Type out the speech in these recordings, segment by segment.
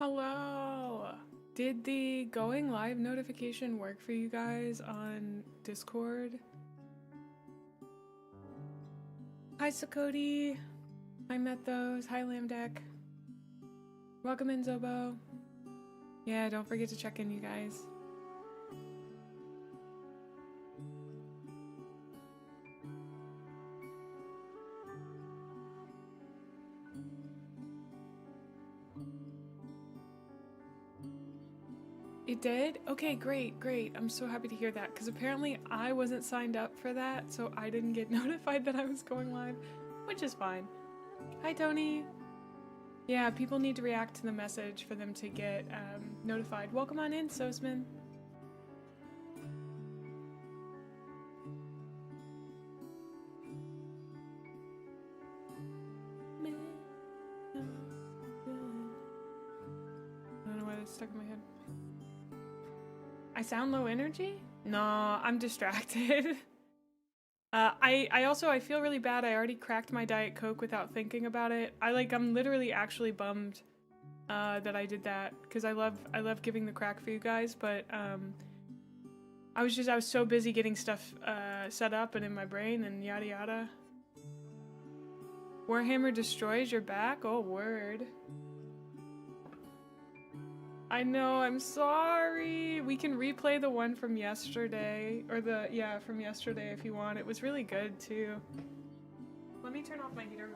Hello! Did the going live notification work for you guys on Discord? Hi Sakoti! Hi Methos, hi Lambdeck. Welcome in Zobo. Yeah, don't forget to check in, you guys. It did? Okay, great, great. I'm so happy to hear that, because apparently I wasn't signed up for that, so I didn't get notified that I was going live, which is fine. Hi, Tony. Yeah, people need to react to the message for them to get notified. Welcome on in, Sosman. I don't know why that's stuck in my head. I sound low energy? No, I'm distracted. I feel really bad. I already cracked my Diet Coke without thinking about it. I'm literally actually bummed that I did that, because I love giving the crack for you guys, but I was so busy getting stuff set up and in my brain and yada yada. Warhammer destroys your back? Oh, word. I know, I'm sorry. We can replay the one from yesterday, or from yesterday if you want. It was really good too. Let me turn off my heater.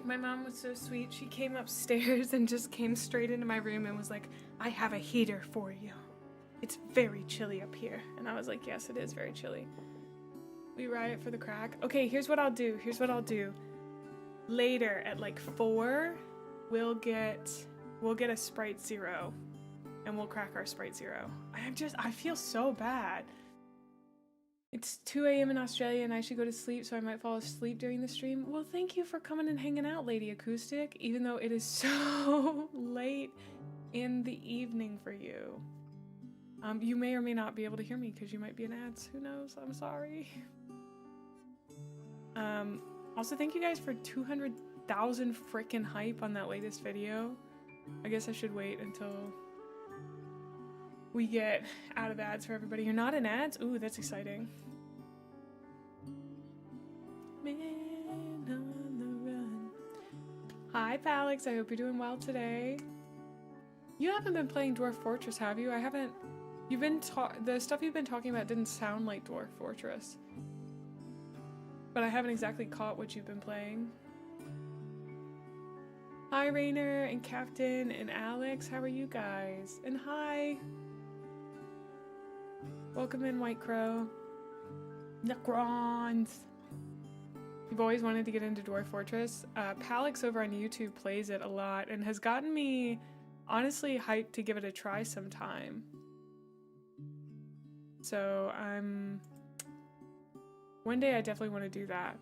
My mom was so sweet. She came upstairs and just came straight into my room and was like, I have a heater for you. It's very chilly up here. And I was like, yes, it is very chilly. We riot for the crack. Okay, here's what I'll do. Later at like 4, we'll get a Sprite Zero and we'll crack our Sprite Zero. I feel so bad. It's 2 a.m. in Australia and I should go to sleep, so I might fall asleep during the stream. Well, thank you for coming and hanging out, Lady Acoustic, even though it is so late in the evening for you. You may or may not be able to hear me because you might be in ads. Who knows? I'm sorry. Also, thank you guys for 200,000 frickin' hype on that latest video. I guess I should wait until we get out of ads for everybody. You're not in ads? Ooh, that's exciting. Man on the run. Hi, Palix. I hope you're doing well today. You haven't been playing Dwarf Fortress, have you? I haven't. The stuff you've been talking about didn't sound like Dwarf Fortress. But I haven't exactly caught what you've been playing. Hi, Rainer and Captain and Alex. How are you guys? And hi. Welcome in, White Crow. Necrons. You've always wanted to get into Dwarf Fortress. Palix over on YouTube plays it a lot and has gotten me honestly hyped to give it a try sometime. So one day I definitely want to do that.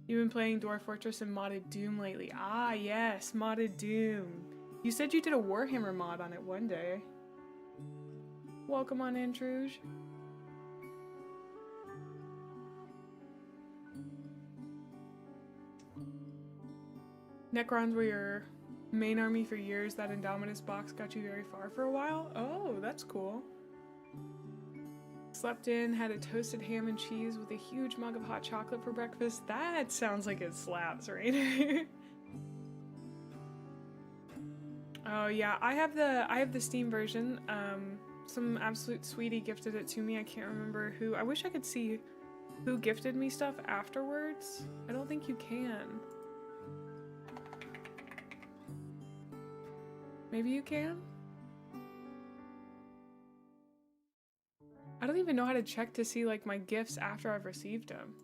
You've been playing Dwarf Fortress and modded Doom lately. Ah, yes, modded Doom. You said you did a Warhammer mod on it one day. Welcome on in, Truge. Necrons were your main army for years. That Indomitus box got you very far for a while. Oh, that's cool. Slept in, had a toasted ham and cheese with a huge mug of hot chocolate for breakfast. That sounds like it slaps, right? Oh yeah, I have the Steam version. Some absolute sweetie gifted it to me. I can't remember who. I wish I could see who gifted me stuff afterwards. I don't think you can. Maybe you can? I don't even know how to check to see like my gifts after I've received them.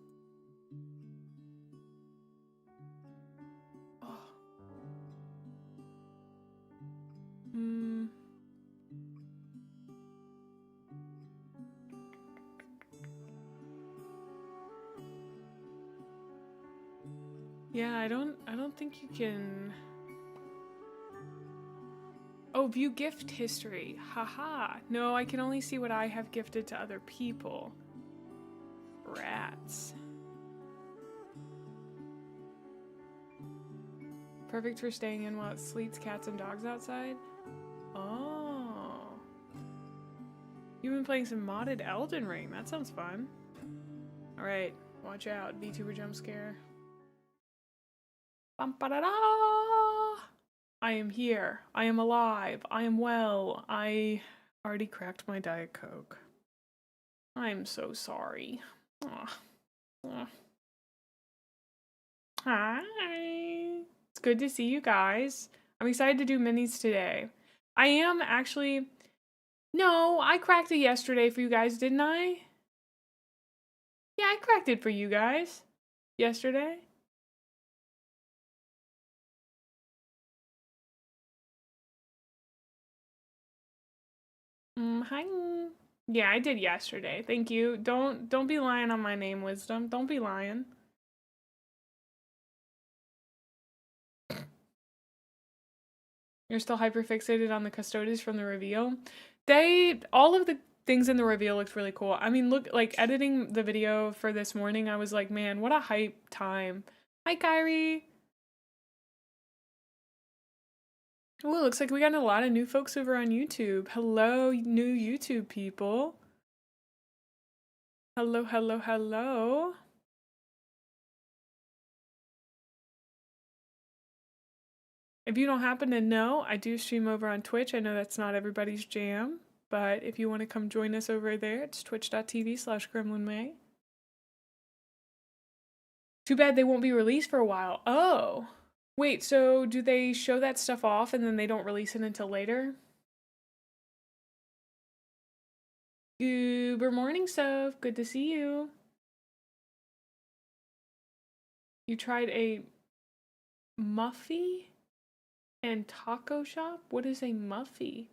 Oh. Yeah, I don't think you can. Oh, view gift history. Haha. No, I can only see what I have gifted to other people. Rats. Perfect for staying in while it sleets cats and dogs outside. Oh. You've been playing some modded Elden Ring. That sounds fun. Alright, watch out. VTuber jump scare. Bum, ba, da, da. I am here. I am alive. I am well. I already cracked my Diet Coke. I'm so sorry. Hi. It's good to see you guys. I'm excited to do minis today. I am actually... No, I cracked it yesterday for you guys, didn't I? Yeah, I cracked it for you guys. Yesterday. Hi. Yeah, I did yesterday. Thank you. Don't be lying on my name, Wisdom. Don't be lying. You're still hyper fixated on the Custodes from the reveal. All of the things in the reveal looked really cool. I mean, look, like editing the video for this morning, I was like, man, what a hype time. Hi, Kyrie. Oh, it looks like we got a lot of new folks over on YouTube. Hello, new YouTube people. Hello, hello, hello. If you don't happen to know, I do stream over on Twitch. I know that's not everybody's jam, but if you want to come join us over there, it's twitch.tv/Gremlin Mae. Too bad they won't be released for a while. Oh. Wait, so do they show that stuff off and then they don't release it until later? Goober morning, Soph. Good to see you. You tried a Muffy and taco shop? What is a Muffy?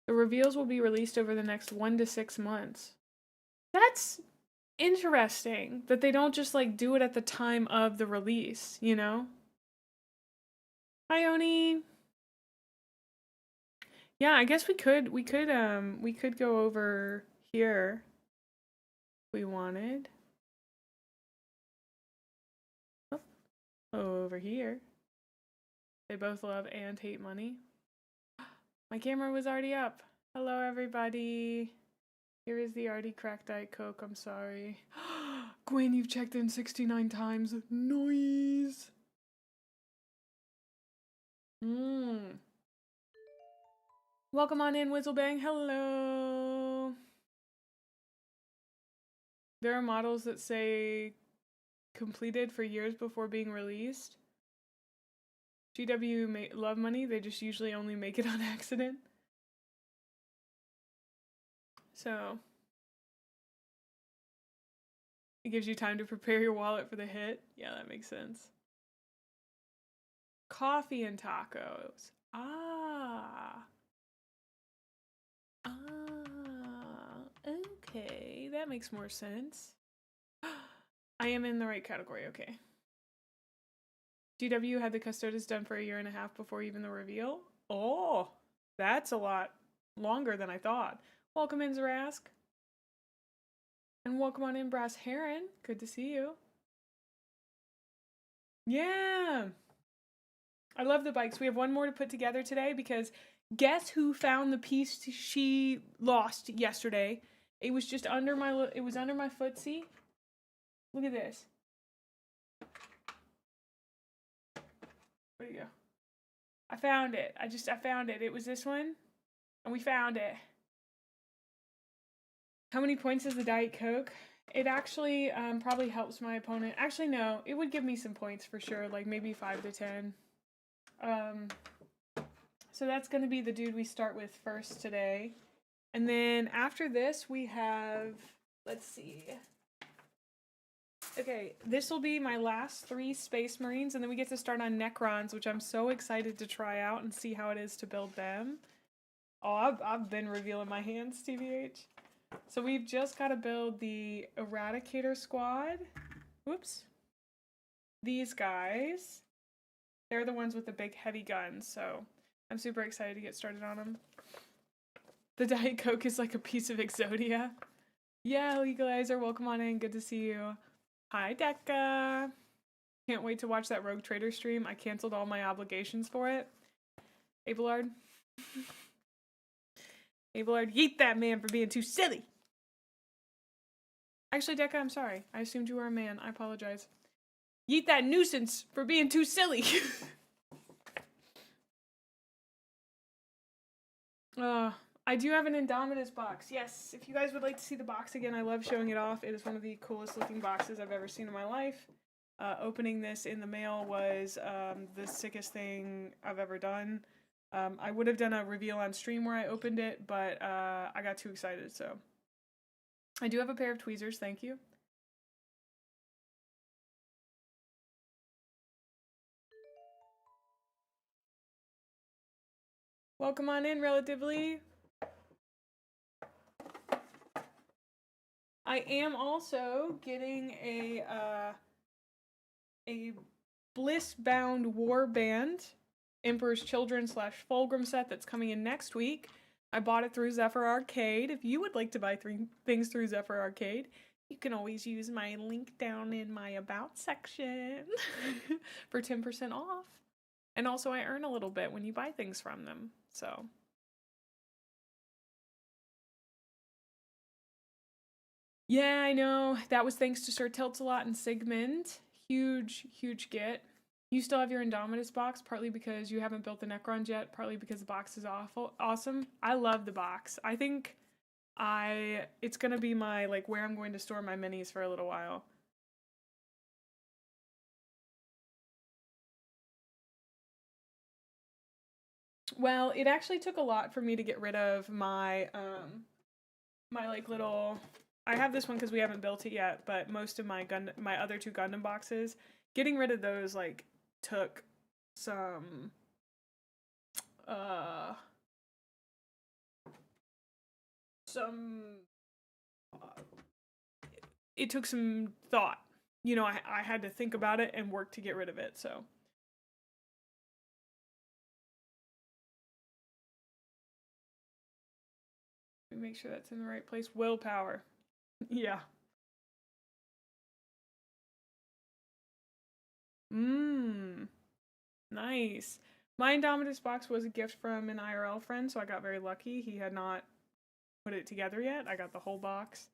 The reveals will be released over the next 1 to 6 months. That's interesting that they don't just like do it at the time of the release, you know? Hi, Oni. Yeah, I guess we could go over here if we wanted. Oh, over here. They both love and hate money. My camera was already up. Hello, everybody. Here is the already cracked Diet Coke. I'm sorry. Gwen, you've checked in 69 times. Noise. Welcome on in, Whizzlebang. Hello. There are models that say completed for years before being released. GW love money. They just usually only make it on accident. So it gives you time to prepare your wallet for the hit. Yeah, that makes sense. Coffee and tacos. Okay, that makes more sense. I am in the right category, okay. GW had the Custodes done for 1.5 years before even the reveal. Oh, that's a lot longer than I thought. Welcome in, Zarask. And welcome on in, Brass Heron. Good to see you. Yeah. I love the bikes. We have one more to put together today because guess who found the piece she lost yesterday? It was just under my footsie. Look at this. Where'd it go? I found it. I found it. It was this one. And we found it. How many points is the Diet Coke? It actually probably helps my opponent. Actually, no. It would give me some points for sure. Like maybe 5 to 10. So that's going to be the dude we start with first today. And then after this, we have... Let's see. Okay, this will be my last 3 Space Marines, and then we get to start on Necrons, which I'm so excited to try out and see how it is to build them. Oh, I've been revealing my hands, TBH. So we've just got to build the Eradicator Squad. Whoops. These guys. They're the ones with the big heavy guns, so I'm super excited to get started on them. The Diet Coke is like a piece of Exodia. Yeah, Legalizer, welcome on in. Good to see you. Hi, Decca. Can't wait to watch that Rogue Trader stream. I canceled all my obligations for it. Abelard. Abelard, yeet that man for being too silly. Actually, Decca, I'm sorry. I assumed you were a man. I apologize. Yeet that nuisance for being too silly. I do have an Indomitus box. Yes, if you guys would like to see the box again, I love showing it off. It is one of the coolest looking boxes I've ever seen in my life. Opening this in the mail was the sickest thing I've ever done. I would have done a reveal on stream where I opened it, but I got too excited, so. I do have a pair of tweezers, thank you. Welcome on in, relatively. I am also getting a Bliss-bound Warband Emperor's Children / Fulgrim set that's coming in next week. I bought it through Zephyr Arcade. If you would like to buy things through Zephyr Arcade, you can always use my link down in my About section for 10% off. And also I earn a little bit when you buy things from them, so. Yeah, I know. That was thanks to Sir Tiltalot and Sigmund. Huge, huge get. You still have your Indomitus box, partly because you haven't built the Necrons yet, partly because the box is awesome. I love the box. I think it's gonna be my, like, where I'm going to store my minis for a little while. Well, it actually took a lot for me to get rid of my, my, like, little... I have this one because we haven't built it yet, but most of my other 2 Gundam boxes, getting rid of those, like, took some, it took some thought. You know, I had to think about it and work to get rid of it, so. Let me make sure that's in the right place. Willpower. Yeah. Nice. My Indomitus box was a gift from an IRL friend, so I got very lucky. He had not put it together yet. I got the whole box.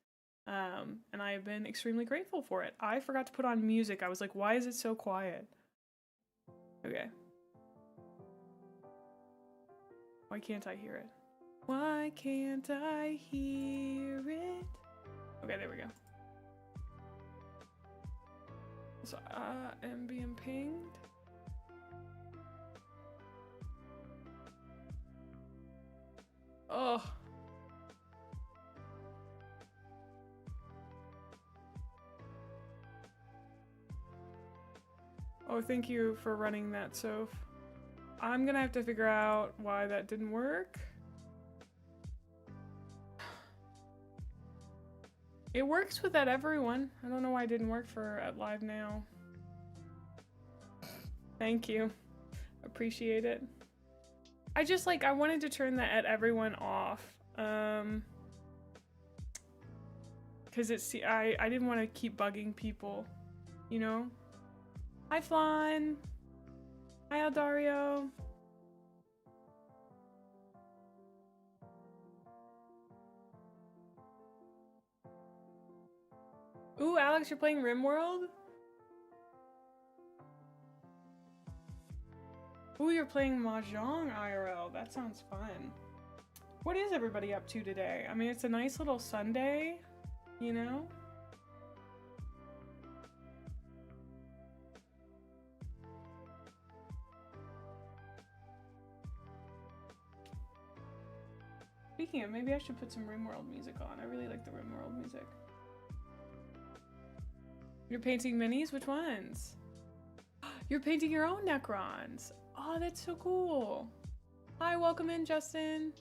And I have been extremely grateful for it. I forgot to put on music. I was like, why is it so quiet? Okay. Why can't I hear it? Why can't I hear it? Okay, there we go. So I am being pinged. Oh. Oh, thank you for running that, Soph. I'm gonna have to figure out why that didn't work. It works with that everyone. I don't know why it didn't work for at Live Now. Thank you. Appreciate it. I just, like, I wanted to turn that at everyone off. Cause it's, I didn't want to keep bugging people, you know? Hi, Flan. Hi, Aldario. Ooh, Alex, you're playing RimWorld? Ooh, you're playing Mahjong IRL. That sounds fun. What is everybody up to today? I mean, it's a nice little Sunday, you know? Speaking of, maybe I should put some RimWorld music on. I really like the RimWorld music. You're painting minis? Which ones? You're painting your own Necrons. Oh, that's so cool. Hi, welcome in, Justin.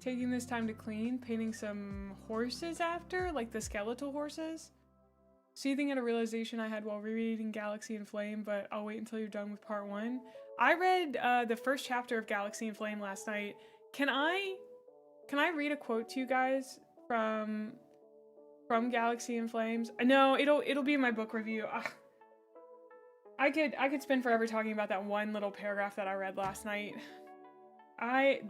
Taking this time to clean, painting some horses after, like the skeletal horses. Seething at a realization I had while rereading Galaxy in Flame, but I'll wait until you're done with part 1. I read the first chapter of Galaxy in Flame last night. Can I read a quote to you guys from Galaxy in Flames? No, it'll be in my book review. I could spend forever talking about that one little paragraph that I read last night. Sat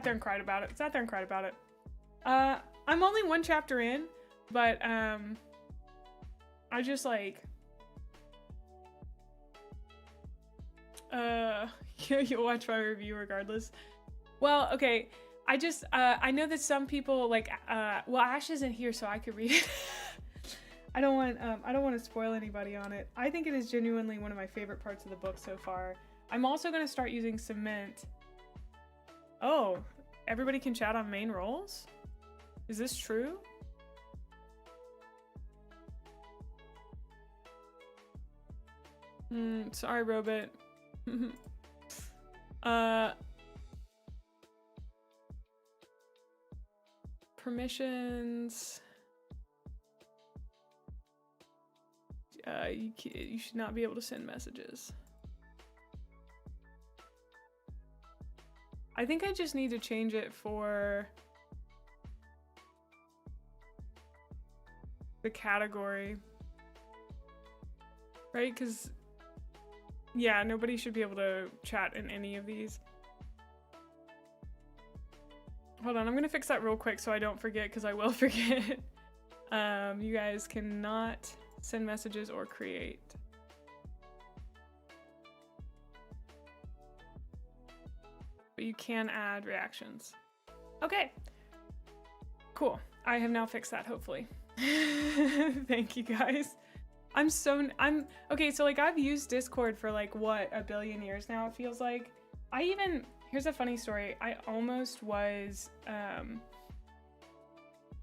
there and cried about it. I'm only 1 chapter in, but I just like you'll watch my review regardless. Well, okay, I know that some people like well, Ash isn't here, so I could read it. I don't want to spoil anybody on it. I think it is genuinely one of my favorite parts of the book so far. I'm also going to start using cement. Oh, everybody can chat on main roles? Is this true? Sorry, Robot. Permissions. You should not be able to send messages. I think I just need to change it for the category, right? Because yeah, nobody should be able to chat in any of these. Hold on, I'm gonna fix that real quick so I don't forget, because I will forget. You guys cannot send messages or create. But you can add reactions. Okay, cool. I have now fixed that, hopefully. Thank you guys. I'm okay, so like I've used Discord for like what, a billion years now, it feels like. Here's a funny story. I almost was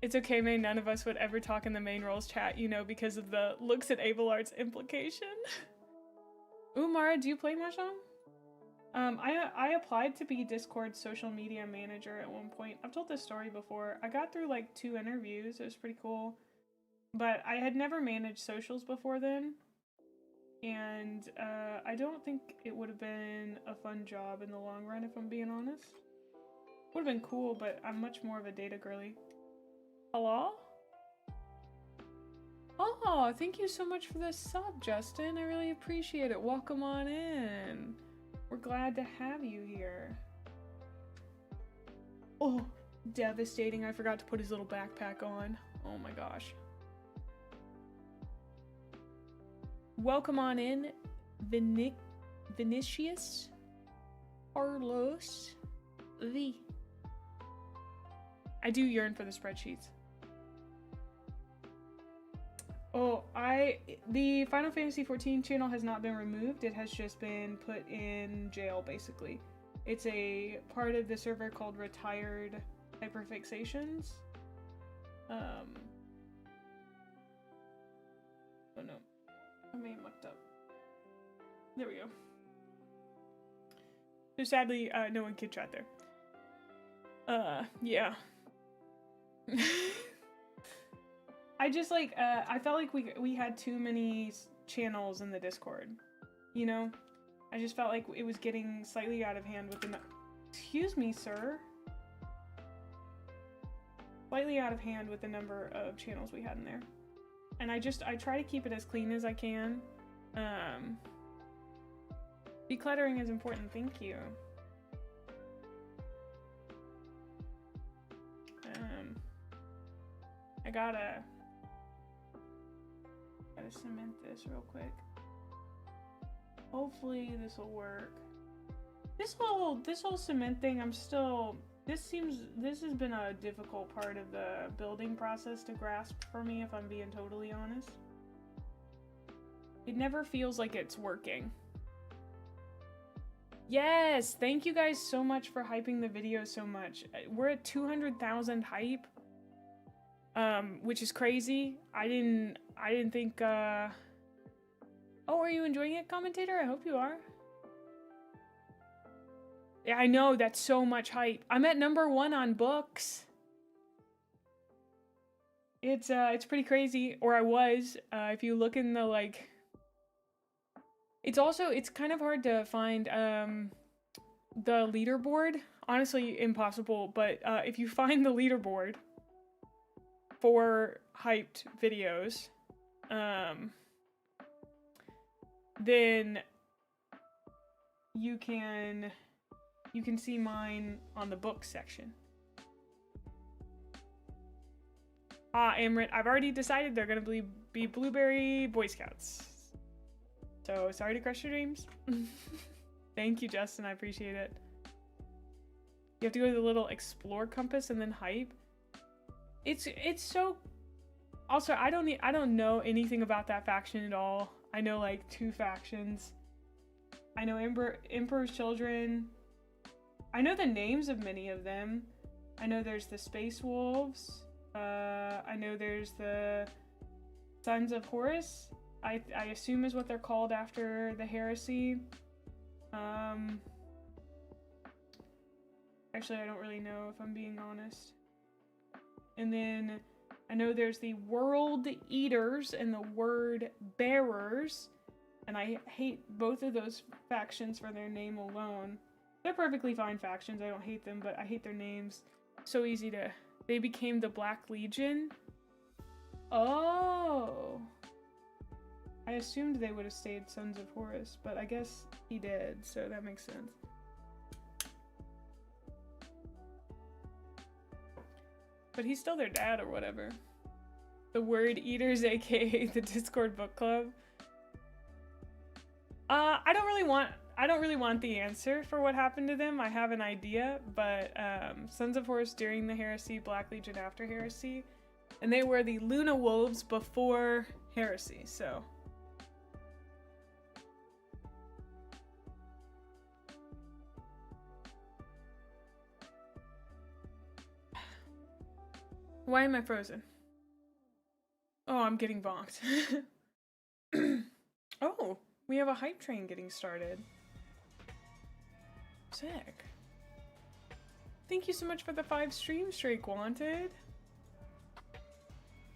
it's okay, May, none of us would ever talk in the main roles chat, you know, because of the looks at Abelard's implication. Ooh, Mara, do you play Mahjong? I applied to be Discord's social media manager at one point. I've told this story before. I got through like 2 interviews. It was pretty cool. But I had never managed socials before then. And I don't think it would have been a fun job in the long run, if I'm being honest. Would have been cool, but I'm much more of a data girly. Hello? Oh, thank you so much for the sub, Justin. I really appreciate it. Welcome on in. We're glad to have you here. Oh, devastating. I forgot to put his little backpack on. Oh my gosh. Welcome on in, Vinicius Carlos V. I do yearn for the spreadsheets. Oh, the Final Fantasy XIV channel has not been removed. It has just been put in jail, basically. It's a part of the server called Retired Hyperfixations. Oh no, I may have mucked up. There we go. So sadly, no one can chat there. Yeah. I just like, I felt like we had too many channels in the Discord, you know? I just felt like it was getting slightly out of hand with the, excuse me, sir. Slightly out of hand with the number of channels we had in there. And I try to keep it as clean as I can. Decluttering is important, thank you. I gotta cement this real quick. Hopefully this will work. This whole cement thing, I'm still This has been a difficult part of the building process to grasp for me, if I'm being totally honest. It never feels like it's working. Yes, thank you guys so much for hyping the video so much. We're at 200,000 hype, which is crazy. I didn't think, Oh, are you enjoying it, commentator? I hope you are. Yeah, I know, that's so much hype. I'm at #1 on books. It's pretty crazy, or I was. If you look in the, like... It's kind of hard to find, the leaderboard. Honestly, impossible, but, if you find the leaderboard for hyped videos, then you can see mine on the books section. Amrit, I've already decided they're gonna be Blueberry Boy Scouts. So, sorry to crush your dreams. Thank you, Justin, I appreciate it. You have to go to the little explore compass and then hype. It's so... Also, I don't know anything about that faction at all. I know, like, 2 factions. I know Emperor's Children. I know the names of many of them. I know there's the Space Wolves. I know there's the Sons of Horus. I assume is what they're called after the heresy. Actually, I don't really know if I'm being honest. And then I know there's the World Eaters and the Word Bearers. And I hate both of those factions for their name alone. They're perfectly fine factions, I don't hate them, but I hate their names. So easy to... They became the Black Legion. Oh! I assumed they would have stayed Sons of Horus, but I guess he did, so that makes sense. But he's still their dad or whatever. The Word Eaters, aka the Discord Book Club. I don't really want the answer for what happened to them. I have an idea, but Sons of Horus during the heresy, Black Legion after heresy, and they were the Luna Wolves before heresy, so. Why am I frozen? Oh, I'm getting bonked. Oh, we have a hype train getting started. Sick. Thank you so much for the 5 stream streak, Wanted.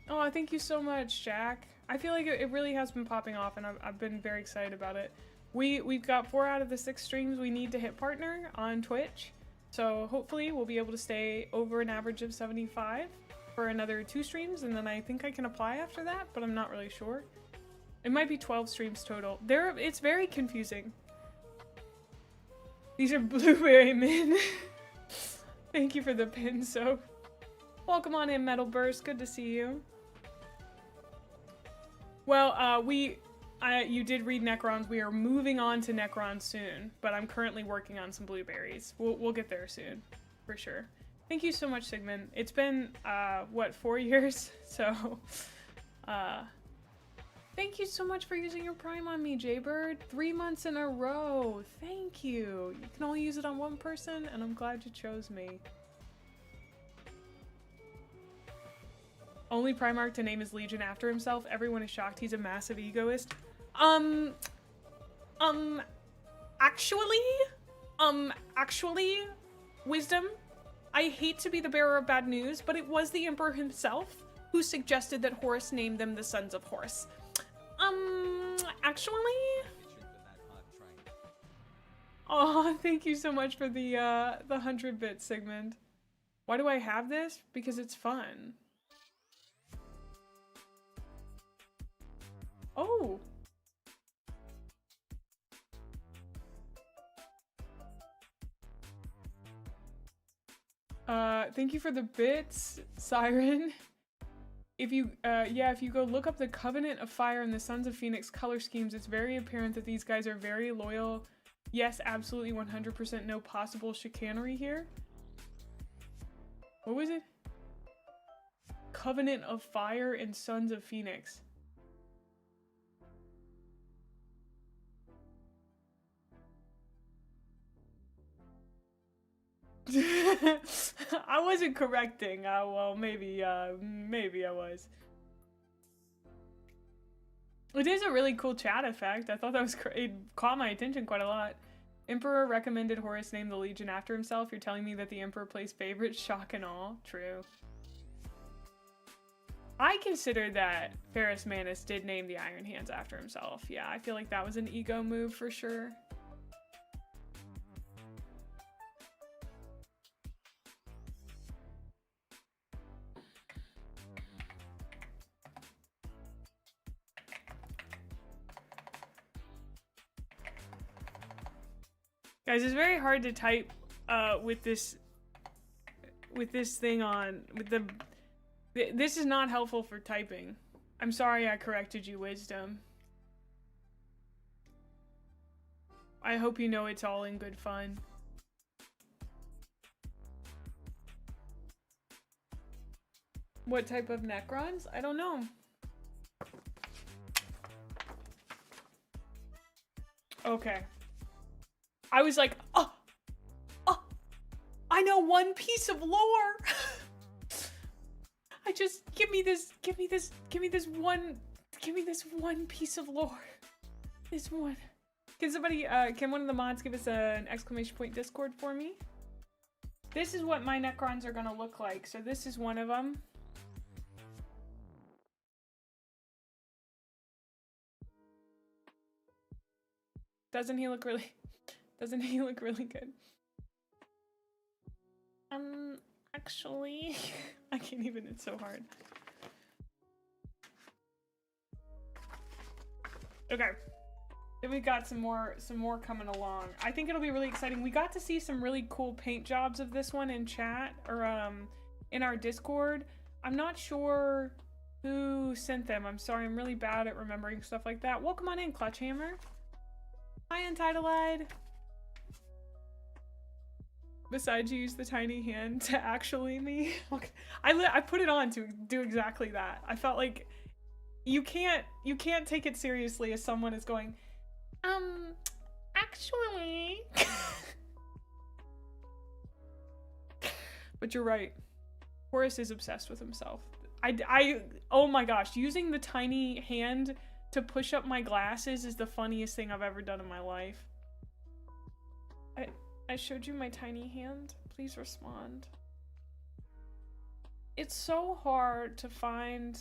Oh, thank you so much, Jack. I feel like it really has been popping off, and I've been very excited about it. We've got 4 out of the 6 streams we need to hit partner on Twitch, so hopefully we'll be able to stay over an average of 75 for another 2 streams, and then I think I can apply after that, but I'm not really sure. It might be 12 streams total. It's very confusing. These are Blueberry Men. Thank you for the pin, so. Welcome on in, Metal Burst. Good to see you. Well, you did read Necrons. We are moving on to Necrons soon, but I'm currently working on some blueberries. We'll get there soon, for sure. Thank you so much, Sigmund. It's been, what, 4 years? So, thank you so much for using your Prime on me, Jaybird. 3 months in a row. Thank you. You can only use it on one person, and I'm glad you chose me. Only Primarch to name his legion after himself. Everyone is shocked. He's a massive egoist. Actually, Wisdom, I hate to be the bearer of bad news, but it was the Emperor himself who suggested that Horus name them the Sons of Horus. Actually? Oh, thank you so much for the 100 bits, Sigmund. Why do I have this? Because it's fun. Oh! Thank you for the bits, Siren. If you go look up the Covenant of Fire and the Sons of Phoenix color schemes, it's very apparent that these guys are very loyal. Yes, absolutely 100% no possible chicanery here. What was it? Covenant of Fire and Sons of Phoenix. I wasn't correcting. Well, maybe I was. It is a really cool chat effect. I thought that was it caught my attention quite a lot. Emperor recommended Horus name the Legion after himself. You're telling me that the Emperor plays favorites? Shock and all. True. I consider that Ferrus Manus did name the Iron Hands after himself. Yeah, I feel like that was an ego move for sure. Guys, it's very hard to type with this thing on, this is not helpful for typing. I'm sorry I corrected you, Wisdom. I hope you know it's all in good fun. What type of Necrons? I don't know. Okay. I was like, oh, I know one piece of lore. I just give me this one piece of lore. This one. Can somebody, can one of the mods give us an exclamation point Discord for me? This is what my Necrons are gonna look like. So this is one of them. Doesn't he look really good? Actually, I can't even, it's so hard. Okay. Then we got some more coming along. I think it'll be really exciting. We got to see some really cool paint jobs of this one in chat, or in our Discord. I'm not sure who sent them. I'm sorry, I'm really bad at remembering stuff like that. Welcome on in, Clutchhammer. Hi, Untitled. Besides, you use the tiny hand to actually me. Okay. I put it on to do exactly that. I felt like you can't take it seriously as someone is going, actually. But you're right. Horus is obsessed with himself. Oh my gosh, using the tiny hand to push up my glasses is the funniest thing I've ever done in my life. I showed you my tiny hand. Please respond. It's so hard to find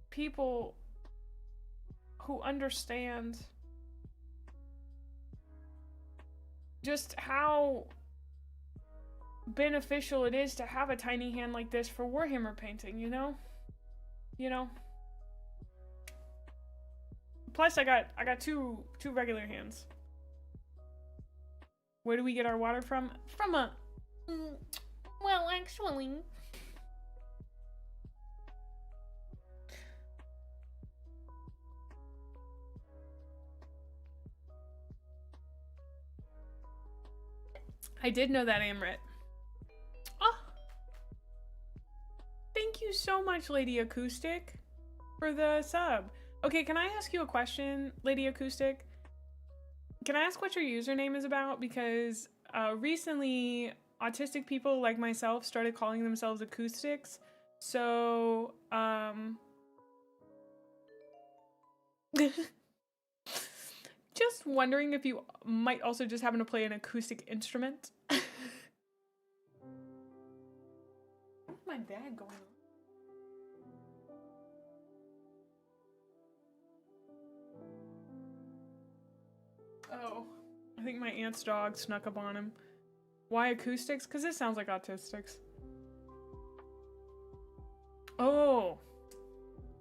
people who understand just how beneficial it is to have a tiny hand like this for Warhammer painting, you know? You know? Plus I got two regular hands. Where do we get our water from? From a... well, actually... I did know that, Amrit. Oh! Thank you so much, Lady Acoustic, for the sub. Okay, can I ask you a question, Lady Acoustic? Can I ask what your username is about? Because recently, autistic people like myself started calling themselves acoustics. So, just wondering if you might also just happen to play an acoustic instrument. What's my dad going on? Oh, I think my aunt's dog snuck up on him. Why acoustics? Because it sounds like autistics. Oh.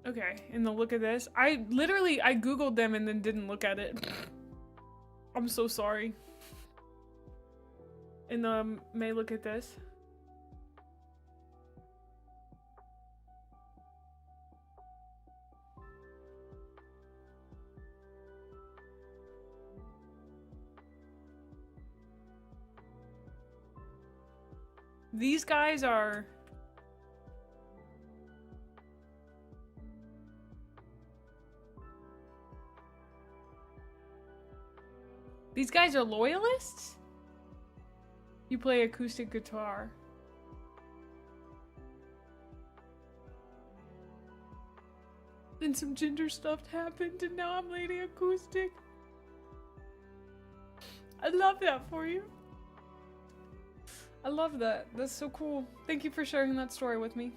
Okay, in the look of this. I Googled them and then didn't look at it. I'm so sorry. In the May, look at this. These guys are... These guys are loyalists? You play acoustic guitar. Then some ginger stuff happened and now I'm Lady Acoustic. I love that for you. I love that. That's so cool. Thank you for sharing that story with me.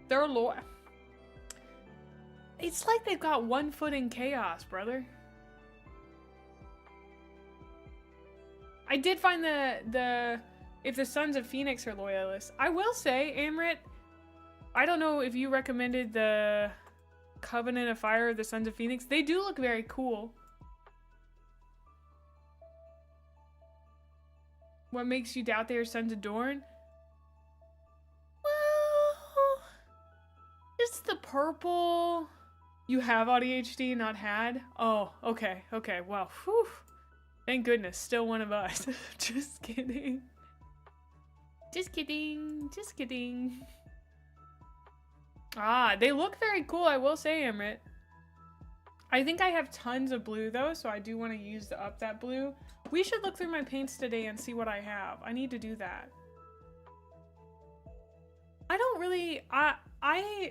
They're loyal. It's like they've got one foot in chaos, brother. I did find if the Sons of Phoenix are loyalists. I will say, Amrit, I don't know if you recommended the Covenant of Fire of the Sons of Phoenix. They do look very cool. What makes you doubt they are Sons of Dorn? Well, just the purple. You have ADHD, not had? Oh, okay, okay, well, whew. Thank goodness, still one of us. Just kidding. Just kidding, just kidding. Ah, they look very cool, I will say, Amrit. I think I have tons of blue though, so I do want to up that blue. We should look through my paints today and see what I have. I need to do that. I don't really,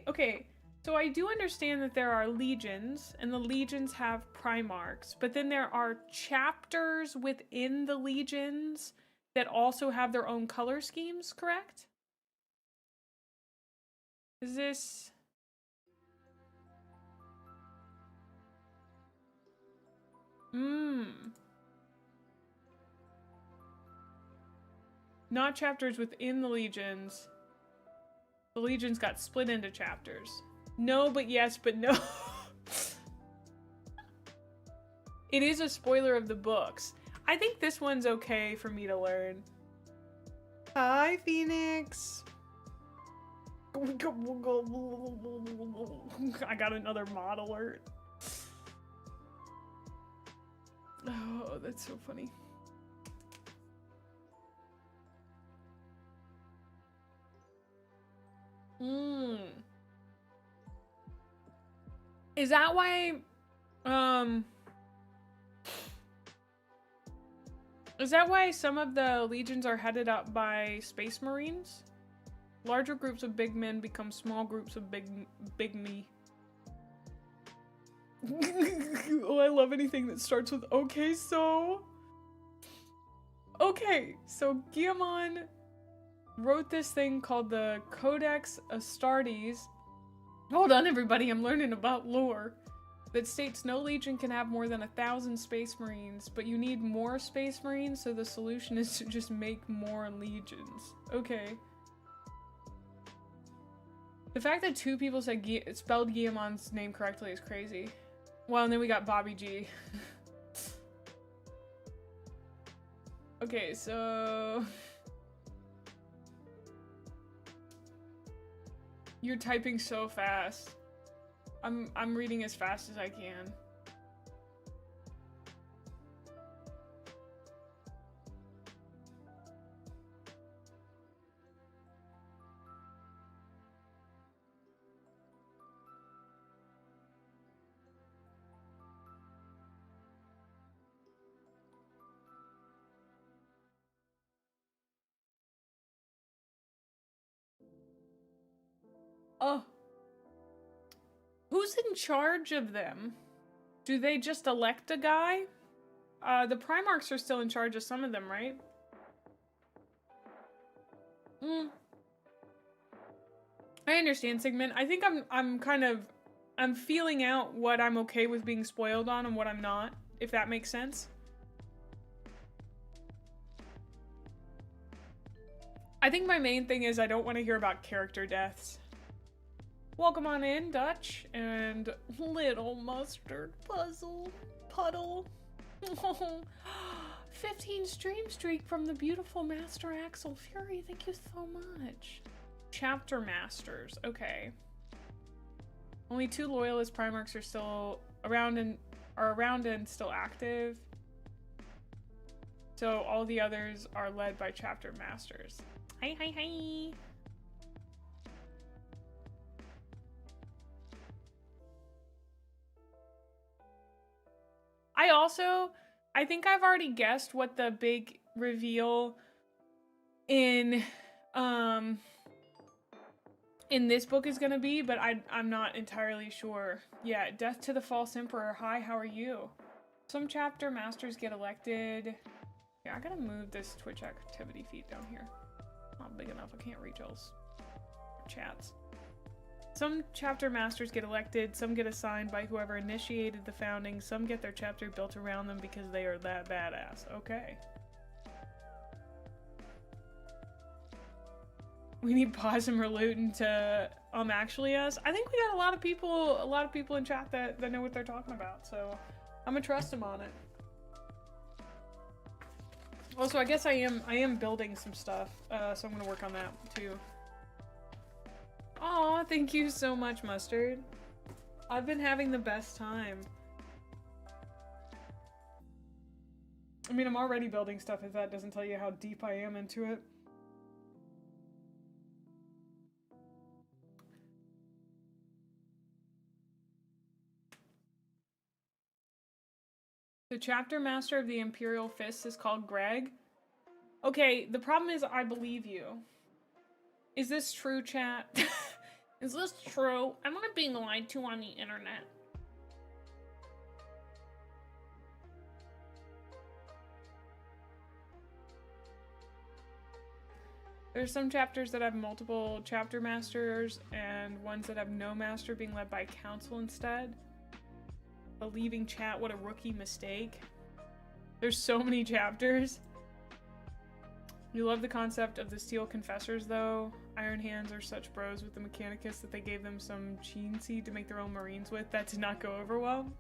okay. So I do understand that there are legions, and the legions have Primarchs, but then there are chapters within the legions that also have their own color schemes, correct? Is this... Not chapters within the legions. The legions got split into chapters. No, but yes, but no. It is a spoiler of the books. I think this one's okay for me to learn. Hi, Phoenix. I got another mod alert. Oh, that's so funny. Is that why, is that why some of the legions are headed up by Space Marines? Larger groups of big men become small groups of big me. Oh, I love anything that starts with okay, so. Okay, so Guillamon wrote this thing called the Codex Astartes. Hold on, everybody, I'm learning about lore. That states no legion can have more than 1,000 Space Marines, but you need more Space Marines, so the solution is to just make more legions. Okay. The fact that 2 people said spelled Guillamon's name correctly is crazy. Well, and then we got Bobby G. Okay, so... You're typing so fast. I'm reading as fast as I can. Oh. Who's in charge of them? Do they just elect a guy? The Primarchs are still in charge of some of them, right? I understand, Sigmund. I think I'm feeling out what I'm okay with being spoiled on and what I'm not, if that makes sense. I think my main thing is I don't want to hear about character deaths. Welcome on in, Dutch, and Little Mustard Puddle. 15 stream streak from the beautiful Master Axel Fury. Thank you so much. Chapter Masters. Okay. Only 2 loyalist Primarchs are still around and still active. So all the others are led by Chapter Masters. Hi, hi, hi. I think I've already guessed what the big reveal in this book is gonna be, but I'm not entirely sure. Yeah, Death to the False Emperor. Hi, how are you? Some chapter masters get elected. Yeah, I gotta move this Twitch activity feed down here. Not big enough, I can't reach all chats. Some chapter masters get elected, some get assigned by whoever initiated the founding, some get their chapter built around them because they are that badass. Okay. We need Possum or Luton to actually us. I think we got a lot of people in chat that know what they're talking about, so I'm gonna trust them on it. Also, I guess I am building some stuff, so I'm gonna work on that too. Aw, thank you so much, Mustard. I've been having the best time. I mean, I'm already building stuff if that doesn't tell you how deep I am into it. The chapter master of the Imperial Fist is called Greg. Okay, the problem is I believe you. Is this true, chat? Is this true? I'm not being lied to on the internet. There's some chapters that have multiple chapter masters and ones that have no master being led by council instead. Leaving chat, what a rookie mistake. There's so many chapters. You love the concept of the steel confessors though. Iron Hands are such bros with the Mechanicus that they gave them some Gene Seed to make their own Marines with. That did not go over well.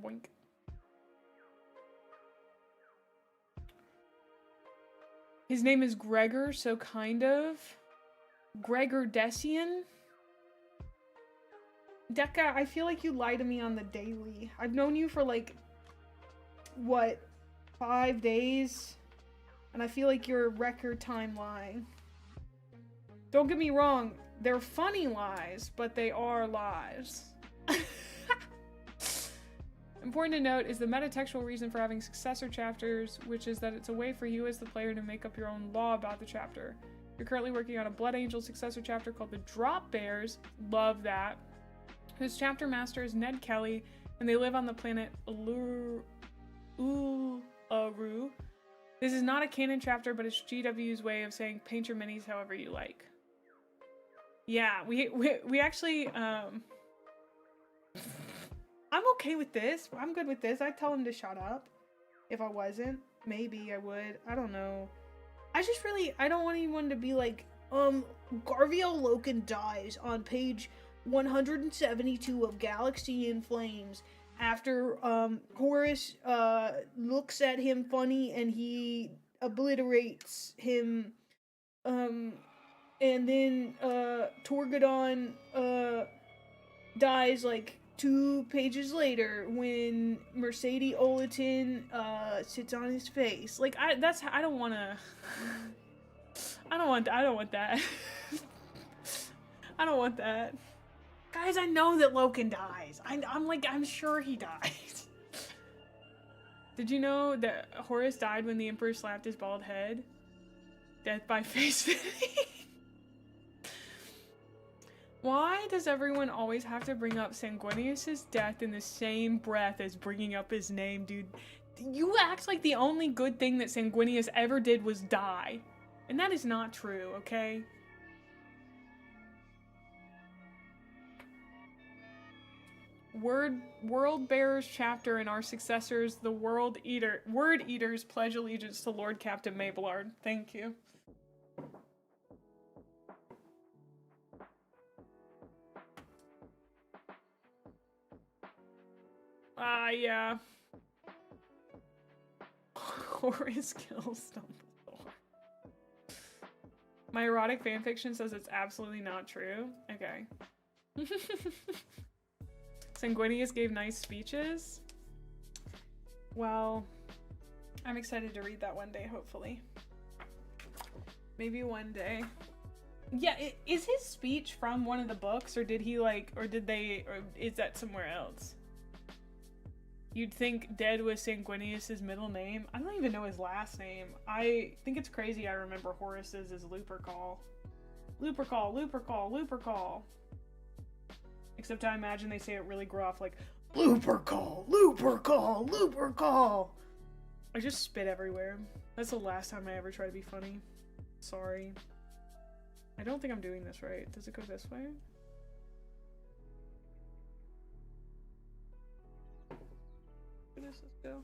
Boink. His name is Gregor, so kind of. Gregor Decian? Decca, I feel like you lie to me on the daily. I've known you for like, what, 5 days? And I feel like you're record time lying. Don't get me wrong, they're funny lies, but they are lies. Important to note is the metatextual reason for having successor chapters, which is that it's a way for you as the player to make up your own law about the chapter. You're currently working on a Blood Angel successor chapter called the Drop Bears. Love that. Whose chapter master is Ned Kelly, and they live on the planet Ularu. This is not a canon chapter, but it's GW's way of saying paint your minis however you like. Yeah, we actually, I'm okay with this. I'm good with this. I'd tell him to shut up. If I wasn't, maybe I would. I don't know. I don't want anyone to be like, Garviel Loken dies on page 172 of Galaxy in Flames after, Horus, looks at him funny and he obliterates him, and then, Torgadon, dies, like, 2 pages later when Mercedes Olatin, sits on his face. Like, I don't want that. I don't want that. I don't want that. Guys, I know that Loken dies. I'm sure he dies. Did you know that Horus died when the Emperor slapped his bald head? Death by face fitting. Why does everyone always have to bring up Sanguinius's death in the same breath as bringing up his name, dude? You act like the only good thing that Sanguinius ever did was die. And that is not true, okay? World Bearers chapter in our successors, the Word Eaters, pledge allegiance to Lord Captain Mabelard. Thank you. Yeah. Horus kills Dumbledore. My erotic fanfiction says it's absolutely not true. Okay. Sanguinius gave nice speeches. Well, I'm excited to read that one day, hopefully. Maybe one day. Yeah, is his speech from one of the books, or did he like, or is that somewhere else? You'd think Dead was Sanguinius' middle name. I don't even know his last name. I think it's crazy I remember Horace's as Lupercal. Lupercal, Lupercal, Lupercal. Except I imagine they say it really gruff, like, Lupercal, Lupercal, Lupercal. I just spit everywhere. That's the last time I ever try to be funny. Sorry. I don't think I'm doing this right. Does it go this way? Where does this go?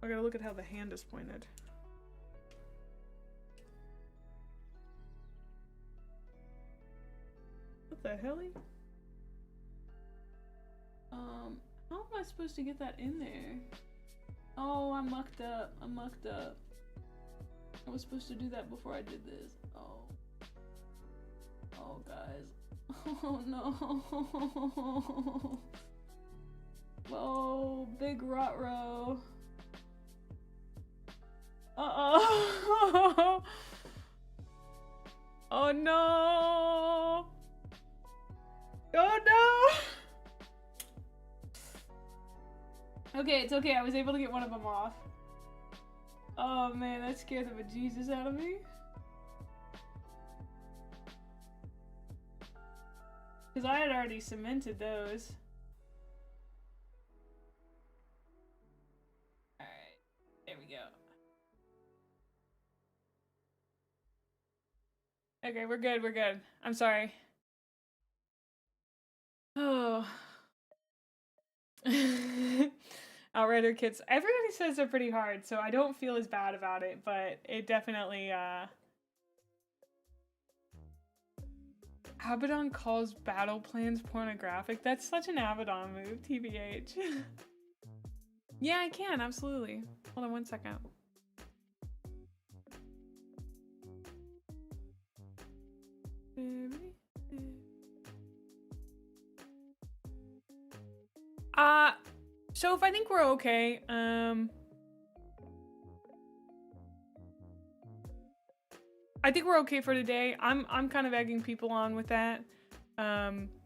I gotta look at how the hand is pointed. What the hell? How am I supposed to get that in there? Oh, I mucked up. I mucked up. I was supposed to do that before I did this. Oh. Oh, guys. Oh, no. Whoa, big rot-row. Uh-oh. Oh, no. Oh, no. Okay, it's okay. I was able to get one of them off. Oh man, that scared the bejesus out of me. Because I had already cemented those. Alright, there we go. Okay, we're good, we're good. I'm sorry. Oh. Outrider kits. Everybody says they're pretty hard, so I don't feel as bad about it, but it definitely, Abaddon calls battle plans pornographic. That's such an Abaddon move, TBH. Yeah, I can, absolutely. Hold on one second. So if I think we're okay, I think we're okay for today. I'm kind of egging people on with that.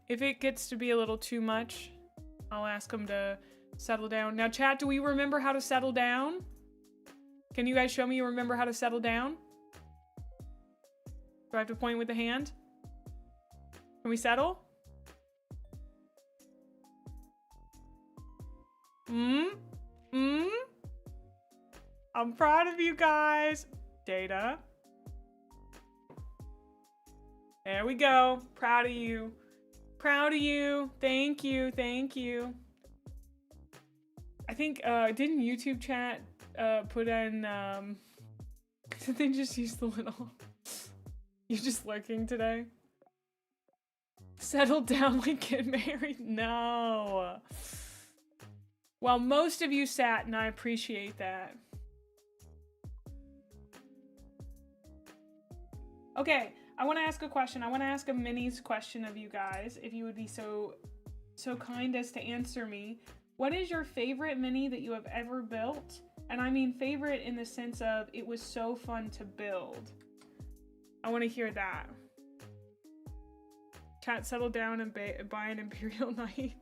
If it gets to be a little too much, I'll ask them to settle down. Now, chat, do we remember how to settle down? Can you guys show me you remember how to settle down? Do I have to point with the hand? Can we settle? I'm proud of you guys. Data. There we go. Proud of you. Proud of you. Thank you. Thank you. I think, didn't YouTube chat, put in, did they just use the little, you're just lurking today? Settle down like get married? No. Well, most of you sat, and I appreciate that. Okay, I want to ask a question. I want to ask a minis question of you guys, if you would be so kind as to answer me. What is your favorite mini that you have ever built? And I mean favorite in the sense of it was so fun to build. I want to hear that. Chat, settle down and buy an Imperial Knight.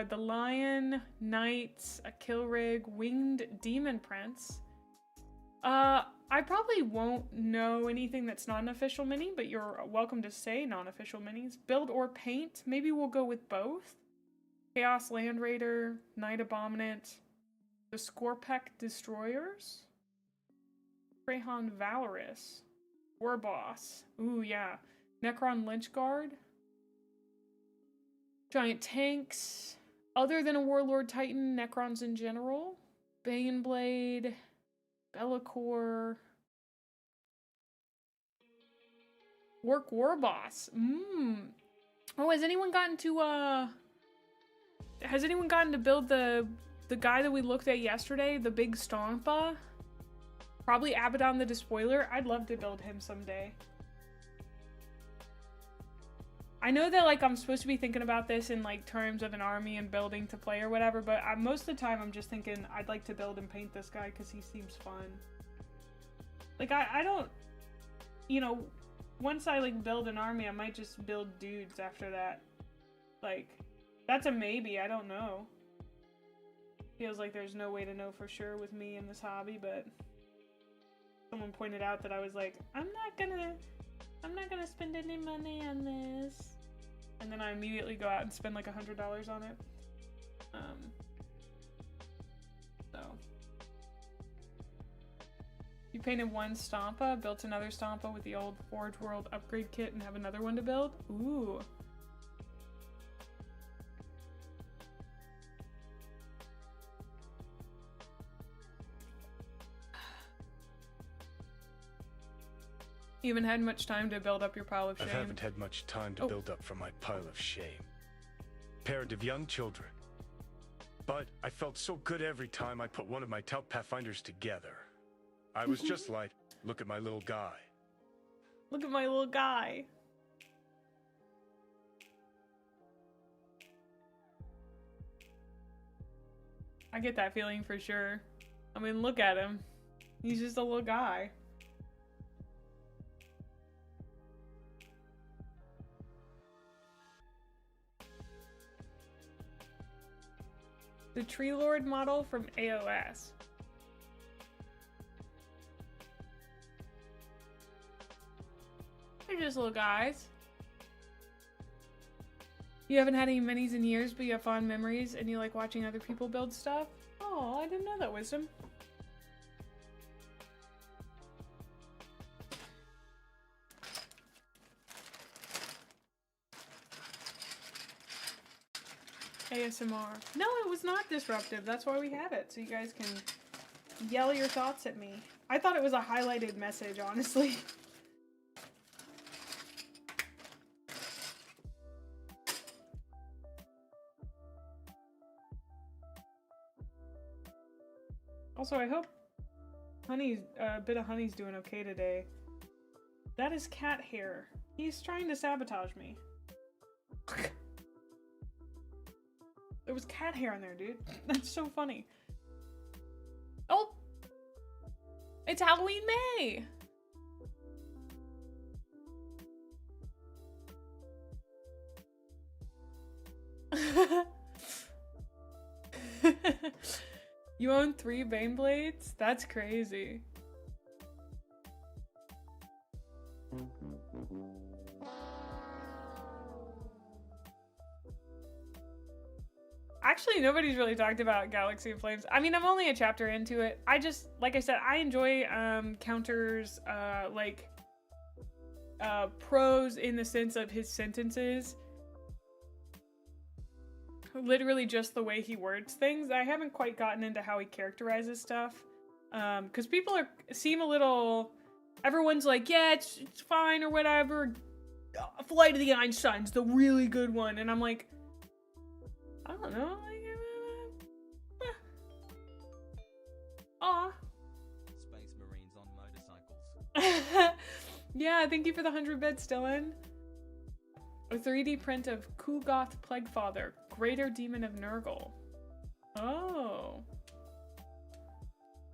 The Lion, Knights, a Kill Rig, Winged Demon Prince. I probably won't know anything that's not an official mini, but you're welcome to say non-official minis. Build or paint, maybe we'll go with both. Chaos Land Raider, Night Abominant, the Scorpec Destroyers, Frehan Valorous, War Boss, ooh yeah, Necron Lynch Guard, Giant Tanks, other than a Warlord Titan, Necrons in general, Baneblade, Bellacore, Orc War Boss. Oh, has anyone gotten to build the guy that we looked at yesterday, the big Stompa? Probably Abaddon the Despoiler. I'd love to build him someday. I know that, like, I'm supposed to be thinking about this in, like, terms of an army and building to play or whatever, but most of the time I'm just thinking I'd like to build and paint this guy because he seems fun. Like, I don't, you know, once I, like, build an army, I might just build dudes after that. Like, that's a maybe, I don't know. Feels like there's no way to know for sure with me in this hobby, but someone pointed out that I was like, I'm not gonna spend any money on this. And then I immediately go out and spend like $100 on it. So. You painted one Stompa, built another Stompa with the old Forge World upgrade kit and have another one to build? Ooh. You haven't had much time to build up your pile of shame. I haven't had much time to build up from my pile of shame. Parent of young children. But I felt so good every time I put one of my Tout Pathfinders together. I was just like, look at my little guy. Look at my little guy. I get that feeling for sure. I mean, look at him. He's just a little guy. The Tree Lord model from AOS. They're just little guys. You haven't had any minis in years, but you have fond memories and you like watching other people build stuff? Oh, I didn't know that, Wisdom. ASMR. No, it was not disruptive. That's why we have it, so you guys can yell your thoughts at me. I thought it was a highlighted message, honestly. Also, I hope Honey's, a bit of Honey's doing okay today. That is cat hair. He's trying to sabotage me. There was cat hair in there, dude. That's so funny. Oh! It's Halloween May! You own 3 Bane Blades? That's crazy. Actually, nobody's really talked about Galaxy of Flames. I mean, I'm only a chapter into it. I just, like I said, I enjoy Counter's, prose in the sense of his sentences. Literally just the way he words things. I haven't quite gotten into how he characterizes stuff. Because people seem a little... Everyone's like, yeah, it's fine or whatever. Flight of the Einstein's the really good one. And I'm like... I don't know. Aw. Space Marines on motorcycles. Yeah, thank you for the 100 bits, Dylan. A 3D print of Kugoth Plaguefather, Greater Demon of Nurgle. Oh.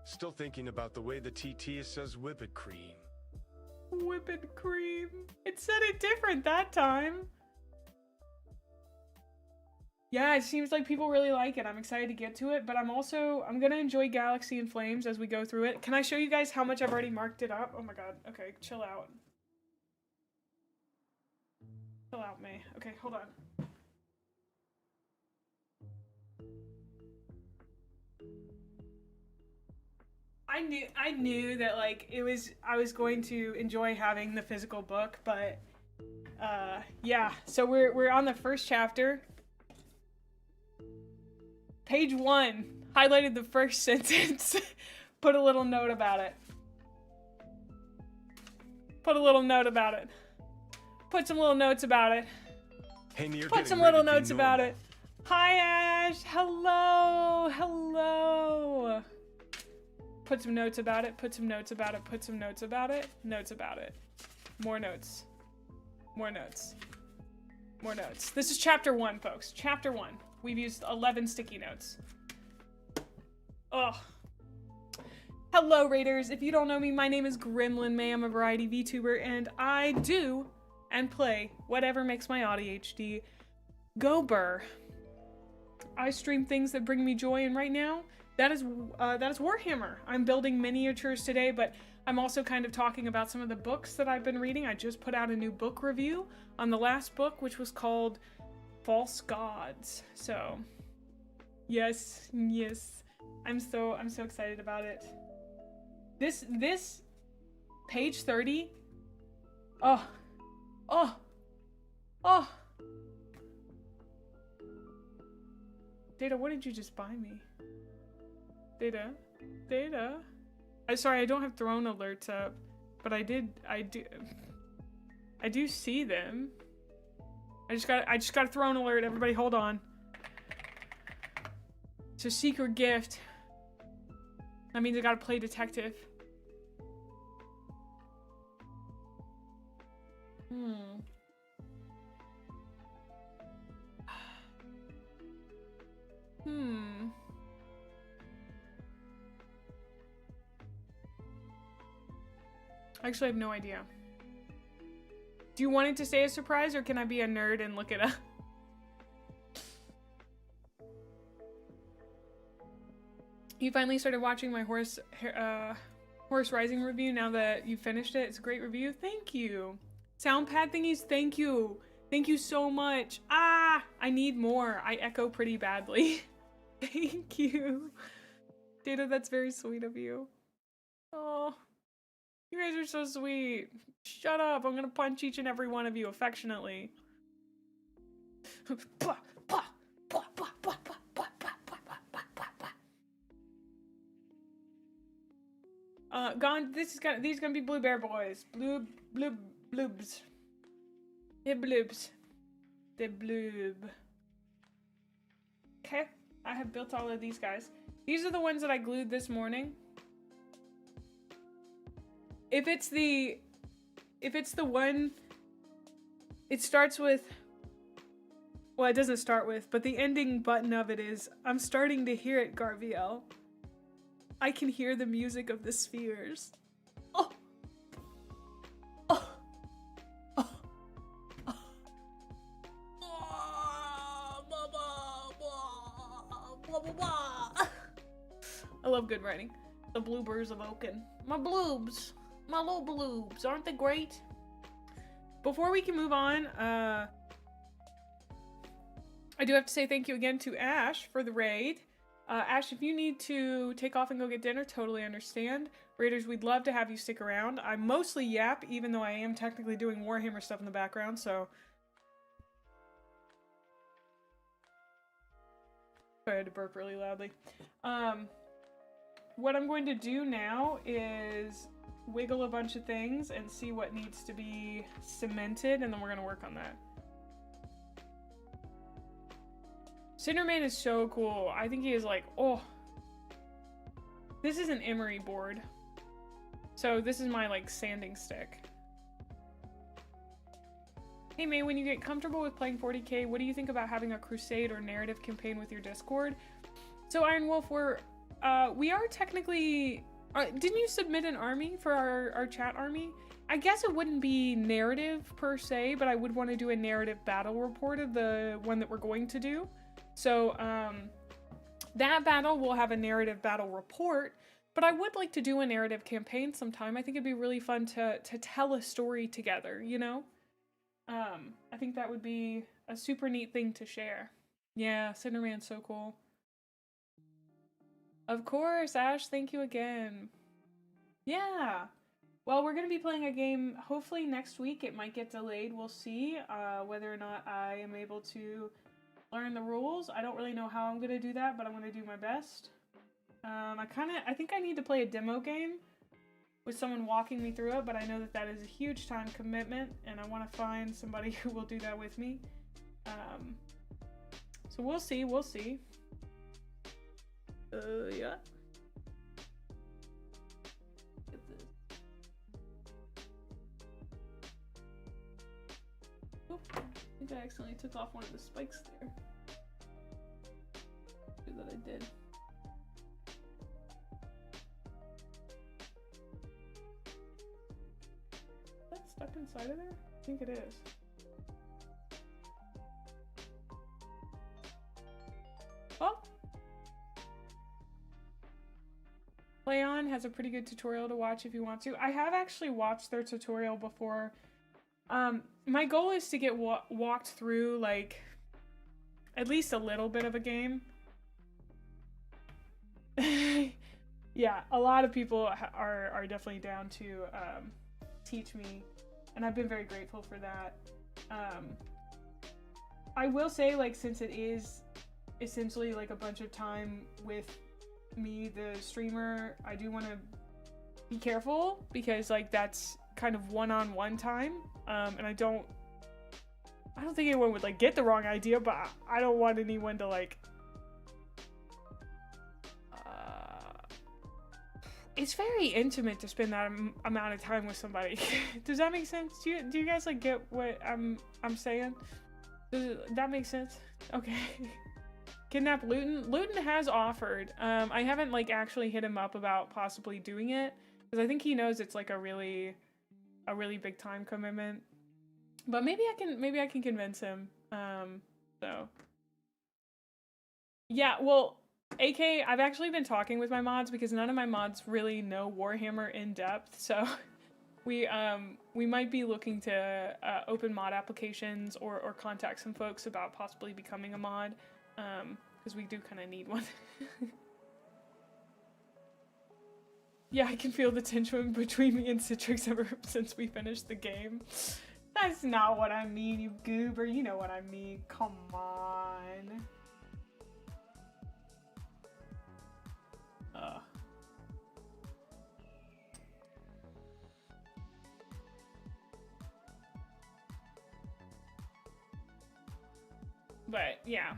Still thinking about the way the TT says whipped cream. Whipped cream. It said it different that time. Yeah, it seems like people really like it. I'm excited to get to it, but I'm gonna enjoy Galaxy in Flames as we go through it. Can I show you guys how much I've already marked it up? Oh my god. Okay, chill out. Chill out, May. Okay, hold on. I knew that like I was going to enjoy having the physical book, but yeah. So we're on the first chapter. Page 1, highlighted the first sentence. Put a little note about it. Put a little note about it. Put some little notes about it. Hey, Put some little notes about it. Hi, Ash. Hello. Hello. put some notes about it, put some notes about it, put some notes about it, notes about it. More notes. More notes. More notes. This is chapter 1, folks. Chapter 1. We've used 11 sticky notes. Ugh. Hello, Raiders. If you don't know me, my name is Gremlin Mae. I'm a variety VTuber, and I do and play whatever makes my ADHD go burr. I stream things that bring me joy, and right now, that is Warhammer. I'm building miniatures today, but I'm also kind of talking about some of the books that I've been reading. I just put out a new book review on the last book, which was called False Gods. So, yes, I'm so excited about it. This page 30. Oh. Data, what did you just buy me? Data. I'm sorry, I don't have throne alerts up, but I do see them. I just got a throne alert. Everybody hold on. It's a secret gift. That means I gotta play detective. Actually, I have no idea. Do you want it to stay a surprise, or can I be a nerd and look it up? You finally started watching my Horse Rising review now that you finished it. It's a great review. Thank you. Soundpad thingies, thank you. Thank you so much. Ah, I need more. I echo pretty badly. Thank you. Data, that's very sweet of you. Oh, you guys are so sweet. Shut up. I'm gonna punch each and every one of you affectionately. These gonna be blue bear boys. Bloobs. Hey bloobs. The bloob. Okay, I have built all of these guys. These are the ones that I glued this morning. If it's the one, it starts with, well, it doesn't start with, but the ending button of it is, I'm starting to hear it, Garviel. I can hear the music of the spheres. Oh. I love good writing. The bloobers of Oaken. My bloobs. My little bloobs. Aren't they great? Before we can move on, I do have to say thank you again to Ash for the raid. Ash, if you need to take off and go get dinner, totally understand. Raiders, we'd love to have you stick around. I mostly yap, even though I am technically doing Warhammer stuff in the background, so... I had to burp really loudly. What I'm going to do now is wiggle a bunch of things and see what needs to be cemented, and then we're going to work on that. Cinderman is so cool. I think he is like, oh. This is an emery board. So this is my like sanding stick. Hey May, when you get comfortable with playing 40k, what do you think about having a crusade or narrative campaign with your Discord? So Iron Wolf, we are technically... didn't you submit an army for our chat army? I guess it wouldn't be narrative per se, but I would want to do a narrative battle report of the one that we're going to do. So that battle will have a narrative battle report, but I would like to do a narrative campaign sometime. I think it'd be really fun to tell a story together, you know? I think that would be a super neat thing to share. Yeah, Cinderman's so cool. Of course, Ash, thank you again. Yeah. Well, we're going to be playing a game hopefully next week. It might get delayed. We'll see whether or not I am able to learn the rules. I don't really know how I'm going to do that, but I'm going to do my best. I think I need to play a demo game with someone walking me through it, but I know that that is a huge time commitment, and I want to find somebody who will do that with me. So we'll see, yeah. Oop, I think I accidentally took off one of the spikes there. Good that I did. Is that stuck inside of there? I think it is. Oh! Playon has a pretty good tutorial to watch if you want to. I have actually watched their tutorial before. My goal is to get walked through, like, at least a little bit of a game. Yeah, a lot of people are definitely down to teach me, and I've been very grateful for that. I will say, like, since it is essentially like a bunch of time with me, the streamer, I do want to be careful because, like, that's kind of one-on-one time, and I don't think anyone would, like, get the wrong idea, but I don't want anyone to, like, it's very intimate to spend that amount of time with somebody. Does that make sense? Do you guys, like, get what I'm saying? Does that make sense? Okay. Kidnap Luton. Luton has offered. I haven't, like, actually hit him up about possibly doing it because I think he knows it's, like, a really big time commitment. But maybe I can convince him. So yeah, well, AK, I've actually been talking with my mods because none of my mods really know Warhammer in depth, so we might be looking to open mod applications or contact some folks about possibly becoming a mod, because we do kind of need one. Yeah, I can feel the tension between me and Citrix ever since we finished the game. That's not what I mean, you goober. You know what I mean. Come on. But yeah.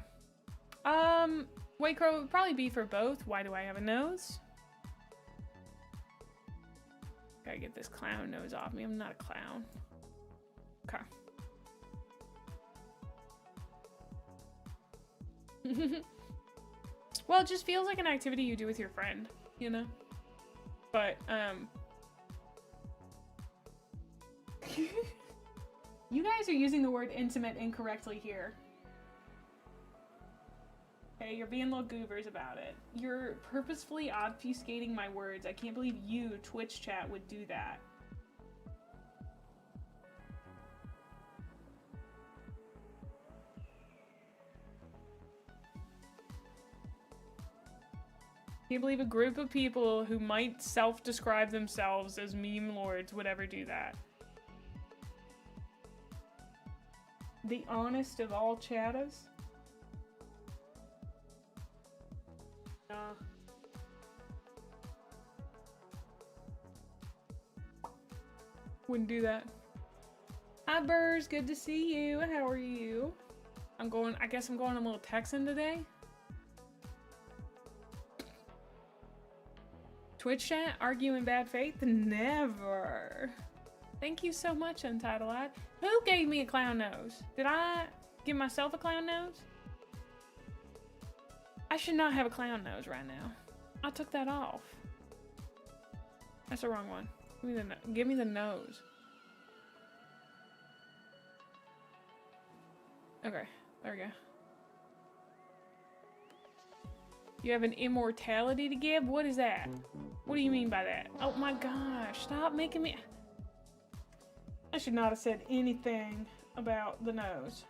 White Crow would probably be for both. Why do I have a nose? Gotta get this clown nose off me. I'm not a clown. Okay. Well, it just feels like an activity you do with your friend, you know? But, you guys are using the word intimate incorrectly here. Okay, you're being little goobers about it. You're purposefully obfuscating my words. I can't believe you, Twitch chat, would do that. Can't believe a group of people who might self-describe themselves as meme lords would ever do that. The honest of all chatters? Wouldn't do that. Hi Burrs, good to see you. How are you? I guess I'm going a little Texan today. Twitch chat, argue in bad faith? Never. Thank you so much, Untitled. Who gave me a clown nose? Did I give myself a clown nose? I should not have a clown nose right now. I took that off. That's the wrong one. Give me the nose. Okay, there we go. You have an immortality to give? What is that? What do you mean by that? Oh my gosh, stop making me... I should not have said anything about the nose.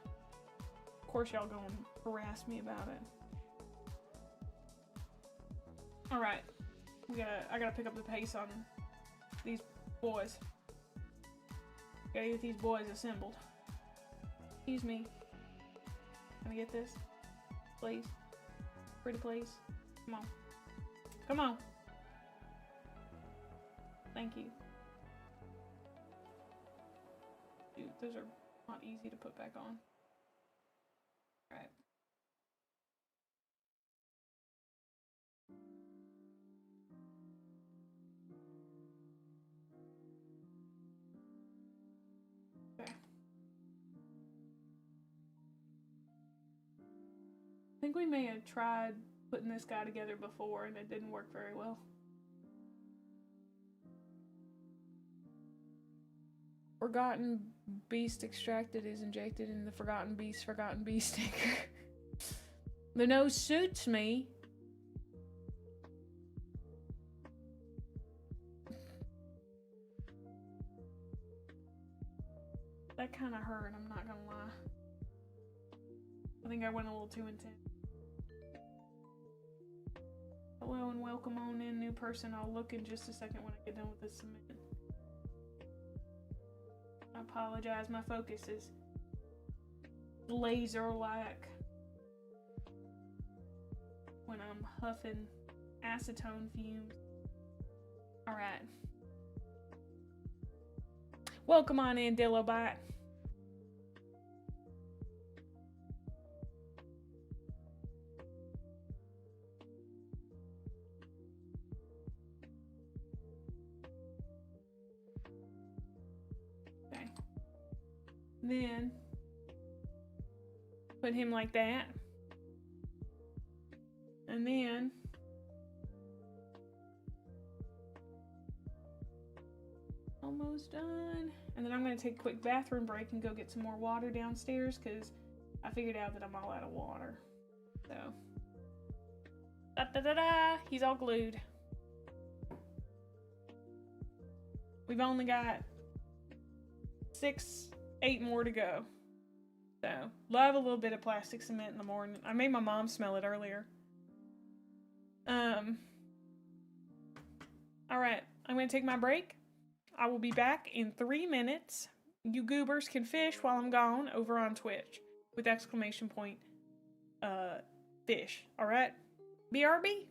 Of course y'all gonna harass me about it. Alright. I gotta pick up the pace on these boys. Gotta get these boys assembled. Excuse me. Can I get this? Please. Pretty please. Come on. Come on. Thank you. Dude, those are not easy to put back on. Alright. Okay. think we may have tried putting this guy together before and it didn't work very well. Forgotten Beast extracted is injected in the Forgotten Beast sticker. The nose suits me. That kind of hurt, I'm not gonna lie. I think I went a little too intense. Hello and welcome on in, new person. I'll look in just a second when I get done with this cement. I apologize, my focus is laser-like when I'm huffing acetone fumes. Alright. Welcome on in, Dillobite. Okay. Then put him like that. And then almost done. And then I'm going to take a quick bathroom break and go get some more water downstairs because I figured out that I'm all out of water. So, da-da-da-da, he's all glued. We've only got 8 more to go. So, love a little bit of plastic cement in the morning. I made my mom smell it earlier. Alright, I'm going to take my break. I will be back in 3 minutes. You goobers can fish while I'm gone over on Twitch with exclamation point fish. Alright? BRB?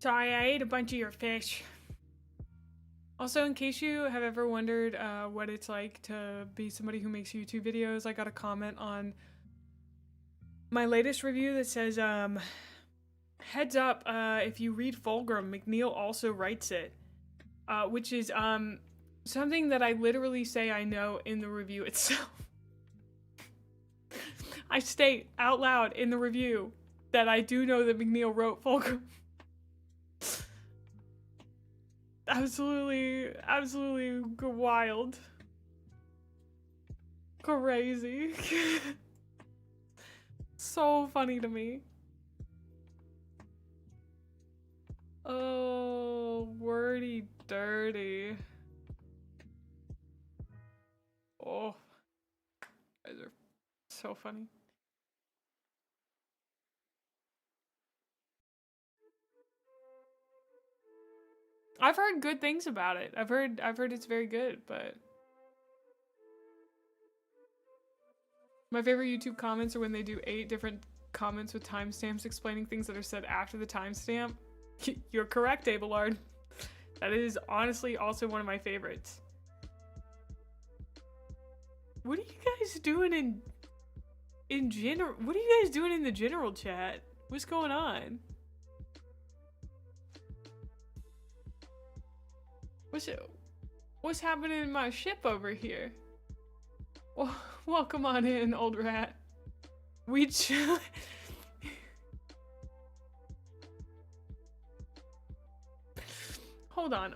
Sorry, I ate a bunch of your fish. Also, in case you have ever wondered what it's like to be somebody who makes YouTube videos, I got a comment on my latest review that says, heads up, if you read Fulgrim, McNeil also writes it. Which is something that I literally say I know in the review itself. I state out loud in the review that I do know that McNeil wrote Fulgrim. Absolutely wild. Crazy. So funny to me. Oh, wordy dirty. Oh, you guys are so funny. I've heard good things about it. I've heard it's very good, but my favorite YouTube comments are when they do 8 different comments with timestamps explaining things that are said after the timestamp. You're correct, Abelard. That is honestly also one of my favorites. What are you guys doing in general? What are you guys doing in the general chat? What's going on? What's happening in my ship over here? Well, welcome on in, old rat. We chill. Hold on.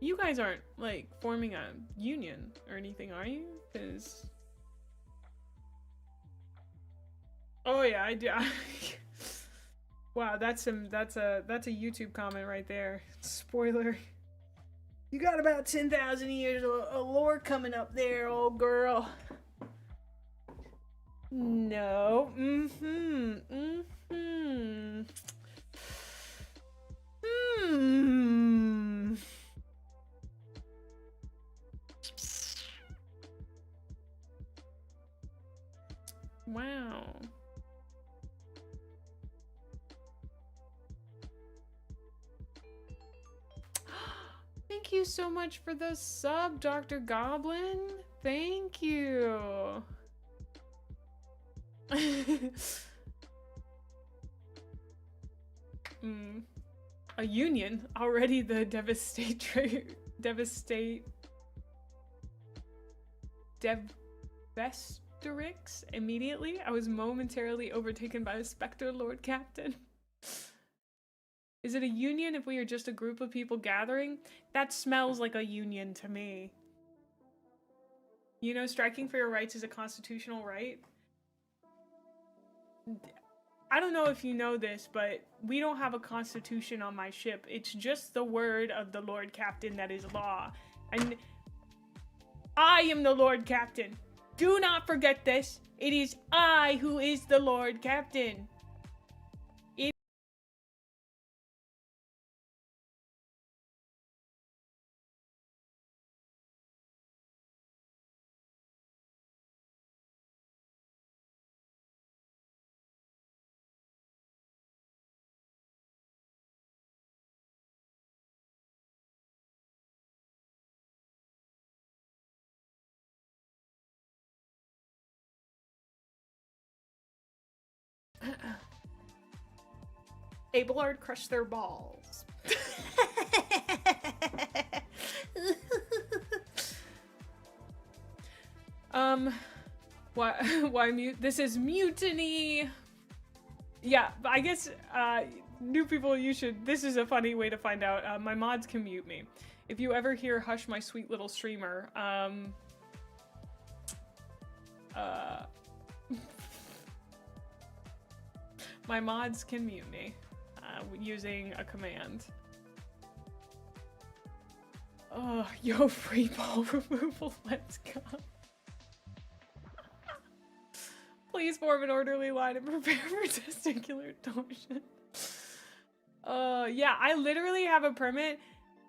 You guys aren't like forming a union or anything, are you? Cause oh yeah, I do. Wow, that's a YouTube comment right there. Spoiler. You got about 10,000 years of lore coming up there, old girl. No. Wow. Thank you so much for the sub, Dr. Goblin. Thank you. A union? Already the devastatrix immediately. I was momentarily overtaken by a specter, Lord Captain. Is it a union if we are just a group of people gathering? That smells like a union to me. You know, striking for your rights is a constitutional right. I don't know if you know this, but we don't have a constitution on my ship. It's just the word of the Lord Captain that is law. And I am the Lord Captain. Do not forget this. It is I who is the Lord Captain. Abelard crushed their balls. Why mute? This is mutiny. Yeah, but I guess new people, this is a funny way to find out. My mods can mute me. If you ever hear "Hush, my sweet little streamer," my mods can mute me using a command. Oh, yo, free ball removal, let's go. Please form an orderly line and prepare for testicular torsion. Yeah, I literally have a permit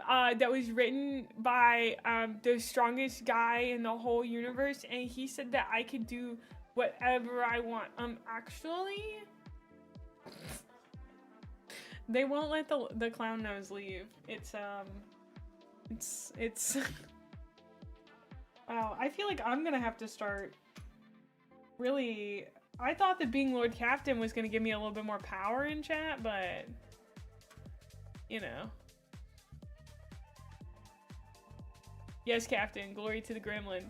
that was written by the strongest guy in the whole universe, and he said that I could do whatever I want. Actually, They won't let the clown nose leave. It's wow, I feel like I'm gonna have to start really. I thought that being Lord Captain was gonna give me a little bit more power in chat, but you know. Yes, Captain, glory to the Gremlin.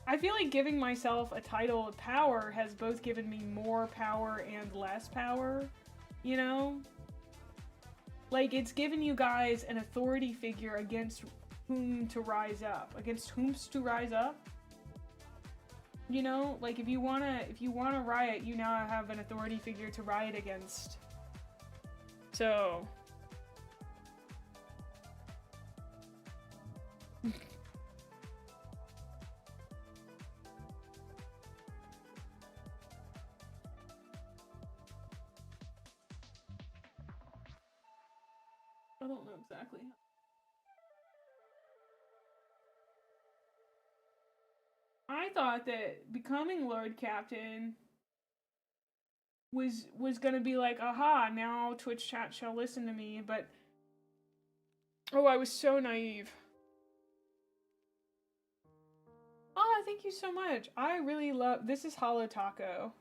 I feel like giving myself a title of power has both given me more power and less power, you know? Like, it's given you guys an authority figure against whom to rise up. Against whom's to rise up? You know? Like, if you wanna riot, you now have an authority figure to riot against. So... I don't know exactly. I thought that becoming Lord Captain was gonna be like, aha, now Twitch chat shall listen to me, but oh, I was so naive. Oh, thank you so much. I really love, this is Hollow Taco.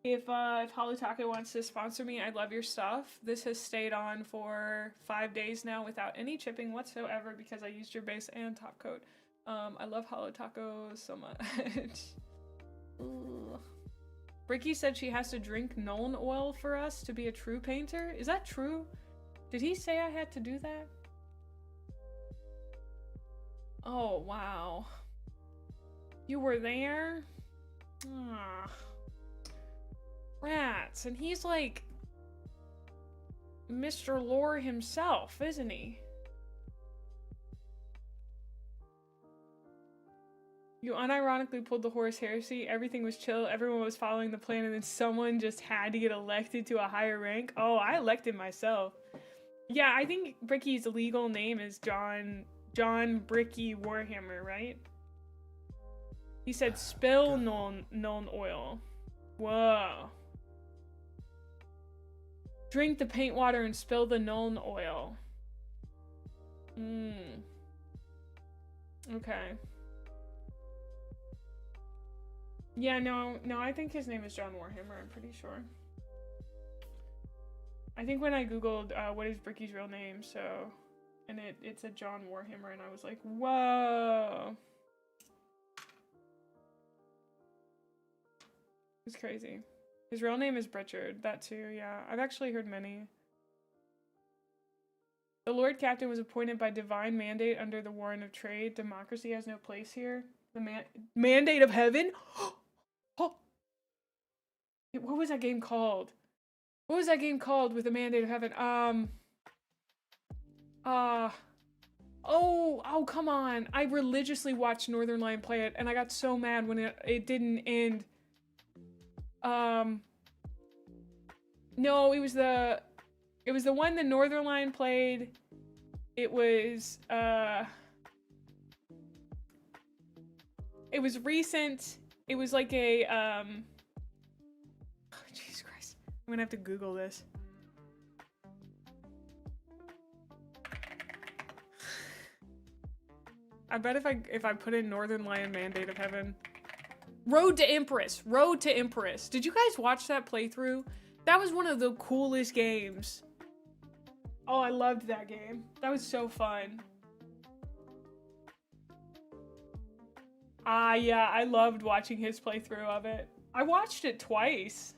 If Hollow Taco wants to sponsor me, I'd love your stuff. This has stayed on for 5 days now without any chipping whatsoever because I used your base and top coat. I love Hollow Taco so much. Bricky said she has to drink Nuln oil for us to be a true painter. Is that true? Did he say I had to do that? Oh, wow. You were there? Ah. Rats, and he's like Mr. Lore himself, isn't he? You unironically pulled the horse heresy. Everything was chill. Everyone was following the plan, and then someone just had to get elected to a higher rank. Oh, I elected myself. Yeah, I think Bricky's legal name is John Bricky Warhammer, right? He said spill Nuln oil. Whoa. Drink the paint water and spill the Nuln oil. Okay. Yeah, no, I think his name is John Warhammer, I'm pretty sure. I think when I googled what is Bricky's real name, so, and it said John Warhammer, and I was like, whoa. It's crazy. His real name is Britchard, that too, yeah. I've actually heard many. The Lord Captain was appointed by divine mandate under the Warrant of Trade. Democracy has no place here. The mandate of heaven? Oh! What was that game called? What was that game called with the mandate of heaven? Oh, come on. I religiously watched Northern Lion play it, and I got so mad when it didn't end. No, it was the one that Northern Lion played. It was recent. It was like a, oh, Jesus Christ. I'm gonna have to Google this. I bet if I put in Northern Lion Mandate of Heaven. Road to Empress. Road to Empress. Did you guys watch that playthrough? That was one of the coolest games. Oh, I loved that game. That was so fun. Yeah, I loved watching his playthrough of it. I watched it twice.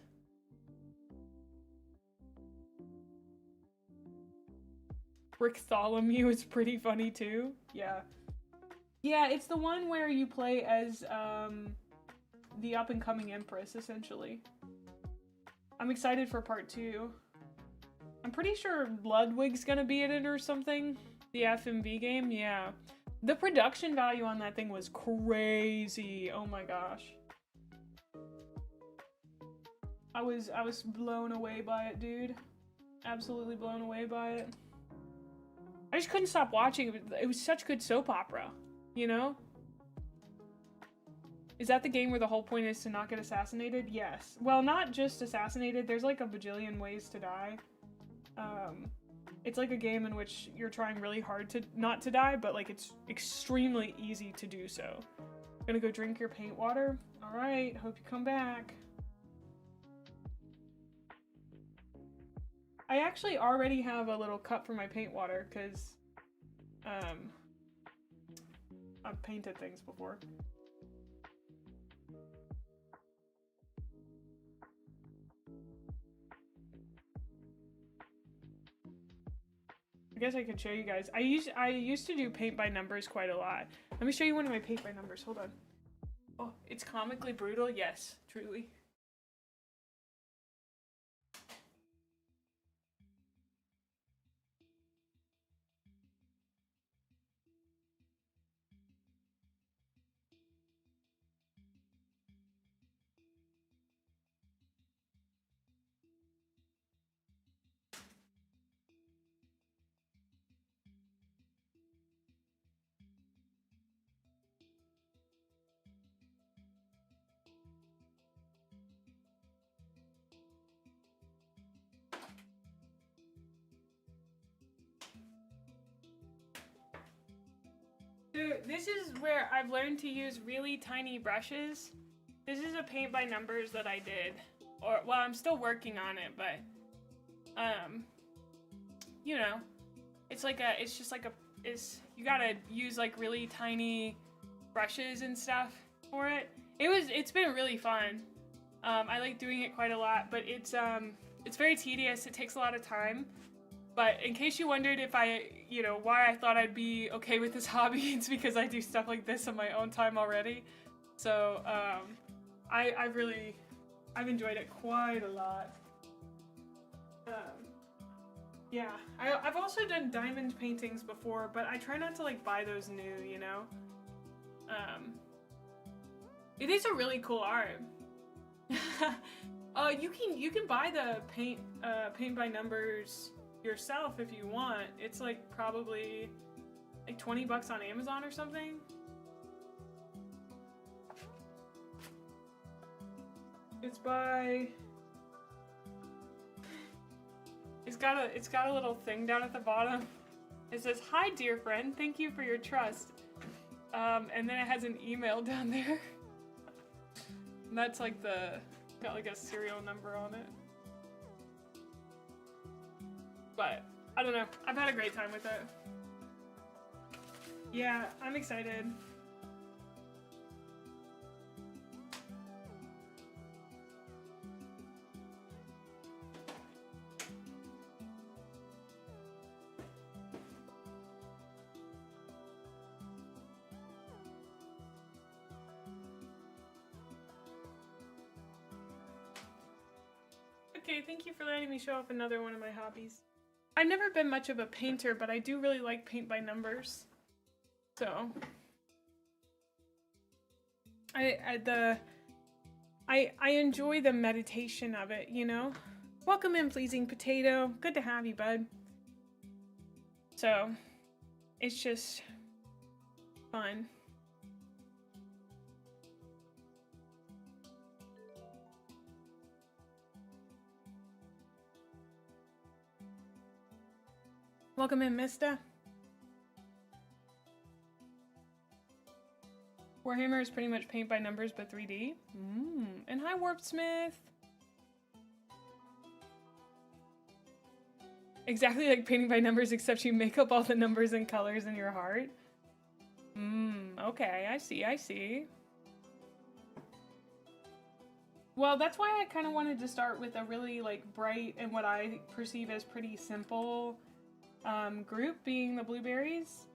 Bartholomew is pretty funny too. Yeah. Yeah, it's the one where you play as the up-and-coming Empress, essentially. I'm excited for part 2. I'm pretty sure Ludwig's gonna be in it or something. The FMV game, yeah. The production value on that thing was crazy. Oh my gosh. I was blown away by it, dude. Absolutely blown away by it. I just couldn't stop watching it. It was such good soap opera, you know? Is that the game where the whole point is to not get assassinated? Yes. Well, not just assassinated. There's like a bajillion ways to die. It's like a game in which you're trying really hard to not to die, but like it's extremely easy to do so. Gonna go drink your paint water? Alright, hope you come back. I actually already have a little cup for my paint water, because I've painted things before. I guess I could show you guys. I used to do paint by numbers quite a lot. Let me show you one of my paint by numbers. Hold on. Oh, it's comically brutal. Yes, truly. Dude, this is where I've learned to use really tiny brushes. This is a paint by numbers that I did. Or, well, I'm still working on it, but, you know, it's just like you gotta use like really tiny brushes and stuff for it. It's been really fun. I like doing it quite a lot, but it's very tedious. It takes a lot of time. But in case you wondered if why I thought I'd be okay with this hobby, it's because I do stuff like this on my own time already. So, I've enjoyed it quite a lot. Yeah, I've also done diamond paintings before, but I try not to like buy those new, you know? It is a really cool art. You can buy the paint by numbers yourself if you want. It's like probably like 20 bucks on Amazon or something. It's by it's got a little thing down at the bottom. It says, "Hi dear friend, thank you for your trust." And then it has an email down there. And that's like got like a serial number on it. But, I don't know. I've had a great time with it. Yeah, I'm excited. Okay, thank you for letting me show off another one of my hobbies. I've never been much of a painter, but I do really like paint by numbers. So I enjoy the meditation of it, you know? Welcome in, Pleasing Potato. Good to have you, bud. So it's just fun. Welcome in, Mista. Warhammer is pretty much paint by numbers, but 3D. And hi, Warpsmith. Exactly like painting by numbers, except you make up all the numbers and colors in your heart. Okay, I see. Well, that's why I kind of wanted to start with a really like bright and what I perceive as pretty simple group, being the blueberries.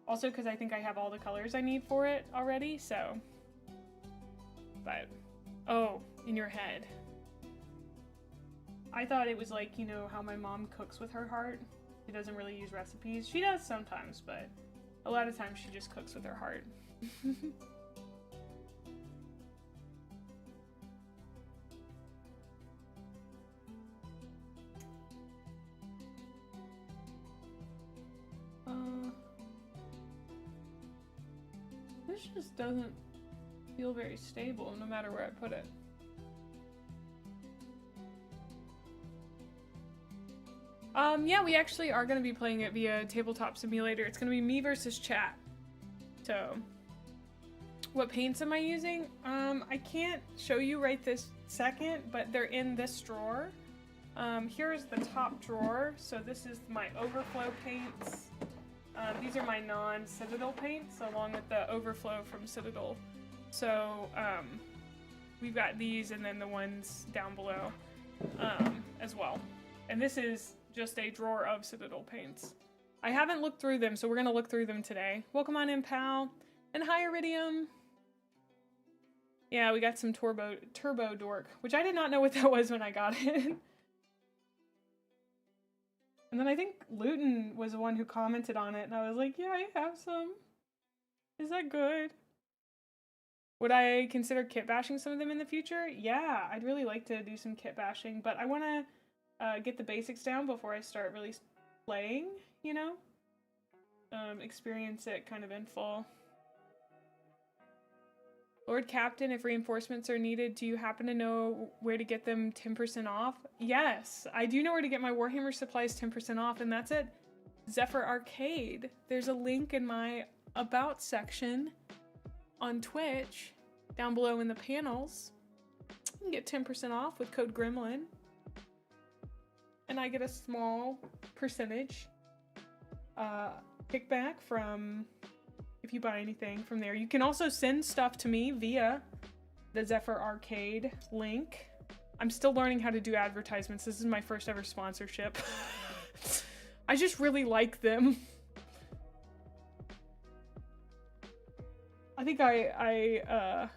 Also because I think I have all the colors I need for it already, so. But, oh, in your head. I thought it was like, you know, how my mom cooks with her heart. She doesn't really use recipes. She does sometimes, but a lot of times she just cooks with her heart. This just doesn't feel very stable no matter where I put it. Yeah, we actually are going to be playing it via Tabletop Simulator. It's going to be me versus chat. So, what paints am I using? I can't show you right this second, but they're in this drawer. Here's the top drawer. So this is my overflow paints. These are my non-Citadel paints, along with the overflow from Citadel. So, we've got these and then the ones down below, as well. And this is just a drawer of Citadel paints. I haven't looked through them, so we're gonna look through them today. Welcome on in, pal. And hi, Iridium. Yeah, we got some turbo Dork, which I did not know what that was when I got it. And then I think Luton was the one who commented on it, and I was like, yeah, I have some. Is that good? Would I consider kit bashing some of them in the future? Yeah, I'd really like to do some kit bashing, but I want to get the basics down before I start really playing, you know? Experience it kind of in full. Lord Captain, if reinforcements are needed, do you happen to know where to get them 10% off? Yes, I do know where to get my Warhammer supplies 10% off, and that's at Zephyr Arcade. There's a link in my About section on Twitch, down below in the panels. You can get 10% off with code Gremlin. And I get a small percentage kickback from if you buy anything from there. You can also send stuff to me via the Zephyr Arcade link. I'm still learning how to do advertisements. This is my first ever sponsorship. I just really like them. I think I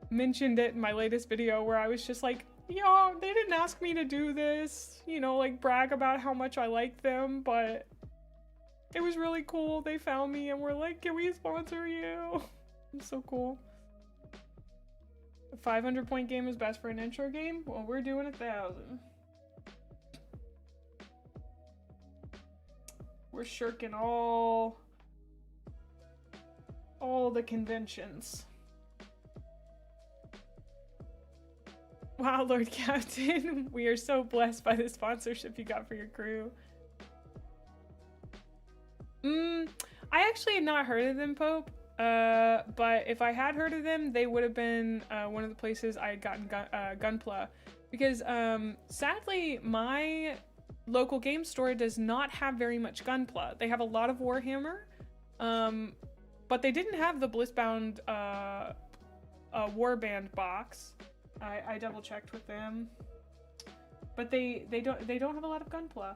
mentioned it in my latest video where I was just like, yo, they didn't ask me to do this, you know, like brag about how much I like them, but it was really cool. They found me and were like, can we sponsor you? It's so cool. A 500 point game is best for an intro game? Well, we're doing 1,000. We're shirking all the conventions. Wow, Lord Captain, we are so blessed by the sponsorship you got for your crew. I actually had not heard of them, Pope, but if I had heard of them, they would have been one of the places I had gotten Gunpla, because sadly, my local game store does not have very much Gunpla. They have a lot of Warhammer, but they didn't have the Blissbound Warband box. I double checked with them, but they don't have a lot of Gunpla.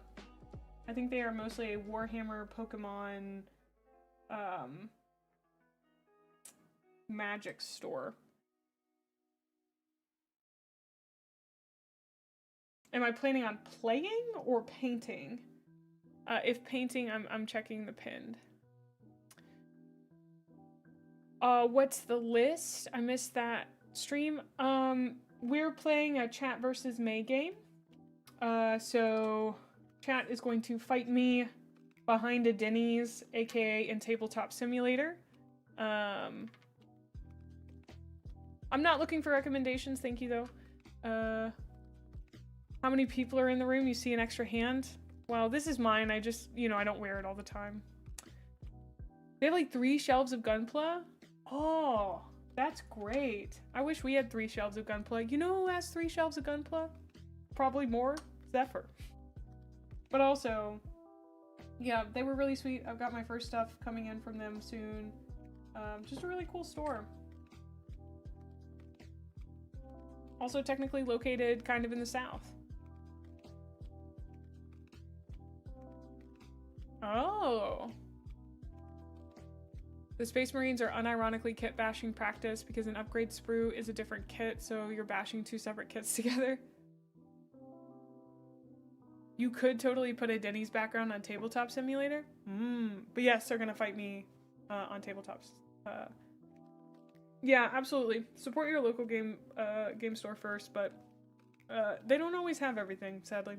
I think they are mostly a Warhammer, Pokemon, Magic store. Am I planning on playing or painting? If painting, I'm checking the pinned. What's the list? I missed that stream. We're playing a chat versus May game. So chat is going to fight me behind a Denny's, aka in Tabletop Simulator. I'm not looking for recommendations, thank you though. How many people are in the room? You see an extra hand? Well, this is mine. I just, you know, I don't wear it all the time. They have like 3 shelves of Gunpla. Oh, that's great. I wish we had 3 shelves of Gunpla. You know who has 3 shelves of Gunpla? Probably more. Zephyr. But also, yeah, they were really sweet. I've got my first stuff coming in from them soon. Just a really cool store. Also technically located kind of in the south. Oh. The Space Marines are unironically kit bashing practice because an upgrade sprue is a different kit, so you're bashing 2 separate kits together. You could totally put a Denny's background on Tabletop Simulator. But yes, they're gonna fight me on tabletops. Yeah, absolutely. Support your local game store first, but they don't always have everything, sadly.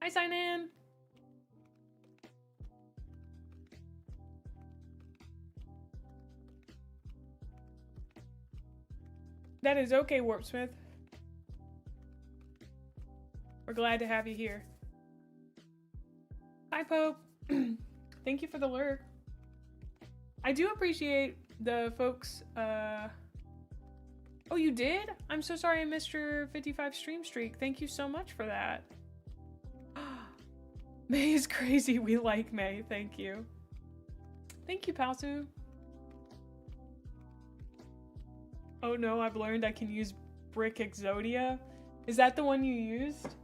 Hi, Sign-In! That is okay, Warpsmith. We're glad to have you here. Hi, Pope. Thank you for the lurk. I do appreciate the folks. Oh, you did? I'm so sorry I missed your 55 stream streak. Thank you so much for that. May is crazy. We like May. Thank you. Thank you, Palsu. Oh no, I've learned I can use Brick Exodia. Is that the one you used?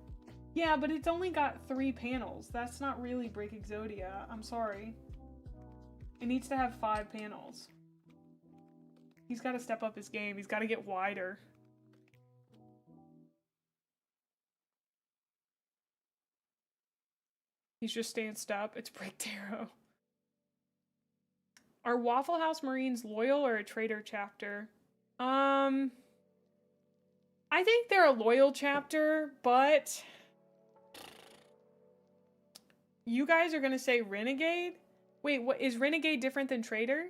Yeah, but it's only got 3 panels. That's not really Brick Exodia. I'm sorry. It needs to have 5 panels. He's got to step up his game. He's got to get wider. He's just stanced up. It's Brick Tarot. Are Waffle House Marines loyal or a traitor chapter? I think they're a loyal chapter, but you guys are gonna say renegade? Wait, what is renegade different than traitor?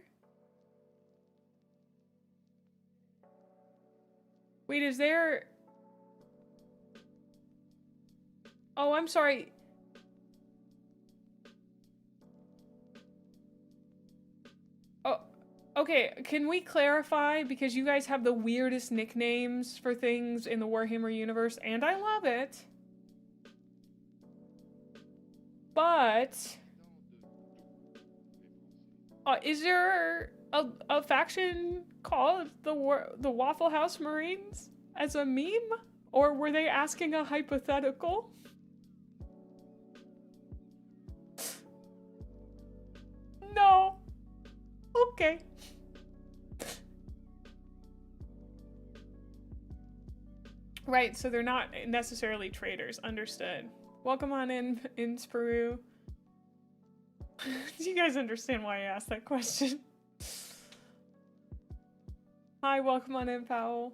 Wait, is there... Oh, I'm sorry. Oh, okay, can we clarify? Because you guys have the weirdest nicknames for things in the Warhammer universe, and I love it. But... is there a faction called the Waffle House Marines as a meme? Or were they asking a hypothetical? No. Okay. Right, so they're not necessarily traitors. Understood. Welcome on in Peru. Do you guys understand why I asked that question? Hi, welcome on in, Powell.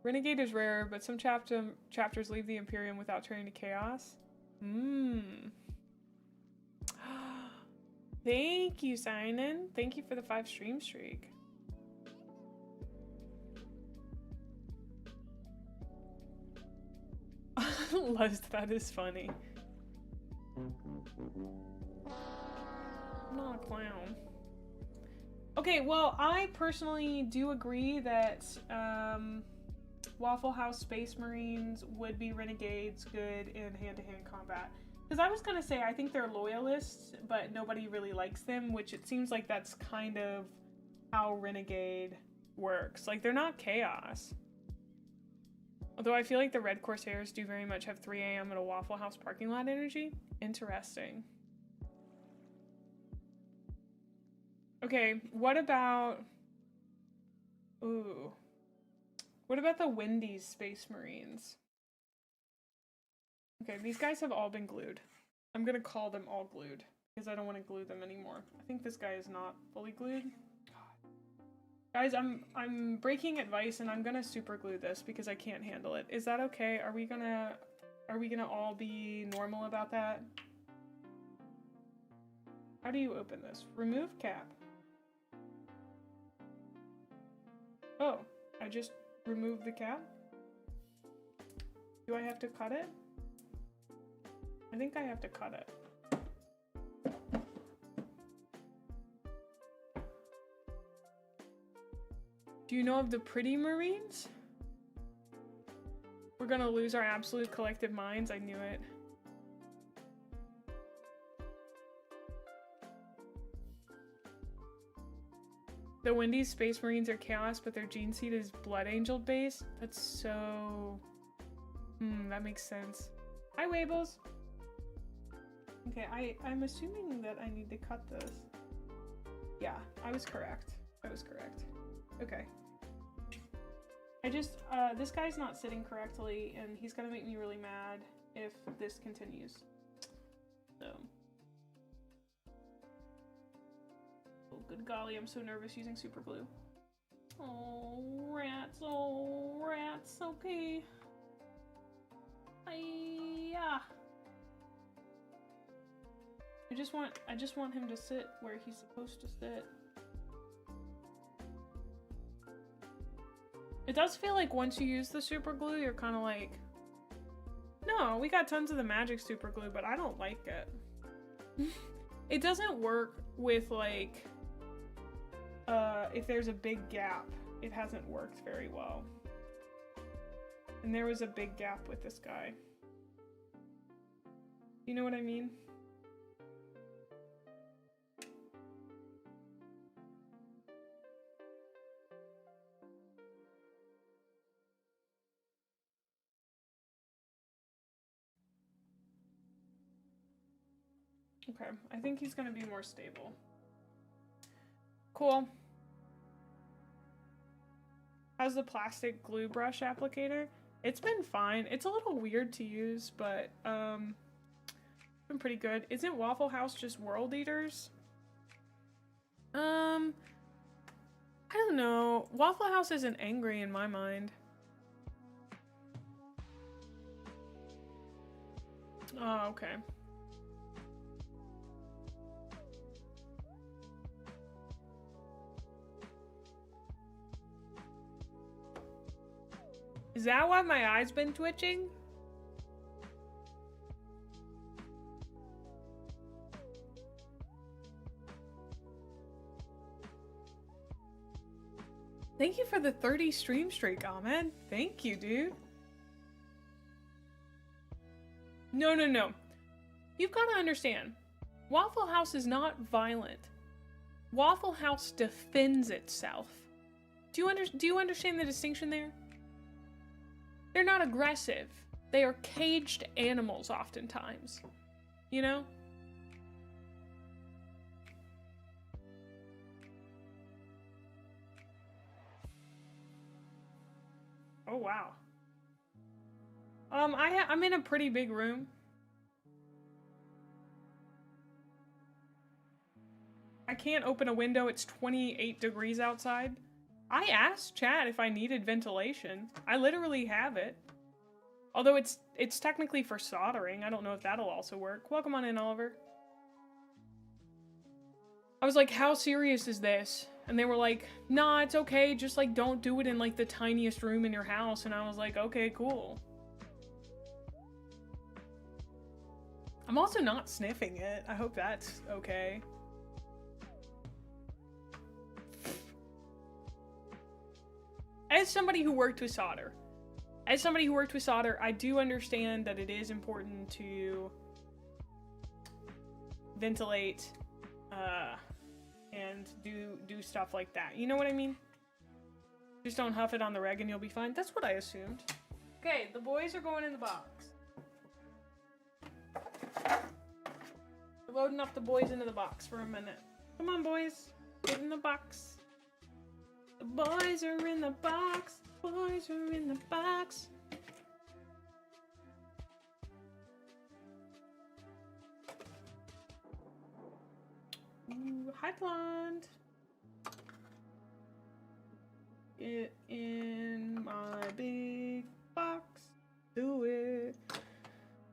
Renegade is rare, but some chapters leave the Imperium without turning to chaos. Thank you, Simon. Thank you for the 5 stream streak. Lust, that is funny. I'm not a clown. Okay, well, I personally do agree that Waffle House Space Marines would be renegades good in hand-to-hand combat. Because I was gonna say, I think they're loyalists, but nobody really likes them, which it seems like that's kind of how renegade works. Like, they're not chaos. Although I feel like the Red Corsairs do very much have 3 AM at a Waffle House parking lot energy. Interesting. Okay, what about... Ooh. What about the Wendy's Space Marines? Okay, these guys have all been glued. I'm gonna call them all glued, because I don't want to glue them anymore. I think this guy is not fully glued. Guys, I'm breaking advice and I'm gonna super glue this because I can't handle it. Is that okay? Are we gonna all be normal about that? How do you open this? Remove cap. Oh, I just removed the cap? Do I have to cut it? I think I have to cut it. Do you know of the Pretty Marines? We're gonna lose our absolute collective minds. I knew it. The Wendy's Space Marines are chaos, but their gene seed is Blood Angel based. That's so... that makes sense. Hi, Wables. Okay, I'm assuming that I need to cut this. Yeah, I was correct. I was correct. Okay. I just, this guy's not sitting correctly, and he's gonna make me really mad if this continues. So. Oh, good golly, I'm so nervous using super glue. Oh, rats, okay. Hi-ya. I just want him to sit where he's supposed to sit. does feel like once you use the super glue, you're kind of like, no, we got tons of the magic super glue, but I don't like it. It doesn't work with like, if there's a big gap, it hasn't worked very well. And there was a big gap with this guy. You know what I mean? Okay, I think he's gonna be more stable. Cool. How's the plastic glue brush applicator? It's been fine. It's a little weird to use, but been pretty good. Isn't Waffle House just world eaters? I don't know. Waffle House isn't angry in my mind. Oh, okay. Is that why my eye's been twitching? Thank you for the 30 stream streak, Ahmed. Thank you, dude. No, no, no. You've got to understand. Waffle House is not violent. Waffle House defends itself. Do you understand the distinction there? They're not aggressive. They are caged animals oftentimes. You know? Oh, wow. I'm in a pretty big room. I can't open a window. It's 28 degrees outside. I asked chat if I needed ventilation. I literally have it. Although it's technically for soldering. I don't know if that'll also work. Welcome on in, Oliver. I was like, how serious is this? And they were like, nah, it's okay. Just like, don't do it in like the tiniest room in your house. And I was like, okay, cool. I'm also not sniffing it. I hope that's okay. As somebody who worked with solder, I do understand that it is important to ventilate and do stuff like that. You know what I mean? Just don't huff it on the reg and you'll be fine. That's what I assumed. Okay, the boys are going in the box. We're loading up the boys into the box for a minute. Come on, boys. Get in the box. The boys are in the box. Boys are in the box. Ooh, hi, Blonde. Get in my big box. Do it.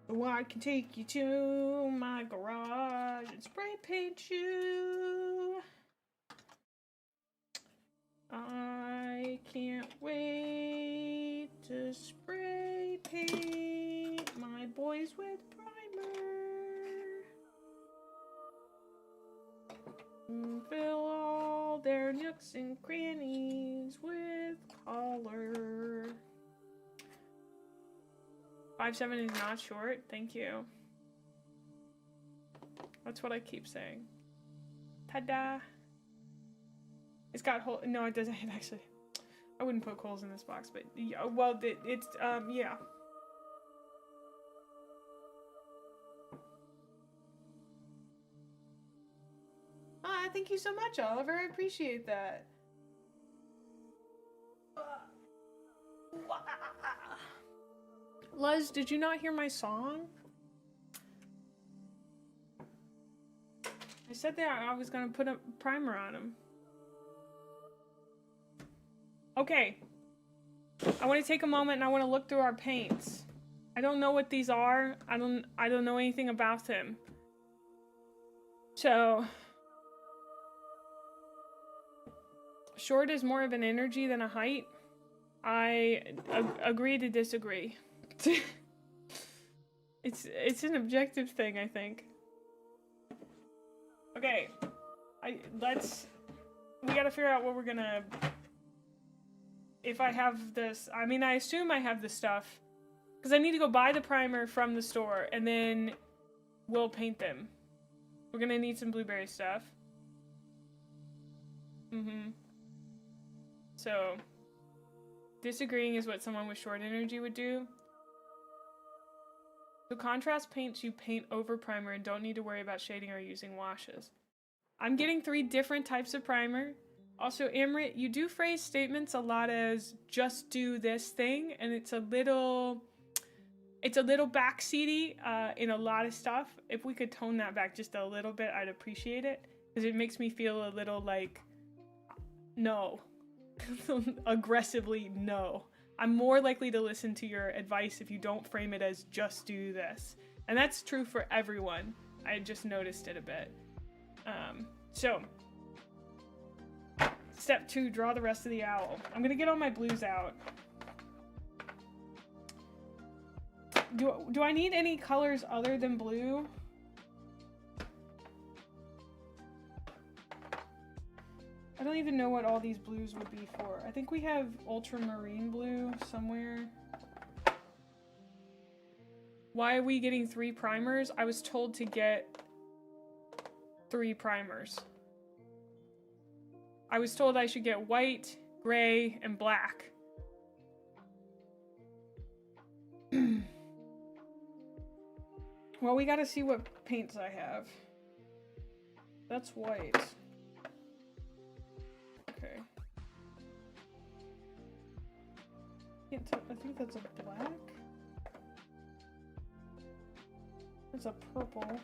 Oh, I can take you to my garage and spray paint you. I can't wait to spray paint my boys with primer. Fill all their nooks and crannies with color. 5'7" is not short. Thank you. That's what I keep saying. Ta-da! It's got holes. No, it doesn't actually. I wouldn't poke holes in this box, but yeah, well, it's yeah. Ah, thank you so much, Oliver. I appreciate that. Luz, did you not hear my song? I said that I was gonna put a primer on him. Okay. I want to take a moment and I want to look through our paints. I don't know what these are. I don't know anything about them. So short is more of an energy than a height. I agree to disagree. It's an objective thing, I think. Okay, we gotta figure out what we're gonna. If I have this, I mean, I assume I have the stuff, because I need to go buy the primer from the store, and then we'll paint them. We're gonna need some blueberry stuff. So, disagreeing is what someone with short energy would do. So contrast paints you paint over primer and don't need to worry about shading or using washes. I'm getting 3 different types of primer. Also, Amrit, you do phrase statements a lot as just do this thing, and it's a little backseaty in a lot of stuff. If we could tone that back just a little bit, I'd appreciate it, because it makes me feel a little like no. Aggressively no. I'm more likely to listen to your advice if you don't frame it as just do this. And that's true for everyone. I just noticed it a bit. So, step 2, draw the rest of the owl. I'm gonna get all my blues out. Do I need any colors other than blue? I don't even know what all these blues would be for. I think we have ultramarine blue somewhere. Why are we getting 3 primers? I was told to get 3 primers. I was told I should get white, gray, and black. Well, we gotta see what paints I have. That's white. Okay. Can't tell. I think that's a black. It's a purple.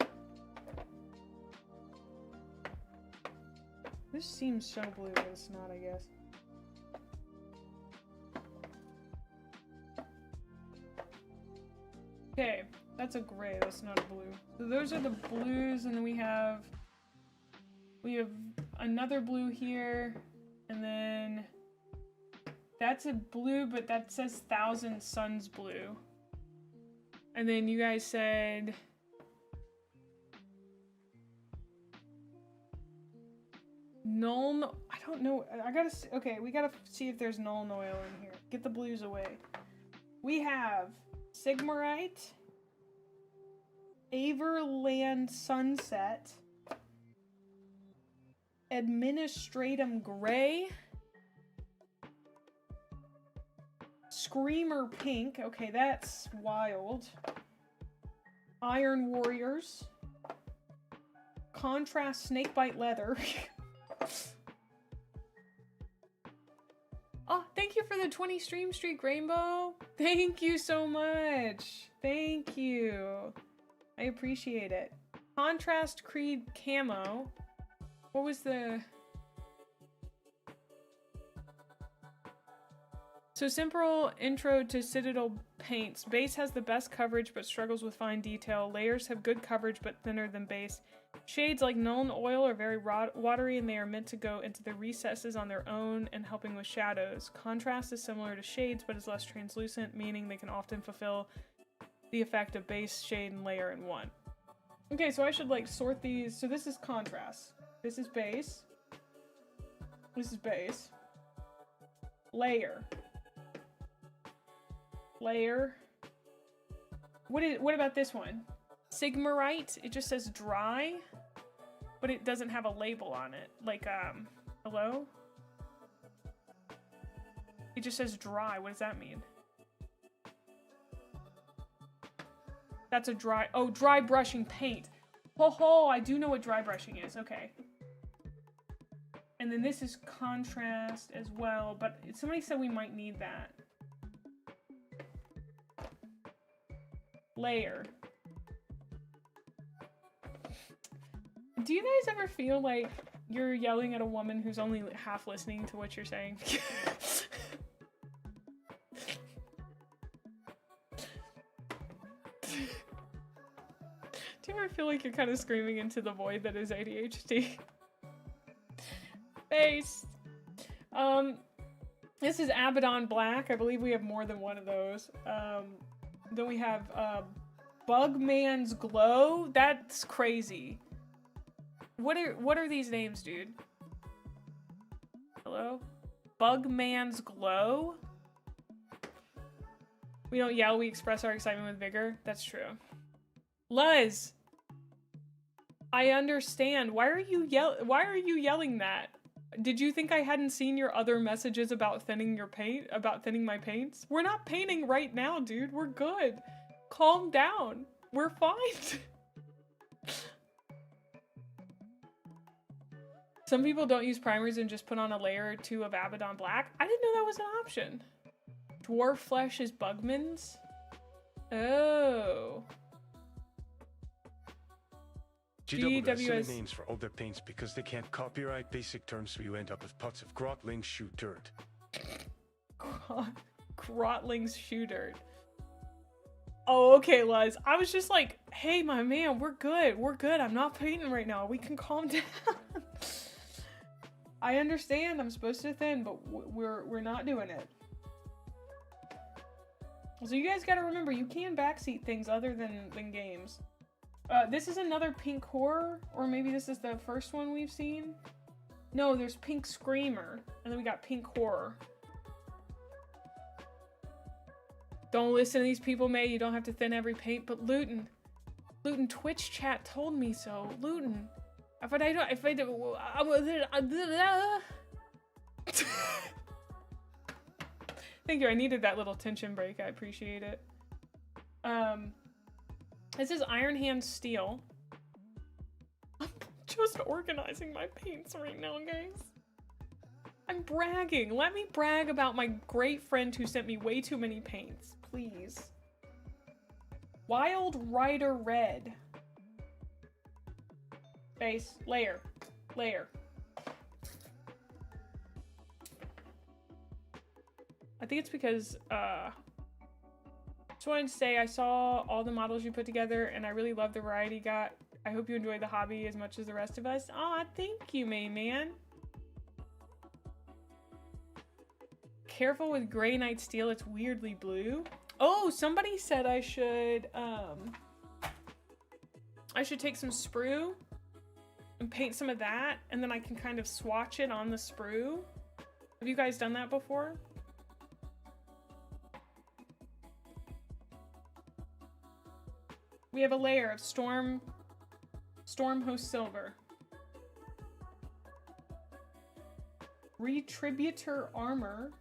This seems so blue, but it's not, I guess. Okay, that's a gray, that's not a blue. So those are the blues, and then we have another blue here, and then that's a blue, but that says Thousand Suns blue. And then you guys said Nuln, I don't know. Okay, we gotta see if there's Nuln oil in here. Get the blues away. We have Sigmarite, Averland Sunset, Administratum Gray, Screamer Pink. Okay, that's wild. Iron Warriors, Contrast Snakebite Leather. Oh, thank you for the 20 stream streak, Rainbow. Thank you so much. Thank you. I appreciate it. Contrast Creed Camo. What was the... So simple intro to Citadel paints. Base has the best coverage but struggles with fine detail. Layers have good coverage but thinner than base. Shades like Nuln Oil are very watery and they are meant to go into the recesses on their own and helping with shadows. Contrast is similar to shades but is less translucent, meaning they can often fulfill the effect of base, shade, and layer in one. Okay, so I should like sort these. So this is contrast. This is base. This is base. Layer. Layer. What about this one? Sigmarite, it just says dry, but it doesn't have a label on it. Like, hello? It just says dry. What does that mean? That's a dry, oh, dry brushing paint. Ho ho, I do know what dry brushing is, okay. And then this is contrast as well, but somebody said we might need that. Layer. Do you guys ever feel like you're yelling at a woman who's only half listening to what you're saying? Do you ever feel like you're kind of screaming into the void that is ADHD? Face. This is Abaddon Black. I believe we have more than one of those. Then we have Bugman's Glow. That's crazy. What are these names, dude? Hello? Bugman's Glow? We don't yell, we express our excitement with vigor. That's true. Luz! I understand. Why are you yelling that? Did you think I hadn't seen your other messages about thinning your paint? About thinning my paints? We're not painting right now, dude. We're good. Calm down. We're fine. Some people don't use primers and just put on a layer or two of Abaddon Black. I didn't know that was an option. Dwarf Flesh is Bugman's? Oh. GW has silly names for all their paints because they can't copyright basic terms, so you end up with pots of Grotling's shoe dirt. Grotling's shoe dirt. Oh, okay, Luz. I was just like, hey, my man, we're good. We're good. I'm not painting right now. We can calm down. I understand I'm supposed to thin, but we're not doing it. So you guys gotta remember, you can backseat things other than games. This is another pink horror, or maybe this is the first one we've seen. No, there's pink screamer, and then we got pink horror. Don't listen to these people, May. You don't have to thin every paint, but Luton Twitch chat told me so. Luton, Thank you. I needed that little tension break. I appreciate it. This is Iron Hand Steel. I'm just organizing my paints right now, guys. I'm bragging. Let me brag about my great friend who sent me way too many paints, please. Wild Rider Red. Base. Layer. Layer. I think it's because, just wanted to say I saw all the models you put together and I really love the variety you got. I hope you enjoyed the hobby as much as the rest of us. Aw, thank you, May Man. Careful with Grey Knight Steel, it's weirdly blue. Oh, somebody said I should take some sprue and paint some of that, and then I can kind of swatch it on the sprue. Have you guys done that before? We have a layer of Storm Host Silver. Retributor Armor.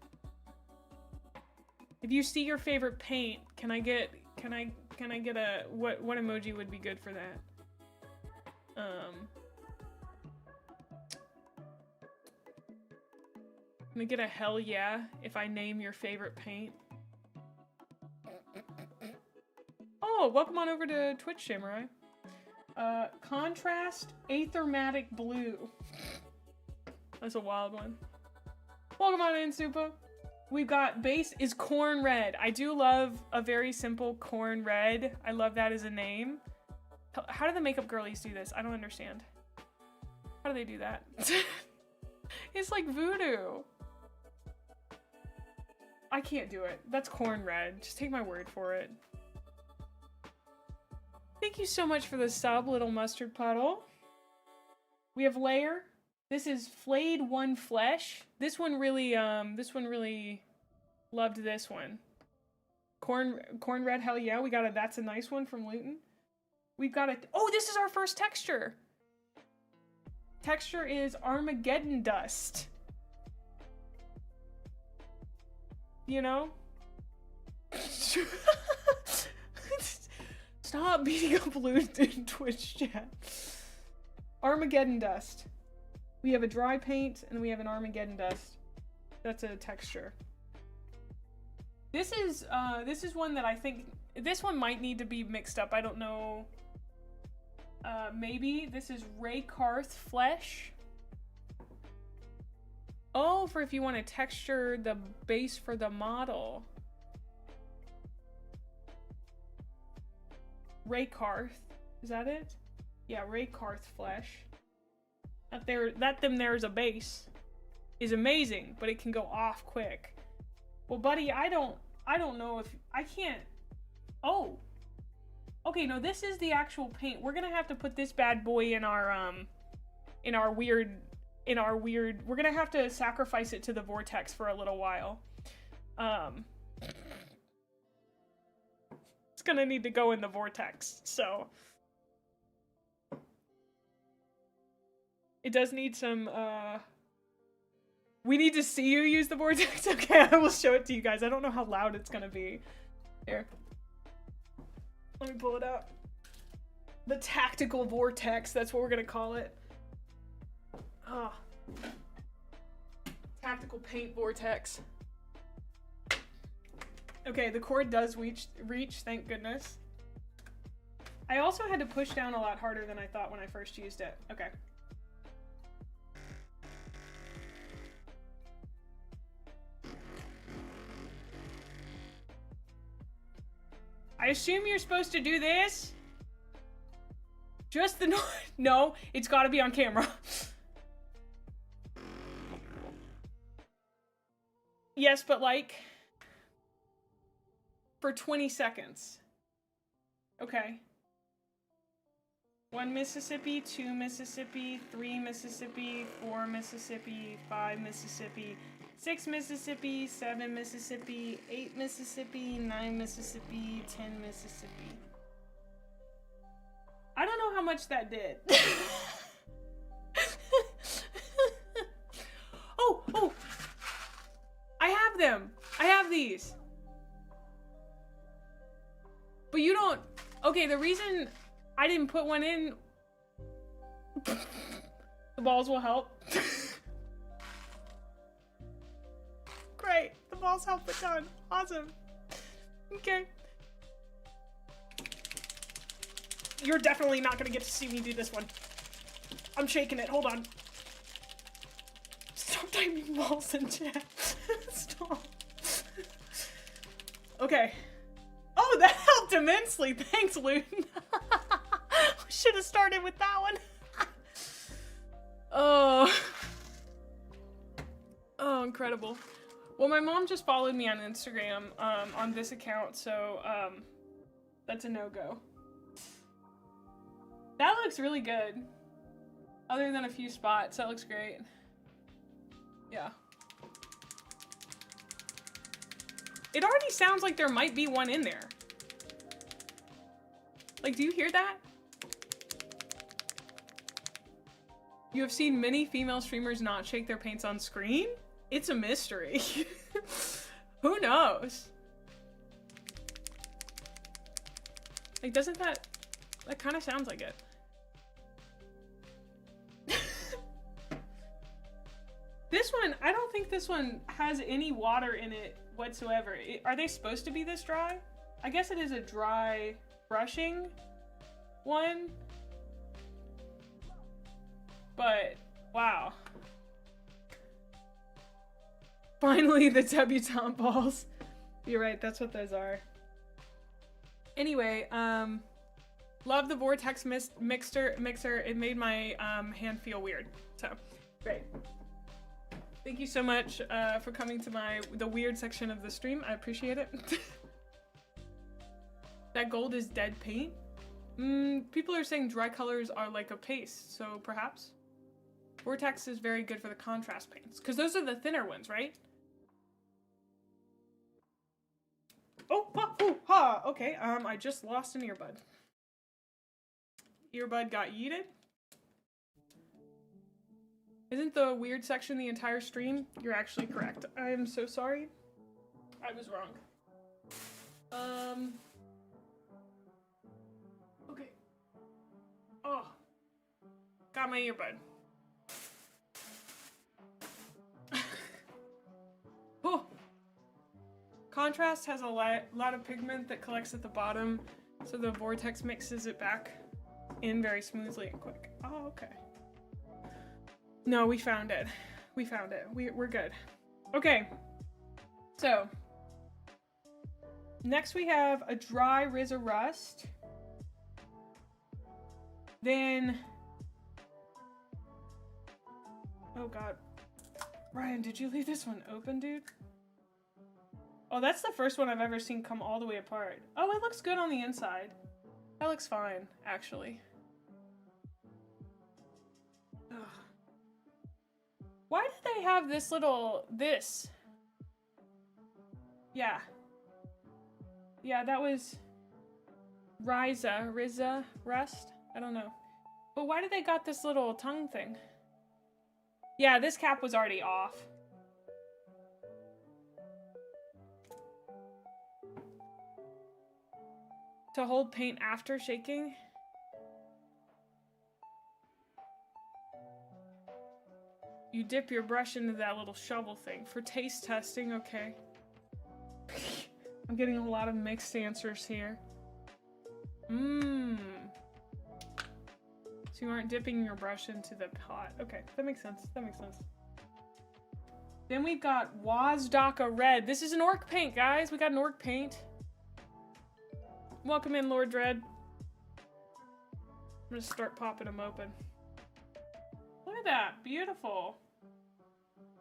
If you see your favorite paint, can I get a what emoji would be good for that? Can I get a hell yeah if I name your favorite paint? Oh, welcome on over to Twitch, Samurai. Contrast Aethermatic Blue. That's a wild one. Welcome on in, Supa. We've got base is Corn Red. I do love a very simple Corn Red. I love that as a name. How do the makeup girlies do this? I don't understand. How do they do that? It's like voodoo. I can't do it. That's Corn Red. Just take my word for it. Thank you so much for the sub, Little Mustard Puddle. We have Layer. This is Flayed One Flesh. This one really loved this one. Corn Red, hell yeah. We got a That's a Nice One from Luton. We've got a, oh, this is our first texture. Texture is Armageddon Dust. You know? Stop beating up Luton in Twitch chat. Armageddon Dust. We have a dry paint and we have an Armageddon Dust. That's a texture. This is one that I think this one might need to be mixed up. I don't know. Maybe this is Raykarth Flesh. Oh, for if you want to texture the base for the model. Raykarth. Is that it? Yeah, Raykarth Flesh. There's a base. is amazing, but it can go off quick. Well, buddy, I don't know if I can't. Oh, okay. No, this is the actual paint. We're gonna have to put this bad boy in our weird. We're gonna have to sacrifice it to the vortex for a little while. It's gonna need to go in the vortex, so it does need some. We need to see you use the vortex. Okay, I will show it to you guys. I don't know how loud it's gonna be. Here. Let me pull it out. The tactical vortex, that's what we're gonna call it. Ah. Tactical paint vortex. Okay, the cord does reach, thank goodness. I also had to push down a lot harder than I thought when I first used it. Okay. I assume you're supposed to do this? Just the no, it's gotta be on camera. Yes, but like for 20 seconds. Okay. 1 Mississippi, 2 Mississippi, 3 Mississippi, 4 Mississippi, 5 Mississippi, 6 Mississippi, 7 Mississippi, 8 Mississippi, 9 Mississippi, 10 Mississippi. I don't know how much that did. Oh! I have them! I have these! But you don't... Okay, the reason I didn't put one in... The balls will help. Great, the balls help a ton. Awesome. Okay. You're definitely not gonna get to see me do this one. I'm shaking it, hold on. Stop typing balls in chat. Stop. Okay. Oh, that helped immensely. Thanks, Loon. We should have started with that one. Oh, incredible. Well, my mom just followed me on Instagram on this account, so that's a no-go. That looks really good. Other than a few spots, that looks great. Yeah. It already sounds like there might be one in there. Like, do you hear that? You have seen many female streamers not shake their paints on screen? It's a mystery. Who knows? Like, doesn't that kind of sounds like it. This one, I don't think this one has any water in it whatsoever. Are they supposed to be this dry? I guess it is a dry brushing one. But, wow. Finally, the debutante balls. You're right, that's what those are. Anyway, love the vortex mixer. It made my hand feel weird. So, great. Thank you so much for coming to the weird section of the stream. I appreciate it. That gold is dead paint? People are saying dry colors are like a paste, so perhaps. Vortex is very good for the contrast paints, because those are the thinner ones, right? Oh, ha, okay, I just lost an earbud. Earbud got yeeted. Isn't the weird section the entire stream? You're actually correct. I am so sorry. I was wrong. Okay. Oh. Got my earbud. Oh. Contrast has a lot of pigment that collects at the bottom, so the vortex mixes it back in very smoothly and quick. Oh, okay. No, we found it. We found it. We're good. Okay. So, next we have a dry Rizza Rust. Then, oh god. Ryan, did you leave this one open, dude? Oh, that's the first one I've ever seen come all the way apart. Oh, it looks good on the inside. That looks fine, actually. Ugh. Why did they have this little... this? Yeah. Yeah, that was... Riza, Rust? I don't know. But why did they got this little tongue thing? Yeah, this cap was already off. To hold paint after shaking? You dip your brush into that little shovel thing. For taste testing, okay. I'm getting a lot of mixed answers here. Mmm. So you aren't dipping your brush into the pot. Okay, that makes sense. That makes sense. Then we've got Wazdaka Red. This is an orc paint, guys. We got an orc paint. Welcome in, Lord Dread. I'm gonna start popping them open. Look at that. Beautiful.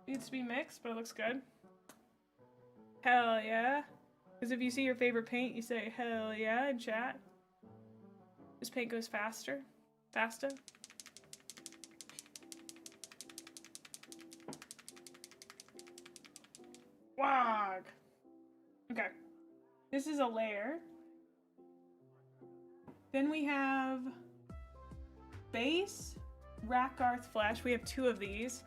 Needs to be mixed, but it looks good. Hell yeah. Because if you see your favorite paint, you say hell yeah in chat. This paint goes faster. Faster. Wog. Okay. This is a layer. Then we have base, Rakarth Flesh. We have 2 of these.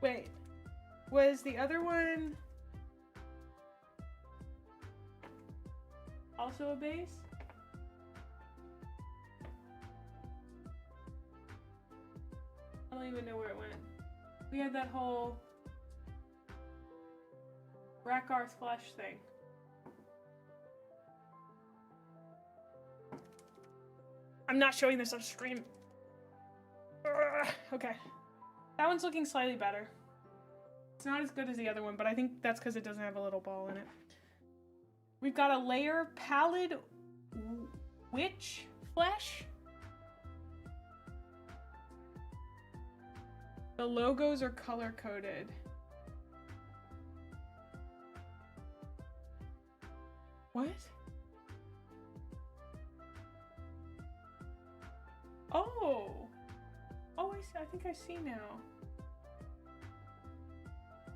Wait, was the other one also a base? I don't even know where it went. We had that whole Rakarth Flesh thing. I'm not showing this on stream. Ugh, okay. That one's looking slightly better. It's not as good as the other one, but I think that's because it doesn't have a little ball in it. We've got a layer Pallid Witch Flesh. The logos are color-coded. What? Oh! Oh, I see, I think I see now.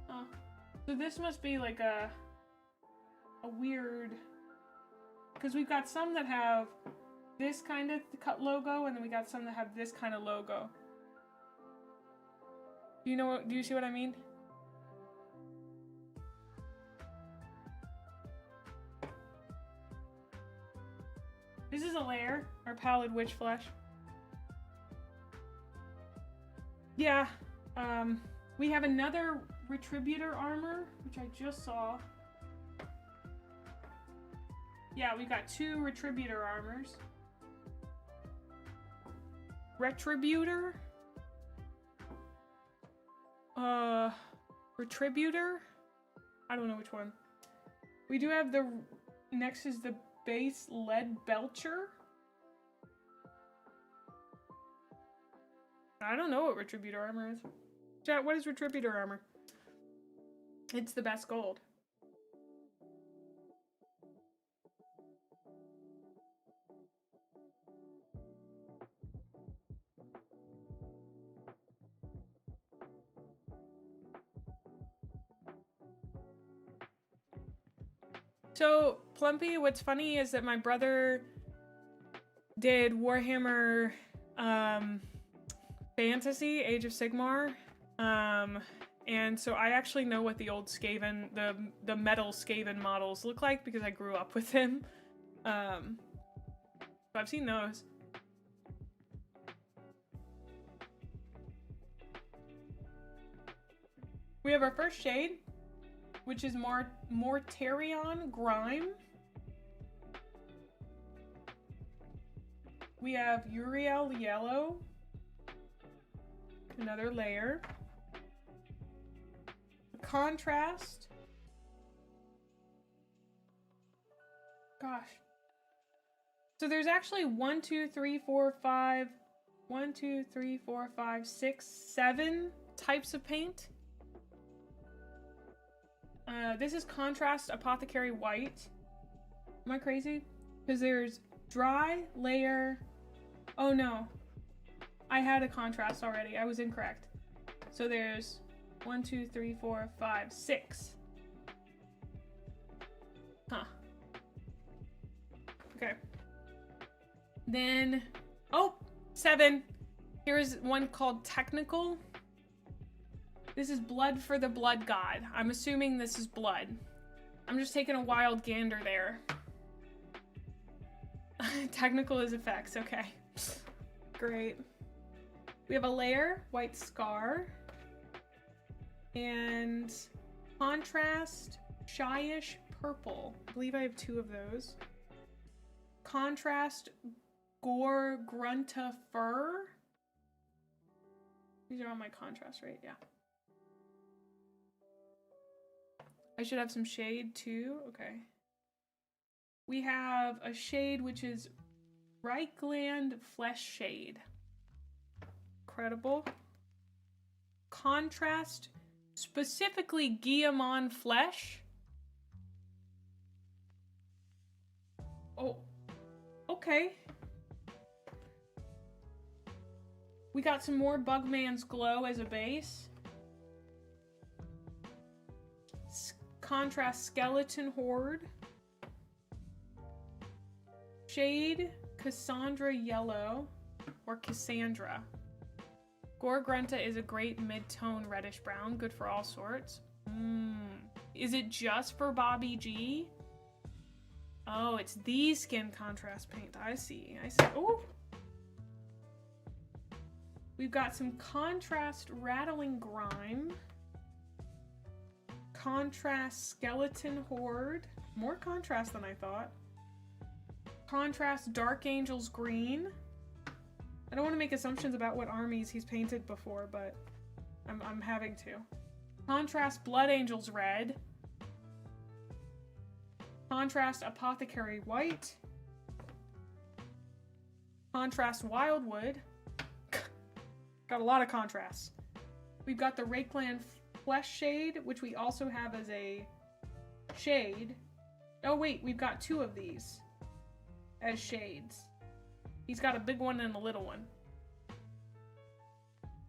Oh. So this must be like a weird... Because we've got some that have this kind of cut logo, and then we got some that have this kind of logo. Do you know what, do you see what I mean? This is a layer, or Pallid Witch Flesh. Yeah, we have another Retributor armor, which I just saw. Yeah, we got 2 Retributor armors. Retributor? Retributor? I don't know which one. We do have the, next is the base Lead Belcher. I don't know what Retributor armor is. Chat, what is Retributor armor? It's the best gold. So, Plumpy, what's funny is that my brother did Warhammer Fantasy, Age of Sigmar, and so I actually know what the old Skaven, the metal Skaven models look like because I grew up with him. So I've seen those. We have our first shade, which is Mortarion Grime. We have Uriel Yellow. Another layer. Contrast. Gosh. So there's actually 1, 2, 3, 4, 5, 1, 2, 3, 4, 5, 6, 7 types of paint. This is contrast apothecary white. Am I crazy? Because there's dry, layer. Oh no. I had a contrast already. I was incorrect. So there's 1, 2, 3, 4, 5, 6. Huh. Okay. Then, oh, 7. Here's one called technical. This is blood for the blood god. I'm assuming this is blood. I'm just taking a wild gander there. Technical is effects, okay. Great. We have a layer, white scar, and contrast, shyish purple. I believe I have 2 of those. Contrast, gore, grunta fur. These are all my contrast, right? Yeah. I should have some shade too. Okay. We have a shade which is Reichland Flesh Shade. Incredible. Contrast, specifically Guillemot Flesh. Oh, okay. We got some more Bugman's Glow as a base. Contrast Skeleton Horde. Shade Cassandra Yellow or Cassandra. Gore Grunta is a great mid-tone reddish brown, good for all sorts. Is it just for Bobby G? Oh, it's the skin contrast paint. I see. I see. Oh! We've got some contrast Rattling Grime. Contrast Skeleton Horde. More contrast than I thought. Contrast Dark Angels Green. I don't want to make assumptions about what armies he's painted before, but I'm having to. Contrast Blood Angels Red. Contrast Apothecary White. Contrast Wildwood. Got a lot of contrasts. We've got the Rakeland Flesh Shade, which we also have as a shade. Oh wait, we've got 2 of these as shades. He's got a big one and a little one.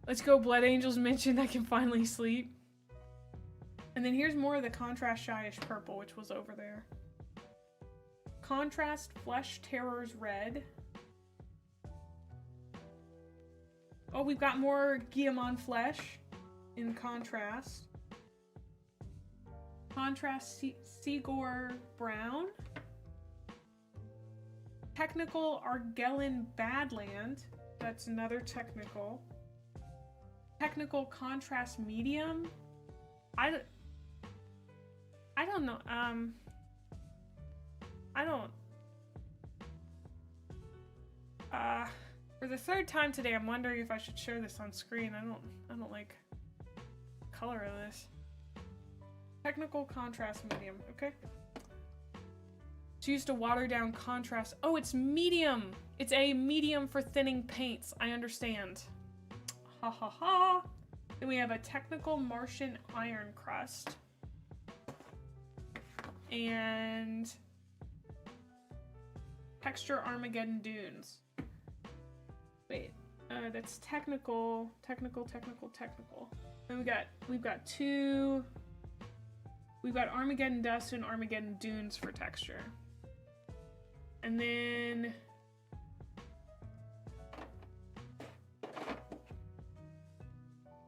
Let's go, Blood Angels mentioned. I can finally sleep. And then here's more of the contrast Shyish Purple, which was over there. Contrast Flesh Terrors Red. Oh, we've got more Guillemot Flesh in contrast. Contrast Seagore Brown. Technical Argellin Badland. That's another technical. Technical Contrast Medium. I don't know. For the 3rd time today, I'm wondering if I should share this on screen. I don't like the color of this. Technical Contrast Medium. Okay. It's used to water down contrast. Oh, it's medium. It's a medium for thinning paints. I understand. Ha ha ha. Then we have a technical Martian Iron Crust. And texture Armageddon Dunes. Wait, that's technical. Then we've got 2. We've got Armageddon Dust and Armageddon Dunes for texture. And then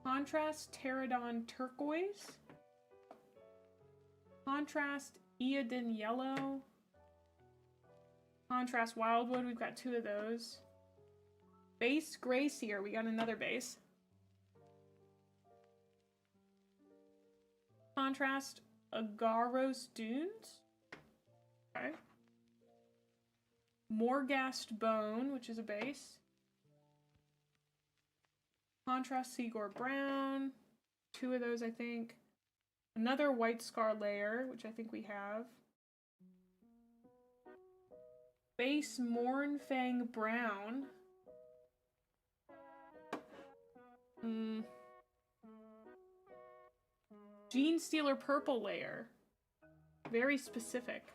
contrast Pterodon Turquoise. Contrast Eodin Yellow. Contrast Wildwood, we've got 2 of those. Base Gray Seer, we got another base. Contrast Agaros Dunes. Okay. Morghast Bone, which is a base. Contrast Seagore Brown. 2 of those, I think. Another White Scar layer, which I think we have. Base Mornfang Brown. Gene Stealer purple layer. Very specific.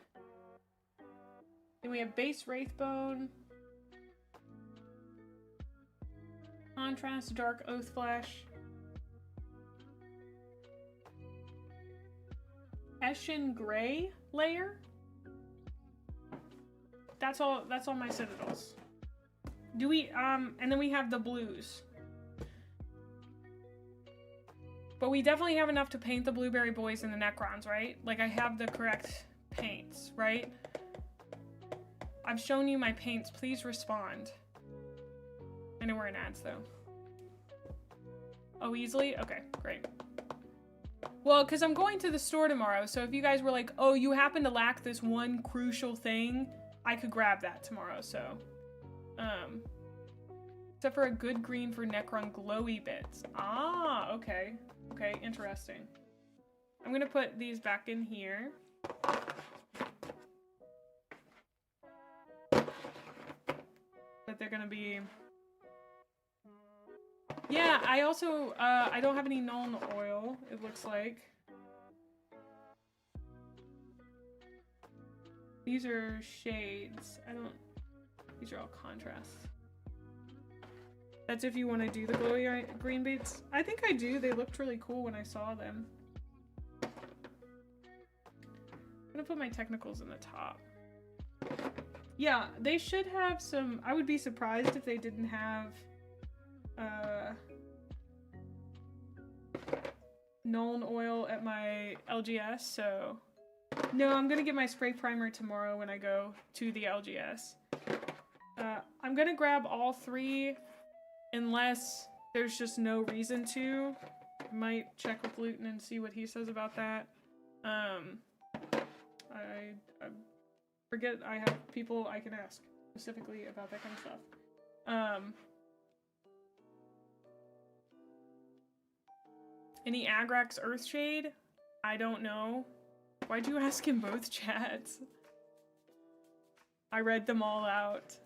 Then we have base Wraithbone. Contrast dark Oathflesh. Eshin Gray layer. That's all my citadels. Do we and then we have the blues. But we definitely have enough to paint the Blueberry Boys and the Necrons, right? Like, I have the correct paints, right? I've shown you my paints. Please respond. I know we're in ads, though. Oh, easily? Okay, great. Well, because I'm going to the store tomorrow, so if you guys were like, oh, you happen to lack this one crucial thing, I could grab that tomorrow, so. Except for a good green for Necron glowy bits. Ah, okay. Okay, interesting. I'm gonna put these back in here. But they're gonna be... Yeah, I also, I don't have any Nuln oil, it looks like. These are shades. These are all contrasts. That's if you want to do the glowy green beats. I think I do. They looked really cool when I saw them. I'm gonna put my technicals in the top. Yeah, they should have some... I would be surprised if they didn't have Nuln oil at my LGS, so... No, I'm gonna get my spray primer tomorrow when I go to the LGS. I'm gonna grab all three unless there's just no reason to. I might check with Luton and see what he says about that. I forget I have people I can ask specifically about that kind of stuff. Any Agrax Earthshade? I don't know. Why'd you ask in both chats? I read them all out.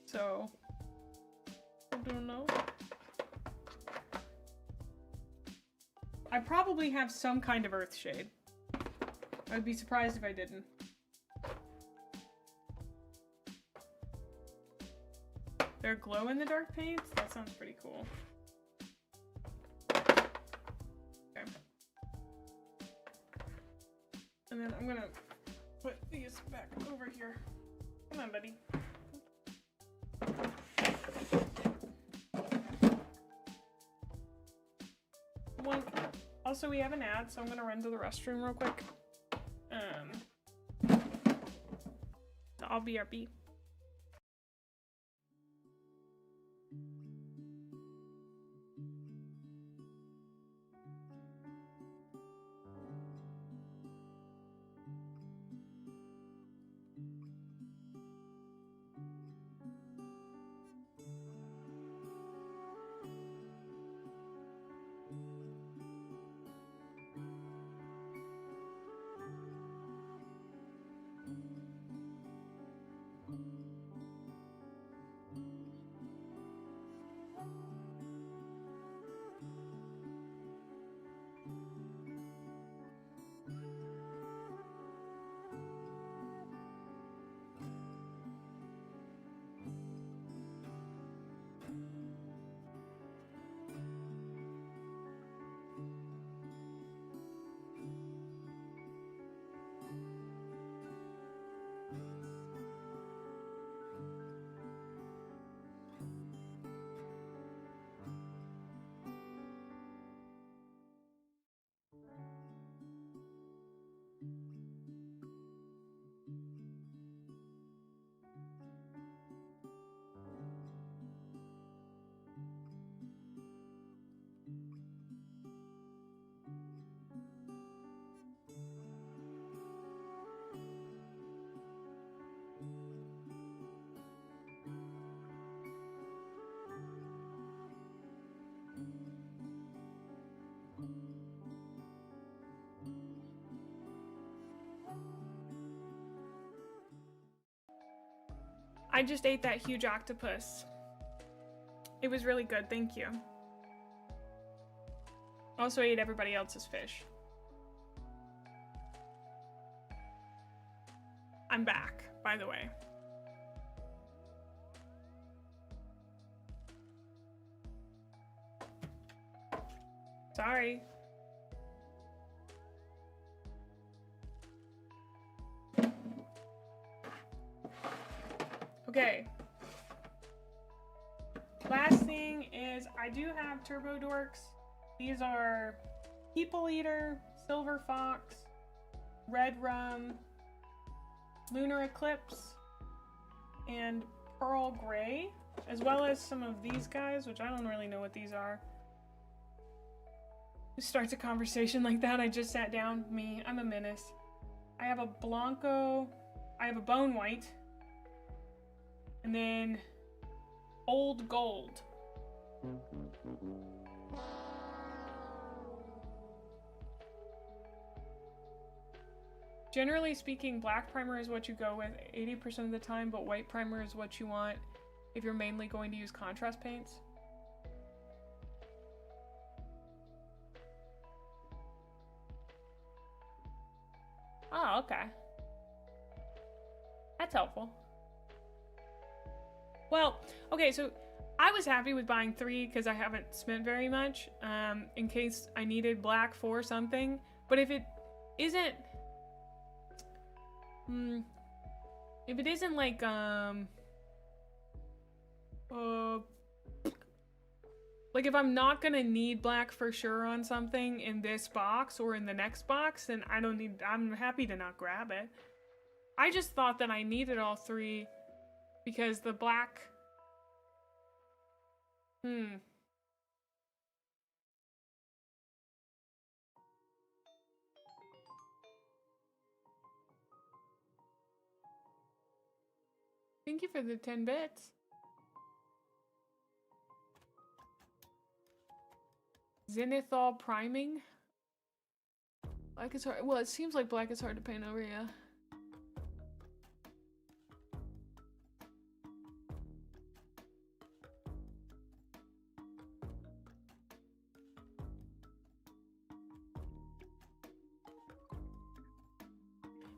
So, I don't know. I probably have some kind of Earthshade. I'd be surprised if I didn't. They're glow-in-the-dark paints? That sounds pretty cool. Okay. And then I'm gonna put these back over here. Come on, buddy. One. Also, we have an ad, so I'm gonna run to the restroom real quick. So I'll BRB. I just ate that huge octopus. It was really good, thank you. Also ate everybody else's fish. I'm back, by the way. Sorry. Okay. Last thing is I do have turbo dorks. These are People Eater, Silver Fox, Red Rum, Lunar Eclipse, and Pearl Gray, as well as some of these guys, which I don't really know what these are. Who starts a conversation like that? I just sat down. Me, I'm a menace. I have a Blanco, I have a Bone White, and then Old Gold. Generally speaking, black primer is what you go with 80% of the time, but white primer is what you want if you're mainly going to use contrast paints. Oh, okay. That's helpful. Well, okay, so I was happy with buying 3 because I haven't spent very much in case I needed black for something. But if it isn't... if it isn't like, like if I'm not gonna need black for sure on something in this box or in the next box, then I'm happy to not grab it. I just thought that I needed all 3 because the black, Thank you for the 10 bits. Zenithal priming. Black is hard. Well, it seems like black is hard to paint over, yeah.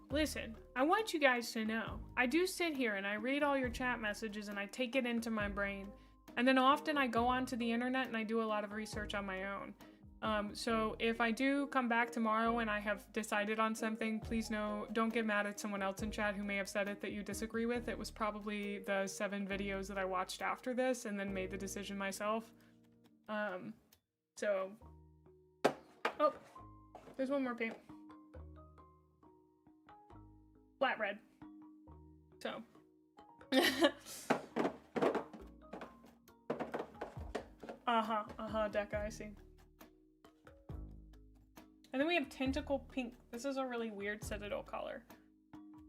Listen, I want you guys to know, I do sit here and I read all your chat messages and I take it into my brain. And then often I go onto the internet and I do a lot of research on my own. So if I do come back tomorrow and I have decided on something, please don't get mad at someone else in chat who may have said it that you disagree with. It was probably the 7 videos that I watched after this and then made the decision myself. So, oh, there's one more paint. Flat red. So. Deca, I see. And then we have Tentacle Pink. This is a really weird Citadel color.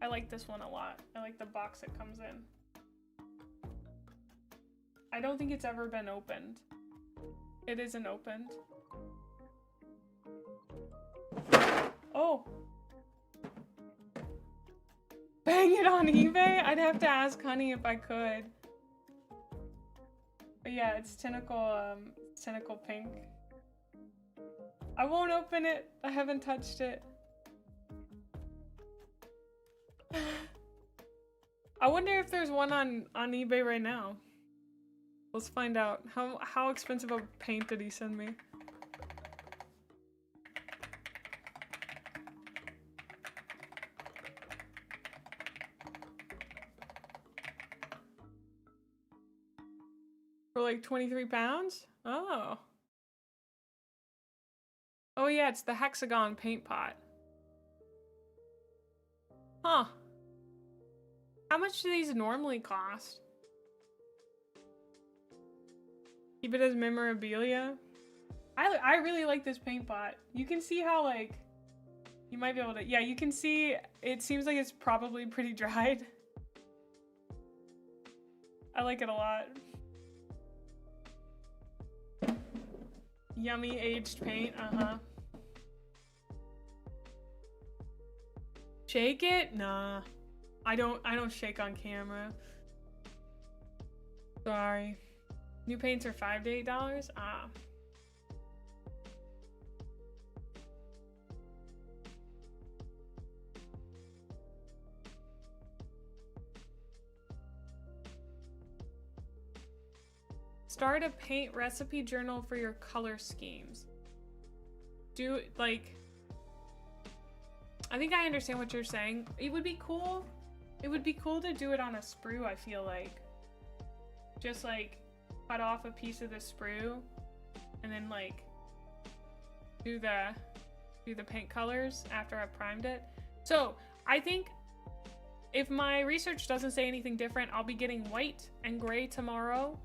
I like this one a lot. I like the box it comes in. I don't think it's ever been opened. It isn't opened. Oh! Bang it on eBay? I'd have to ask Honey if I could. But yeah, it's tentacle pink. I won't open it. I haven't touched it. I wonder if there's one on eBay right now. Let's find out. How expensive a paint did he send me? For like 23 pounds? Oh. Oh yeah, it's the hexagon paint pot. Huh. How much do these normally cost? Keep it as memorabilia. I really like this paint pot. You can see how, like, you might be able to, yeah, you can see it seems like it's probably pretty dried. I like it a lot. Yummy aged paint, Shake it? Nah. I don't shake on camera. Sorry. New paints are $5 to $8? Ah. Start a paint recipe journal for your color schemes. Do, like... I think I understand what you're saying. It would be cool. It would be cool to do it on a sprue, I feel like. Just, like, cut off a piece of the sprue and then, like, do the paint colors after I've primed it. So, I think if my research doesn't say anything different, I'll be getting white and gray tomorrow.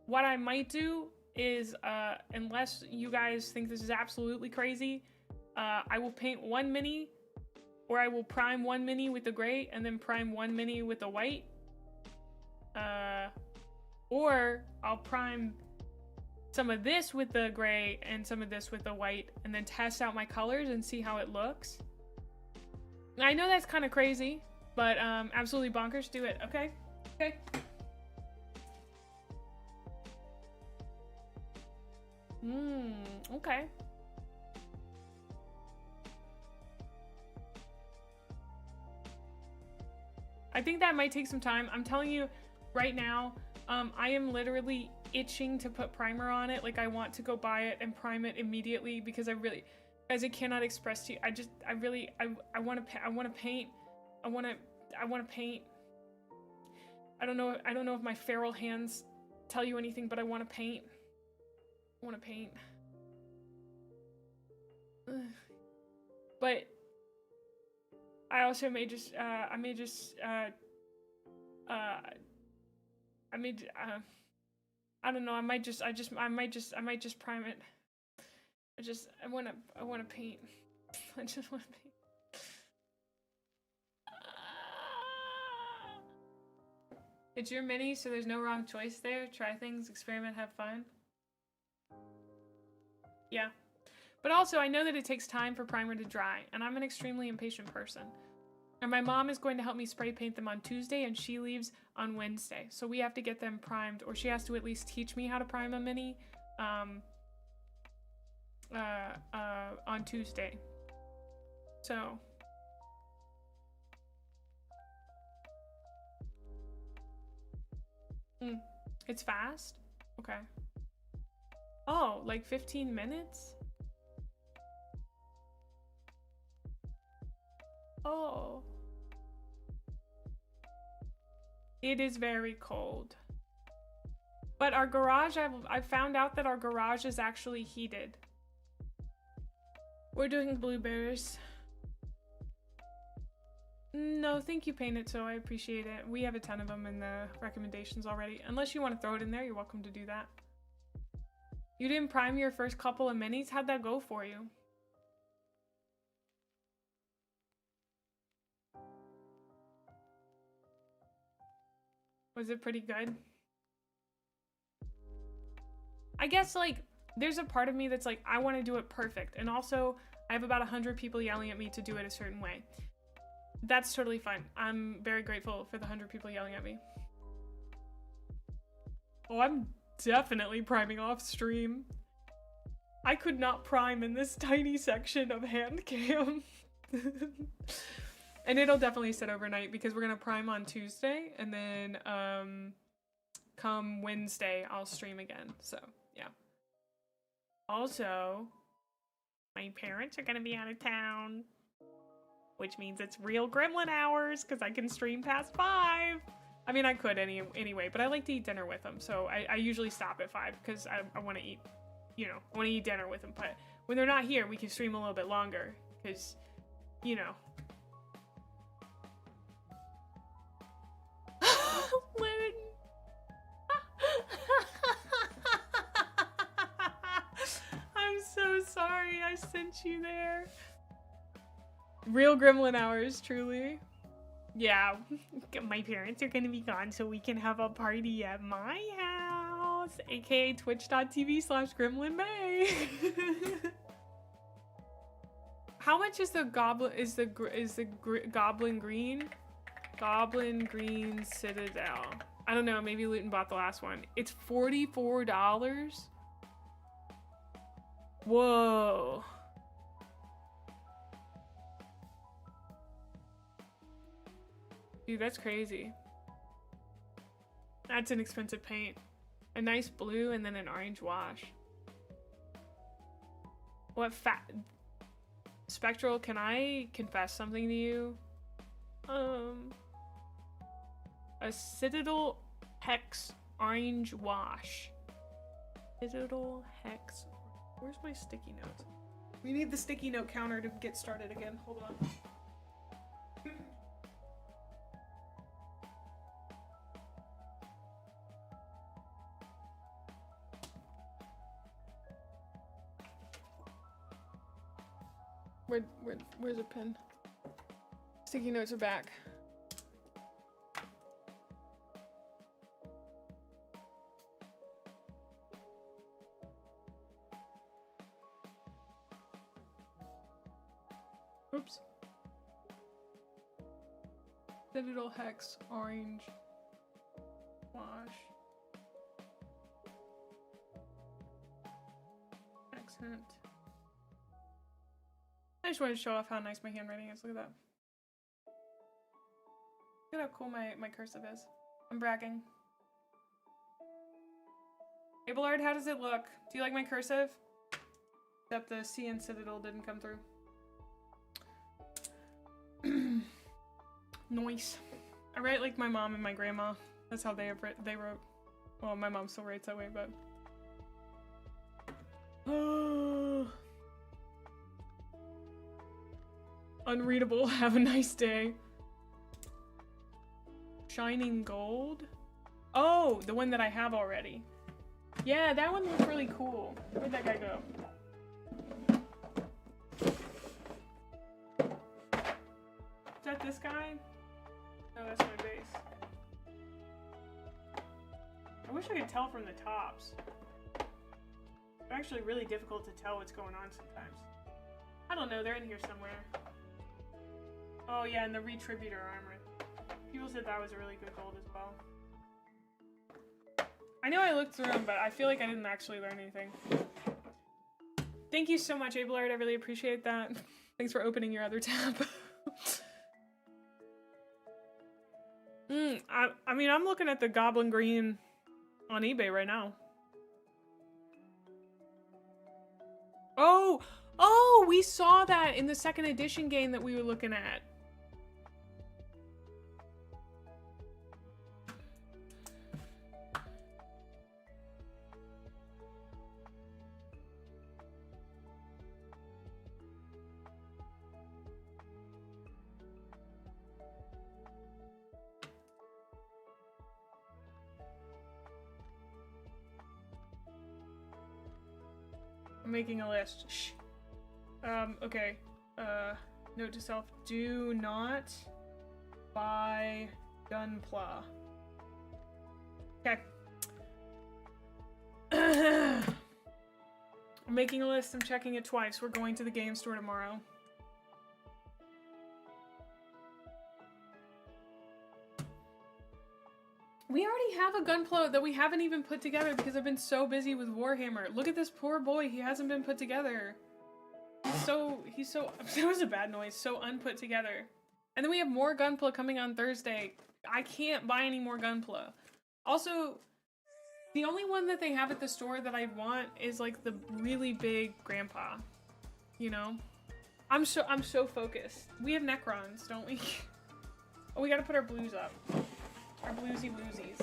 What I might do is, unless you guys think this is absolutely crazy, I will paint one mini, or I will prime one mini with the gray and then prime one mini with the white. Or I'll prime some of this with the gray and some of this with the white and then test out my colors and see how it looks. I know that's kind of crazy, but absolutely bonkers. Do it. Okay. Okay. Okay. I think that might take some time. I'm telling you right now, I am literally itching to put primer on it. Like, I want to go buy it and prime it immediately because I really, as I cannot express to you, I want to paint. I want to paint. I don't know if my feral hands tell you anything, but I want to paint. I want to paint. But I also may just, I don't know, I might just prime it. I want to paint. I just want to paint. It's your mini, so there's no wrong choice there. Try things, experiment, have fun. Yeah. But also, I know that it takes time for primer to dry, and I'm an extremely impatient person. And my mom is going to help me spray paint them on Tuesday, and she leaves on Wednesday. So we have to get them primed, or she has to at least teach me how to prime a mini on Tuesday. So... It's fast? Okay. Oh, like 15 minutes? Oh. It is very cold. But our garage, I've found out that our garage is actually heated. We're doing blueberries. No, thank you, Painted, so I appreciate it. We have a ton of them in the recommendations already. Unless you want to throw it in there, you're welcome to do that. You didn't prime your first couple of minis? How'd that go for you? Was it pretty good? I guess, like, there's a part of me that's like, I want to do it perfect. And also, I have about 100 people yelling at me to do it a certain way. That's totally fine. I'm very grateful for the 100 people yelling at me. Oh, I'm definitely priming off stream. I could not prime in this tiny section of Handcam. And it'll definitely sit overnight because we're gonna prime on Tuesday, and then come Wednesday I'll stream again. So yeah. Also, my parents are gonna be out of town, which means it's real gremlin hours because I can stream past 5. I mean, I could anyway, but I like to eat dinner with them, so I usually stop at 5 because I want to eat, you know, I want to eat dinner with them. But when they're not here, we can stream a little bit longer because, you know. I'm so sorry I sent you there. Real gremlin hours, truly. Yeah, my parents are gonna be gone so we can have a party at my house, aka twitch.tv/Gremlin Mae. How much is the goblin, goblin green? Goblin green citadel. I don't know, maybe Luton bought the last one. It's $44? Whoa. Dude, that's crazy. That's an expensive paint. A nice blue and then an orange wash. What Spectral, can I confess something to you? A Citadel Hex orange wash. Citadel Hex. Where's my sticky notes? We need the sticky note counter to get started again. Hold on. Where's a pen? Sticky notes are back. Oops. Citadel Hex orange wash. Accent. I just wanted to show off how nice my handwriting is. Look at that. Look at how cool my cursive is. I'm bragging. Abelard, how does it look? Do you like my cursive? Except the C in Citadel didn't come through. Nice. I write like my mom and my grandma. That's how they wrote. Well, my mom still writes that way, but. Unreadable. Have a nice day. Shining Gold? Oh, the one that I have already. Yeah, that one looks really cool. Where'd that guy go? Is that this guy? No, that's my base. I wish I could tell from the tops. It's actually really difficult to tell what's going on sometimes. I don't know, they're in here somewhere. Oh yeah, and the Retributor armor. People said that was a really good gold as well. I know I looked through them, but I feel like I didn't actually learn anything. Thank you so much, Abelard. I really appreciate that. Thanks for opening your other tab. I mean, I'm looking at the Goblin Green on eBay right now. Oh, we saw that in the second edition game that we were looking at. I'm making a list. Shh. Okay. Note to self, do not buy Gunpla. Okay. I'm making a list, I'm checking it twice. We're going to the game store tomorrow. We already have a Gunpla that we haven't even put together because I've been so busy with Warhammer. Look at this poor boy, he hasn't been put together. He's so, that was a bad noise, so unput together. And then we have more Gunpla coming on Thursday. I can't buy any more Gunpla. Also, the only one that they have at the store that I want is like the really big grandpa. You know? I'm so focused. We have Necrons, don't we? Oh, we gotta put our blues up. Our bluesy bluesies.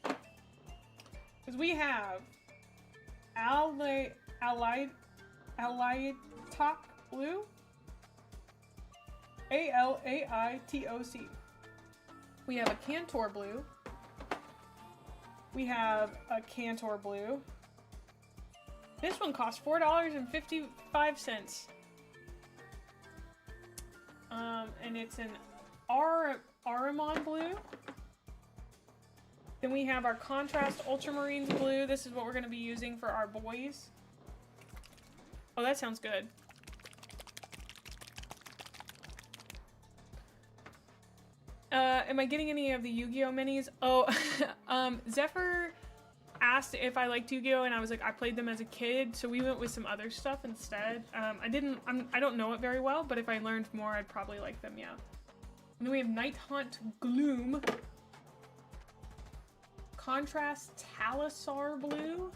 Because we have Allied Talk Blue. ALAITOC. We have a Cantor Blue. We have a Cantor Blue. This one costs $4.55. And it's an Aramon Blue. Then we have our Contrast Ultramarines Blue. This is what we're going to be using for our boys. Oh, that sounds good. Am I getting any of the Yu-Gi-Oh minis? Oh, Zephyr asked if I liked Yu-Gi-Oh, and I was like, I played them as a kid, so we went with some other stuff instead. I don't know it very well, but if I learned more, I'd probably like them, yeah. And then we have Night Hunt Gloom. contrast Talisar blue.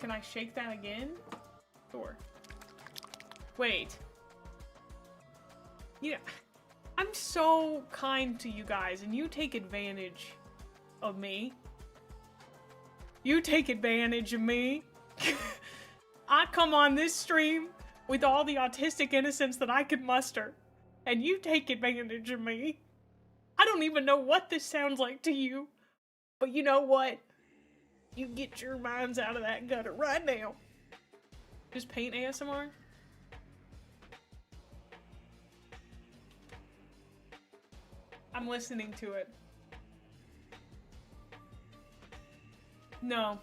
Can I shake that again? Sure. Wait. Yeah, I'm so kind to you guys, and you take advantage of me. You take advantage of me. I come on this stream with all the autistic innocence that I could muster, and you take advantage of me. I don't even know what this sounds like to you, but you know what? You get your minds out of that gutter right now. Just paint ASMR? I'm listening to it. No,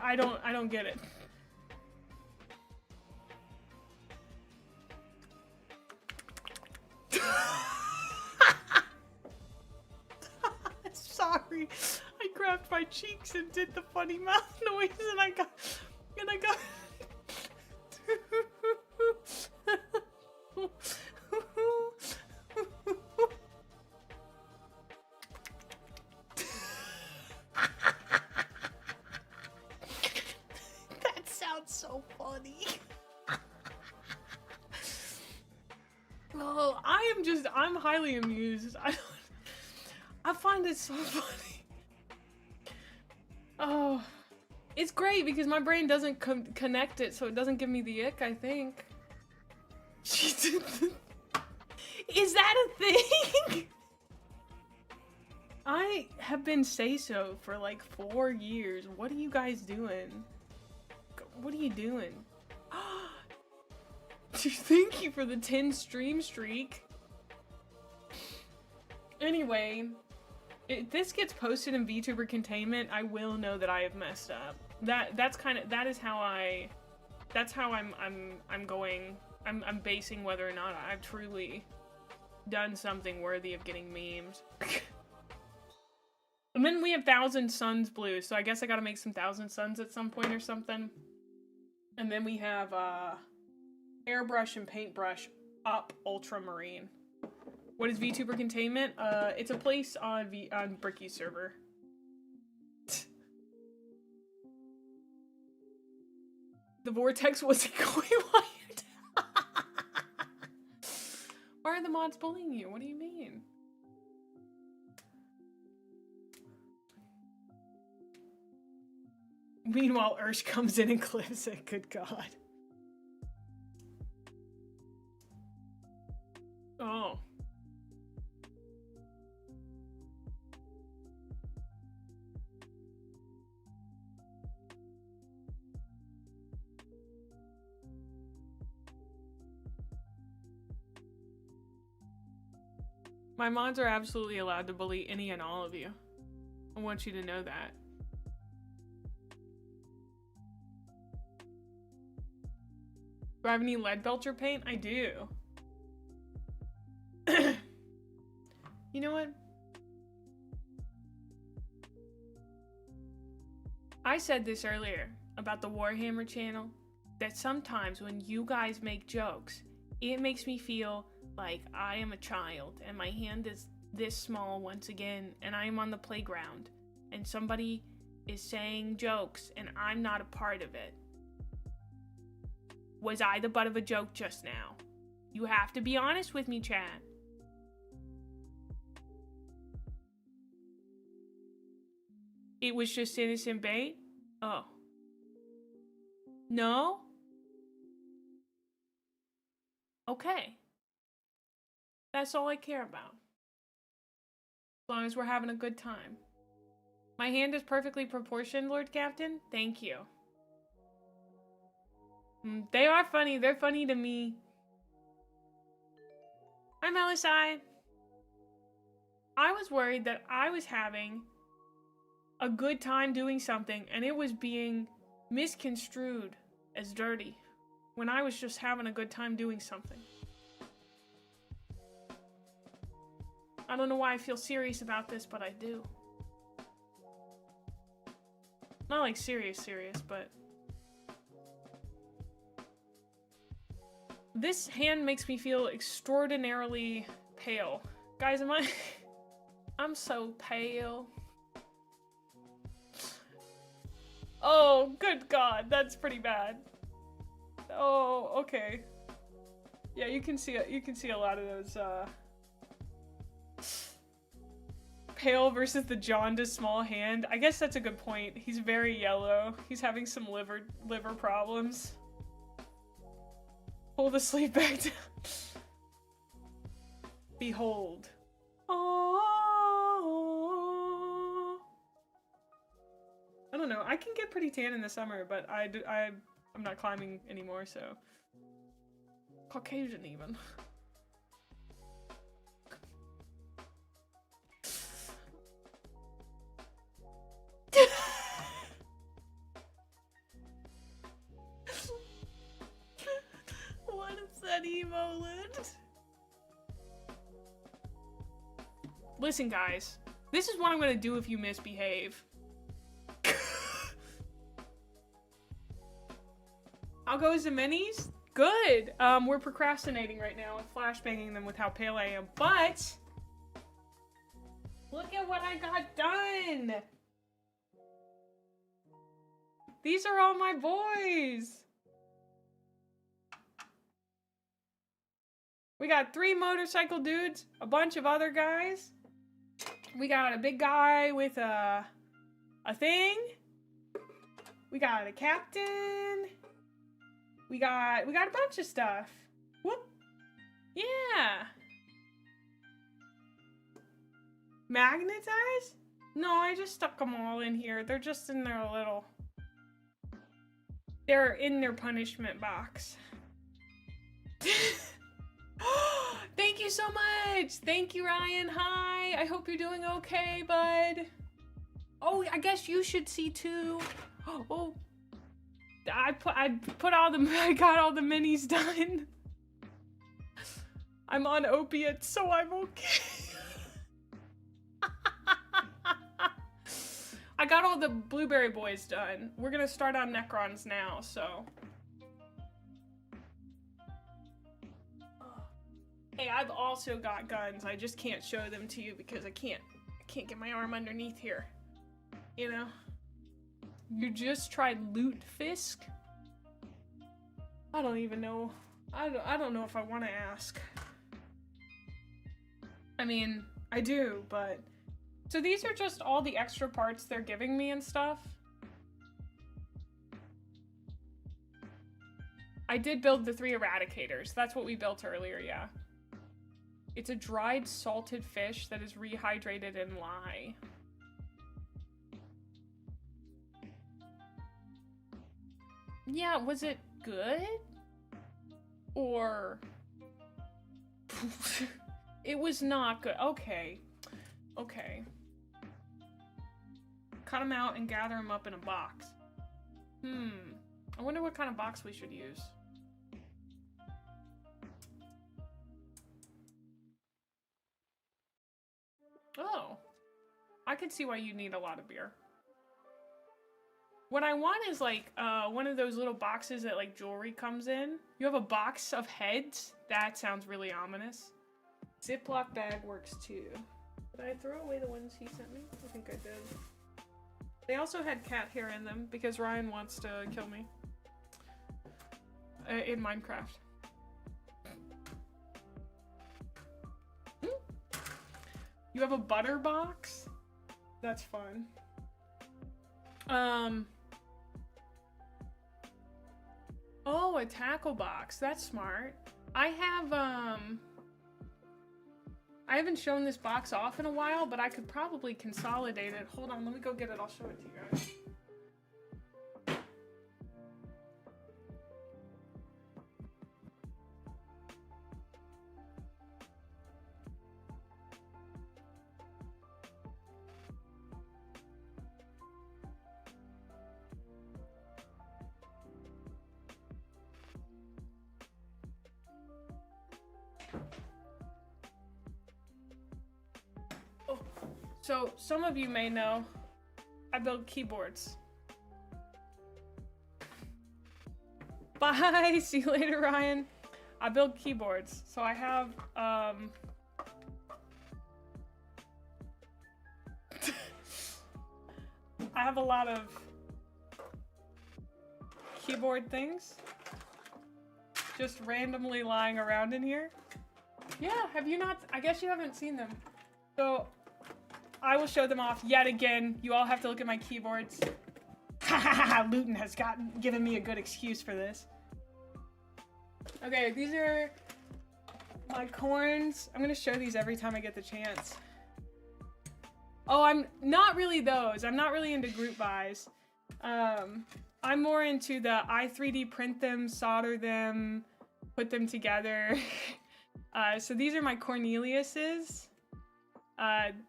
I don't get it. Sorry, I grabbed my cheeks and did the funny mouth noise, and I got. That sounds so funny. Oh, I'm highly amused. I find it so funny. Oh, it's great because my brain doesn't connect it, so it doesn't give me the ick, I think. Is that a thing? I have been say-so for like 4 years. What are you guys doing? What are you doing? Thank you for the 10 stream streak. Anyway, if this gets posted in VTuber containment, I will know that I have messed up. That's how I'm basing whether or not I've truly done something worthy of getting memed. And then we have Thousand Suns blue, so I guess I gotta make some Thousand Suns at some point or something. And then we have airbrush and paintbrush up ultramarine. What is VTuber containment? It's a place on Bricky's server. The vortex wasn't going while you're Why are the mods bullying you? What do you mean? Meanwhile, Ursh comes in and clips it. Good God. Oh. My mods are absolutely allowed to bully any and all of you. I want you to know that. Do I have any lead belcher paint? I do. You know what? I said this earlier about the Warhammer channel, that sometimes when you guys make jokes, it makes me feel like I am a child and my hand is this small once again and I am on the playground and somebody is saying jokes and I'm not a part of it. Was I the butt of a joke just now? You have to be honest with me, chat. It was just innocent bait? Oh. No? Okay. That's all I care about. As long as we're having a good time. My hand is perfectly proportioned, Lord Captain. Thank you. They are funny. They're funny to me. I'm LSI. I was worried that I was having a good time doing something and it was being misconstrued as dirty when I was just having a good time doing something. I don't know why I feel serious about this, but I do. Not like serious, but this hand makes me feel extraordinarily pale. Guys, I'm so pale. Oh, good God, that's pretty bad. Oh, okay. Yeah, you can see a lot of those pale versus the jaundiced small hand. I guess that's a good point. He's very yellow. He's having some liver problems. Pull the sleeve back down. Behold. Oh. I don't know. I can get pretty tan in the summer, but I'm not climbing anymore, so. Caucasian even. What is that emo lid? Listen, guys. This is what I'm gonna do if you misbehave. How goes the minis? Good. We're procrastinating right now and flashbanging them with how pale I am, but look at what I got done. These are all my boys. We got 3 motorcycle dudes, a bunch of other guys. We got a big guy with a thing. We got a captain. We got a bunch of stuff. Whoop. Yeah. Magnetized? No, I just stuck them all in here. They're just in their little... They're in their punishment box. Thank you so much! Thank you, Ryan. Hi! I hope you're doing okay, bud. Oh, I guess you should see too. Oh. I got all the minis done. I'm on opiates, so I'm okay. I got all the blueberry boys done. We're gonna start on Necrons now, so. Hey, I've also got guns. I just can't show them to you because I can't get my arm underneath here. You know? You just tried Loot Fisk? I don't even know. I don't know if I want to ask. I mean, I do, but... So these are just all the extra parts they're giving me and stuff. I did build the 3 eradicators. That's what we built earlier, yeah. It's a dried salted fish that is rehydrated in lye. Yeah, was it good? Or... It was not good. Okay. Okay. Cut them out and gather them up in a box. I wonder what kind of box we should use. Oh. I can see why you need a lot of beer. What I want is like one of those little boxes that like jewelry comes in. You have a box of heads? That sounds really ominous. Ziploc bag works too. Did I throw away the ones he sent me? I think I did. They also had cat hair in them because Ryan wants to kill me. In Minecraft. You have a butter box? That's fun. Oh, a tackle box. That's smart. I haven't shown this box off in a while, but I could probably consolidate it. Hold on, let me go get it. I'll show it to you guys. So, some of you may know, I build keyboards. Bye! See you later, Ryan. I build keyboards. So I have, I have a lot of keyboard things just randomly lying around in here. Yeah, have you not? I guess you haven't seen them. So I will show them off yet again. You all have to look at my keyboards. Luton has given me a good excuse for this. Okay, these are my corns. I'm gonna show these every time I get the chance. Oh, I'm not really those. I'm not really into group buys. I'm more into the I 3D print them, solder them, put them together. So these are my Cornelius's.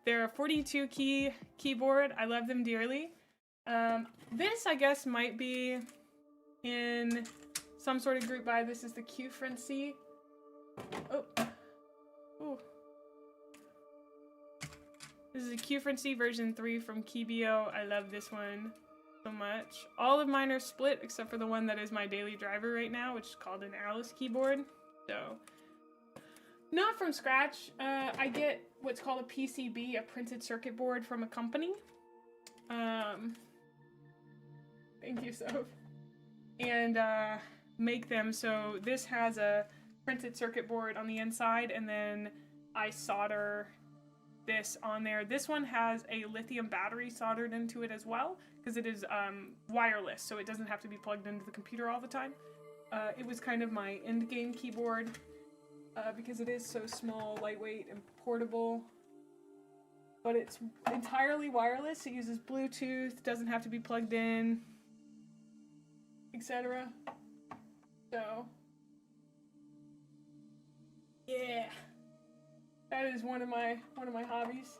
They're a 42 key keyboard. I love them dearly. This, I guess, might be in some sort of group buy. This is the Q-Frenzy. Oh. Ooh. This is a Q-Frenzy version 3 from Keybio. I love this one so much. All of mine are split except for the one that is my daily driver right now, which is called an Alice keyboard. So, not from scratch. I get what's called a PCB, a printed circuit board from a company. Thank you, Soph. And make them. So this has a printed circuit board on the inside, and then I solder this on there. This one has a lithium battery soldered into it as well, because it is wireless, so it doesn't have to be plugged into the computer all the time. It was kind of my end game keyboard, because it is so small, lightweight, and portable. But it's entirely wireless. It uses Bluetooth, doesn't have to be plugged in, etc. So, yeah, that is one of my hobbies.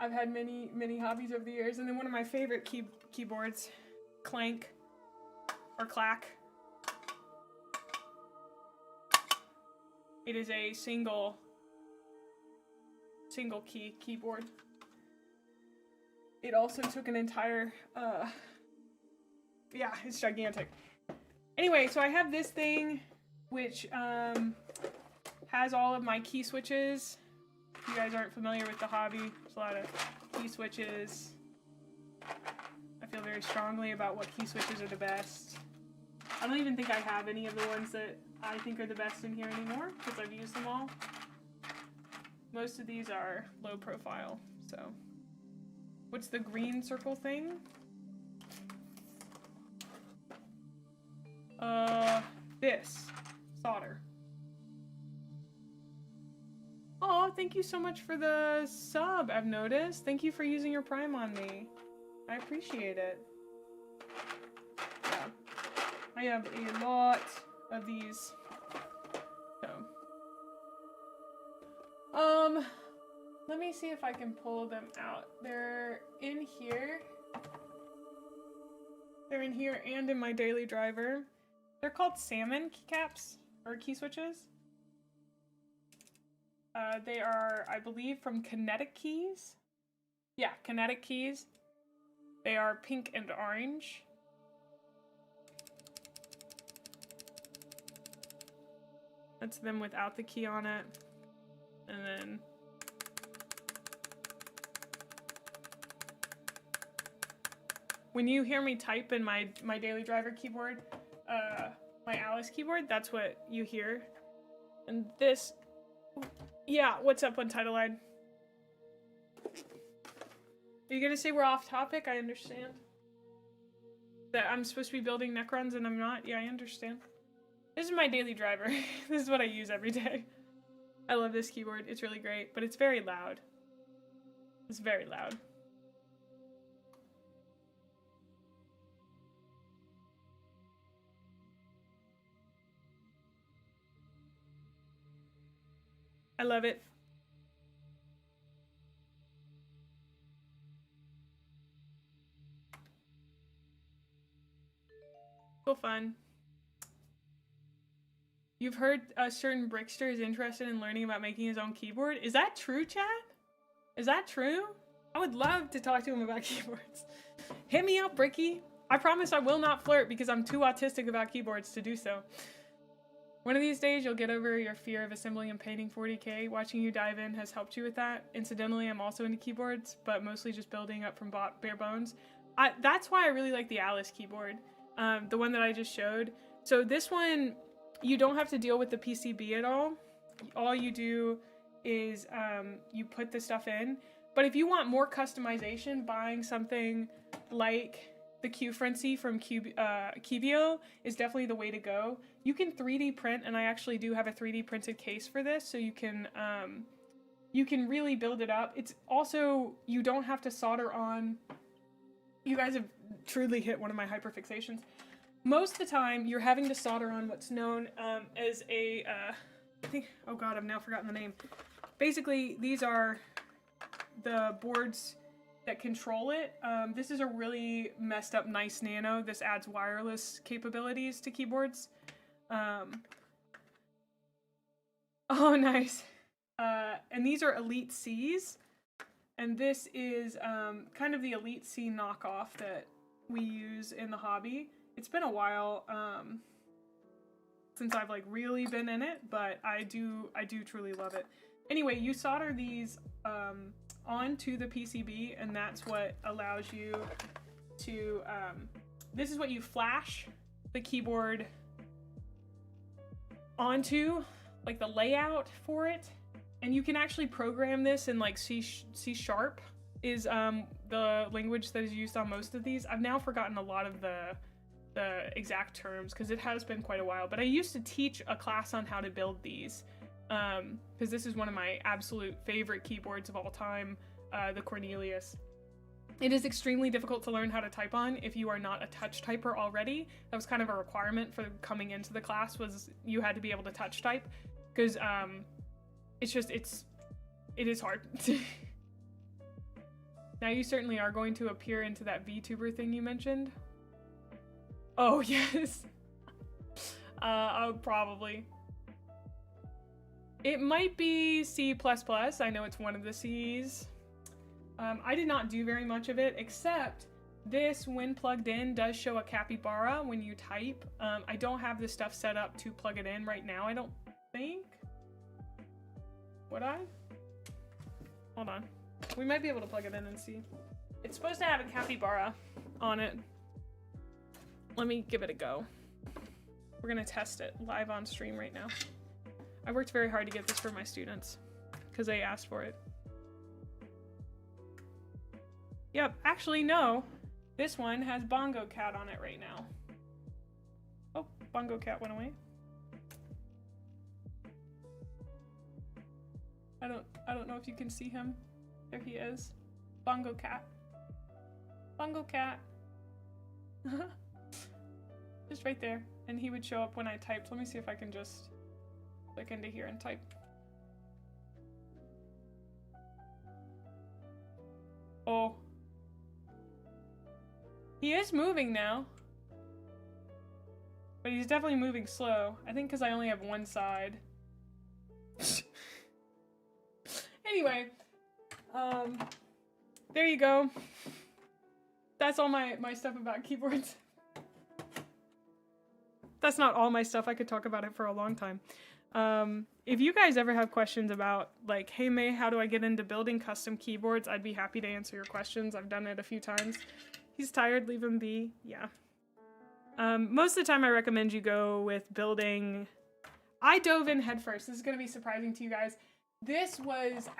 I've had many hobbies over the years, and then one of my favorite keyboards, Clank or Clack. It is a single key keyboard. It also took an entire yeah, it's gigantic. Anyway, so I have this thing which has all of my key switches. If you guys aren't familiar with the hobby, there's a lot of key switches. I feel very strongly about what key switches are the best. I don't even think I have any of the ones that I think are the best in here anymore, because I've used them all. Most of these are low profile, so. What's the green circle thing? This. Solder. Oh, thank you so much for the sub, I've noticed. Thank you for using your Prime on me. I appreciate it. Yeah. I have a lot of these. So. Let me see if I can pull them out. They're in here. They're in here and in my daily driver. They're called salmon keycaps, or key switches. They are, I believe, from Kinetic Keys. Yeah, Kinetic Keys. They are pink and orange. That's them without the key on it. And then when you hear me type in my daily driver keyboard, my Alice keyboard, that's what you hear. And this, yeah, what's up on Title Line? Are you gonna say we're off topic? I understand. That I'm supposed to be building Necrons and I'm not? Yeah, I understand. This is my daily driver. This is what I use every day. I love this keyboard. It's really great, but it's very loud. It's very loud. I love it. So fun. You've heard a certain Brickster is interested in learning about making his own keyboard. Is that true, chat? Is that true? I would love to talk to him about keyboards. Hit me up, Bricky. I promise I will not flirt because I'm too autistic about keyboards to do so. One of these days, you'll get over your fear of assembling and painting 40K. Watching you dive in has helped you with that. Incidentally, I'm also into keyboards, but mostly just building up from bare bones. That's why I really like the Alice keyboard, the one that I just showed. So this one, you don't have to deal with the PCB at all. All you do is you put the stuff in. But if you want more customization, buying something like the Q-Frenzy from Kibio is definitely the way to go. You can 3D print, and I actually do have a 3D printed case for this, so you can really build it up. It's also, you don't have to solder on. You guys have truly hit one of my hyperfixations. Most of the time, you're having to solder on what's known as a, I think, oh god, I've now forgotten the name. Basically, these are the boards that control it. This is a really messed up nice nano. This adds wireless capabilities to keyboards. Oh, nice. And these are Elite Cs. And this is kind of the Elite C knockoff that we use in the hobby. It's been a while since I've like really been in it, but I do truly love it. Anyway, you solder these onto the PCB, and that's what allows you to, this is what you flash the keyboard onto, like the layout for it. And you can actually program this in like C# is the language that is used on most of these. I've now forgotten a lot of the exact terms because it has been quite a while, but I used to teach a class on how to build these because this is one of my absolute favorite keyboards of all time, the Cornelius. It is extremely difficult to learn how to type on if you are not a touch typer already. That was kind of a requirement for coming into the class, was you had to be able to touch type because it is hard. Now you certainly are going to appear into that VTuber thing you mentioned. Oh yes. I would probably. It might be C++. I know it's one of the C's. I did not do very much of it, except this, when plugged in, does show a capybara when you type. I don't have this stuff set up to plug it in right now, I don't think. Would I? Hold on. We might be able to plug it in and see. It's supposed to have a capybara on it. Let me give it a go. We're gonna test it live on stream right now. I worked very hard to get this for my students because they asked for it. Yep, actually no. This one has Bongo Cat on it right now. Oh, Bongo Cat went away. I don't know if you can see him. There he is. Bongo Cat. Bongo Cat. Just right there. And he would show up when I typed. Let me see if I can just click into here and type. Oh. He is moving now. But he's definitely moving slow. I think because I only have one side. Anyway, there you go. That's all my stuff about keyboards. That's not all my stuff. I could talk about it for a long time. If you guys ever have questions about, like, hey May, how do I get into building custom keyboards? I'd be happy to answer your questions. I've done it a few times. He's tired, leave him be. Yeah. Most of the time I recommend you go with building. I dove in headfirst. This is going to be surprising to you guys. This was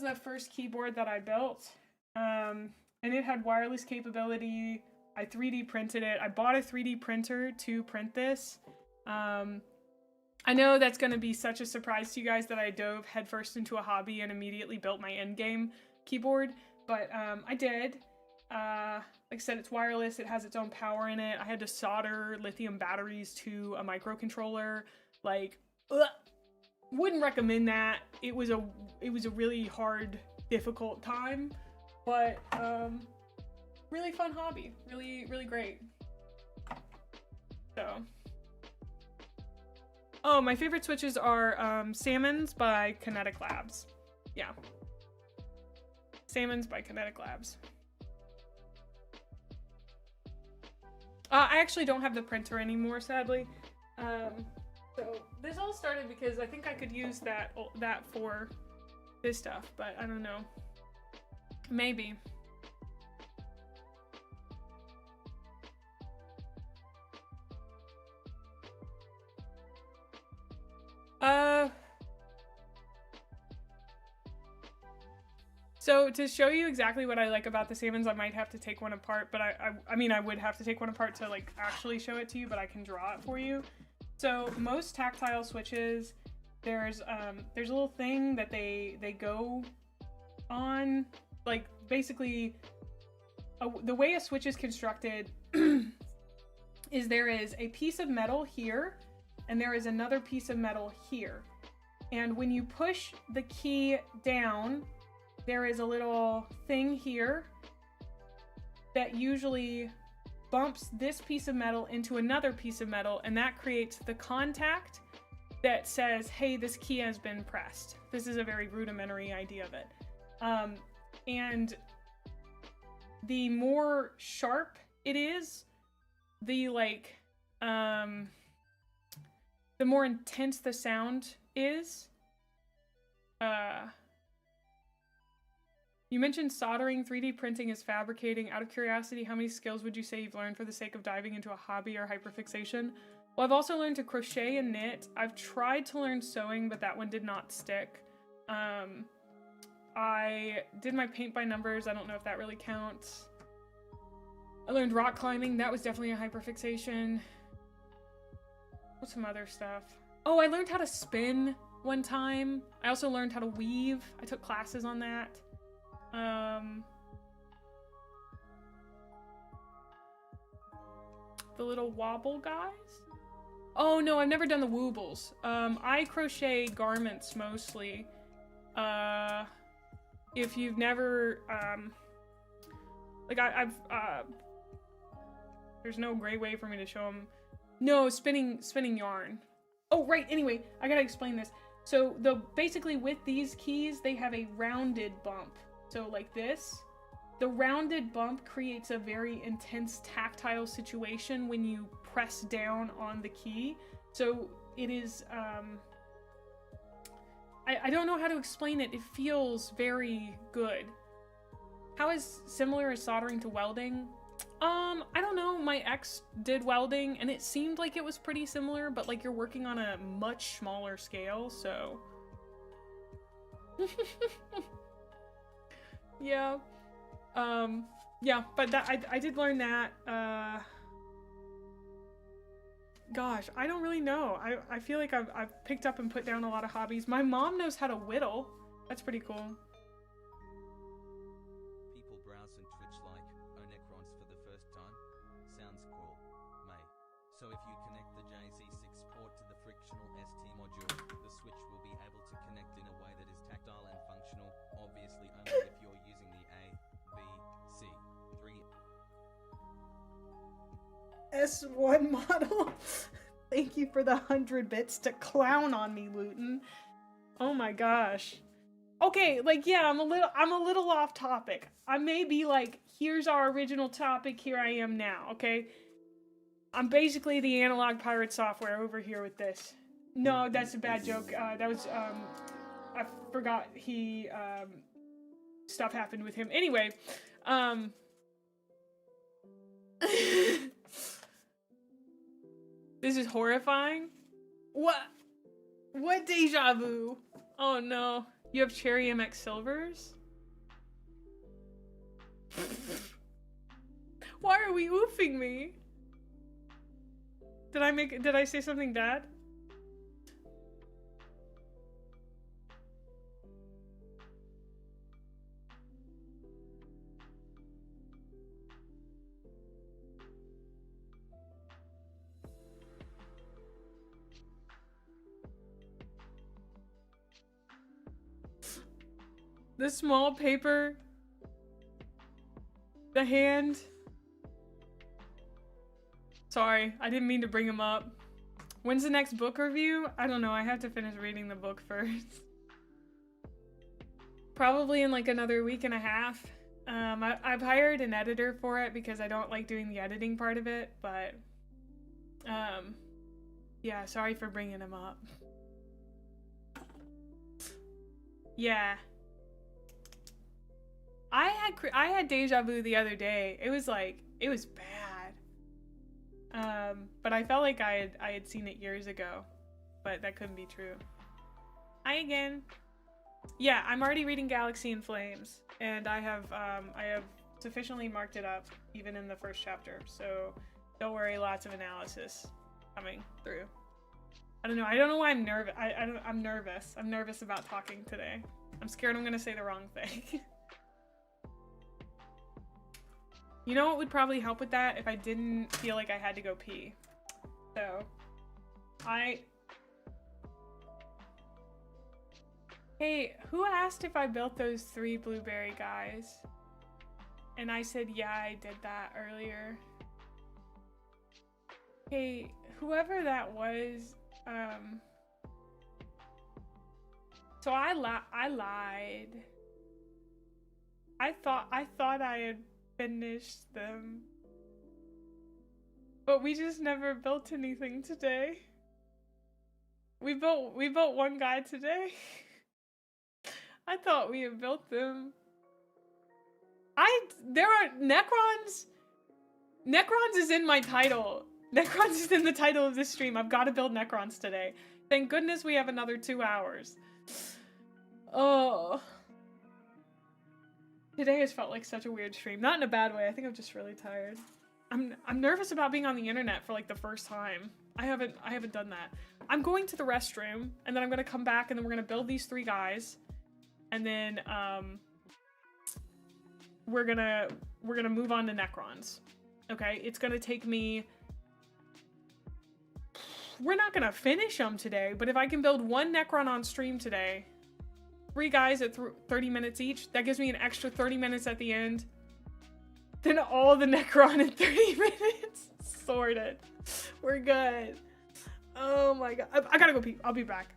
the first keyboard that I built, and it had wireless capability. I 3D printed it. I bought a 3D printer to print this. I know that's going to be such a surprise to you guys that I dove headfirst into a hobby and immediately built my endgame keyboard, but I did. Like I said, it's wireless. It has its own power in it. I had to solder lithium batteries to a microcontroller. Like, wouldn't recommend that. It was a really hard, difficult time, but really fun hobby. Really, really great. So, oh, my favorite switches are Salmons by Kinetic Labs. Yeah, Salmons by Kinetic Labs. I actually don't have the printer anymore, sadly. So this all started because I think I could use that for this stuff, but I don't know. Maybe. So to show you exactly what I like about the salmons, I might have to take one apart, but I mean, I would have to take one apart to like actually show it to you, but I can draw it for you. So most tactile switches, there's a little thing that they go on, like basically the way a switch is constructed is there is a piece of metal here and there is another piece of metal here. And when you push the key down, there is a little thing here that usually bumps this piece of metal into another piece of metal, and that creates the contact that says, hey, this key has been pressed. This is a very rudimentary idea of it. And the more sharp it is, the more intense the sound is. You mentioned soldering. 3D printing is fabricating. Out of curiosity, how many skills would you say you've learned for the sake of diving into a hobby or hyperfixation? Well, I've also learned to crochet and knit. I've tried to learn sewing, but that one did not stick. I did my paint by numbers. I don't know if that really counts. I learned rock climbing. That was definitely a hyperfixation. What's some other stuff? Oh, I learned how to spin one time. I also learned how to weave. I took classes on that. The little wobble guys? Oh no, I've never done the woobles. I crochet garments mostly. If you've never, like there's no great way for me to show them. No, spinning yarn. Oh, right, anyway, I gotta explain this. So basically with these keys, they have a rounded bump. So like this, the rounded bump creates a very intense tactile situation when you press down on the key. So it is, I don't know how to explain it. It feels very good. How is similar as soldering to welding? I don't know. My ex did welding and it seemed like it was pretty similar, but like you're working on a much smaller scale, so. Yeah. Yeah, but I did learn that. Gosh, I don't really know. I feel like I've picked up and put down a lot of hobbies. My mom knows how to whittle. That's pretty cool. People browse and twitch like, oh, Necrons for the first time? Sounds cool, May. So if you connect the JZ6 port to the frictional ST module, the switch will be able to connect in a way that is tactile and functional, obviously only if you're using the A, B, C, 3 S1 model. Thank you for the 100 bits to clown on me, Luton. Oh my gosh. Okay, like yeah, I'm a little off topic. I may be like, here's our original topic, here I am now, okay? I'm basically the analog pirate software over here with this. No, that's a bad joke. That was I forgot he stuff happened with him. Anyway, this is horrifying. What deja vu? Oh no. You have Cherry MX Silvers? Why are we oofing me? Did I say something bad? The small paper, the hand. Sorry, I didn't mean to bring him up. When's the next book review? I don't know, I have to finish reading the book first. Probably in like another week and a half. I've hired an editor for it because I don't like doing the editing part of it, but yeah, sorry for bringing him up. Yeah. I had deja vu the other day. It was bad. But I felt like I had seen it years ago, but that couldn't be true. Hi again. Yeah, I'm already reading Galaxy in Flames, and I have sufficiently marked it up, even in the first chapter. So don't worry, lots of analysis coming through. I don't know why I'm nervous. I'm nervous. I'm nervous about talking today. I'm scared I'm gonna say the wrong thing. You know what would probably help with that? If I didn't feel like I had to go pee. So, Hey, who asked if I built those 3 blueberry guys? And I said, yeah, I did that earlier. Hey, whoever that was, so I lied. I thought I had finished them. But we just never built anything today. We built one guy today. I thought we had built them. There are Necrons. Necrons is in my title. Necrons is in the title of this stream. I've got to build Necrons today. Thank goodness we have another 2 hours. Oh. Today has felt like such a weird stream. Not in a bad way. I think I'm just really tired. I'm nervous about being on the internet for like the first time. I haven't done that. I'm going to the restroom, and then I'm gonna come back, and then we're gonna build these 3 guys, and then we're gonna move on to Necrons. Okay, it's gonna take me. We're not gonna finish them today, but if I can build 1 Necron on stream today, 3 guys at 30 minutes each, that gives me an extra 30 minutes at the end. Then all the Necron in 30 minutes. Sorted. We're good. Oh my god. I gotta go pee. I'll be back.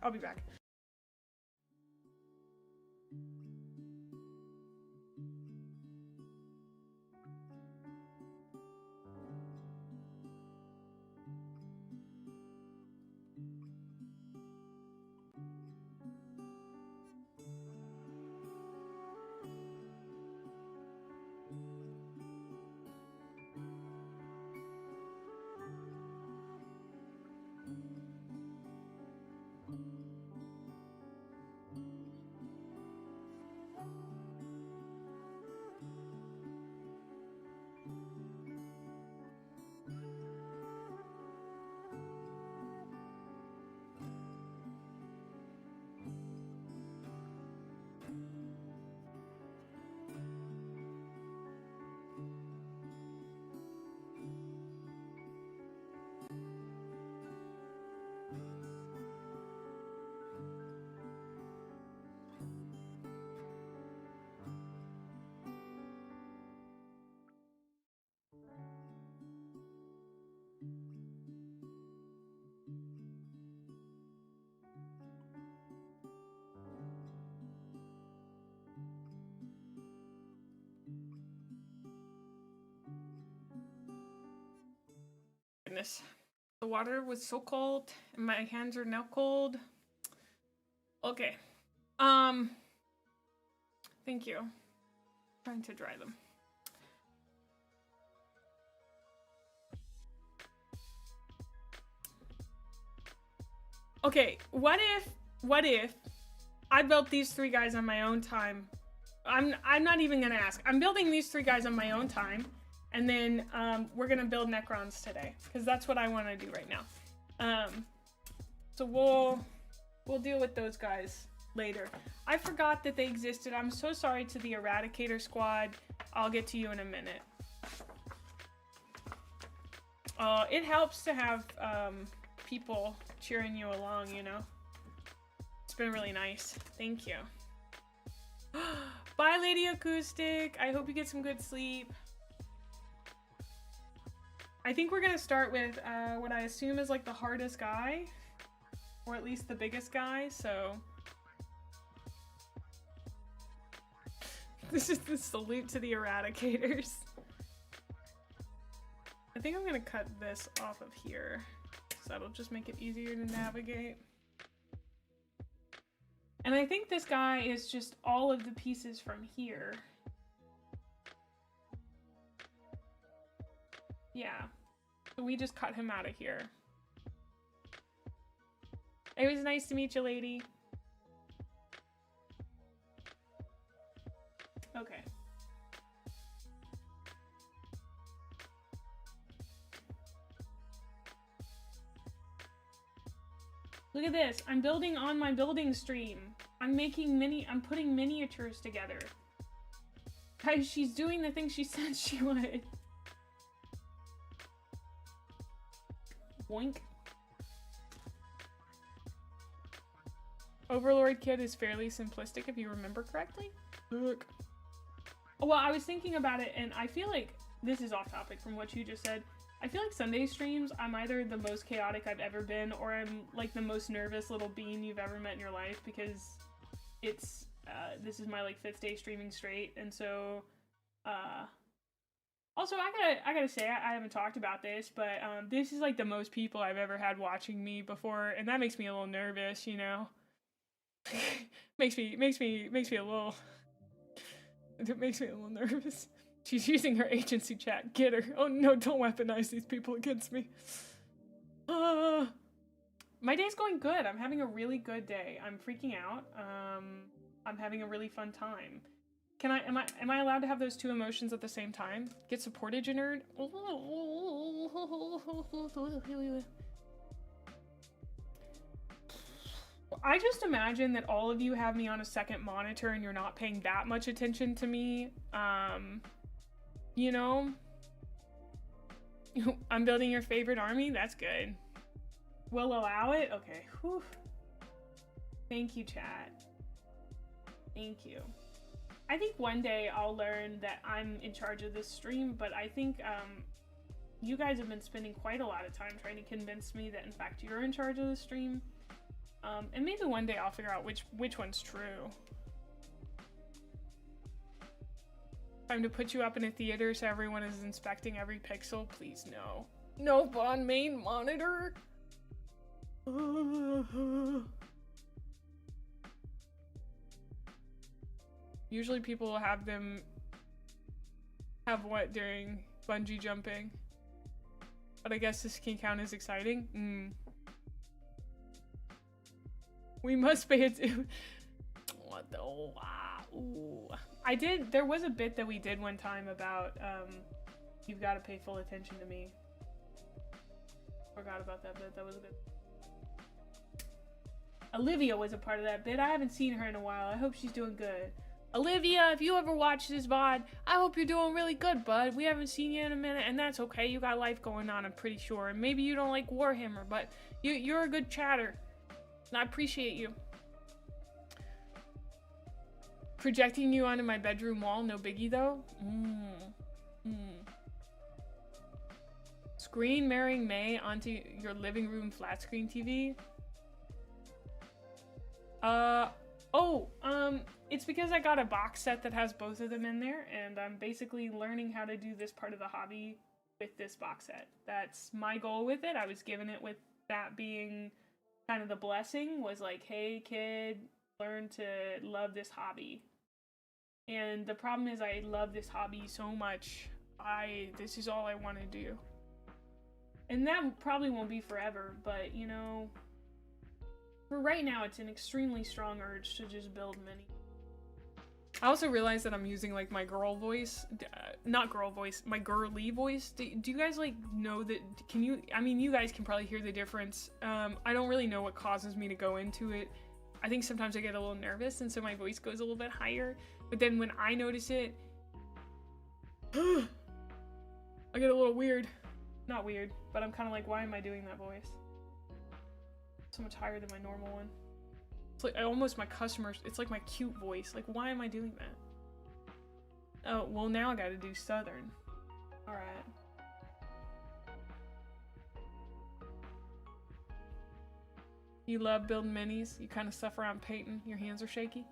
Goodness. The water was so cold, and my hands are now cold. Okay. Thank you. Trying to dry them. Okay, what if I built these 3 guys on my own time? I'm not even gonna ask. I'm building these 3 guys on my own time. And then we're gonna build Necrons today, because that's what I want to do right now. So we'll deal with those guys later. I forgot that they existed. I'm so sorry to the Eradicator squad. I'll get to you in a minute. It helps to have people cheering you along, you know. It's been really nice. Thank you. Bye, Lady Acoustic. I hope you get some good sleep. I think we're gonna start with what I assume is like the hardest guy, or at least the biggest guy, so. This is the salute to the Eradicators. I think I'm gonna cut this off of here, so that'll just make it easier to navigate. And I think this guy is just all of the pieces from here. Yeah, so we just cut him out of here. It was nice to meet you, lady. Okay. Look at this. I'm building on my building stream. I'm putting miniatures together. Guys, she's doing the thing she said she would. Boink. Overlord Kid is fairly simplistic if you remember correctly. Look. Well, I was thinking about it and I feel like this is off topic from what you just said. I feel like Sunday streams, I'm either the most chaotic I've ever been or I'm like the most nervous little bean you've ever met in your life because it's, this is my like 5th day streaming straight. And so, also I gotta say, I haven't talked about this, but this is like the most people I've ever had watching me before. And that makes me a little nervous, you know? makes me a little, it makes me a little nervous. She's using her agency chat. Get her. Oh no, don't weaponize these people against me. My day's going good. I'm having a really good day. I'm freaking out. I'm having a really fun time. Am I allowed to have those 2 emotions at the same time? Get supported, you nerd? I just imagine that all of you have me on a second monitor and you're not paying that much attention to me. You know, I'm building your favorite army. That's good. We'll allow it. Okay. Whew. Thank you, chat. Thank you. I think one day I'll learn that I'm in charge of this stream, but I think you guys have been spending quite a lot of time trying to convince me that in fact you're in charge of the stream. And maybe one day I'll figure out which one's true. Time to put you up in a theater so everyone is inspecting every pixel. Please, no. No, but on main monitor? Usually people will have them have what during bungee jumping? But I guess this can count as exciting. We must pay it to... What the... Wow. There was a bit that we did one time about, you've got to pay full attention to me. Forgot about that bit. That was a bit. Olivia was a part of that bit. I haven't seen her in a while. I hope she's doing good. Olivia, if you ever watch this VOD, I hope you're doing really good, bud. We haven't seen you in a minute, and that's okay. You got life going on, I'm pretty sure. And maybe you don't like Warhammer, but you're a good chatter. And I appreciate you. Projecting you onto my bedroom wall, no biggie though. Screen marrying May onto your living room flat screen TV. It's because I got a box set that has both of them in there, and I'm basically learning how to do this part of the hobby with this box set. That's my goal with it. I was given it with that being kind of the blessing, was like, hey kid, learn to love this hobby. And the problem is I love this hobby so much. This is all I want to do. And that probably won't be forever, but you know, for right now it's an extremely strong urge to just build many. I also realized that I'm using like my girl voice, not girl voice, my girly voice. Do you guys like know that, I mean you guys can probably hear the difference. I don't really know what causes me to go into it. I think sometimes I get a little nervous and so my voice goes a little bit higher. But then when I notice it, I get a little weird. Not weird, but I'm kind of like, why am I doing that voice? So much higher than my normal one. It's like almost my customers, it's like my cute voice. Like, why am I doing that? Oh, well now I gotta do Southern. Alright. You love building minis? You kind of stuff around painting? Your hands are shaky?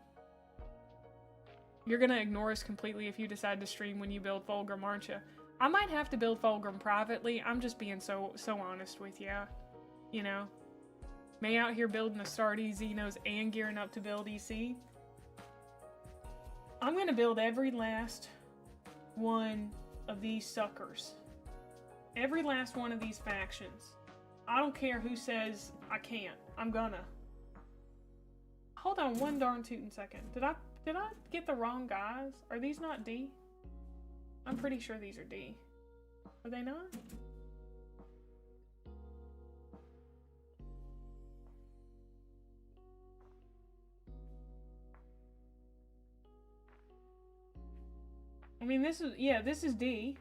You're gonna ignore us completely if you decide to stream when you build Fulgrim, aren't you? I might have to build Fulgrim privately. I'm just being so honest with you. You know? May out here building Astartes, Xenos, and gearing up to build EC. I'm gonna build every last one of these suckers. Every last one of these factions. I don't care who says I can't. I'm gonna. Hold on one darn tootin' second. Did I Did I get the wrong guys? Are these not D? I'm pretty sure these are D. Are they not? I mean, this is, yeah, this is D.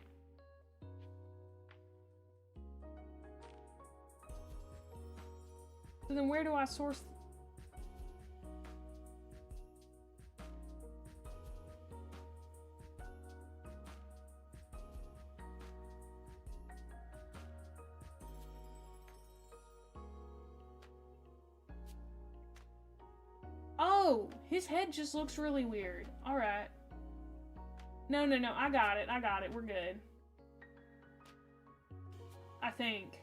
So then where do I source? Oh, his head just looks really weird. All right. No, I got it. We're good. I think.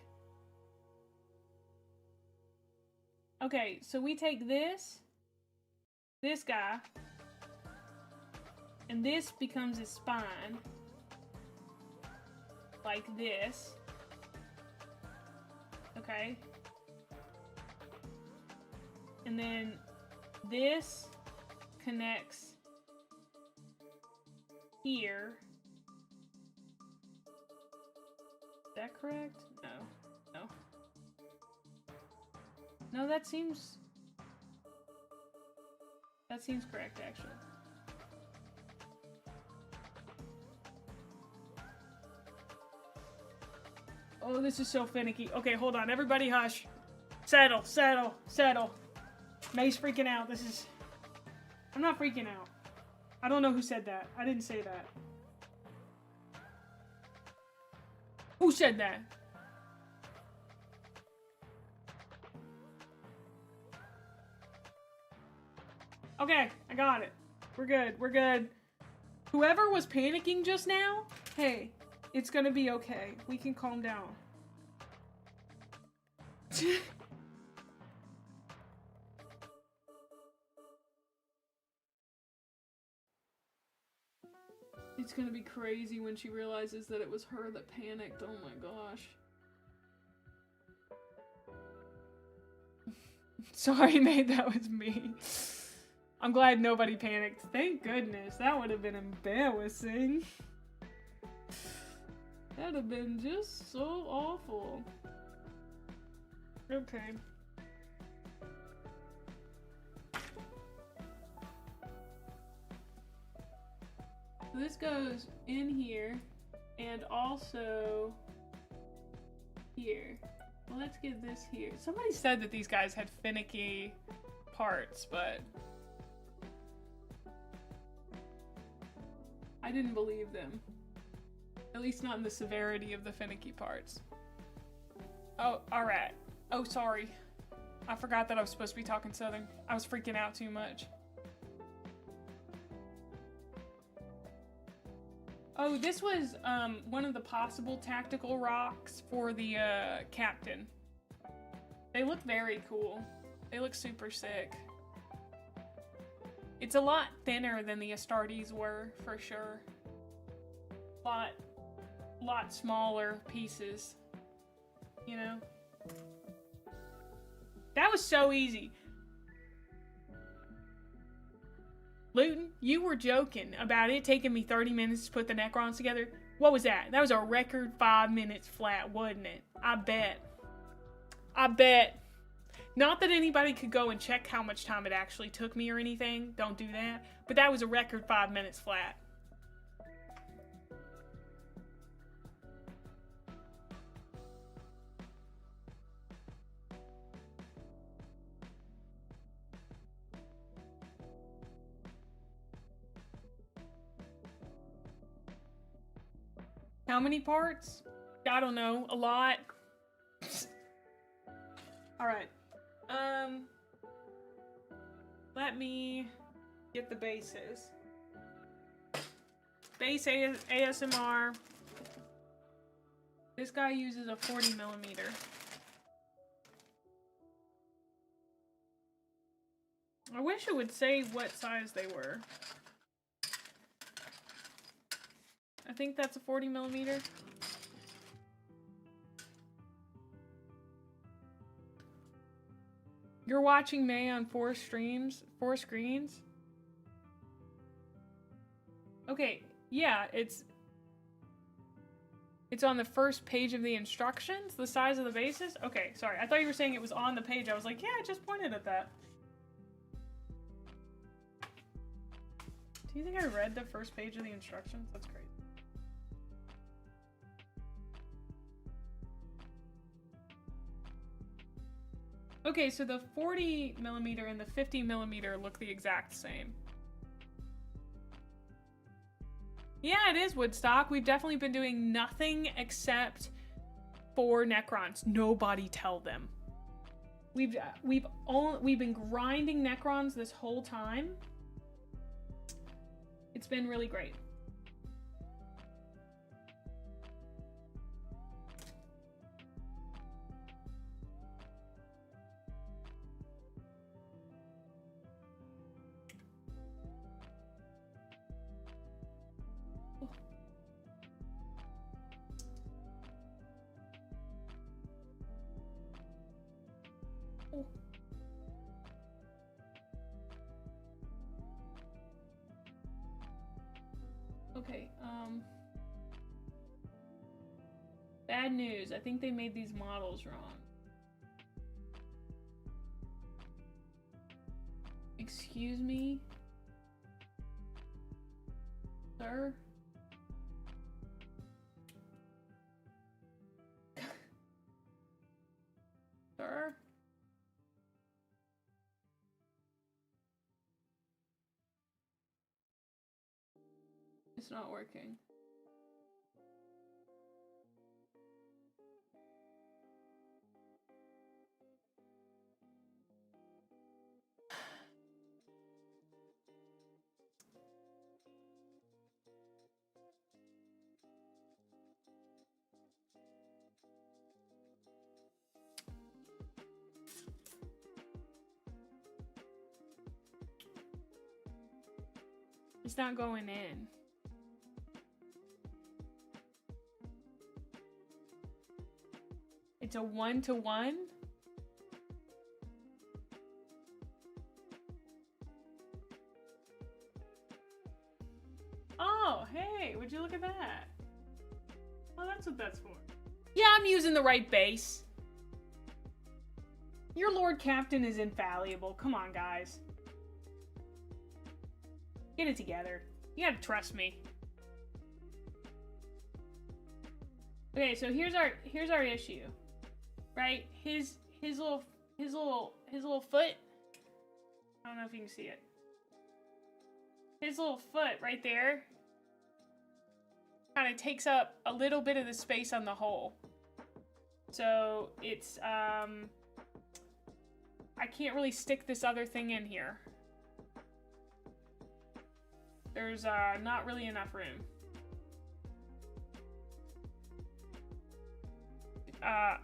Okay, so we take this guy, and this becomes his spine, like this. Okay. And then this connects here. Is that correct? No. No, that seems correct, actually. Oh, this is so finicky. Okay, hold on. Everybody hush. Settle. Mae's freaking out. I'm not freaking out. I don't know who said that. I didn't say that. Who said that? Okay, I got it. We're good. Whoever was panicking just now, hey, it's gonna be okay. We can calm down. It's gonna be crazy when she realizes that it was her that panicked. Oh my gosh. Sorry, mate, that was me. I'm glad nobody panicked. Thank goodness. That would have been embarrassing. That'd have been just so awful. Okay. So this goes in here and also here. Well, let's get this here. Somebody said that these guys had finicky parts, but I didn't believe them. At least not in the severity of the finicky parts. Oh, alright. Oh, sorry. I forgot that I was supposed to be talking Southern. I was freaking out too much. Oh, this was one of the possible tactical rocks for the captain. They look very cool. They look super sick. It's a lot thinner than the Astartes were, for sure. Lot smaller pieces, you know? That was so easy. Luton, you were joking about it taking me 30 minutes to put the Necrons together. What was that? That was a record 5 minutes flat, wasn't it? I bet. Not that anybody could go and check how much time it actually took me or anything. Don't do that. But that was a record 5 minutes flat. How many parts? I don't know. A lot. Alright. Let me get the bases. Base ASMR. This guy uses a 40 millimeter. I wish it would say what size they were. I think that's a 40 millimeter. You're watching Mae on 4 screens? Okay, yeah, it's on the first page of the instructions, the size of the bases? Okay, sorry. I thought you were saying it was on the page. I was like, yeah, I just pointed at that. Do you think I read the first page of the instructions? That's crazy. Okay, so the 40mm and the 50mm look the exact same. Yeah, it is Woodstock. We've definitely been doing nothing except for Necrons. Nobody tell them. We've been grinding Necrons this whole time. It's been really great. Okay, bad news. I think they made these models wrong. Excuse me? Sir? Sir? It's not working. It's not going in. It's a 1-to-1? Oh, hey, would you look at that? Oh, that's what that's for. Yeah, I'm using the right base. Your Lord Captain is infallible. Come on, guys. Get it together. You gotta trust me. Okay, so here's our issue. Right? His little foot. I don't know if you can see it. His little foot right there kind of takes up a little bit of the space on the hole. So it's I can't really stick this other thing in here. There's not really enough room.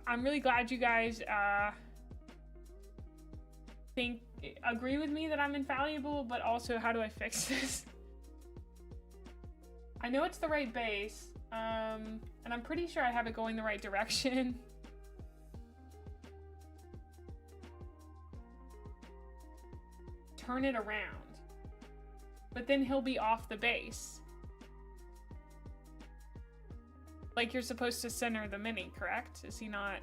I'm really glad you guys agree with me that I'm infallible, but also how do I fix this? I know it's the right base, and I'm pretty sure I have it going the right direction. Turn it around. But then he'll be off the base. Like you're supposed to center the mini, correct? Is he not?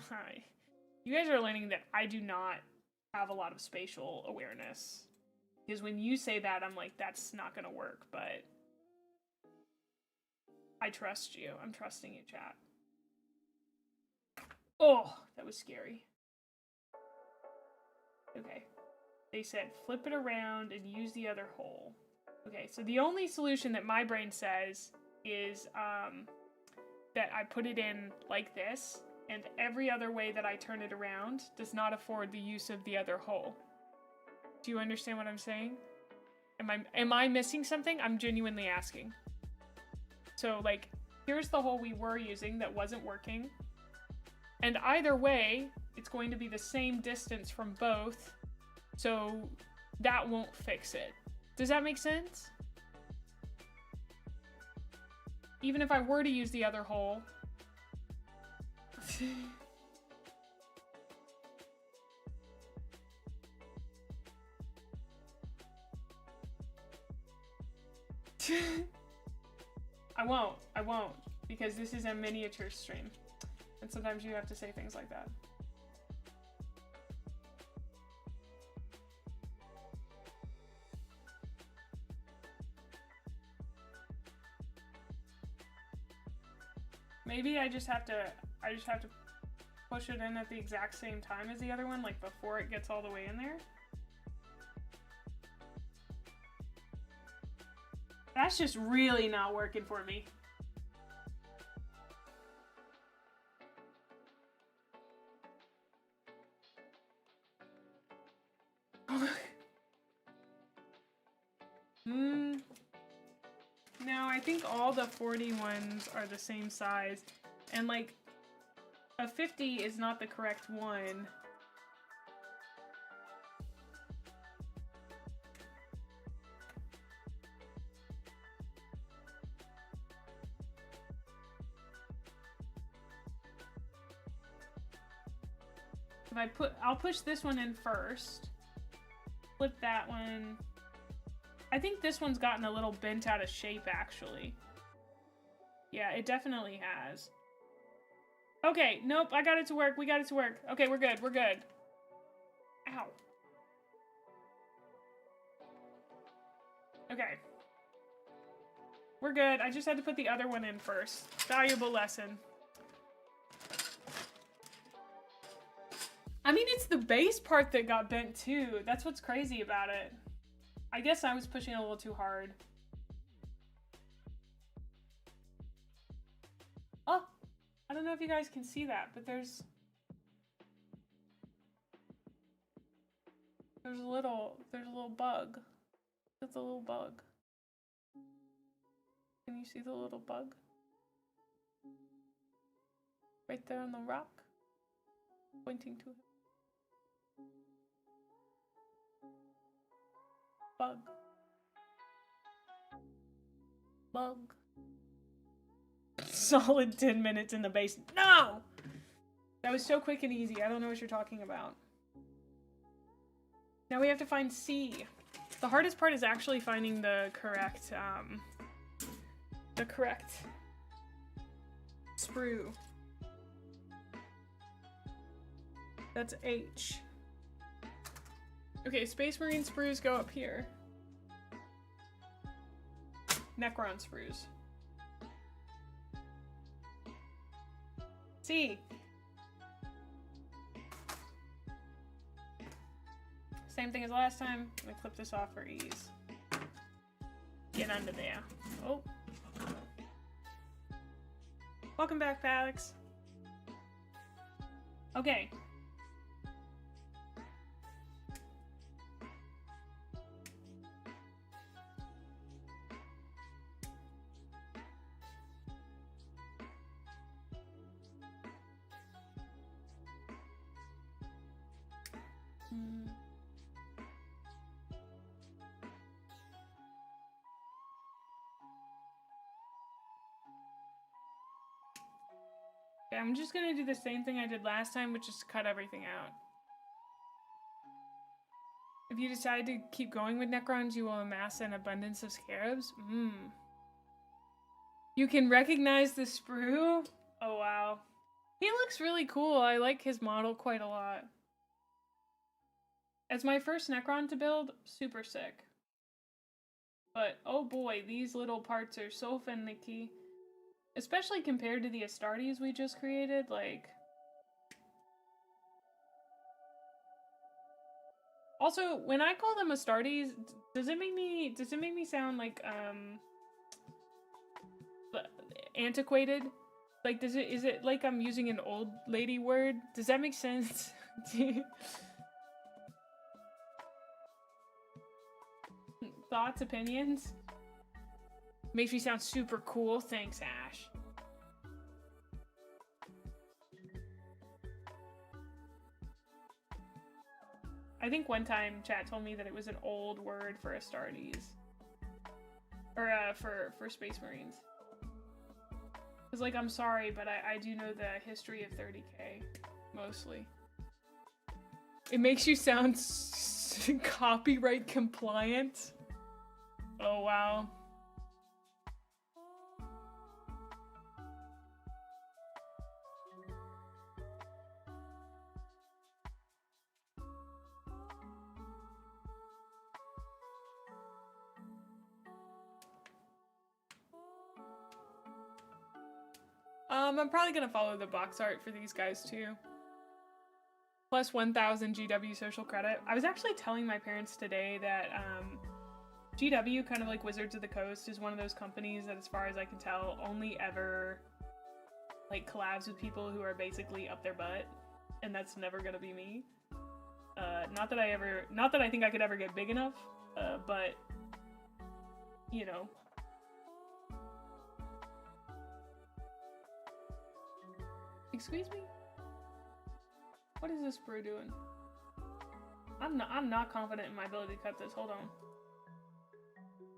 Hi. You guys are learning that I do not have a lot of spatial awareness. Because when you say that, I'm like, that's not gonna work, but I trust you. I'm trusting you, chat. Oh, that was scary. Okay. They said flip it around and use the other hole. Okay, so the only solution that my brain says is that I put it in like this, and every other way that I turn it around does not afford the use of the other hole. Do you understand what I'm saying? Am I missing something? I'm genuinely asking. So, like, here's the hole we were using that wasn't working. And either way, it's going to be the same distance from both, so that won't fix it. Does that make sense? Even if I were to use the other hole. I won't, because this is a miniature stream. And sometimes you have to say things like that. Maybe I just have to push it in at the exact same time as the other one, like before it gets all the way in there. That's just really not working for me. No, I think all the 40 ones are the same size. And like, a 50 is not the correct one. If I'll push this one in first. Flip that one. I think this one's gotten a little bent out of shape, actually. Yeah, it definitely has. Okay, nope, I got it to work. We got it to work. Okay, we're good. We're good. Ow. Okay. We're good. I just had to put the other one in first. Valuable lesson. I mean, it's the base part that got bent too. That's what's crazy about it. I guess I was pushing a little too hard. Oh, I don't know if you guys can see that, but there's a little bug. It's a little bug. Can you see the little bug? Right there on the rock, pointing to it. Bug. Bug. Solid 10 minutes in the base. No! That was so quick and easy. I don't know what you're talking about. Now we have to find C. The hardest part is actually finding the correct sprue. That's H. Okay, Space Marine sprues go up here. Necron sprues. C. Same thing as last time. I'm gonna clip this off for ease. Get under there. Oh. Welcome back, Alex. Okay. Okay, I'm just gonna do the same thing I did last time, which is cut everything out. If you decide to keep going with Necrons, you will amass an abundance of scarabs. You can recognize the sprue? Oh wow. He looks really cool. I like his model quite a lot. As my first Necron to build, super sick. But oh boy, these little parts are so finicky. Especially compared to the Astartes we just created, like... Also, when I call them Astartes, does it make me sound like, antiquated? Like, is it like I'm using an old lady word? Does that make sense? Thoughts, opinions? Makes me sound super cool. Thanks, Ash. I think one time chat told me that it was an old word for Astartes. Or, for Space Marines. Cause like, I'm sorry, but I do know the history of 30K. Mostly. It makes you sound copyright compliant. Oh, wow. I'm probably gonna follow the box art for these guys too. Plus 1,000 GW social credit. I was actually telling my parents today that GW, kind of like Wizards of the Coast, is one of those companies that, as far as I can tell, only ever like collabs with people who are basically up their butt, and that's never gonna be me. Not that I think I could ever get big enough, but you know. Excuse me? What is this brew doing? I'm not confident in my ability to cut this. Hold on.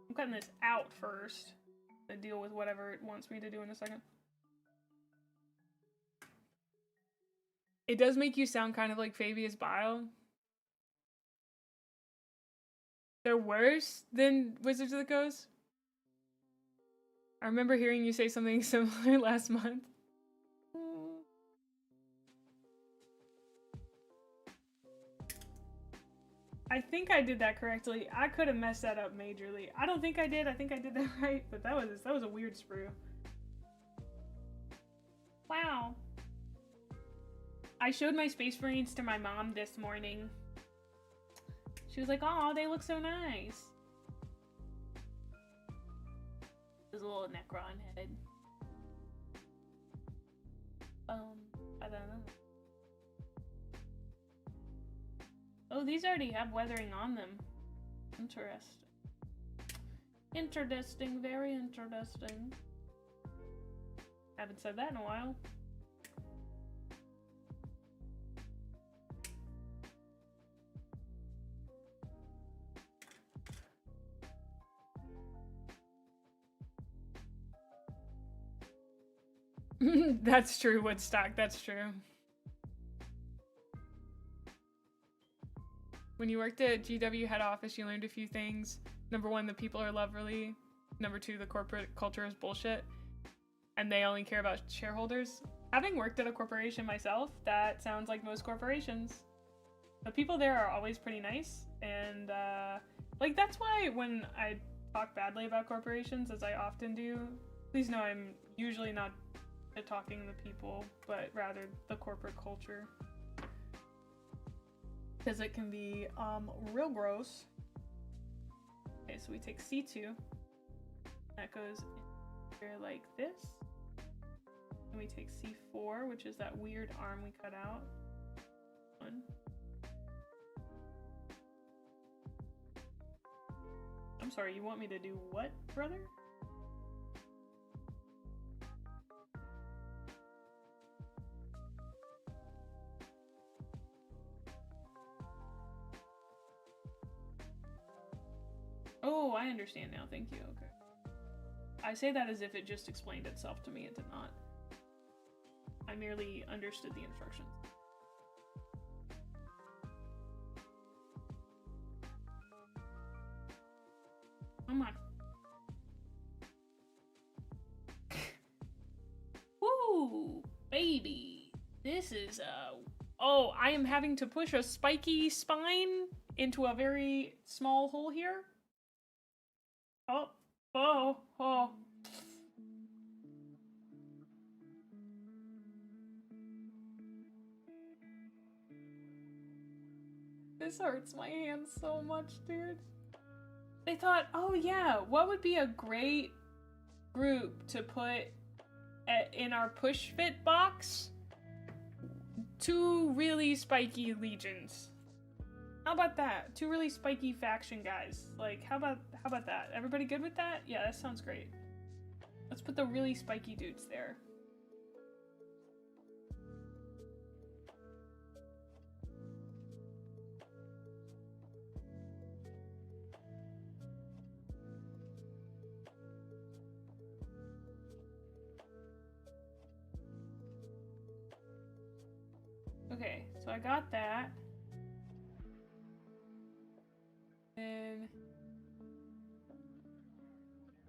I'm cutting this out first to deal with whatever it wants me to do in a second. It does make you sound kind of like Fabius Bile. They're worse than Wizards of the Coast? I remember hearing you say something similar last month. I think I did that correctly. I could have messed that up majorly. I don't think I did. I think I did that right, but that was a weird sprue. Wow. I showed my Space Marines to my mom this morning. She was like, "Oh, they look so nice." There's a little Necron head. I don't know. Oh, these already have weathering on them. Interesting. Interesting, very interesting. Haven't said that in a while. That's true, Woodstock, that's true. When you worked at GW head office, you learned a few things. Number one, the people are lovely. Number two, the corporate culture is bullshit. And they only care about shareholders. Having worked at a corporation myself, that sounds like most corporations. The people there are always pretty nice. And, like, that's why when I talk badly about corporations, as I often do, please know I'm usually not talking the people, but rather the corporate culture. Because it can be real gross. Okay, so we take C2. That goes in here like this. And we take C4, which is that weird arm we cut out. One. I'm sorry, you want me to do what, brother? Oh, I understand now. Thank you. Okay. I say that as if it just explained itself to me. It did not. I merely understood the instructions. Come on. Woo, baby. This is, oh, I am having to push a spiky spine into a very small hole here. Oh. This hurts my hands so much, dude. They thought, oh yeah, what would be a great group to put in our push fit box? 2 really spiky legions. How about that? 2 really spiky faction guys. Like, how about that? Everybody good with that? Yeah, that sounds great. Let's put the really spiky dudes there. Okay, so I got that. And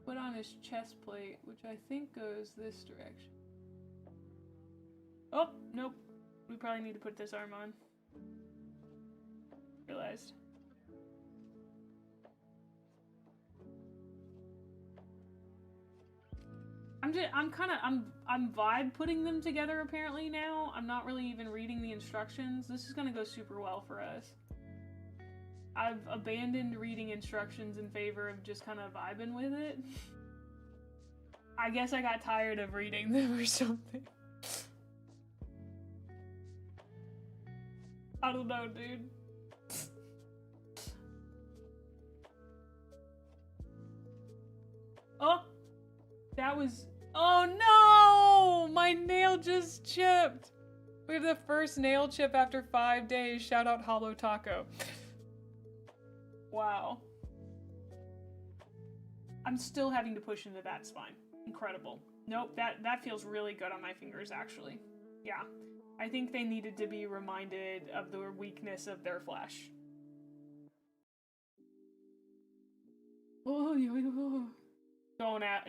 put on his chest plate, which I think goes this direction. Oh, nope. We probably need to put this arm on. Realized. I'm I'm vibe putting them together apparently now. I'm not really even reading the instructions. This is gonna go super well for us. I've abandoned reading instructions in favor of just kind of vibing with it. I guess I got tired of reading them or something. I don't know, dude. Oh! That was... Oh no! My nail just chipped! We have the first nail chip after 5 days. Shout out Hollow Taco. Wow. I'm still having to push into that spine. Incredible. Nope, that feels really good on my fingers, actually. Yeah. I think they needed to be reminded of the weakness of their flesh. Oh,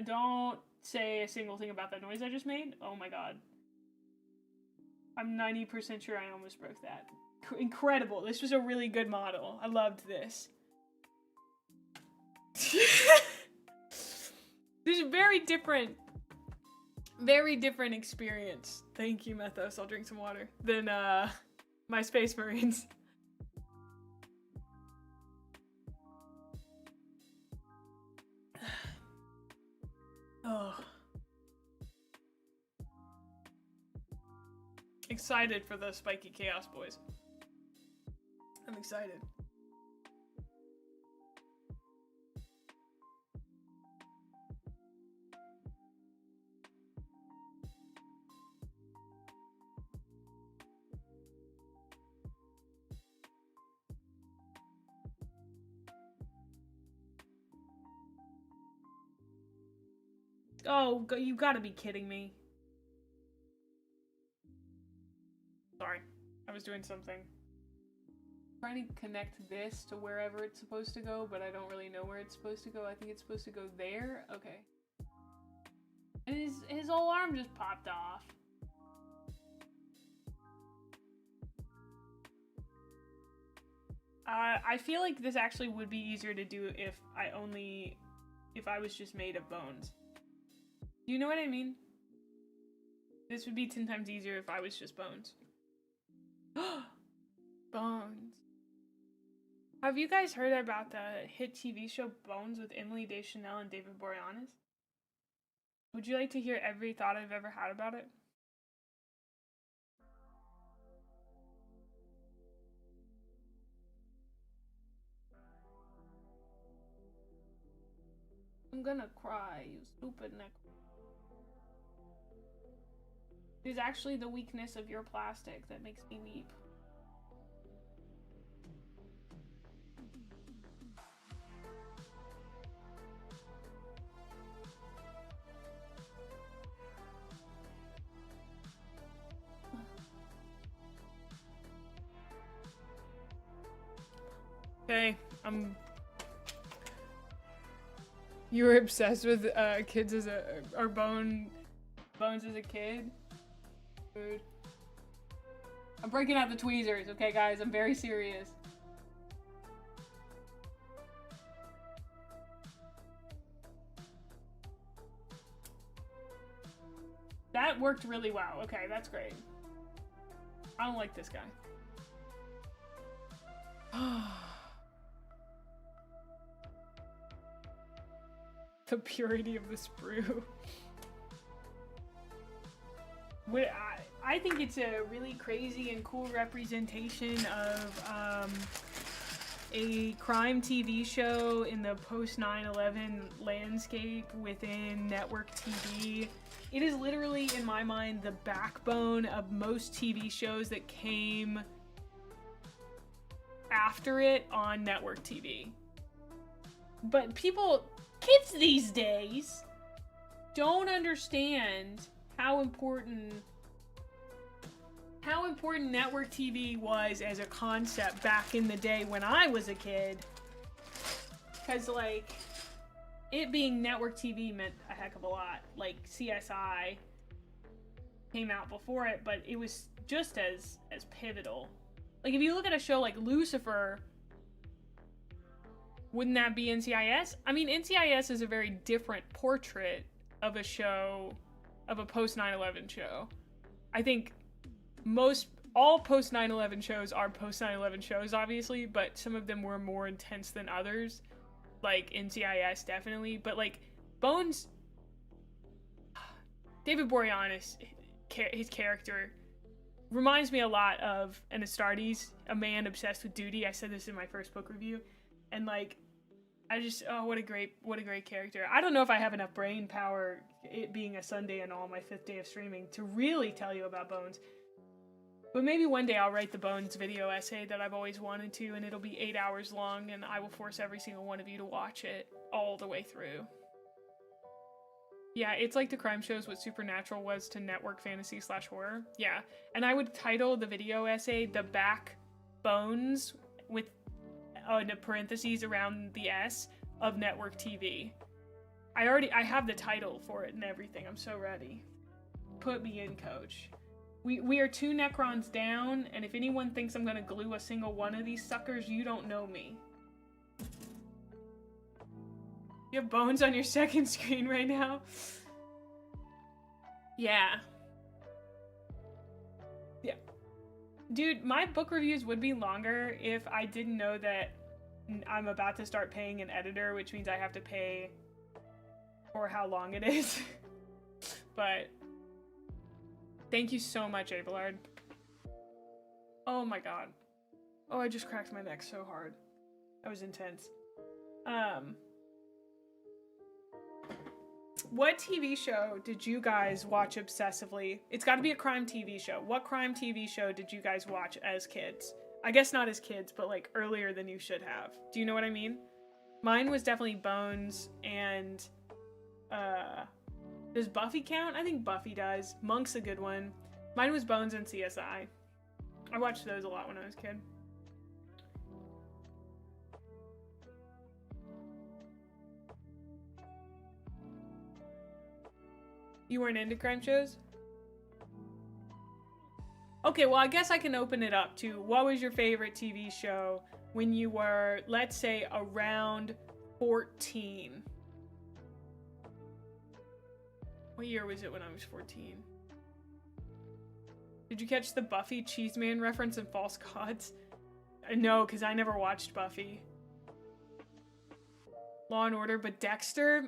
don't say a single thing about that noise I just made. Oh my god. I'm 90% sure I almost broke that. Incredible. This was a really good model. I loved this. This is a very different experience. Thank you, Methos. I'll drink some water. Than my Space Marines. Oh. Excited for the Spiky Chaos boys. I'm excited. Oh, you gotta be kidding me. Sorry, I was doing something. Trying to connect this to wherever it's supposed to go, but I don't really know where it's supposed to go. I think it's supposed to go there. Okay. And his whole arm just popped off. I feel like this actually would be easier to do if I was just made of bones. Do you know what I mean? This would be 10 times easier if I was just bones. Bones. Have you guys heard about the hit TV show Bones with Emily Deschanel and David Boreanaz? Would you like to hear every thought I've ever had about it? I'm gonna cry, you stupid Necron. It is actually the weakness of your plastic that makes me weep. Okay, you were obsessed with kids as bones as a kid? Dude. I'm breaking out the tweezers, okay guys? I'm very serious. That worked really well. Okay, that's great. I don't like this guy. The purity of the sprue. I think it's a really crazy and cool representation of a crime TV show in the post 9/11 landscape within network TV. It is literally, in my mind, the backbone of most TV shows that came after it on network TV. But kids these days don't understand how important network TV was as a concept back in the day when I was a kid. Because, like, it being network TV meant a heck of a lot. Like, CSI came out before it, but it was just as pivotal. Like, if you look at a show like Lucifer, wouldn't that be NCIS? I mean, NCIS is a very different portrait of a show, of a post 9/11 show. I think all post 9/11 shows are post 9/11 shows, obviously, but some of them were more intense than others, like NCIS definitely. But like Bones, David Boreanaz, his character reminds me a lot of an Astartes, a man obsessed with duty. I said this in my first book review, and like, I just, oh, what a great character. I don't know if I have enough brain power, it being a Sunday and all, my 5th day of streaming, to really tell you about Bones. But maybe one day I'll write the Bones video essay that I've always wanted to, and it'll be 8 hours long, and I will force every single one of you to watch it all the way through. Yeah, it's like the crime shows what Supernatural was to network fantasy / horror. Yeah, and I would title the video essay "The Backbones" with the parentheses around the S of network TV. I have the title for it and everything. I'm so ready. Put me in, coach. We are 2 Necrons down, and if anyone thinks I'm gonna glue a single one of these suckers, you don't know me. You have Bones on your second screen right now? Yeah. Yeah. Dude, my book reviews would be longer if I didn't know that I'm about to start paying an editor, which means I have to pay for how long it is. But thank you so much, Abelard. Oh my god. Oh, I just cracked my neck so hard. That was intense. What TV show did you guys watch obsessively? It's got to be a crime TV show. What crime TV show did you guys watch as kids? I guess not as kids, but like earlier than you should have. Do you know what I mean? Mine was definitely Bones and does Buffy count? I think Buffy does. Monk's a good one. Mine was Bones and CSI. I watched those a lot when I was a kid. You weren't into crime shows? Okay, well, I guess I can open it up to what was your favorite TV show when you were, let's say, around 14? What year was it when I was 14? Did you catch the Buffy Cheeseman reference in False Gods? No, because I never watched Buffy. Law and Order, but Dexter?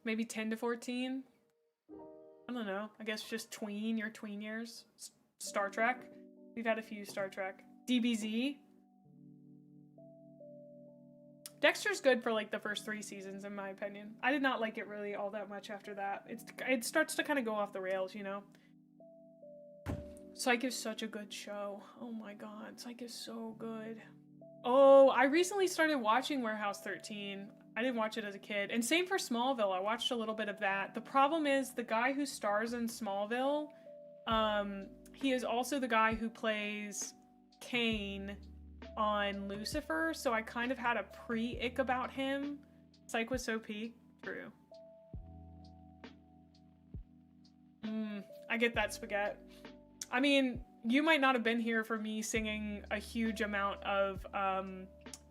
Maybe 10 to 14? I don't know. I guess just your tween years. Star Trek? We've had a few Star Trek. DBZ? Dexter's good for like the first 3 seasons, in my opinion. I did not like it really all that much after that. It starts to kind of go off the rails, you know? Psych is such a good show. Oh my god, Psych is so good. Oh, I recently started watching Warehouse 13. I didn't watch it as a kid. And same for Smallville. I watched a little bit of that. The problem is the guy who stars in Smallville, he is also the guy who plays Kane on Lucifer, so I kind of had a pre-ick about him. Psych was so peak. True. I get that, Spaghetti. I mean, you might not have been here for me singing a huge amount of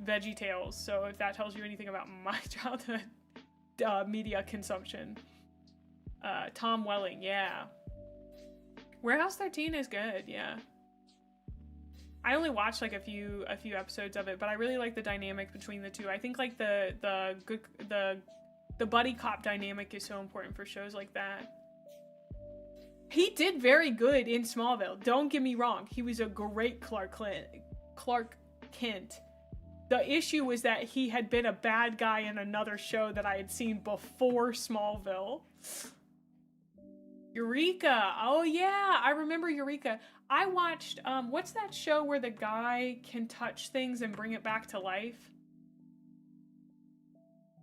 Veggie Tales, so if that tells you anything about my childhood media consumption. Tom Welling, yeah. Warehouse 13 is good, yeah. I only watched like a few episodes of it, but I really like the dynamic between the two. I think like the buddy cop dynamic is so important for shows like that. He did very good in Smallville. Don't get me wrong. He was a great Clark Kent. The issue was that he had been a bad guy in another show that I had seen before Smallville. Eureka. Oh yeah, I remember Eureka. I watched, what's that show where the guy can touch things and bring it back to life?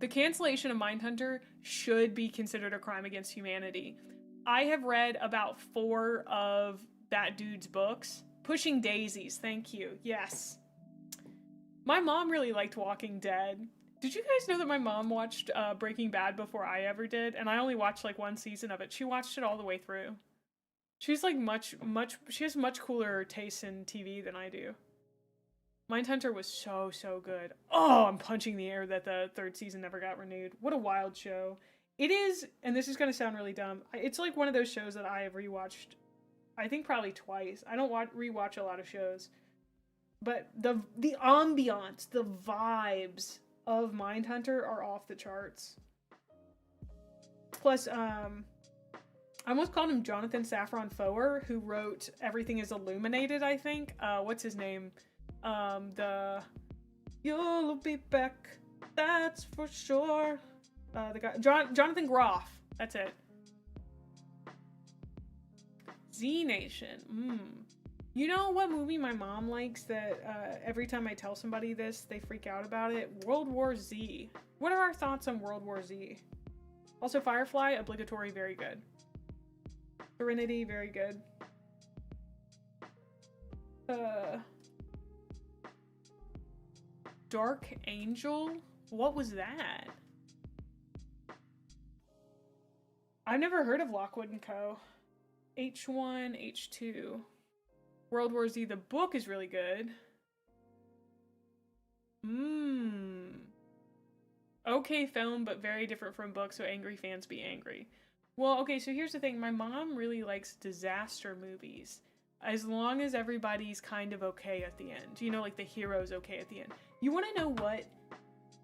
The cancellation of Mindhunter should be considered a crime against humanity. I have read about 4 of that dude's books. Pushing Daisies, thank you. Yes. My mom really liked Walking Dead. Did you guys know that my mom watched Breaking Bad before I ever did? And I only watched like 1 season of it. She watched it all the way through. She's like she has much cooler tastes in TV than I do. Mindhunter was so, so good. Oh, I'm punching the air that the third season never got renewed. What a wild show. It is, and this is going to sound really dumb, it's like one of those shows that I have rewatched, I think probably twice. I don't rewatch a lot of shows. But the ambiance, the vibes of Mindhunter are off the charts. Plus, I almost called him Jonathan Safran Foer, who wrote Everything is Illuminated, I think. What's his name? The You'll Be Back, that's for sure. The guy, Jonathan Groff, that's it. Z Nation. You know what movie my mom likes that every time I tell somebody this, they freak out about it? World War Z. What are our thoughts on World War Z? Also, Firefly, obligatory, very good. Serenity, very good. Dark Angel? What was that? I've never heard of Lockwood & Co. H1, H2. World War Z, the book is really good. Okay film, but very different from books, so angry fans be angry. Well, okay, so here's the thing. My mom really likes disaster movies. As long as everybody's kind of okay at the end. You know, like the hero's okay at the end. You want to know what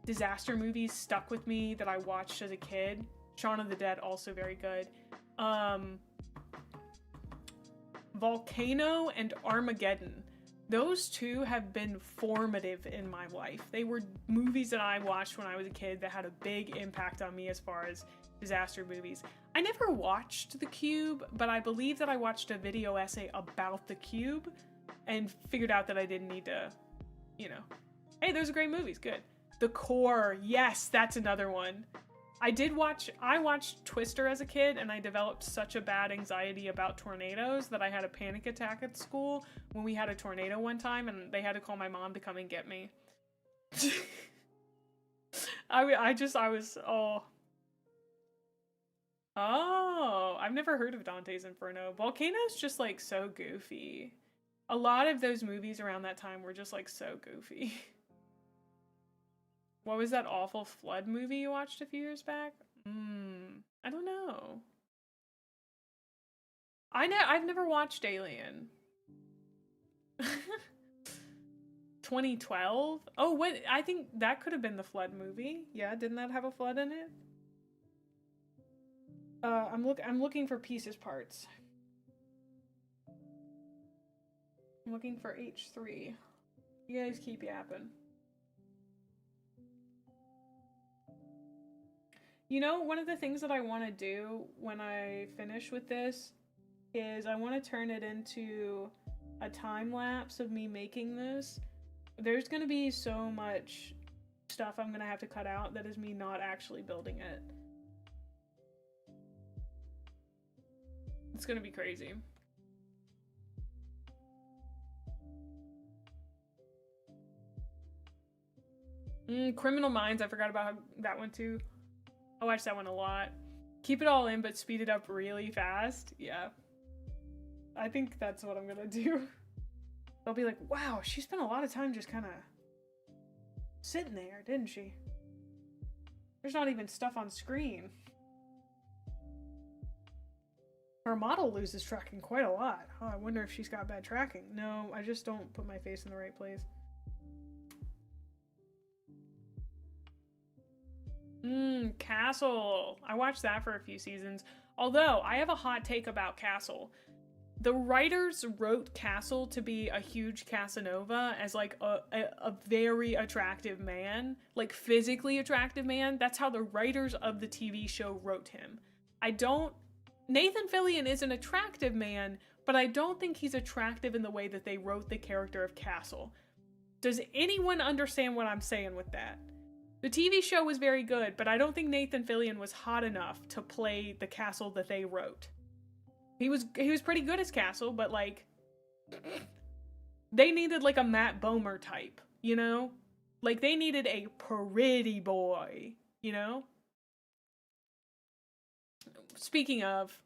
disaster movies stuck with me that I watched as a kid? Shaun of the Dead, also very good. Volcano and Armageddon. Those two have been formative in my life. They were movies that I watched when I was a kid that had a big impact on me as far as disaster movies. I never watched The Cube, but I believe that I watched a video essay about The Cube and figured out that I didn't need to, you know. Hey, those are great movies, good. The Core, yes, that's another one. I watched Twister as a kid, and I developed such a bad anxiety about tornadoes that I had a panic attack at school when we had a tornado one time, and they had to call my mom to come and get me. Oh, I've never heard of Dante's Inferno. Volcano's just like so goofy. A lot of those movies around that time were just like so goofy. What was that awful flood movie you watched a few years back? I don't know. I've never watched Alien. 2012? Oh, what? I think that could have been the flood movie. Yeah, didn't that have a flood in it? I'm looking for pieces parts. I'm looking for H3. You guys keep yapping. You know, one of the things that I want to do when I finish with this is I want to turn it into a time lapse of me making this. There's going to be so much stuff I'm going to have to cut out that is me not actually building it. It's going to be crazy. Criminal Minds, I forgot about that one too. I watched that one a lot. Keep it all in, but speed it up really fast. Yeah. I think that's what I'm gonna do. They'll be like, wow, she spent a lot of time just kind of sitting there, didn't she? There's not even stuff on screen. Her model loses tracking quite a lot. Oh, I wonder if she's got bad tracking. No, I just don't put my face in the right place. Castle. I watched that for a few seasons. Although, I have a hot take about Castle. The writers wrote Castle to be a huge Casanova as like a very attractive man. Like physically attractive man. That's how the writers of the TV show wrote him. Nathan Fillion is an attractive man, but I don't think he's attractive in the way that they wrote the character of Castle. Does anyone understand what I'm saying with that? The TV show was very good, but I don't think Nathan Fillion was hot enough to play the Castle that they wrote. He was pretty good as Castle, but like they needed like a Matt Bomer type, you know? Like they needed a pretty boy, you know? Speaking of,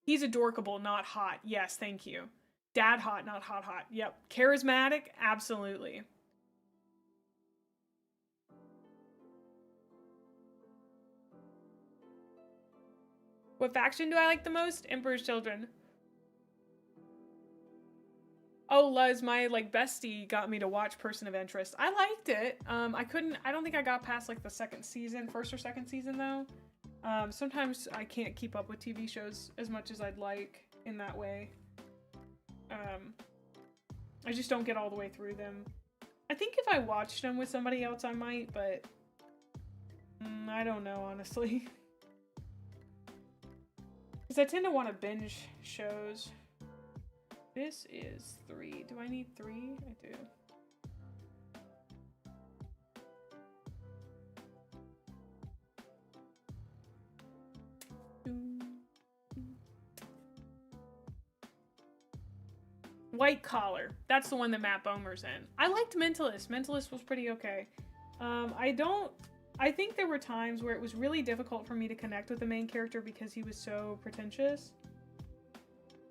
he's adorkable, not hot. Yes, thank you. Dad hot, not hot hot. Yep. Charismatic, absolutely. What faction do I like the most? Emperor's Children. Oh, Luz, my like bestie got me to watch Person of Interest. I liked it. I don't think I got past like the first or second season though. Sometimes I can't keep up with TV shows as much as I'd like in that way. I just don't get all the way through them. I think if I watched them with somebody else I might, but I don't know honestly. Because I tend to want to binge shows. This is 3. Do I need 3? I do. White Collar. That's the one that Matt Bomer's in. I liked Mentalist. Mentalist was pretty okay. I think there were times where it was really difficult for me to connect with the main character because he was so pretentious.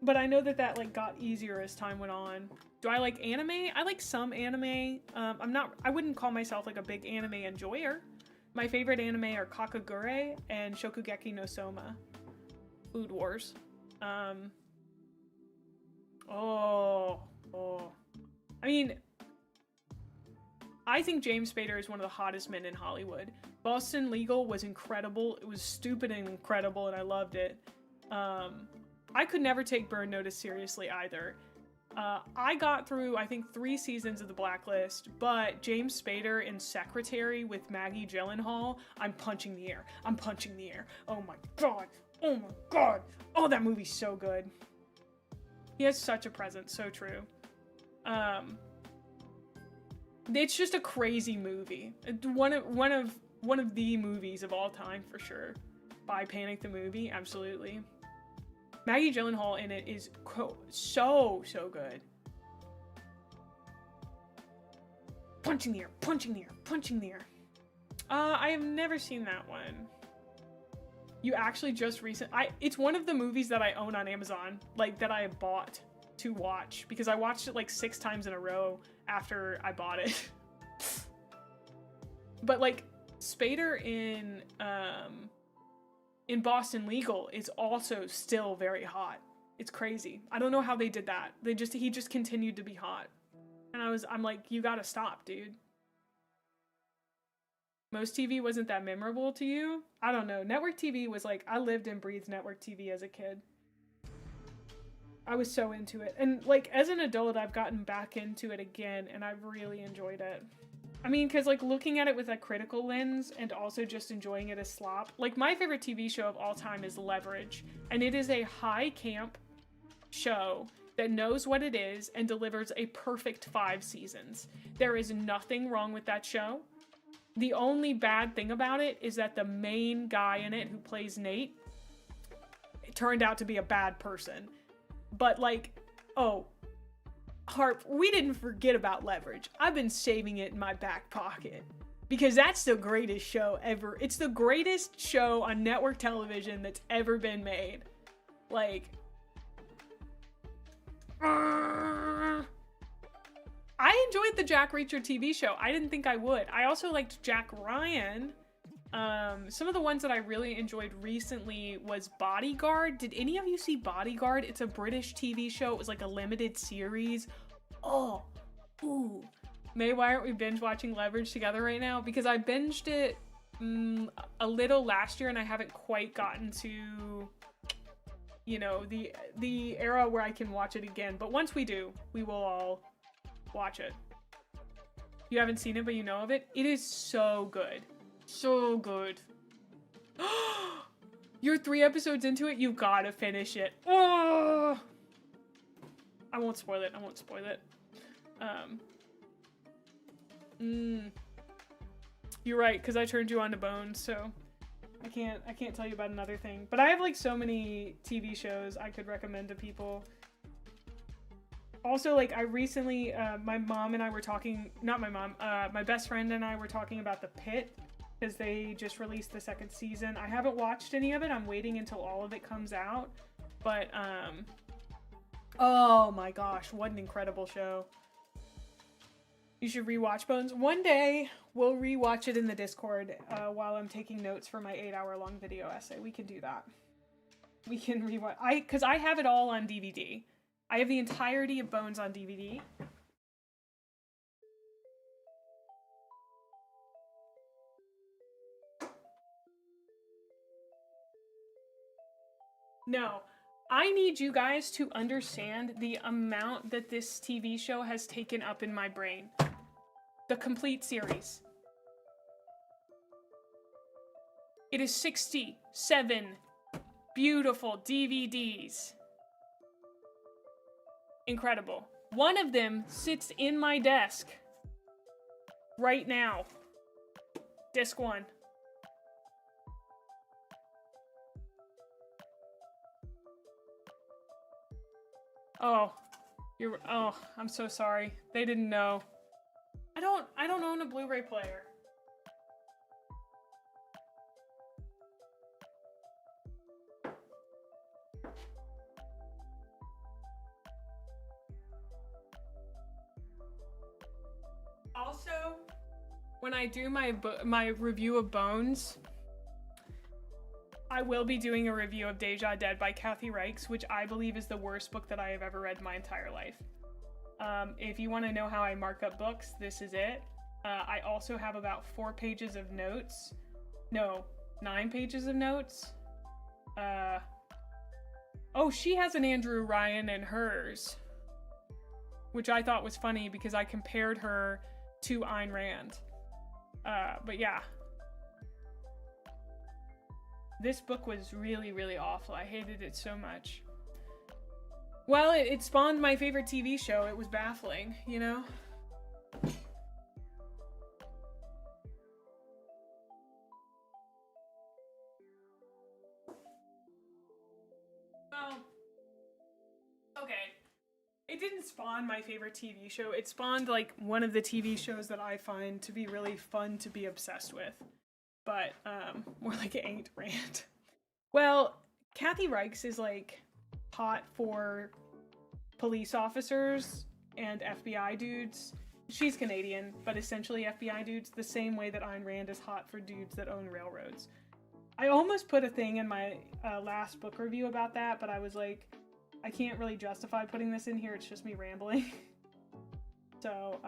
But I know that like got easier as time went on. Do I like anime? I like some anime. I wouldn't call myself like a big anime enjoyer. My favorite anime are Kakagure and Shokugeki no Soma. Food Wars. I mean, I think James Spader is one of the hottest men in Hollywood. Boston Legal was incredible. It was stupid and incredible, and I loved it. I could never take Burn Notice seriously either. I got through, I think, 3 seasons of The Blacklist, but James Spader in Secretary with Maggie Gyllenhaal, I'm punching the air. I'm punching the air. Oh my god. Oh my god. Oh, that movie's so good. He has such a presence, so true. It's just a crazy movie. One of the movies of all time for sure. By Panic the Movie, absolutely. Maggie Gyllenhaal in it is so good. Punching the air, punching the air, punching the air. I have never seen that one. You actually just it's one of the movies that I own on Amazon, like that I bought to watch because I watched it like 6 times in a row after I bought it. But like Spader in Boston Legal is also still very hot. It's crazy. I don't know how they did that. He just continued to be hot. And I'm like, you gotta stop, dude. Most TV wasn't that memorable to you? I don't know. Network TV was like, I lived and breathed network TV as a kid. I was so into it. And like, as an adult, I've gotten back into it again, and I've really enjoyed it. I mean, because like looking at it with a critical lens and also just enjoying it as slop. Like my favorite TV show of all time is Leverage. And it is a high camp show that knows what it is and delivers a perfect 5 seasons. There is nothing wrong with that show. The only bad thing about it is that the main guy in it who plays Nate, it turned out to be a bad person. But like, oh, Harp, we didn't forget about Leverage. I've been saving it in my back pocket because that's the greatest show ever. It's the greatest show on network television that's ever been made. Like, I enjoyed the Jack Reacher TV show. I didn't think I would. I also liked Jack Ryan. Some of the ones that I really enjoyed recently was Bodyguard. Did any of you see Bodyguard? It's a British TV show. It was like a limited series. Oh, ooh. May, why aren't we binge watching Leverage together right now? Because I binged it a little last year and I haven't quite gotten to, you know, the era where I can watch it again. But once we do, we will all watch it. You haven't seen it, but you know of it? It is so good. So good. You're 3 episodes into it? You gotta finish it. Oh! I won't spoil it. I won't spoil it. You're right, because I turned you on to Bones, so I can't tell you about another thing. But I have like so many TV shows I could recommend to people. Also, like, I recently, my mom and I were talking, not my mom, my best friend and I were talking about The Pit, because they just released the 2nd season. I haven't watched any of it. I'm waiting until all of it comes out. But Oh my gosh, what an incredible show. You should rewatch Bones. One day, we'll rewatch it in the Discord while I'm taking notes for my 8-hour-long video essay. We can do that. We can rewatch. Because I have it all on DVD. I have the entirety of Bones on DVD. No. I need you guys to understand the amount that this TV show has taken up in my brain. The complete series. It is 67 beautiful DVDs. Incredible. One of them sits in my desk right now. Disc 1. Oh, I'm so sorry. They didn't know. I don't own a Blu-ray player. Also, when I do my review of Bones, I will be doing a review of Deja Dead by Kathy Reichs, which I believe is the worst book that I have ever read in my entire life. If you want to know how I mark up books, this is it. I also have about 4 pages of notes. No, 9 pages of notes. Oh, she has an Andrew Ryan in hers, which I thought was funny because I compared her to Ayn Rand. But yeah. This book was really, really awful. I hated it so much. Well, it spawned my favorite TV show. It was baffling, you know? Well, okay. It didn't spawn my favorite TV show. It spawned, like, one of the TV shows that I find to be really fun to be obsessed with. But, more like it ain't Rand. Well, Kathy Reichs is, like, hot for police officers and FBI dudes. She's Canadian, but essentially FBI dudes, the same way that Ayn Rand is hot for dudes that own railroads. I almost put a thing in my last book review about that, but I was like, I can't really justify putting this in here, it's just me rambling. So,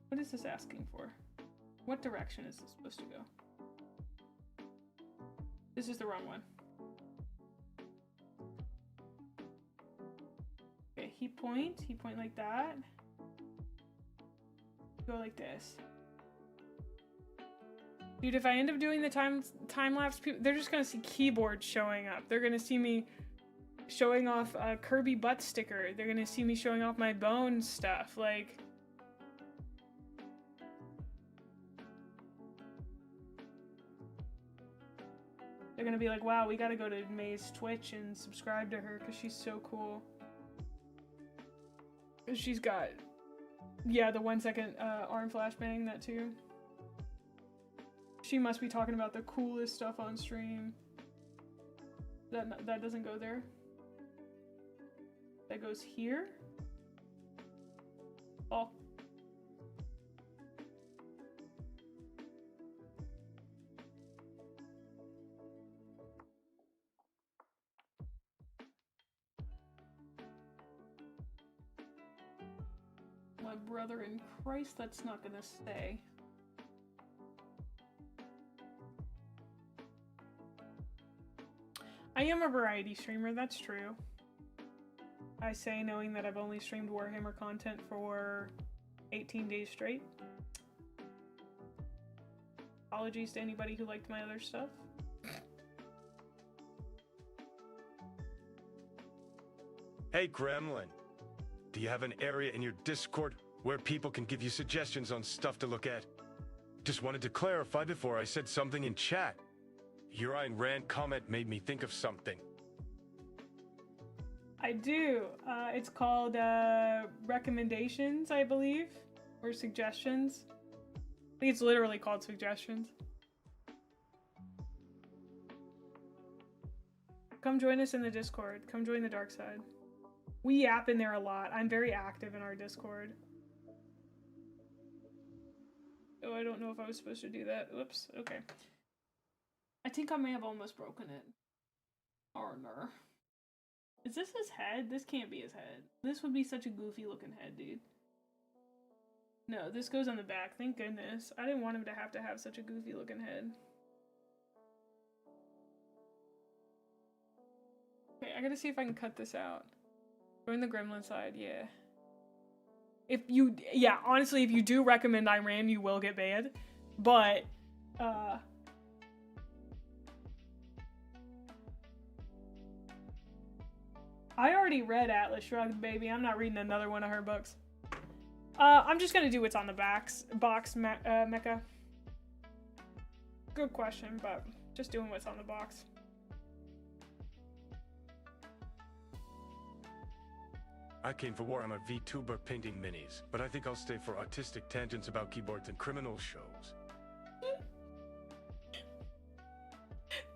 what is this asking for? What direction is this supposed to go? This is the wrong one. Okay, he point like that. Go like this. Dude, if I end up doing the time-lapse, they're just gonna see keyboards showing up. They're gonna see me showing off a Kirby butt sticker. They're gonna see me showing off my bone stuff, like... They're gonna be like, wow, we gotta go to Mae's Twitch and subscribe to her because she's so cool. She's got, yeah, the 1 second arm flashbang, that too. She must be talking about the coolest stuff on stream. That doesn't go there. That goes here. Oh. My brother in Christ, that's not gonna stay. I am a variety streamer, that's true. I say knowing that I've only streamed Warhammer content for 18 days straight. Apologies to anybody who liked my other stuff. Hey, Gremlin. Do you have an area in your Discord where people can give you suggestions on stuff to look at? Just wanted to clarify before I said something in chat. Your Ayn Rand comment made me think of something. I do. It's called recommendations, I believe, or suggestions. I think it's literally called suggestions. Come join us in the Discord. Come join the dark side. We yap in there a lot. I'm very active in our Discord. Oh, I don't know if I was supposed to do that. Oops. Okay. I think I may have almost broken it. Armor. Is this his head? This can't be his head. This would be such a goofy looking head, dude. No, this goes on the back. Thank goodness. I didn't want him to have such a goofy looking head. Okay, I gotta see if I can cut this out. Join the gremlin side, yeah. If you, yeah, honestly, if you do recommend Iran, you will get banned. But, I already read Atlas Shrugged, baby. I'm not reading another one of her books. I'm just gonna do what's on the box, Mecha. Good question, but just doing what's on the box. I came for Warhammer vtuber painting minis, but I think I'll stay for autistic tangents about keyboards and criminal shows.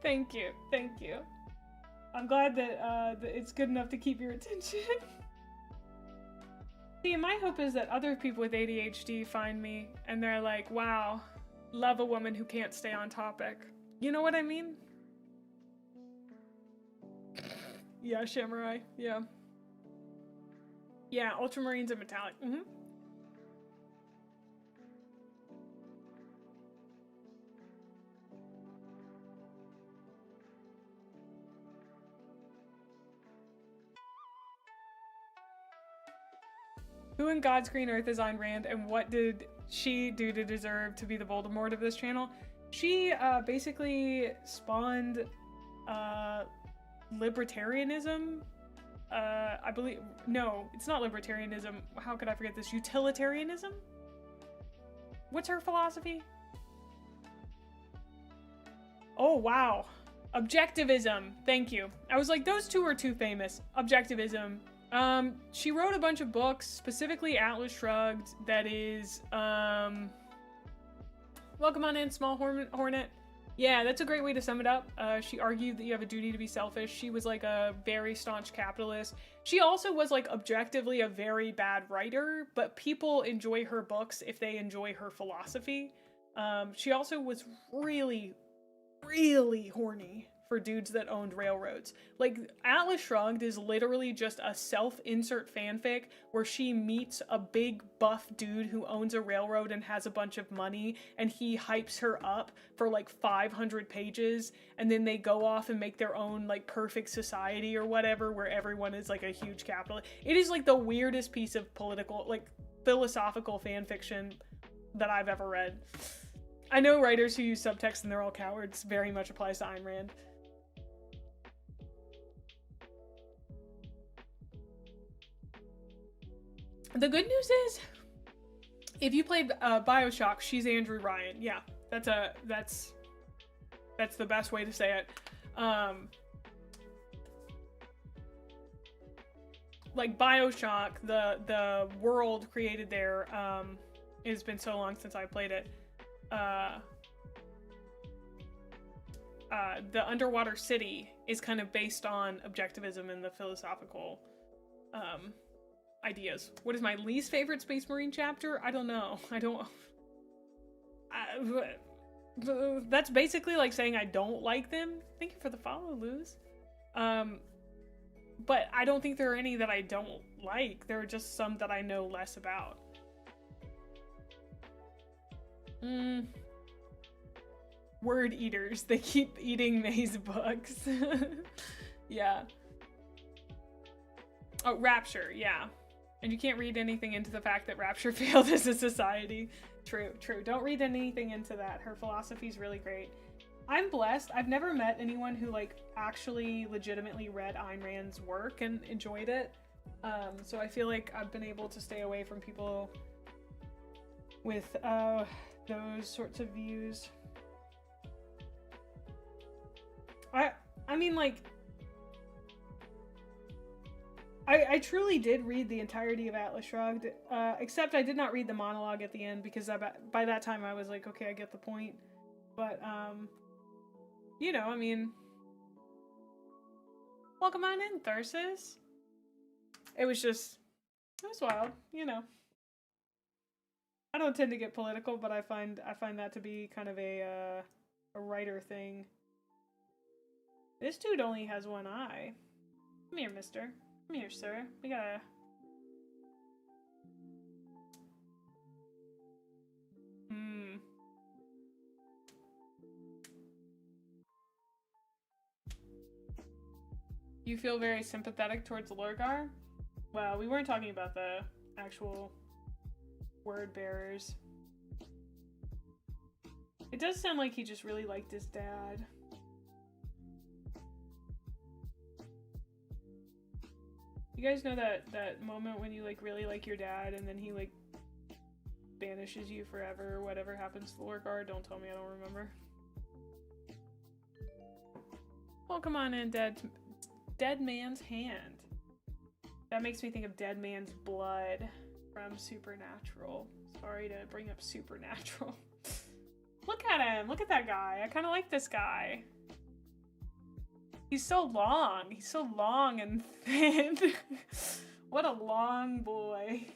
Thank you, thank you. I'm glad that it's good enough to keep your attention. See, my hope is that other people with ADHD find me and they're like, wow, love a woman who can't stay on topic. You know what I mean? Yeah, Samurai, yeah. Yeah, ultramarines and metallic. Mm-hmm. Who in God's green earth is Ayn Rand, and what did she do to deserve to be the Voldemort of this channel? She basically spawned libertarianism. I believe, no, it's not libertarianism. How could I forget this? Utilitarianism? What's her philosophy? Oh, wow. Objectivism. Thank you. I was like, those two are too famous. Objectivism. She wrote a bunch of books, specifically Atlas Shrugged, that is, welcome on in, Small Hornet. Yeah, that's a great way to sum it up. She argued that you have a duty to be selfish. She was like a very staunch capitalist. She also was like objectively a very bad writer, but people enjoy her books if they enjoy her philosophy. She also was really, really horny for dudes that owned railroads. Like, Atlas Shrugged is literally just a self-insert fanfic where she meets a big buff dude who owns a railroad and has a bunch of money, and he hypes her up for like 500 pages, and then they go off and make their own like perfect society or whatever where everyone is like a huge capitalist. It is like the weirdest piece of political, like philosophical fanfiction that I've ever read. I know writers who use subtext and they're all cowards. Very much applies to Ayn Rand. The good news is, if you played BioShock, she's Andrew Ryan. Yeah, that's the best way to say it. Like BioShock, the world created there, it's been so long since I played it. The underwater city is kind of based on objectivism and the philosophical ideas. What is my least favorite Space Marine chapter? I don't know. That's basically like saying I don't like them. Thank you for the follow, Luz. But I don't think there are any that I don't like. There are just some that I know less about. Word eaters. They keep eating Mae's books. Yeah. Oh, Rapture, yeah. And you can't read anything into the fact that Rapture failed as a society. True, true. Don't read anything into that. Her philosophy's really great. I'm blessed. I've never met anyone who like actually legitimately read Ayn Rand's work and enjoyed it. So I feel like I've been able to stay away from people with those sorts of views. I mean, like, I truly did read the entirety of Atlas Shrugged, except I did not read the monologue at the end because by that time I was like, okay, I get the point. But, you know, I mean, Welcome on in, Thursis. It was wild, you know. I don't tend to get political, but I find that to be kind of a writer thing. This dude only has one eye. Come here, mister. Come here, sir. We gotta... You feel very sympathetic towards Lorgar? Well, we weren't talking about the actual word bearers. It does sound like he just really liked his dad. You guys know that moment when you like really like your dad and then he like banishes you forever, whatever happens to Lorgar? Don't tell me I don't remember. Well, come on in, Dead Man's Hand. That makes me think of Dead Man's Blood from Supernatural. Sorry to bring up Supernatural. Look at him. Look at that guy. I kind of like this guy. He's so long. He's so long and thin. What a long boy.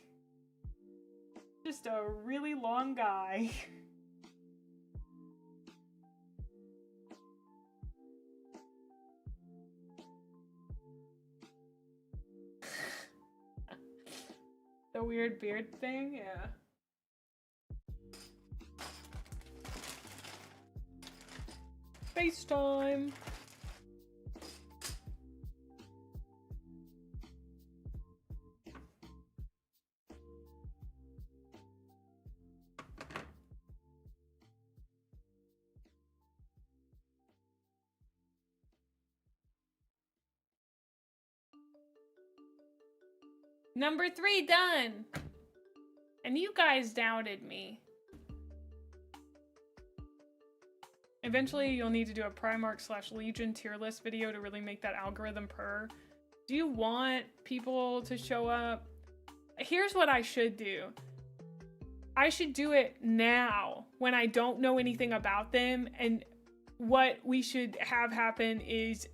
Just a really long guy. The weird beard thing, yeah. FaceTime. Number 3 done. And you guys doubted me. Eventually you'll need to do a Primarch/Legion tier list video to really make that algorithm purr. Do you want people to show up? Here's what I should do. I should do it now when I don't know anything about them, and what we should have happen is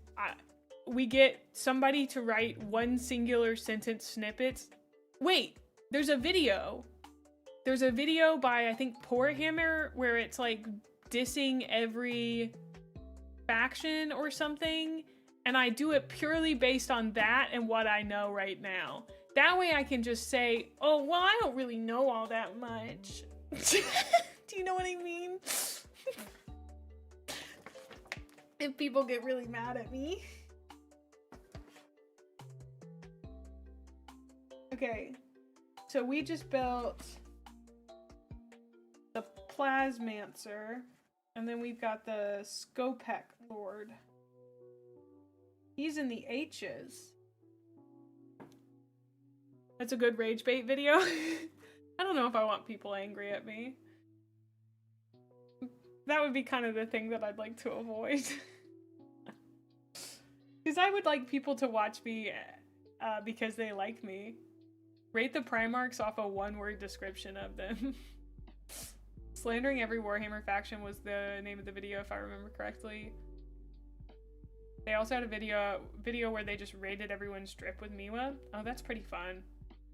we get somebody to write one singular sentence snippets. Wait, there's a video. There's a video by, I think, Warhammer, where it's like dissing every faction or something. And I do it purely based on that and what I know right now. That way I can just say, oh, well, I don't really know all that much. Do you know what I mean? If people get really mad at me. Okay, so we just built the Plasmancer, and then we've got the Skopek Lord. He's in the H's. That's a good rage bait video. I don't know if I want people angry at me. That would be kind of the thing that I'd like to avoid. Because I would like people to watch me because they like me. Rate the Primarchs off a one-word description of them. Slandering every Warhammer faction was the name of the video, if I remember correctly. They also had a video where they just rated everyone's drip with Miwa. Oh, that's pretty fun.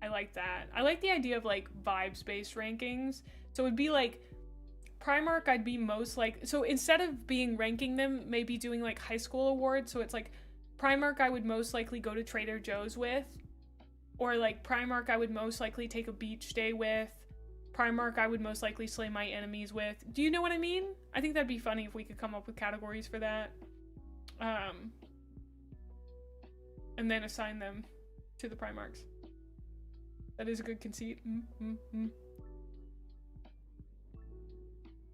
I like that. I like the idea of like vibes-based rankings. So it would be like Primarch, I'd be most like, so instead of ranking them, maybe doing like high school awards. So it's like Primarch I would most likely go to Trader Joe's with. Or like Primarch I would most likely take a beach day with. Primarch I would most likely slay my enemies with. Do you know what I mean? I think that'd be funny if we could come up with categories for that. And then assign them to the Primarchs. That is a good conceit.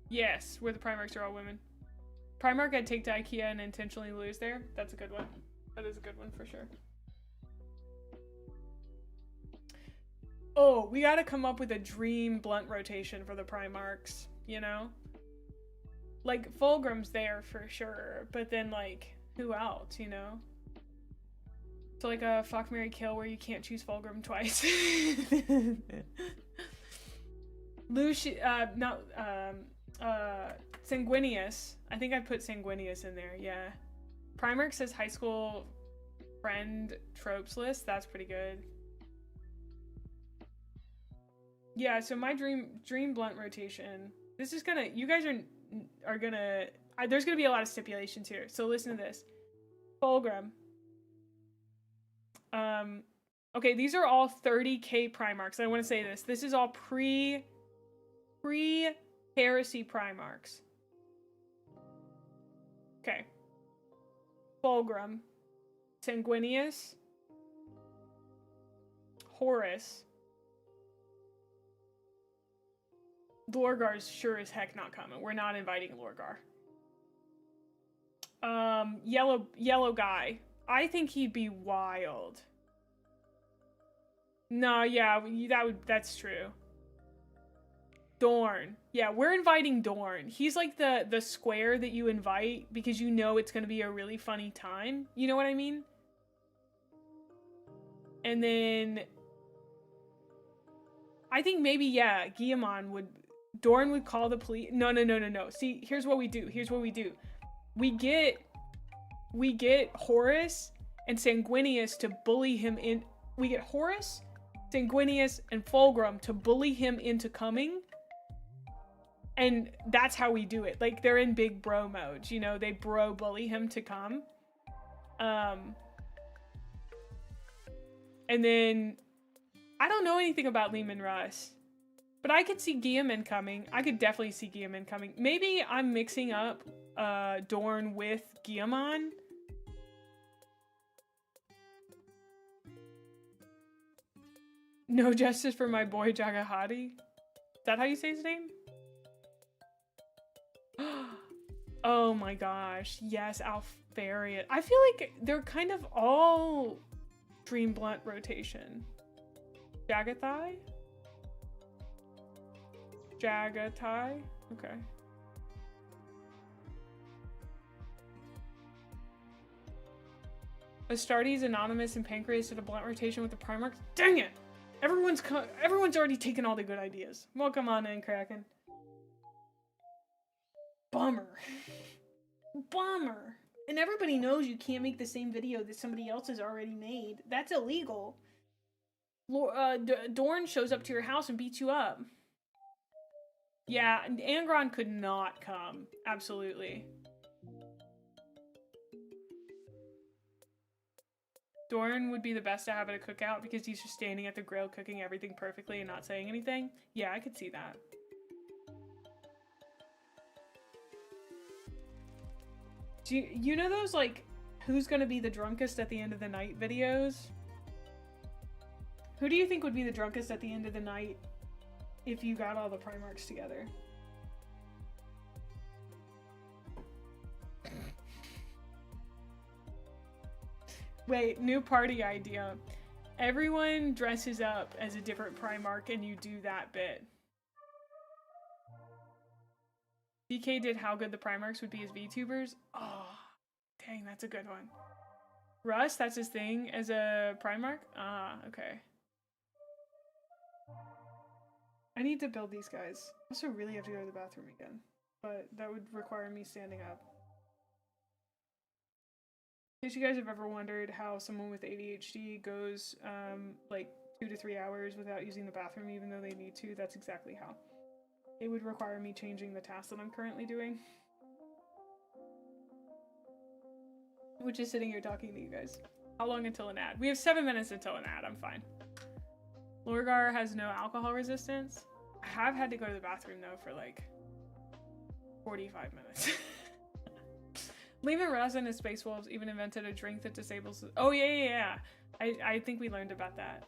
Yes, where the Primarchs are all women. Primarch I'd take to IKEA and intentionally lose there. That's a good one. That is a good one for sure. Oh, we gotta come up with a dream blunt rotation for the Primarchs, you know? Like, Fulgrim's there for sure, but then, like, who else, you know? So, like, a fuck, marry, kill where you can't choose Fulgrim twice. Sanguinius. I think I'd put Sanguinius in there, yeah. Primarch says high school friend tropes list. That's pretty good. Yeah, so my dream blunt rotation. This is gonna, you guys are gonna, there's gonna be a lot of stipulations here. So listen to this. Fulgrim. Okay, these are all 30k Primarchs. I want to say this. This is all pre-heresy Primarchs. Okay. Fulgrim. Sanguinius. Horus. Lorgar's sure as heck not coming. We're not inviting Lorgar. Yellow guy. I think he'd be wild. No, yeah, that's true. Dorn. Yeah, we're inviting Dorn. He's like the square that you invite because you know it's gonna be a really funny time. You know what I mean? And then I think maybe, yeah, Dorn would call the police. No. See, here's what we do. We get Horus and Sanguinius to bully him in. We get Horus, Sanguinius, and Fulgrim to bully him into coming. And that's how we do it. Like, they're in big bro mode, you know, they bro bully him to come. And then I don't know anything about Leman Russ, but I could see Guilliman coming. I could definitely see Guilliman coming. Maybe I'm mixing up Dorn with Guilliman. No justice for my boy Jagahati. Is that how you say his name? Oh my gosh. Yes, Alfarian. I feel like they're kind of all Dream Blunt rotation. Jagathai? Jagathai? Okay. Astartes, Anonymous, and Pancreas did a blunt rotation with the Primarchs. Dang it! Everyone's already taken all the good ideas. Welcome on in, Kraken. Bummer. Bummer. And everybody knows you can't make the same video that somebody else has already made. That's illegal. Dorn shows up to your house and beats you up. Yeah, Angron could not come. Absolutely. Dorn would be the best to have at a cookout because he's just standing at the grill cooking everything perfectly and not saying anything. Yeah, I could see that. Do you know those, like, who's gonna be the drunkest at the end of the night videos? Who do you think would be the drunkest at the end of the night if you got all the Primarchs together? Wait, new party idea. Everyone dresses up as a different Primarch and you do that bit. DK did how good the Primarchs would be as VTubers. Oh, dang, that's a good one. Russ, that's his thing as a Primarch? Ah, okay. I need to build these guys. I also really have to go to the bathroom again, but that would require me standing up. In case you guys have ever wondered how someone with ADHD goes like 2 to 3 hours without using the bathroom even though they need to, that's exactly how. It would require me changing the task that I'm currently doing. Which is sitting here talking to you guys. How long until an ad? We have 7 minutes until an ad, I'm fine. Lorgar has no alcohol resistance. I have had to go to the bathroom though for like 45 minutes. Lehman Russ and his Space Wolves even invented a drink that disables... Oh yeah. I think we learned about that.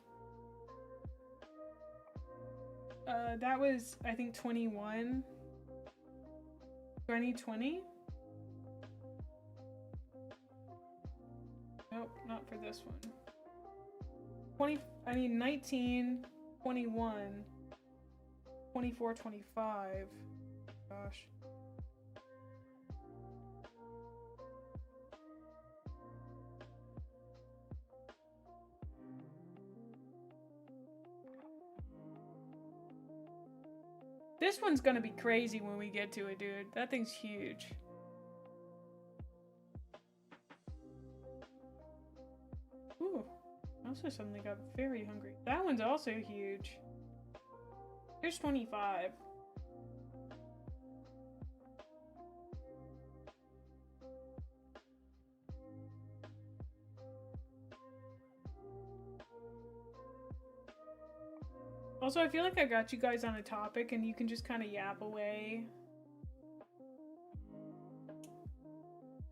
That was, I think, 2020? Nope, not for this one. 19, 21, 24, 25. Gosh. This one's gonna be crazy when we get to it, dude. That thing's huge. I also suddenly got very hungry. That one's also huge. Here's 25. Also, I feel like I got you guys on a topic and you can just kind of yap away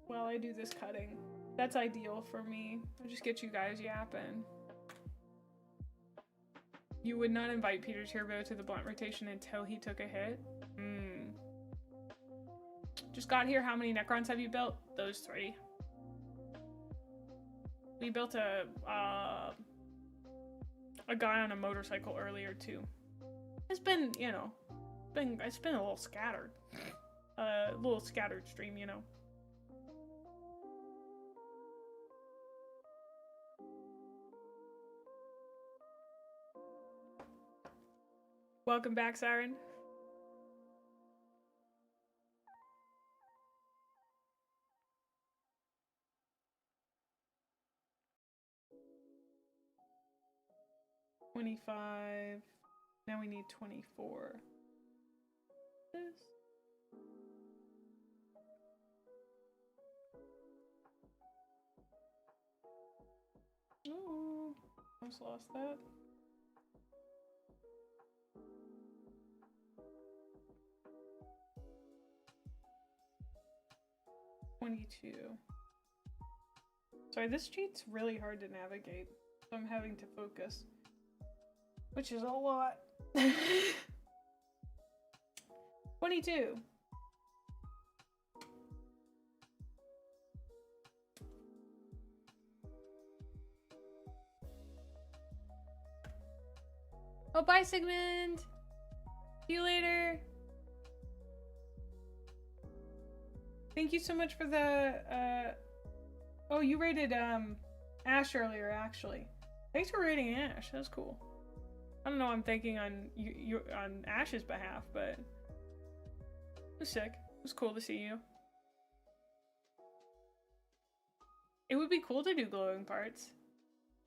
while I do this cutting. That's ideal for me. I just get you guys yapping. You would not invite Peter Turbo to the blunt rotation until he took a hit? Just got here. How many Necrons have you built? Those 3. We built a guy on a motorcycle earlier too. It's been, you know, it's been a little scattered. A little scattered stream, you know. Welcome back, Siren. $25. Now we need 24. This. Oh, almost lost that. $22. Sorry, this cheat's really hard to navigate, so I'm having to focus. Which is a lot. 22. Oh, bye, Sigmund. See you later. Thank you so much for the, oh, you rated, Ash earlier, actually. Thanks for rating Ash. That's cool. I don't know what I'm thinking on on Ash's behalf, but it was sick. It was cool to see you. It would be cool to do glowing parts.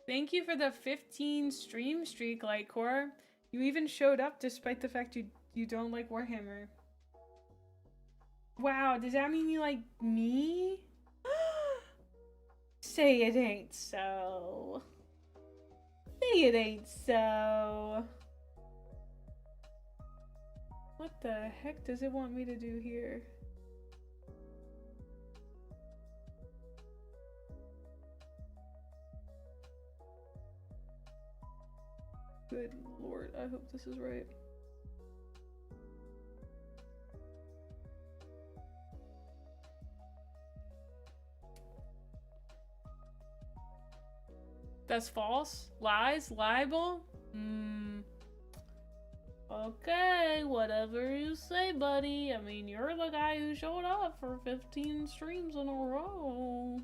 Thank you for the 15 stream streak, Lightcore. You even showed up despite the fact you don't like Warhammer. Wow, does that mean you like me? Say it ain't so. Say it ain't so. What the heck does it want me to do here? Good lord, I hope this is right. That's false? Lies? Libel? Okay, whatever you say, buddy. I mean, you're the guy who showed up for 15 streams in a row.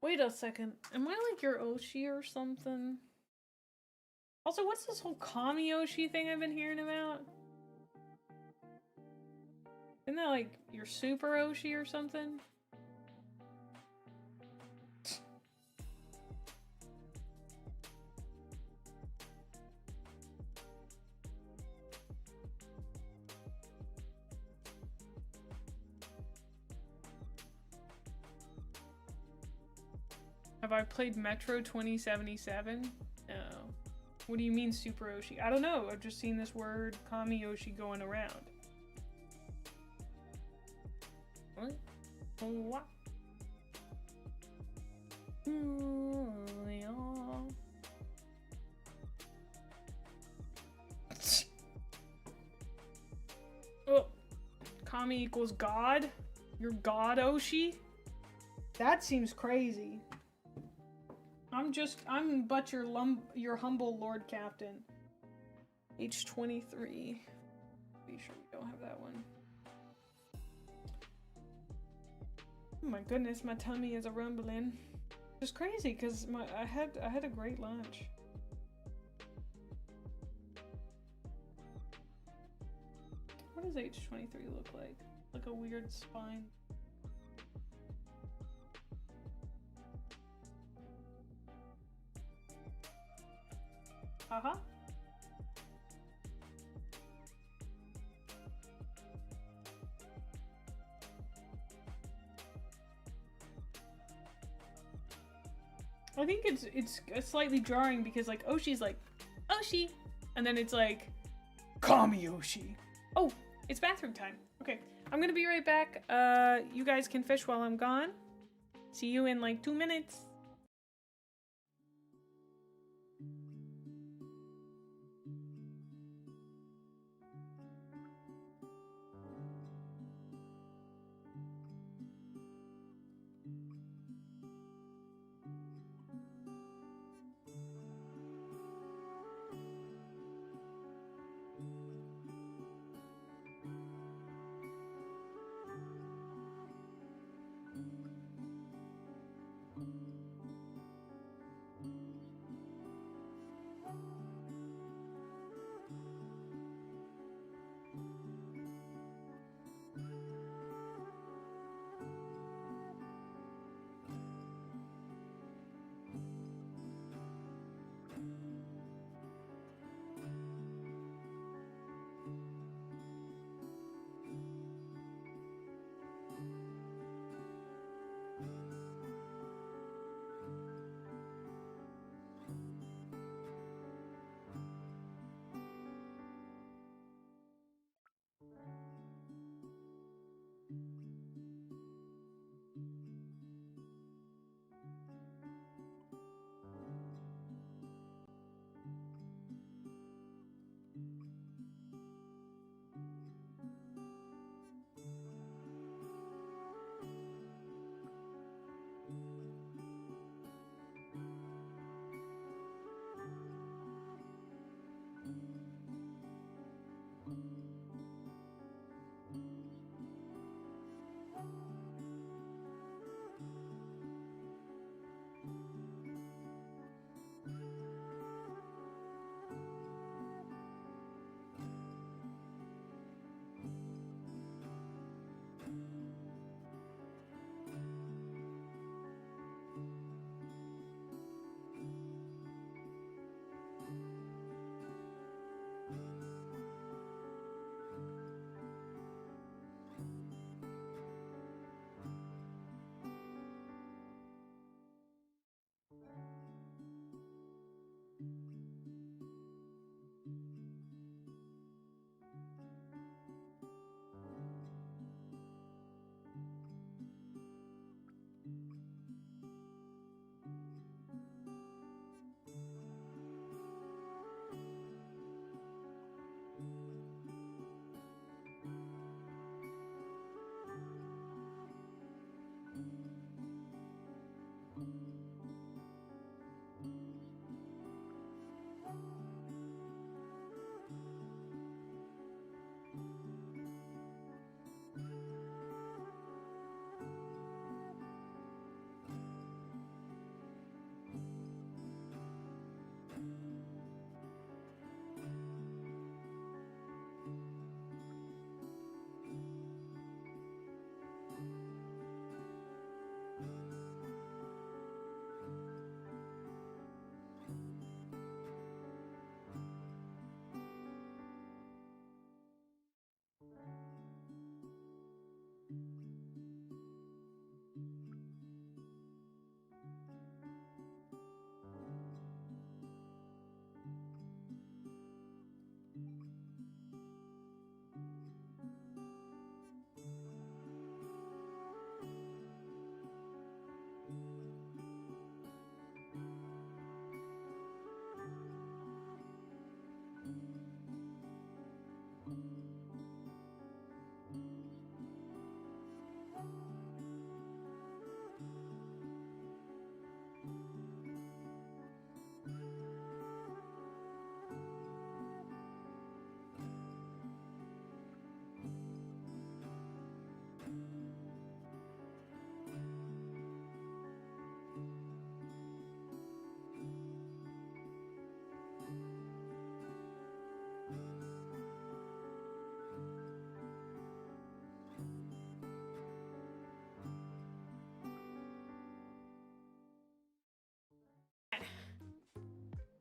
Wait a second. Am I like your Oshi or something? Also, what's this whole Kami Oshi thing I've been hearing about? Isn't that like your Super Oshi or something? Have I played Metro 2077? No. What do you mean Super Oshi? I don't know. I've just seen this word Kami Oshi going around. What? What? Oh, Kami equals God? You're God Oshi? That seems crazy. I'm but your humble Lord Captain. H23. Be sure we don't have that one. Oh my goodness, my tummy is a rumbling. It's crazy because I had a great lunch. does H23 look like? Like a weird spine. Uh-huh. I think it's slightly jarring because like Oshi's like, Oshi! And then it's like, Kami Oshi. Oh, it's bathroom time. Okay, I'm gonna be right back. You guys can fish while I'm gone. See you in like 2 minutes.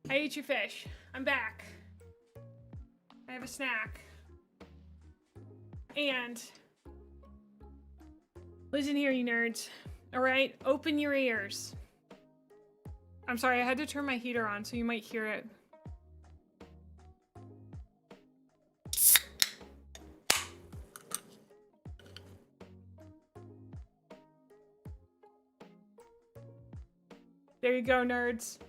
I ate your fish. I'm back. I have a snack. And listen here, you nerds. All right, open your ears. I'm sorry, I had to turn my heater on, so you might hear it. There you go, nerds.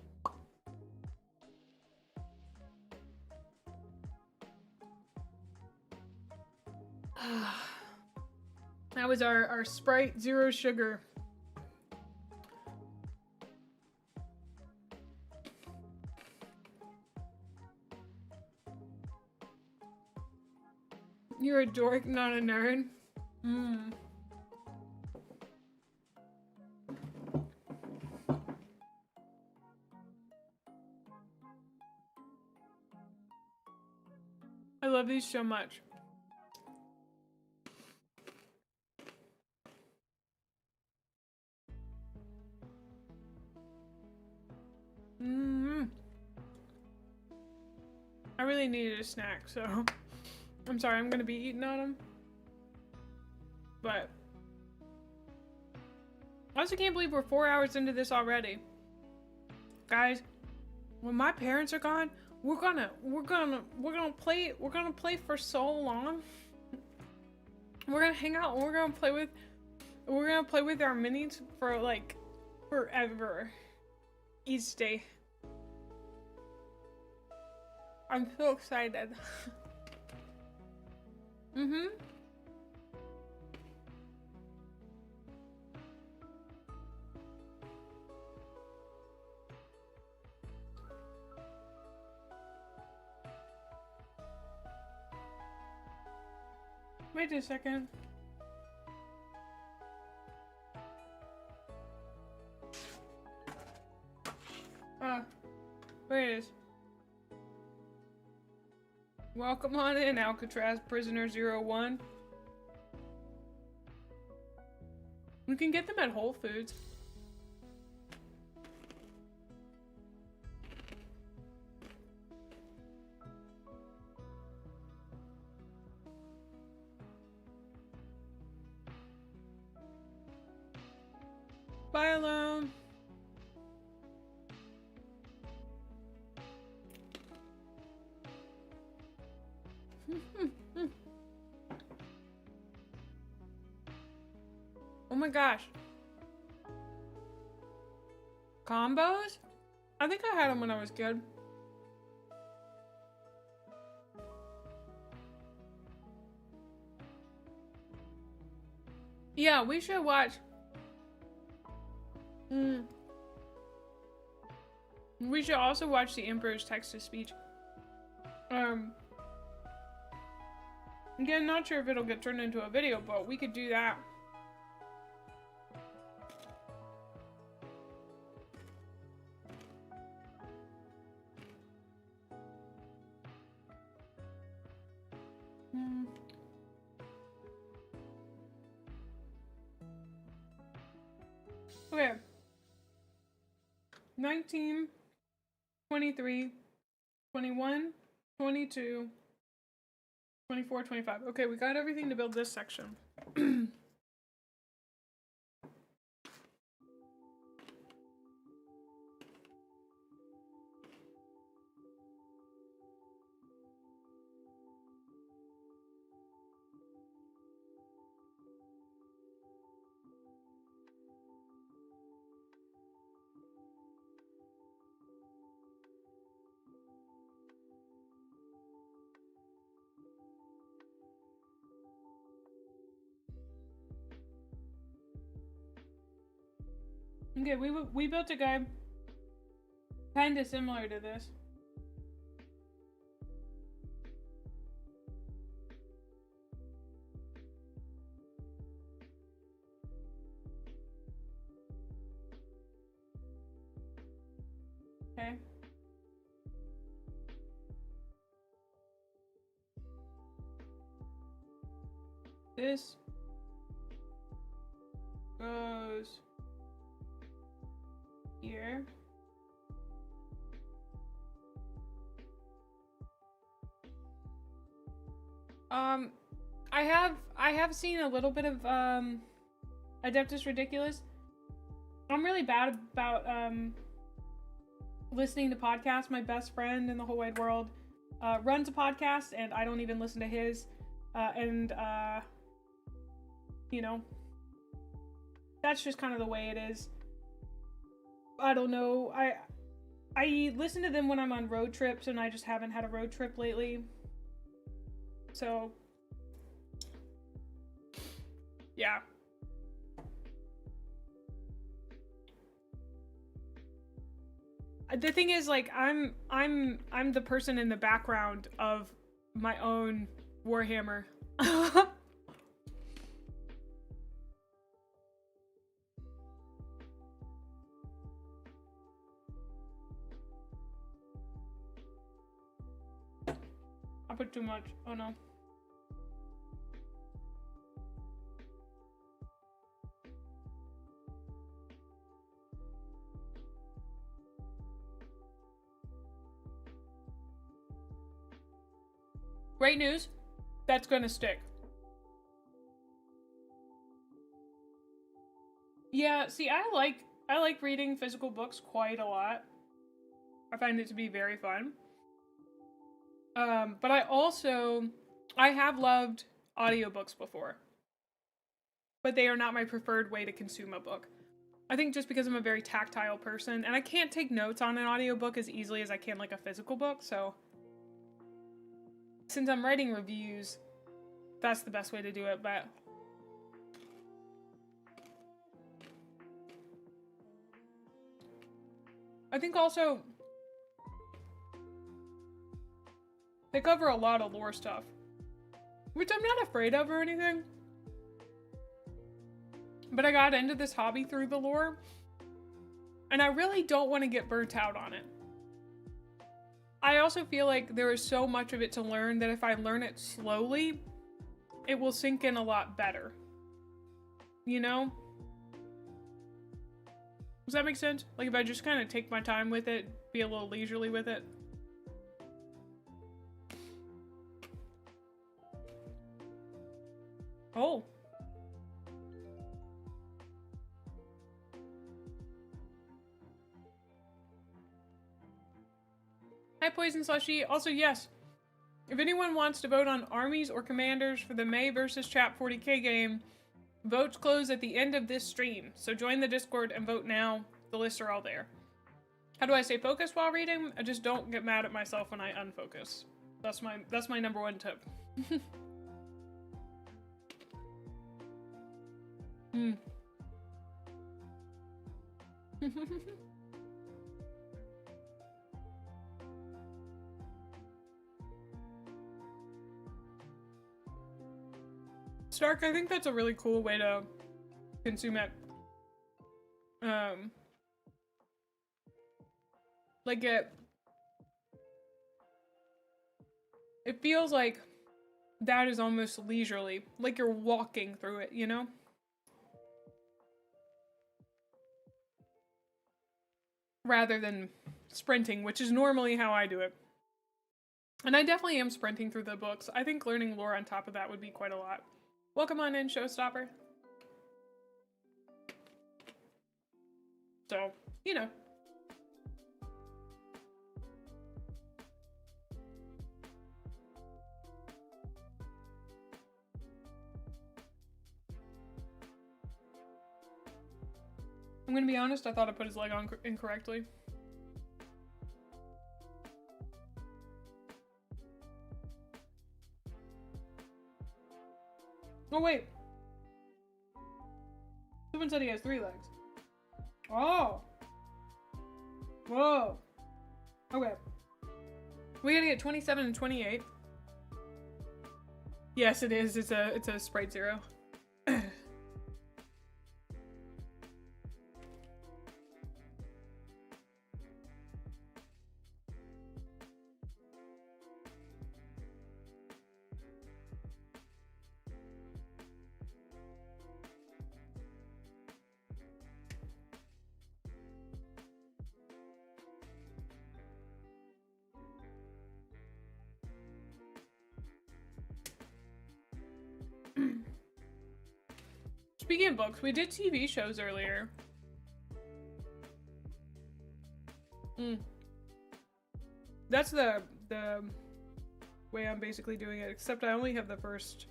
That was our Sprite Zero Sugar. You're a dork, not a nerd. Mm. I love these so much. I really needed a snack, so I'm sorry, I'm gonna be eating on them. But I also can't believe we're 4 hours into this already. Guys, when my parents are gone, we're gonna play for so long. We're gonna hang out and we're gonna play with our minis for like forever. Each day. I'm so excited. Mm-hmm. Wait a second. There it is. Welcome on in, Alcatraz Prisoner 01. We can get them at Whole Foods. Bye, alone. Oh my gosh. Combos? I think I had them when I was kid. Yeah, we should watch. We should also watch the Emperor's text-to-speech. Again, not sure if it'll get turned into a video, but we could do that. Okay. 19, 23, 21, 22, 24, 25. Okay, we got everything to build this section. Okay, we built a guy kind of similar to this. Okay. This goes here. I have seen a little bit of Adeptus Ridiculous. I'm really bad about listening to podcasts. My best friend in the whole wide world runs a podcast, and I don't even listen to his. You know, that's just kind of the way it is. I don't know. I listen to them when I'm on road trips, and I just haven't had a road trip lately. So, yeah. The thing is, like, I'm the person in the background of my own Warhammer. I put too much. Oh no. Great news. That's gonna stick. Yeah, see, I like reading physical books quite a lot. I find it to be very fun. But I have loved audiobooks before. But they are not my preferred way to consume a book. I think just because I'm a very tactile person, and I can't take notes on an audiobook as easily as I can like a physical book, so since I'm writing reviews, that's the best way to do it, but I think also they cover a lot of lore stuff, which I'm not afraid of or anything, but I got into this hobby through the lore, and I really don't want to get burnt out on it. I also feel like there is so much of it to learn that if I learn it slowly, it will sink in a lot better. You know? Does that make sense? Like if I just kind of take my time with it, be a little leisurely with it. Oh. Hi, Poison Slushy. Also, yes, if anyone wants to vote on armies or commanders for the May versus Chap 40k game, votes close at the end of this stream. So join the Discord and vote now. The lists are all there. How do I stay focused while reading? I just don't get mad at myself when I unfocus. That's my number one tip. Stark, I think that's a really cool way to consume it. Like it feels like that is almost leisurely, like you're walking through it, you know? Rather than sprinting, which is normally how I do it. And I definitely am sprinting through the books. I think learning lore on top of that would be quite a lot. Welcome on in, Showstopper. So, you know. I'm gonna be honest, I thought I put his leg on incorrectly. Oh wait. Someone said he has 3 legs. Oh. Whoa. Okay. We gotta get 27 and 28. Yes, it is. It's a Sprite Zero. Speaking of books, we did TV shows earlier. That's the way I'm basically doing it, except I only have the first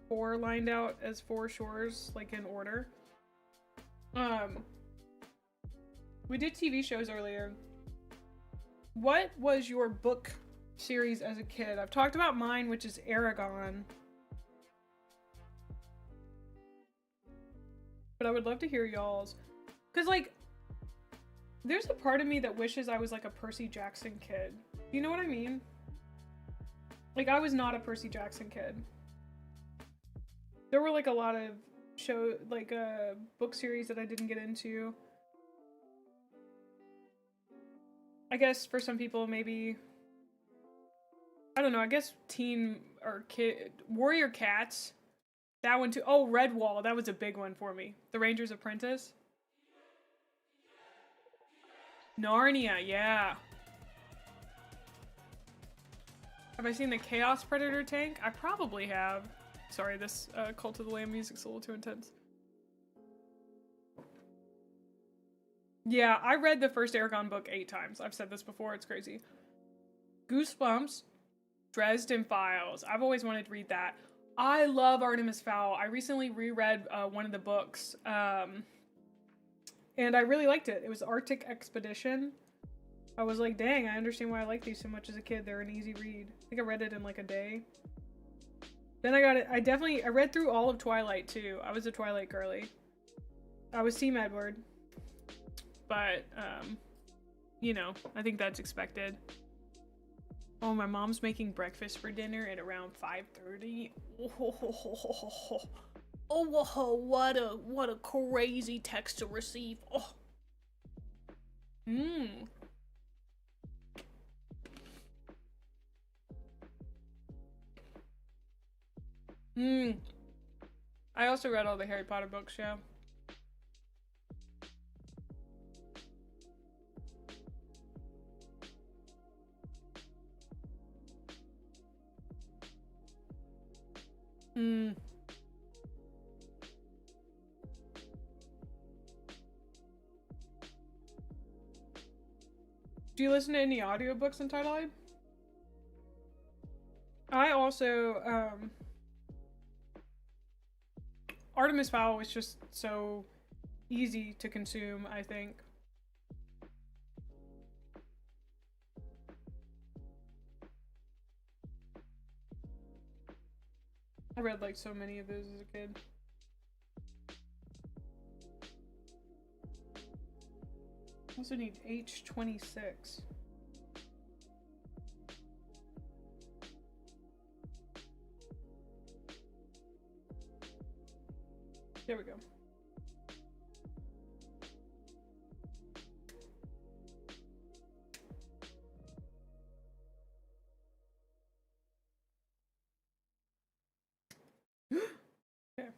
4 lined out as 4 shores, like in order. We did TV shows earlier. What was your book series as a kid? I've talked about mine, which is Aragon. But I would love to hear y'all's. Because, like, there's a part of me that wishes I was, like, a Percy Jackson kid. You know what I mean? Like, I was not a Percy Jackson kid. There were, like, a lot of book series that I didn't get into. I guess for some people, maybe... I don't know, I guess teen or kid... Warrior Cats. That one too. Oh, Redwall. That was a big one for me. The Ranger's Apprentice. Narnia, yeah. Have I seen the Chaos Predator tank? I probably have. Sorry, this Cult of the Lamb music's a little too intense. Yeah, I read the first Aragon book 8 times. I've said this before, it's crazy. Goosebumps. Dresden Files. I've always wanted to read that. I love Artemis Fowl. I recently reread one of the books, and I really liked it. It was Arctic Expedition. I was like, dang, I understand why I like these so much as a kid. They're an easy read. I think I read it in like a day. Then I got it. I read through all of Twilight too. I was a Twilight girly. I was Team Edward. But, you know, I think that's expected. Oh, my mom's making breakfast for dinner at around 5:30. Oh, what a crazy text to receive. Oh. I also read all the Harry Potter books, yeah. Do you listen to any audiobooks in Tidalide? I also, Artemis Fowl was just so easy to consume, I think. I read like so many of those as a kid. I also need H26. There we go. Okay,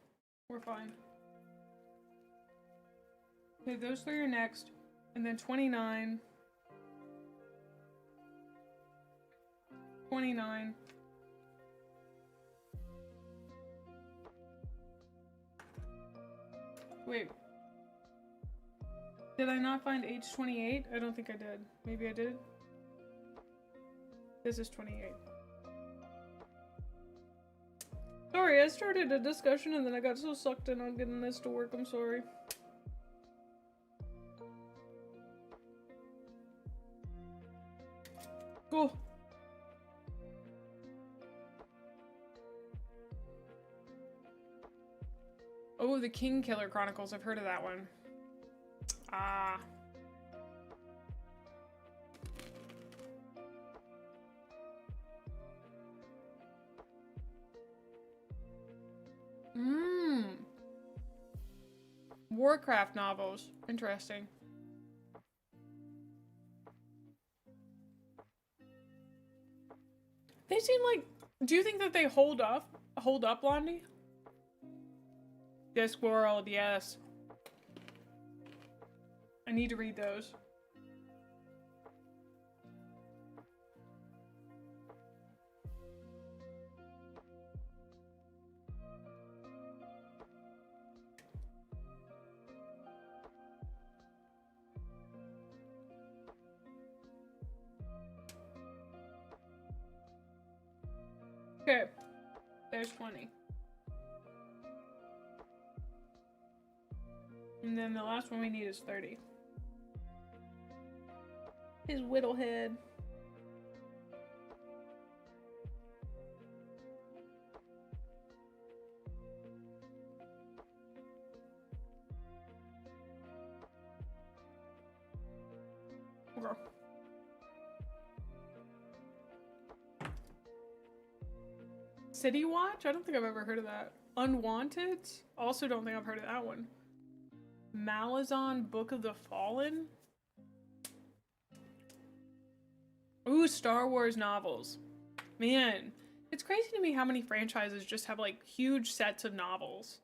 we're fine. Okay, those 3 are next. And then 29. 29. Wait. Did I not find H28? I don't think I did. Maybe I did. This is 28. Sorry, I started a discussion and then I got so sucked in on getting this to work. I'm sorry. Cool. Oh, the King Killer Chronicles. I've heard of that one. Ah. Warcraft novels. Interesting. They seem like... Do you think that they hold up? Hold up, Blondie? Discworld, yes. I need to read those. There's 20. And then the last one we need is 30. His whittlehead. Okay. City Watch? I don't think I've ever heard of that. Unwanted? Also don't think I've heard of that one. Malazan Book of the Fallen? Ooh, Star Wars novels. Man, it's crazy to me how many franchises just have like huge sets of novels.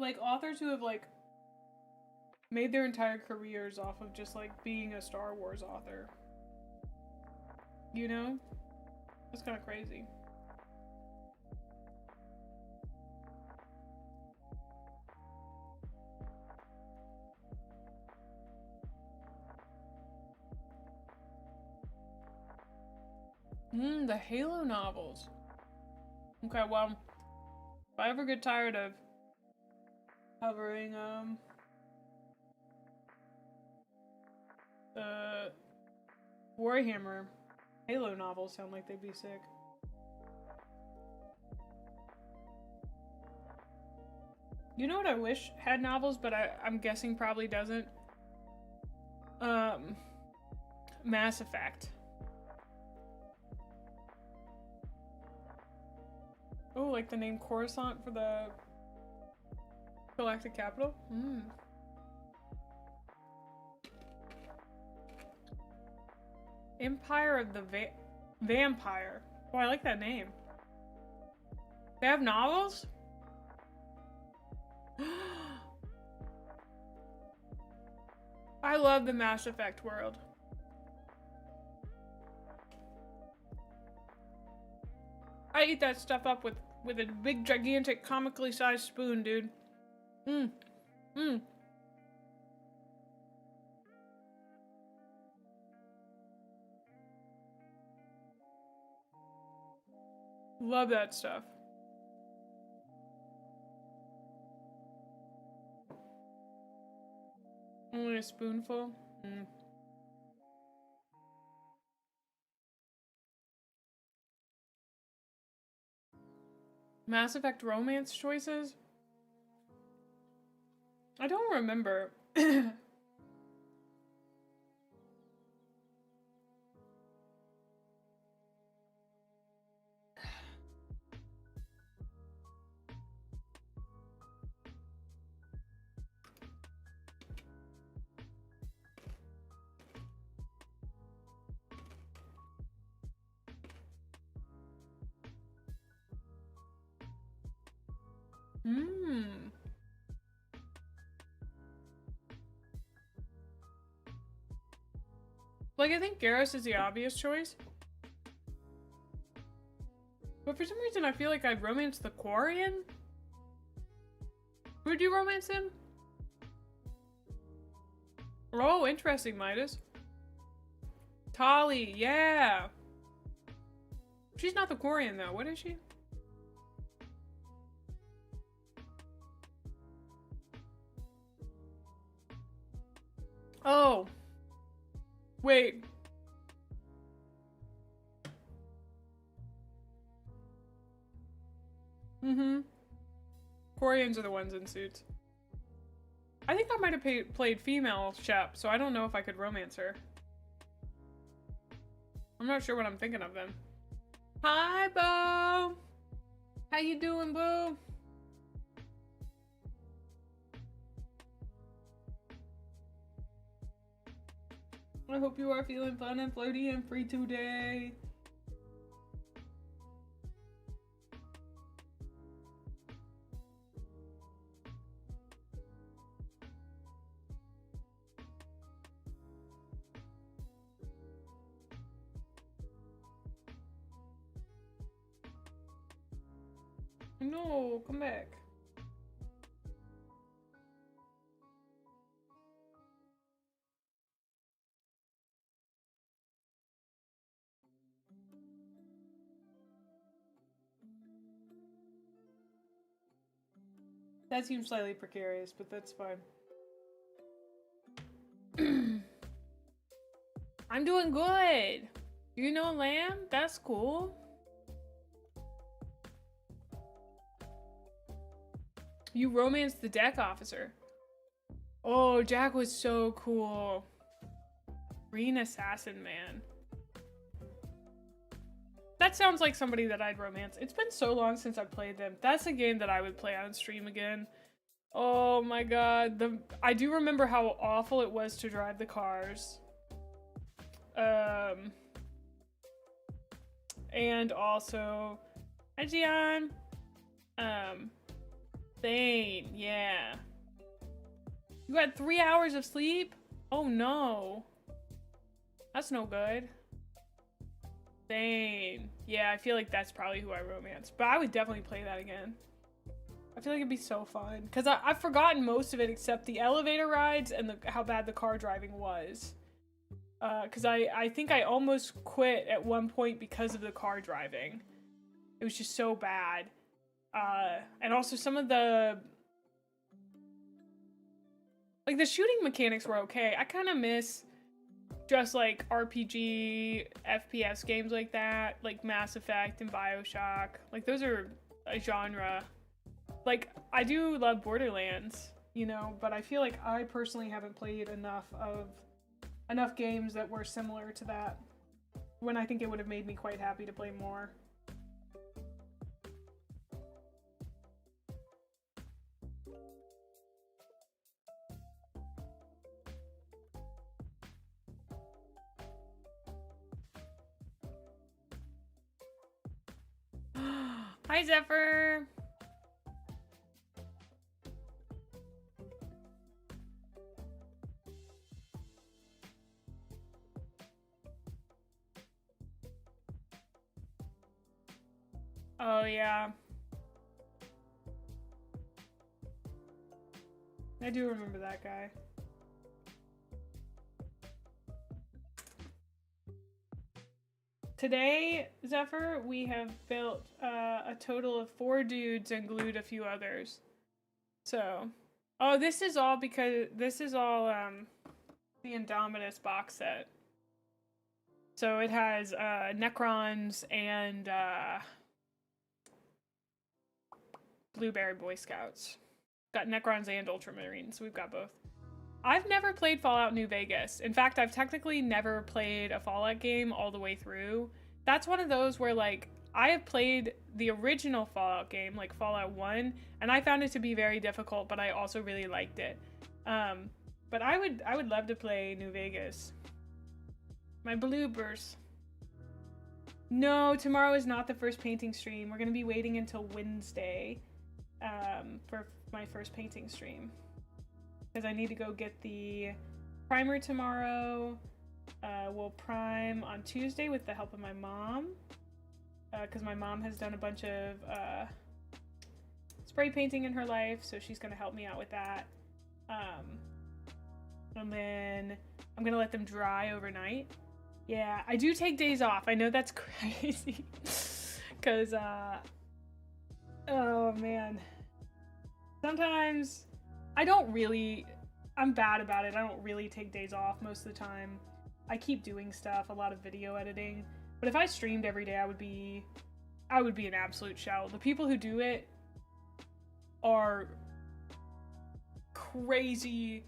Like authors who have like made their entire careers off of just like being a Star Wars author. You know? It's kind of crazy. The Halo novels. Okay, well, if I ever get tired of covering, Warhammer, Halo novels sound like they'd be sick. You know what I wish had novels, but I'm guessing probably doesn't? Mass Effect. Oh, like the name Coruscant for the Galactic Capital? Empire of the Vampire. Oh, I like that name. They have novels? I love the Mass Effect world. I eat that stuff up with a big, gigantic, comically sized spoon, dude. Love that stuff. Only a spoonful? Mass Effect romance choices? I don't remember. Like, I think Garrus is the obvious choice. But for some reason, I feel like I'd romance the Quarian. Would you romance him? Oh, interesting, Midas. Tali, yeah. She's not the Quarian, though. What is she? Oh. Wait. Quarians are the ones in suits. I think I might have played female Shep, so I don't know if I could romance her. I'm not sure what I'm thinking of then. Hi, Bo! How you doing, Bo? I hope you are feeling fun and floaty and free today. No, come back. That seems slightly precarious, but that's fine. I'm doing good. You know Lamb? That's cool. You romanced the deck officer. Oh, Jack was so cool. Green Assassin, man. That sounds like somebody that I'd romance. It's been so long since I played them. That's a game that I would play on stream again. Oh my god. I do remember how awful it was to drive the cars. And also... Hi, Gian. Thane, yeah. You had 3 hours of sleep? Oh no. That's no good. Thane. Yeah, I feel like that's probably who I romance. But I would definitely play that again. I feel like it'd be so fun. Because I've forgotten most of it except the elevator rides and how bad the car driving was. Because I think I almost quit at one point because of the car driving. It was just so bad. And also some of the... Like, the shooting mechanics were okay. I kind of miss just, like, RPG, FPS games like that. Like, Mass Effect and Bioshock. Like, those are a genre. Like, I do love Borderlands, you know? But I feel like I personally haven't played enough games that were similar to that. When I think it would have made me quite happy to play more. Hi, Zephyr! Oh, yeah. I do remember that guy. Today, Zephyr, we have built a total of 4 dudes and glued a few others. So, oh, this is all because this is all the INDOMITUS box set. So it has Necrons and Blueberry Boy Scouts. Got Necrons and Ultramarines. We've got both. I've never played Fallout New Vegas. In fact, I've technically never played a Fallout game all the way through. That's one of those where, like, I have played the original Fallout game, like Fallout 1, and I found it to be very difficult, but I also really liked it. But I would love to play New Vegas. My bloopers. No, tomorrow is not the first painting stream. We're gonna be waiting until Wednesday for my first painting stream. Because I need to go get the primer tomorrow. We'll prime on Tuesday with the help of my mom. Because my mom has done a bunch of spray painting in her life, so she's going to help me out with that. And then I'm going to let them dry overnight. Yeah, I do take days off. I know that's crazy. Because, oh man. Sometimes... I'm bad about it. I don't really take days off most of the time. I keep doing stuff, a lot of video editing. But if I streamed every day, I would be an absolute shell. The people who do it are crazy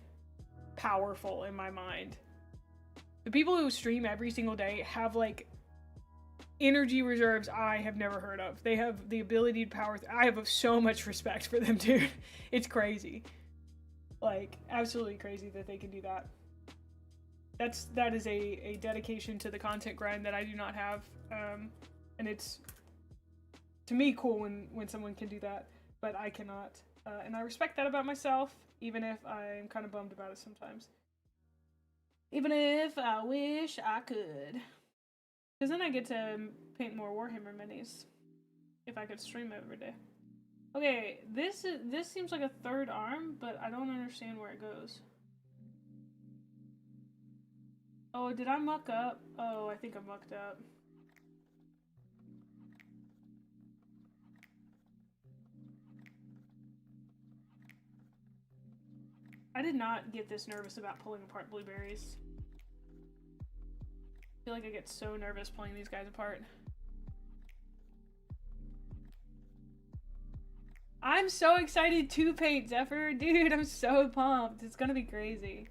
powerful in my mind. The people who stream every single day have, like, energy reserves I have never heard of. They have the ability to power... I have so much respect for them, dude. It's crazy. Like, absolutely crazy that they can do that. That is a dedication to the content grind that I do not have. And it's, to me, cool when someone can do that, but I cannot. And I respect that about myself, even if I'm kind of bummed about it sometimes. Even if I wish I could. Because then I get to paint more Warhammer minis. If I could stream every day. Okay, this seems like a third arm, but I don't understand where it goes. Oh, did I muck up? Oh, I think I mucked up. I did not get this nervous about pulling apart blueberries. I feel like I get so nervous pulling these guys apart. I'm so excited to paint, Zephyr. Dude, I'm so pumped. It's gonna be crazy.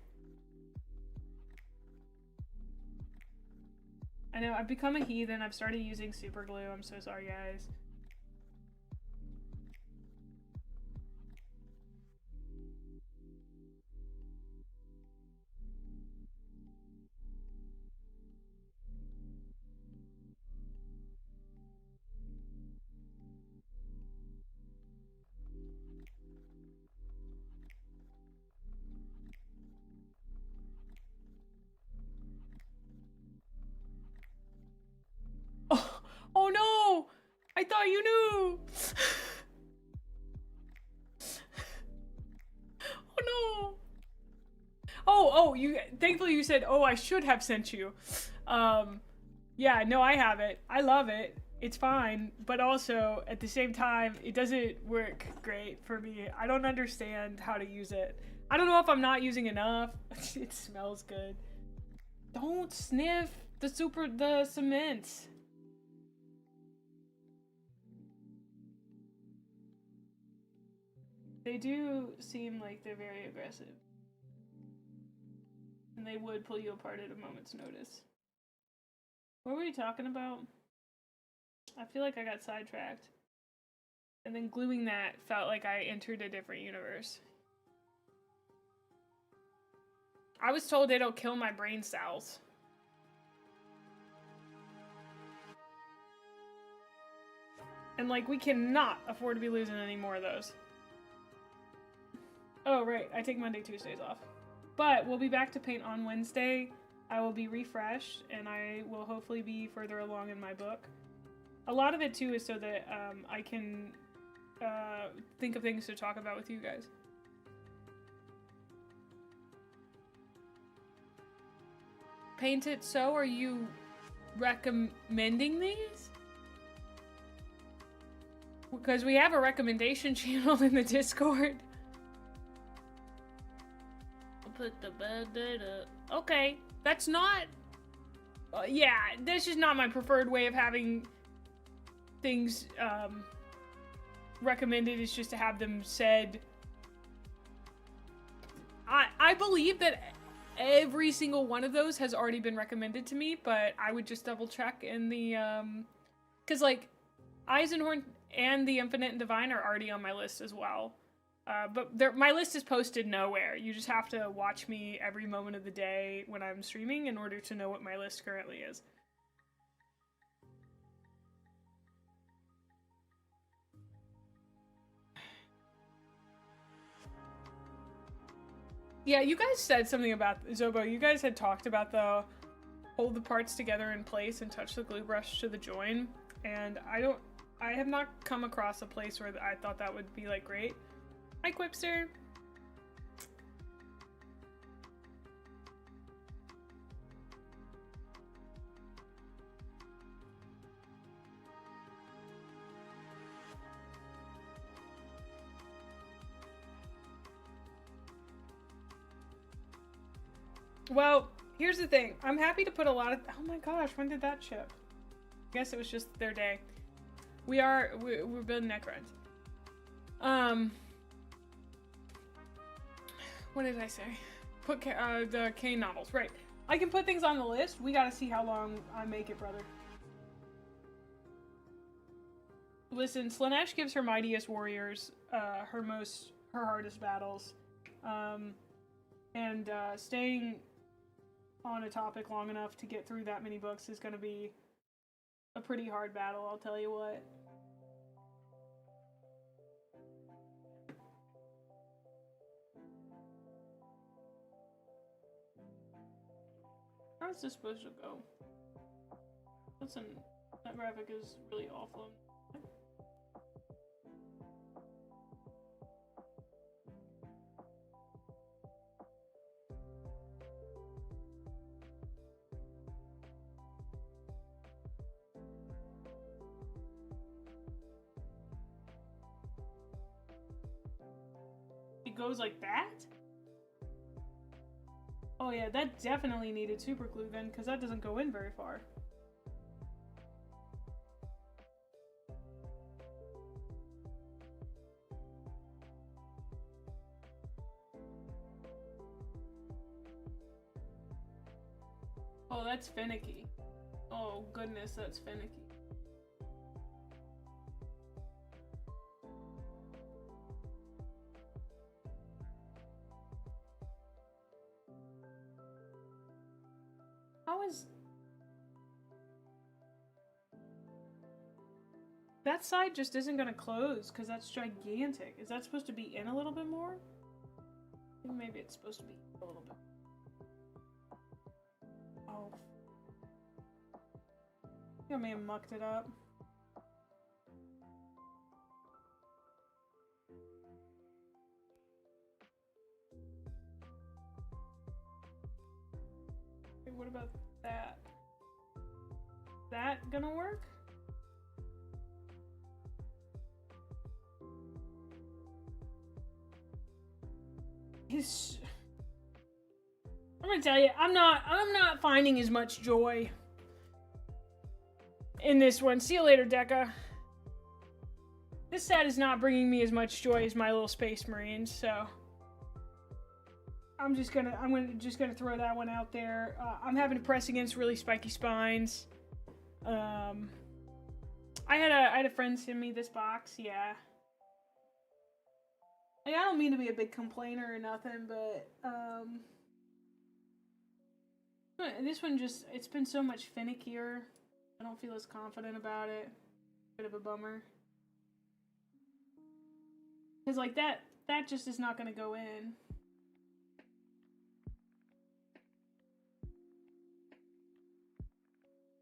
I know, I've become a heathen. I've started using super glue. I'm so sorry, guys. Oh, oh no! I thought you knew! Oh no! Oh, you, thankfully you said, oh, I should have sent you. Yeah, no, I have it. I love it. It's fine, but also, at the same time, it doesn't work great for me. I don't understand how to use it. I don't know if I'm not using enough. It smells good. Don't sniff the cement. They do seem like they're very aggressive. And they would pull you apart at a moment's notice. What were we talking about? I feel like I got sidetracked. And then gluing that felt like I entered a different universe. I was told it'll kill my brain cells. And like, we cannot afford to be losing any more of those. Oh, right. I take Monday, Tuesdays off. But we'll be back to paint on Wednesday. I will be refreshed, and I will hopefully be further along in my book. A lot of it, too, is so that I can think of things to talk about with you guys. Paint it so? Are you recommending these? Because we have a recommendation channel in the Discord. Put the band-aid up. Okay, that's not... yeah, this is not my preferred way of having things recommended, is just to have them said. I believe that every single one of those has already been recommended to me, but I would just double check in the... because, like, Eisenhorn and the Infinite and Divine are already on my list as well. But my list is posted nowhere. You just have to watch me every moment of the day when I'm streaming in order to know what my list currently is. Yeah, you guys said something about Zobo. You guys had talked about the hold the parts together in place and touch the glue brush to the join. And I have not come across a place where I thought that would be like great. Hi, Quipster. Well, here's the thing. I'm happy to put a lot of... Oh my gosh, when did that ship? I guess it was just their day. We're building Necrons. What did I say? Put the Kane novels, right. I can put things on the list. We gotta see how long I make it, brother. Listen, Slaanesh gives her mightiest warriors her hardest battles. And staying on a topic long enough to get through that many books is gonna be a pretty hard battle, I'll tell you what. How is this supposed to go? Listen, that graphic is really awful. it goes like that? Oh yeah, that definitely needed super glue then, because that doesn't go in very far. Oh, that's finicky. Oh goodness, that's finicky. How is... That side just isn't gonna close because that's gigantic. Is that supposed to be in a little bit more? I think maybe it's supposed to be a little bit. Oh. I think I may have mucked it up. Okay, what about that? That gonna work? I'm gonna tell you, I'm not finding as much joy in this one. See you later, Deca. This set is not bringing me as much joy as my little Space Marines, so I'm just gonna throw that one out there. I'm having to press against really spiky spines. I had a friend send me this box, yeah. Like, I don't mean to be a big complainer or nothing, but this one just, it's been so much finickier. I don't feel as confident about it. Bit of a bummer. Cause like that just is not gonna go in.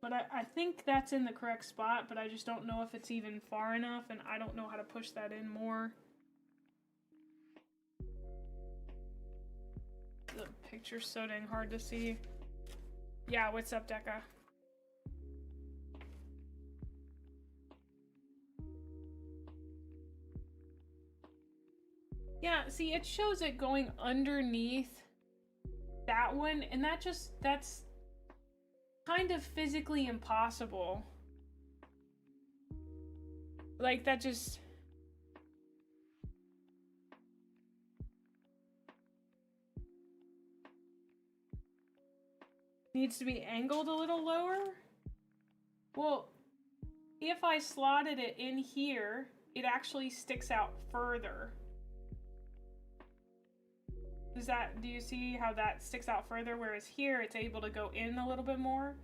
But I think that's in the correct spot, but I just don't know if it's even far enough, and I don't know how to push that in more. The picture's so dang hard to see. Yeah, what's up, Deca? Yeah, see, it shows it going underneath that one, and that's kind of physically impossible. Like, that just... needs to be angled a little lower. Well, if I slotted it in here, it actually sticks out further. Do you see how that sticks out further? Whereas here, it's able to go in a little bit more,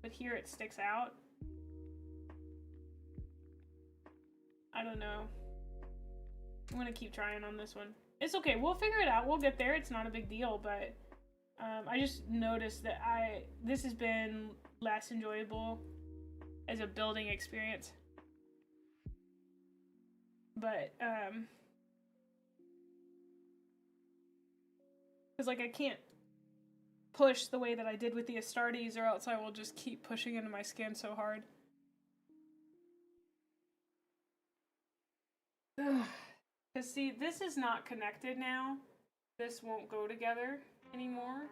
but here it sticks out. I don't know. I'm gonna keep trying on this one. It's okay, we'll figure it out. We'll get there. It's not a big deal, but I just noticed that this has been less enjoyable as a building experience. But, because, like, I can't push the way that I did with the Astartes, or else I will just keep pushing into my skin so hard. Because, see, this is not connected now. This won't go together anymore.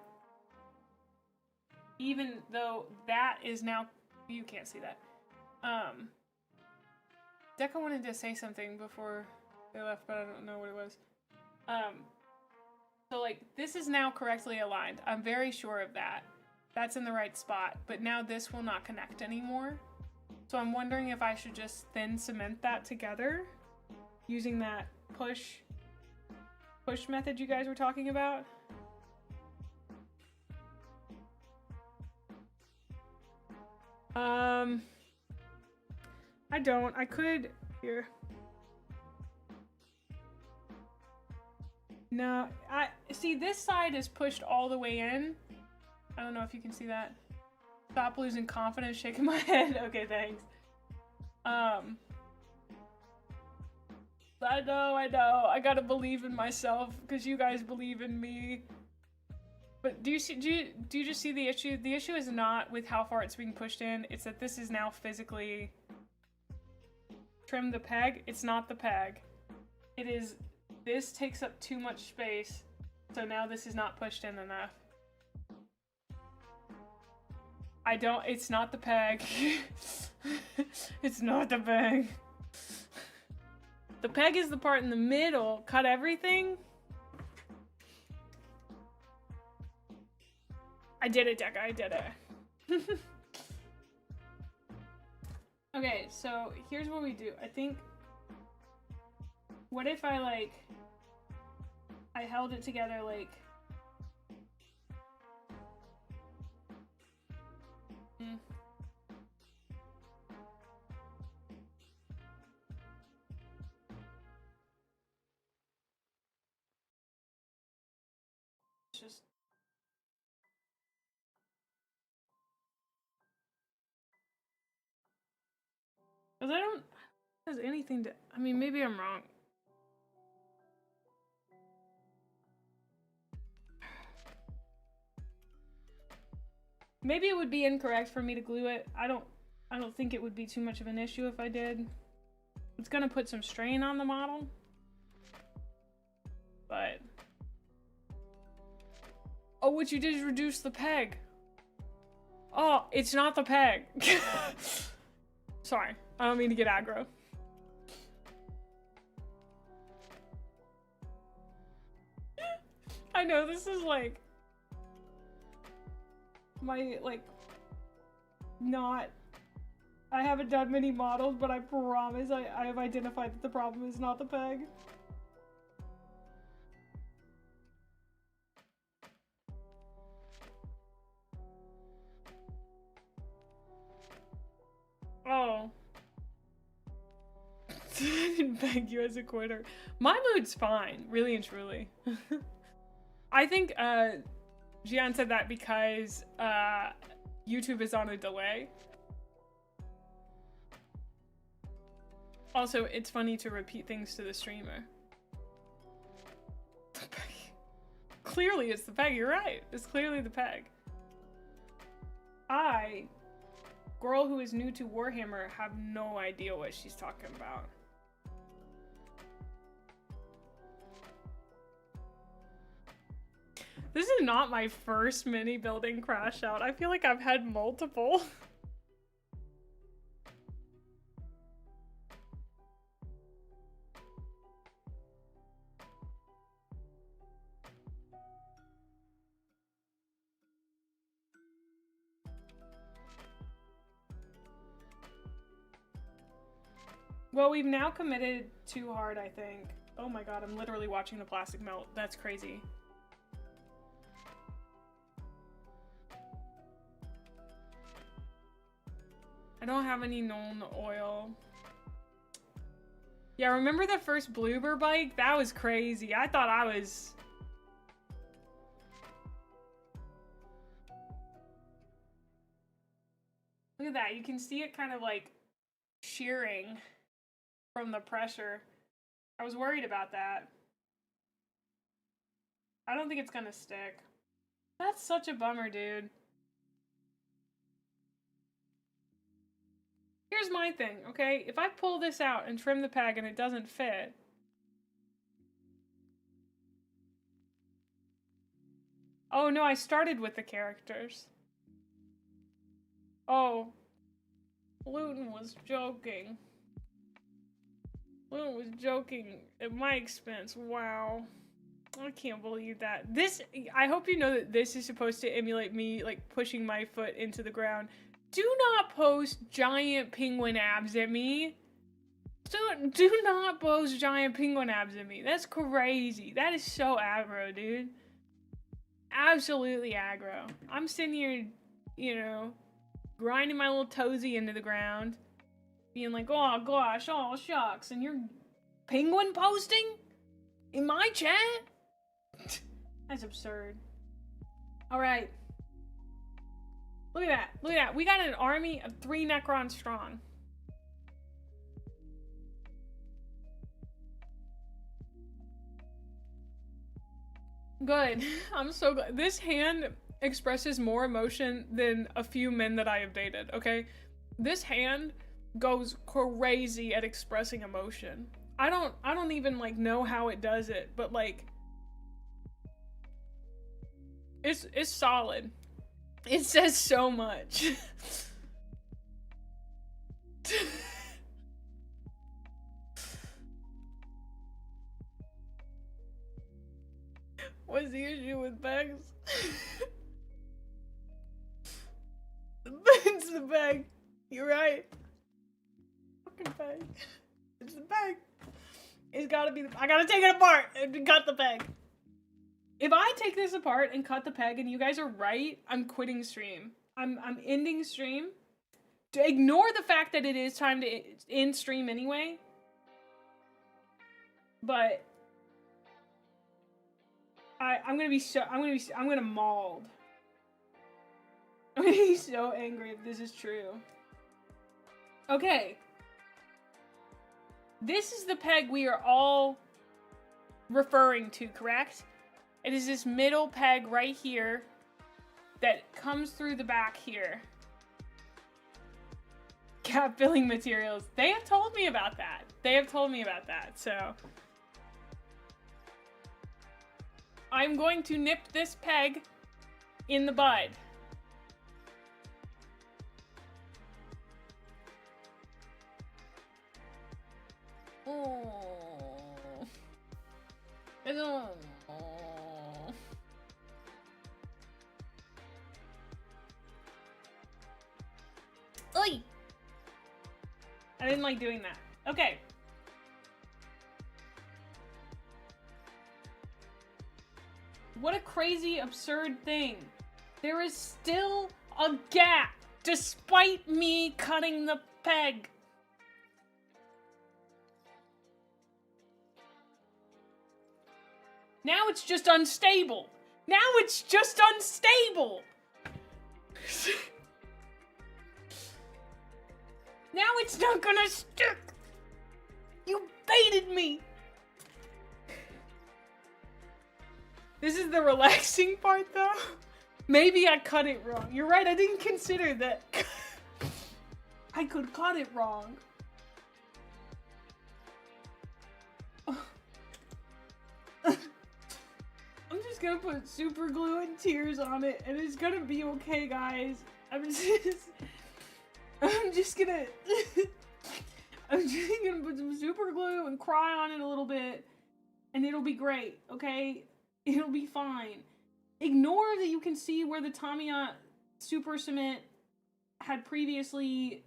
Even though that is now... You can't see that. Deca wanted to say something before they left, but I don't know what it was. So, like, this is now correctly aligned. I'm very sure of that. That's in the right spot. But now this will not connect anymore. So I'm wondering if I should just thin cement that together using that push method you guys were talking about. I don't. I could... Here. No, see, this side is pushed all the way in. I don't know if you can see that. Stop losing confidence, shaking my head. Okay, thanks. I know. I gotta believe in myself because you guys believe in me. But do you just see the issue? The issue is not with how far it's being pushed in. It's that this is now physically trim the peg. It's not the peg. It is this takes up too much space, so now this is not pushed in enough. It's not the peg. It's not the peg. The peg is the part in the middle. Cut everything. I did it, Deca, I did it. Okay, so here's what we do. I think, what if I held it together like, just because I don't has anything to, I mean, maybe I'm wrong. Maybe it would be incorrect for me to glue it. I don't think it would be too much of an issue if I did. It's gonna put some strain on the model. But oh, what you did is reduce the peg. Oh, it's not the peg. Sorry, I don't mean to get aggro. I know this is like my not, I haven't done many models, but I promise I have identified that the problem is not the peg. Oh. I didn't beg you as a quitter. My mood's fine, really and truly. I think Gian said that because YouTube is on a delay. Also, it's funny to repeat things to the streamer. The peg. Clearly it's the peg, you're right. It's clearly the peg. Girl who is new to Warhammer, have no idea what she's talking about. This is not my first mini building crash out. I feel like I've had multiple. Well, we've now committed too hard, I think. Oh my god, I'm literally watching the plastic melt. That's crazy. I don't have any known oil. Yeah, remember the first Bloober bike? That was crazy. I thought I was... Look at that. You can see it kind of like shearing from the pressure. I was worried about that. I don't think it's gonna stick. That's such a bummer, dude. Here's my thing, okay? If I pull this out and trim the peg and it doesn't fit, oh no, I started with the characters. Oh. Luton was joking. Luton was joking at my expense. Wow. I can't believe that. This, I hope you know that this is supposed to emulate me, like, pushing my foot into the ground. Do not post giant penguin abs at me. Do not post giant penguin abs at me. That's crazy. That is so aggro, dude. Absolutely aggro. I'm sitting here, you know, grinding my little toesy into the ground, being like, oh gosh, oh shucks, and you're penguin posting in my chat? That's absurd. All right. Look at that. Look at that. We got an army of 3 Necrons strong. Good. I'm so glad. This hand expresses more emotion than a few men that I have dated, okay? This hand goes crazy at expressing emotion. I don't even like know how it does it, but like it's solid. It says so much. What's the issue with bags? It's the bag. You're right. Fucking bag. It's the bag. It's gotta be the. I gotta take it apart and cut the peg. If I take this apart and cut the peg and you guys are right, I'm quitting stream. I'm ending stream. To ignore the fact that it is time to end stream anyway. But I'm gonna be mauled. I'm gonna be so angry if this is true. Okay. This is the peg we are all referring to, correct? It is this middle peg right here that comes through the back here. Cap filling materials. They have told me about that. They have told me about that, so. I'm going to nip this peg in the bud. Oh. Oi! I didn't like doing that. Okay. What a crazy, absurd thing. There is still a gap, despite me cutting the peg. Now it's just unstable. Now it's just unstable. Now it's not gonna stick. You baited me. This is the relaxing part though. Maybe I cut it wrong. You're right, I didn't consider that. I could cut it wrong. I'm just gonna put super glue and tears on it and it's gonna be okay, guys. I'm just gonna put some super glue and cry on it a little bit and it'll be great, okay? It'll be fine. Ignore that you can see where the Tamiya super cement had previously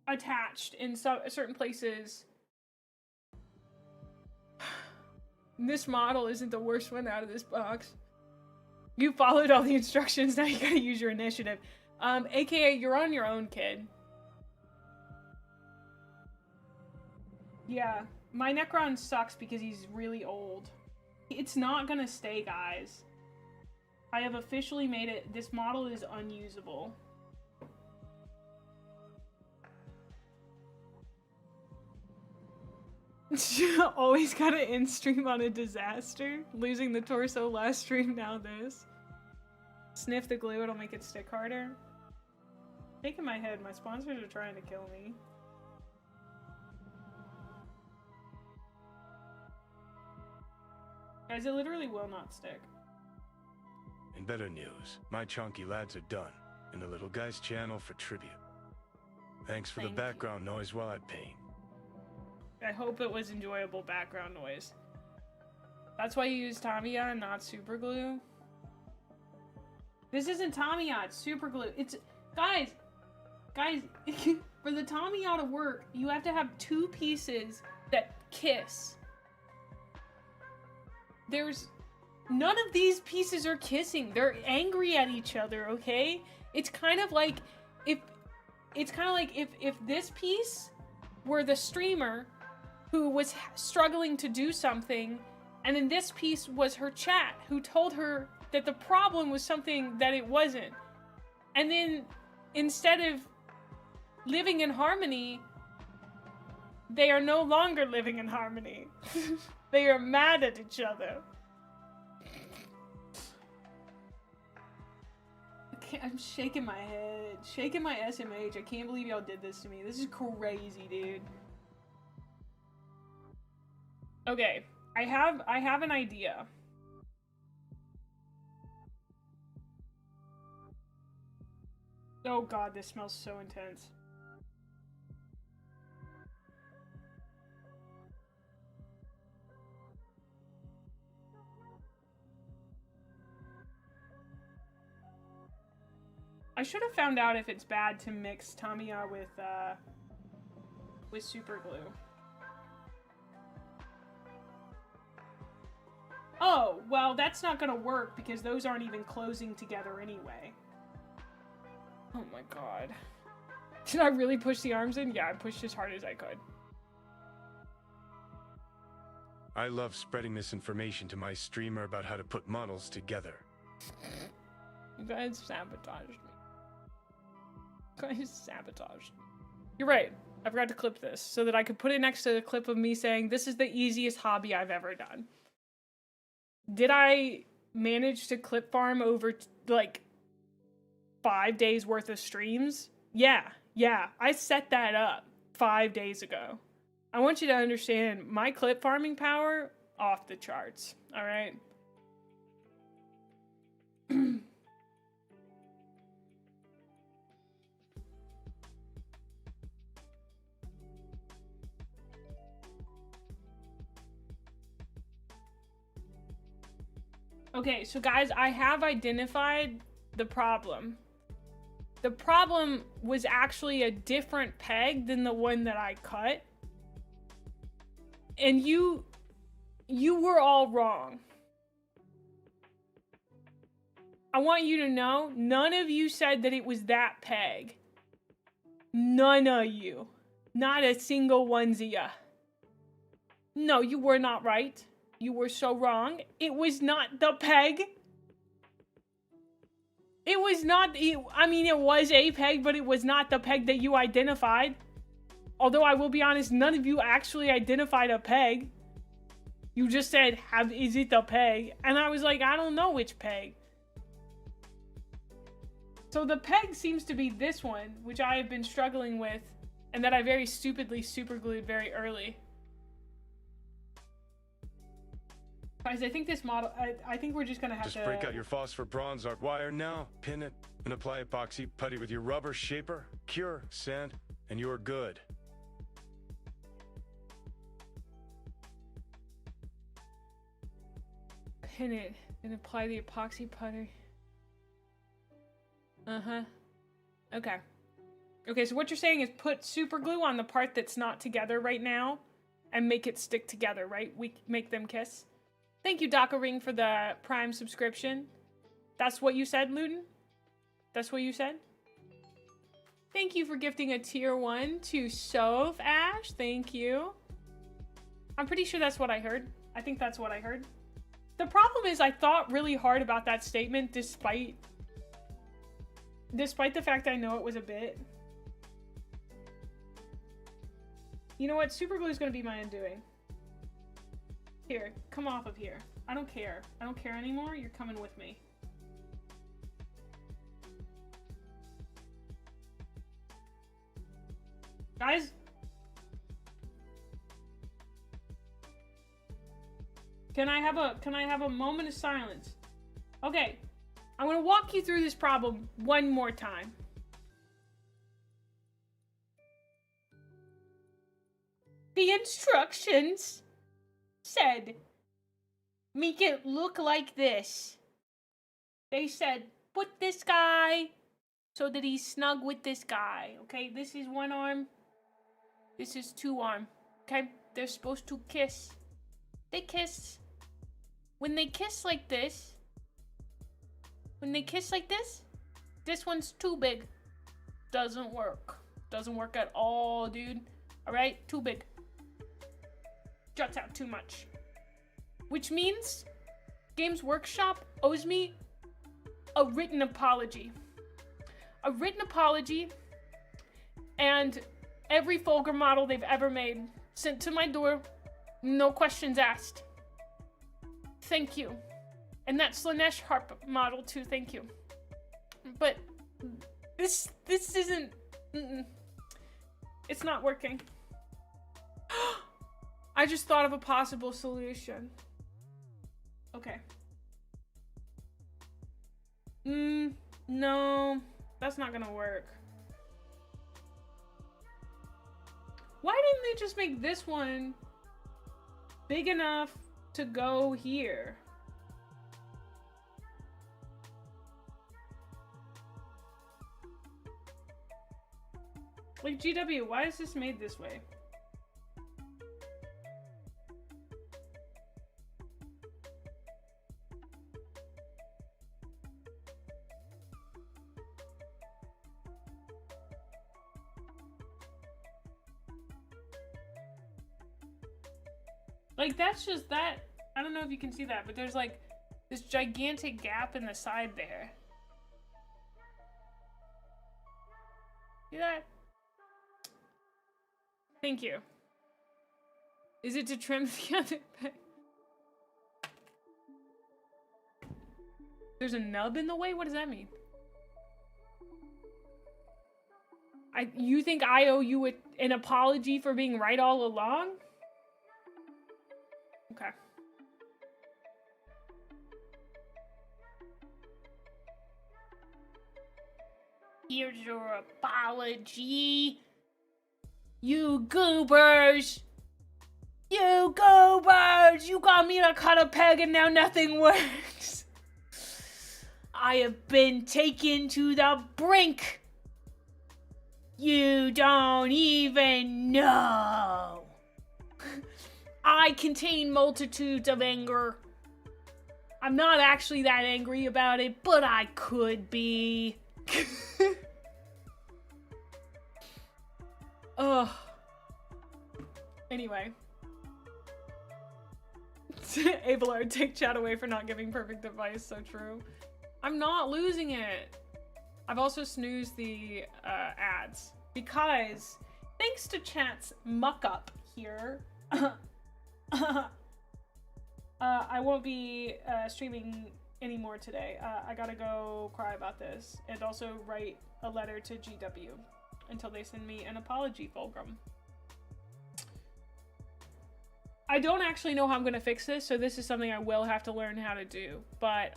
attached in certain places. This model isn't the worst one out of this box. You followed all the instructions, now you gotta use your initiative. AKA, you're on your own, kid. Yeah, my Necron sucks because he's really old. It's not gonna stay, guys. I have officially made it. This model is unusable. Always gotta end stream on a disaster. Losing the torso last stream, now this. Sniff the glue, it'll make it stick harder. Shaking my head, my sponsors are trying to kill me. Guys, it literally will not stick. In better news, my chunky lads are done, in the little guy's channel for tribute. Thanks for the background noise while I paint. I hope it was enjoyable background noise. That's why you use Tamiya and not super glue. This isn't Tamiya, it's super glue. It's guys, for the Tamiya to work, you have to have two pieces that kiss. There's none of these pieces are kissing. They're angry at each other, okay? It's kind of like if this piece were the streamer who was struggling to do something, and then this piece was her chat who told her that the problem was something that it wasn't. And then instead of living in harmony, they are no longer living in harmony. They are mad at each other. I'm shaking my head. Shaking my SMH. I can't believe y'all did this to me. This is crazy, dude. Okay, I have an idea. Oh god, this smells so intense. I should have found out if it's bad to mix Tamiya with super glue. Oh, well, that's not gonna work because those aren't even closing together anyway. Oh my god. Did I really push the arms in? Yeah, I pushed as hard as I could. I love spreading this information to my streamer about how to put models together. You guys sabotaged me. You guys sabotaged me. You're right. I forgot to clip this so that I could put it next to the clip of me saying, this is the easiest hobby I've ever done. Did I manage to clip farm over, like, 5 days worth of streams? Yeah. I set that up 5 days ago. I want you to understand my clip farming power, off the charts. All right? Okay, so guys, I have identified the problem. The problem was actually a different peg than the one that I cut. And you were all wrong. I want you to know, none of you said that it was that peg. None of you. Not a single one of ya. No, you were not right. You were so wrong. It was not the peg. It was not, I mean, it was a peg, but it was not the peg that you identified. Although I will be honest, none of you actually identified a peg. You just said, is it the peg? And I was like, I don't know which peg. So the peg seems to be this one, which I have been struggling with, and that I very stupidly super glued very early. Guys, I think this model, I think we're just gonna have to... Just break out your phosphor bronze arc wire now, pin it, and apply epoxy putty with your rubber shaper, cure, sand, and you're good. Pin it, and apply the epoxy putty. Uh-huh. Okay. Okay, so what you're saying is put super glue on the part that's not together right now, and make it stick together, right? We make them kiss? Thank you, Daka Ring, for the Prime subscription. That's what you said, Luton? That's what you said? Thank you for gifting a tier 1 to Soph Ash. Thank you. I'm pretty sure that's what I heard. I think that's what I heard. The problem is I thought really hard about that statement despite the fact I know it was a bit. You know what? Super glue is going to be my undoing. Here, come off of here. I don't care. I don't care anymore. You're coming with me. Guys? Can I have a moment of silence? Okay. I'm going to walk you through this problem one more time. The instructions said, make it look like this. They said, put this guy so that he's snug with this guy. Okay, this is one arm. This is two arm. Okay, they're supposed to kiss. They kiss. When they kiss like this, this one's too big. Doesn't work. Doesn't work at all, dude. All right, too big. Juts out too much. Which means Games Workshop owes me a written apology. A written apology and every Fulgur model they've ever made sent to my door, no questions asked. Thank you. And that Slanesh Harp model too, thank you. But this isn't, it's not working. I just thought of a possible solution. Okay. No, that's not gonna work. Why didn't they just make this one big enough to go here? Like, GW, why is this made this way? Like, that's just that. I don't know if you can see that, but there's like this gigantic gap in the side there. See that? Thank you. Is it to trim the other peg? There's a nub in the way? What does that mean? You think I owe you an apology for being right all along? Okay. Here's your apology. You goobers! You goobers! You got me to cut a peg and now nothing works. I have been taken to the brink. You don't even know. I contain multitudes of anger. I'm not actually that angry about it, but I could be. Ugh. Anyway. Abelard, take chat away for not giving perfect advice. So true. I'm not losing it. I've also snoozed the ads because thanks to chat's muck up here, I won't be streaming anymore today. I gotta go cry about this and also write a letter to GW until they send me an apology fulcrum. I don't actually know how I'm gonna fix this, so this is something I will have to learn how to do, but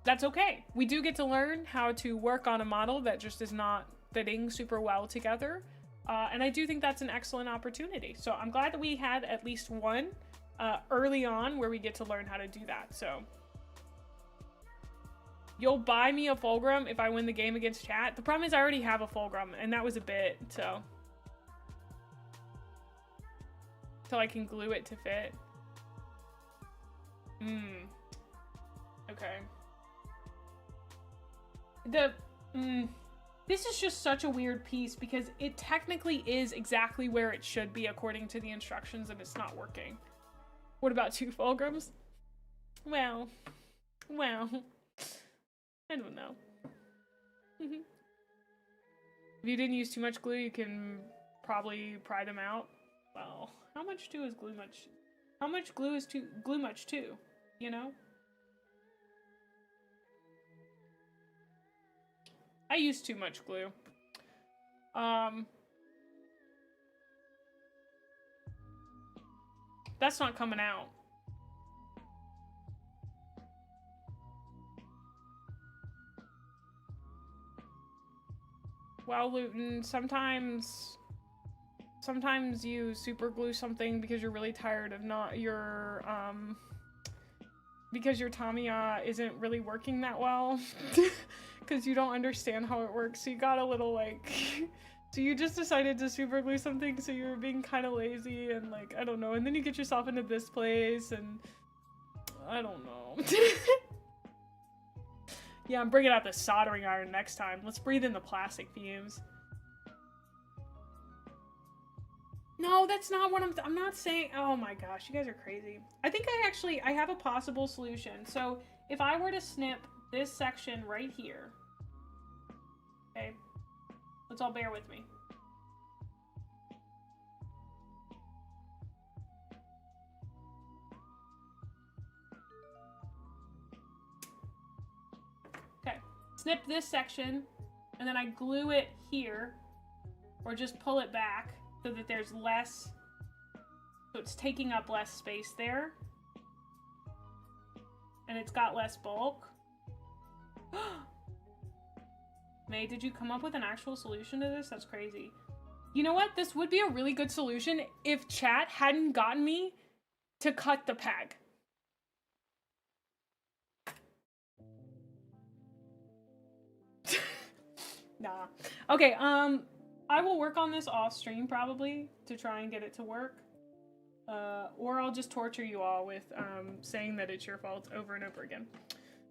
that's okay. We do get to learn how to work on a model that just is not fitting super well together, and I do think that's an excellent opportunity. So I'm glad that we had at least one early on where we get to learn how to do that. So you'll buy me a fulcrum if I win the game against chat. The problem is I already have a fulcrum, and that was a bit, so till I can glue it to fit. Okay. This is just such a weird piece because it technically is exactly where it should be according to the instructions, and it's not working. What about 2 fulcrums? Well, I don't know. If you didn't use too much glue, you can probably pry them out. Well, how much too is glue much? How much glue is glue much too? You know? I use too much glue. That's not coming out. Well, Luton, sometimes you super glue something because you're really tired of because your Tamiya isn't really working that well. Because you don't understand how it works, so you got a little like so you just decided to super glue something, so you were being kind of lazy and like I don't know, and then you get yourself into this place and I don't know. Yeah, I'm bringing out the soldering iron next time. Let's breathe in the plastic fumes. No, that's not what I'm not saying. Oh my gosh, you guys are crazy. I think I have a possible solution. So if I were to snip this section right here, okay, let's all bear with me. Okay, snip this section, and then I glue it here, or just pull it back so that there's less So it's taking up less space there. And it's got less bulk. May, did you come up with an actual solution to this? That's crazy. You know what? This would be a really good solution if chat hadn't gotten me to cut the peg. Nah. Okay, I will work on this off stream probably to try and get it to work. Or I'll just torture you all with saying that it's your fault over and over again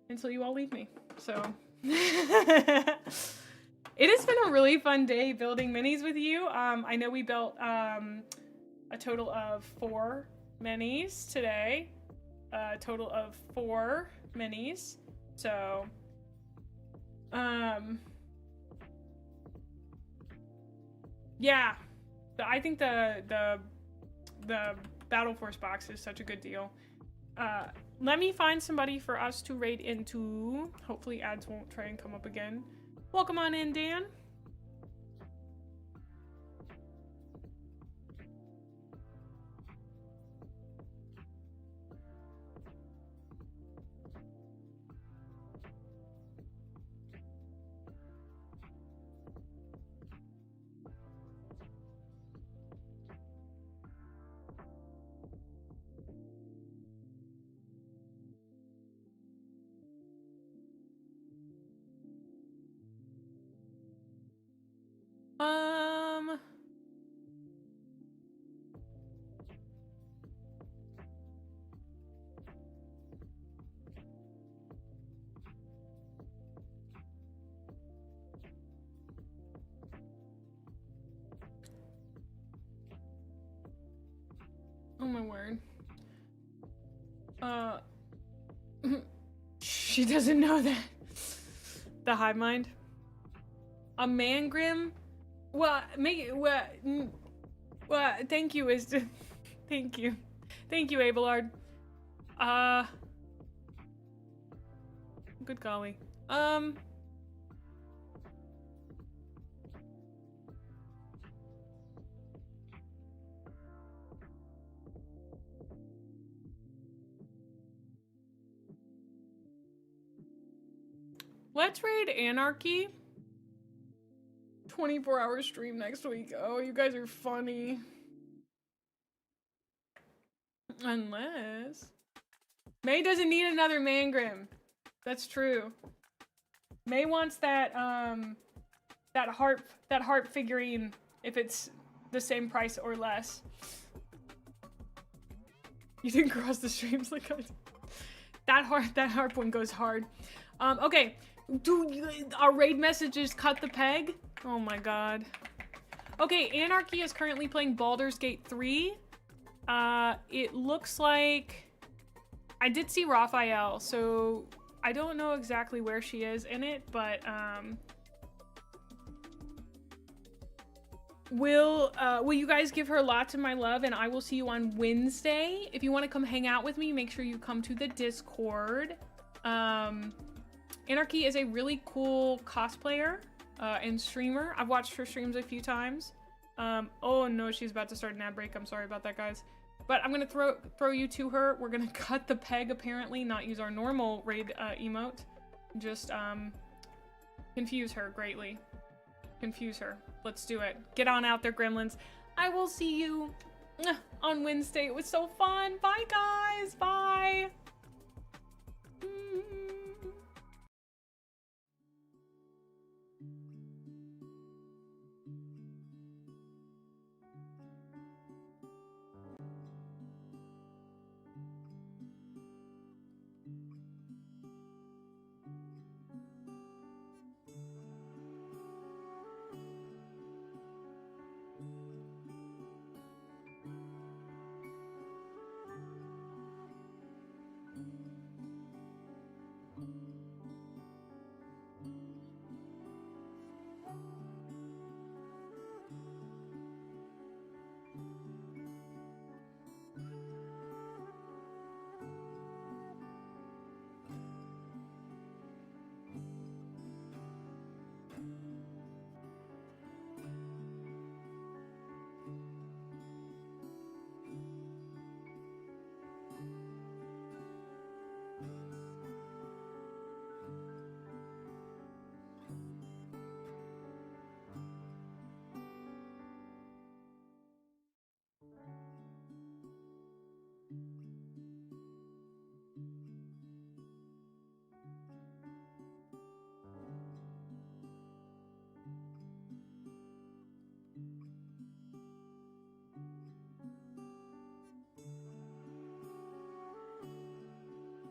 until you all leave me. So it has been a really fun day building minis with you. I know we built a total of 4 minis today. A total of 4 minis. So yeah, I think the Battle Force box is such a good deal. Let me find somebody for us to raid into. Hopefully ads won't try and come up again. Welcome on in, Dan. Oh my word. She doesn't know that. The hive mind. A mangrim? Well, make it, well, thank you, Wisdom. Thank you. Thank you, Abelard. Good golly. Let's raid Anarchy. 24-hour stream next week. Oh, you guys are funny. Unless May doesn't need another Mangrim. That's true. May wants that that harp figurine if it's the same price or less. You didn't cross the streams like I did. That harp one goes hard. Okay. Our raid messages cut the peg. Oh my god. Okay, Anarchy is currently playing Baldur's Gate 3. It looks like I did see Raphael, so I don't know exactly where she is in it, but will you guys give her lots of my love, and I will see you on Wednesday. If you want to come hang out with me, make sure you come to the Discord. Anarchy is a really cool cosplayer and streamer. I've watched her streams a few times. Oh no, she's about to start an ad break. I'm sorry about that, guys. But I'm gonna throw you to her. We're gonna cut the peg, apparently, not use our normal raid emote. Just confuse her greatly. Confuse her. Let's do it. Get on out there, gremlins. I will see you on Wednesday. It was so fun. Bye, guys. Bye.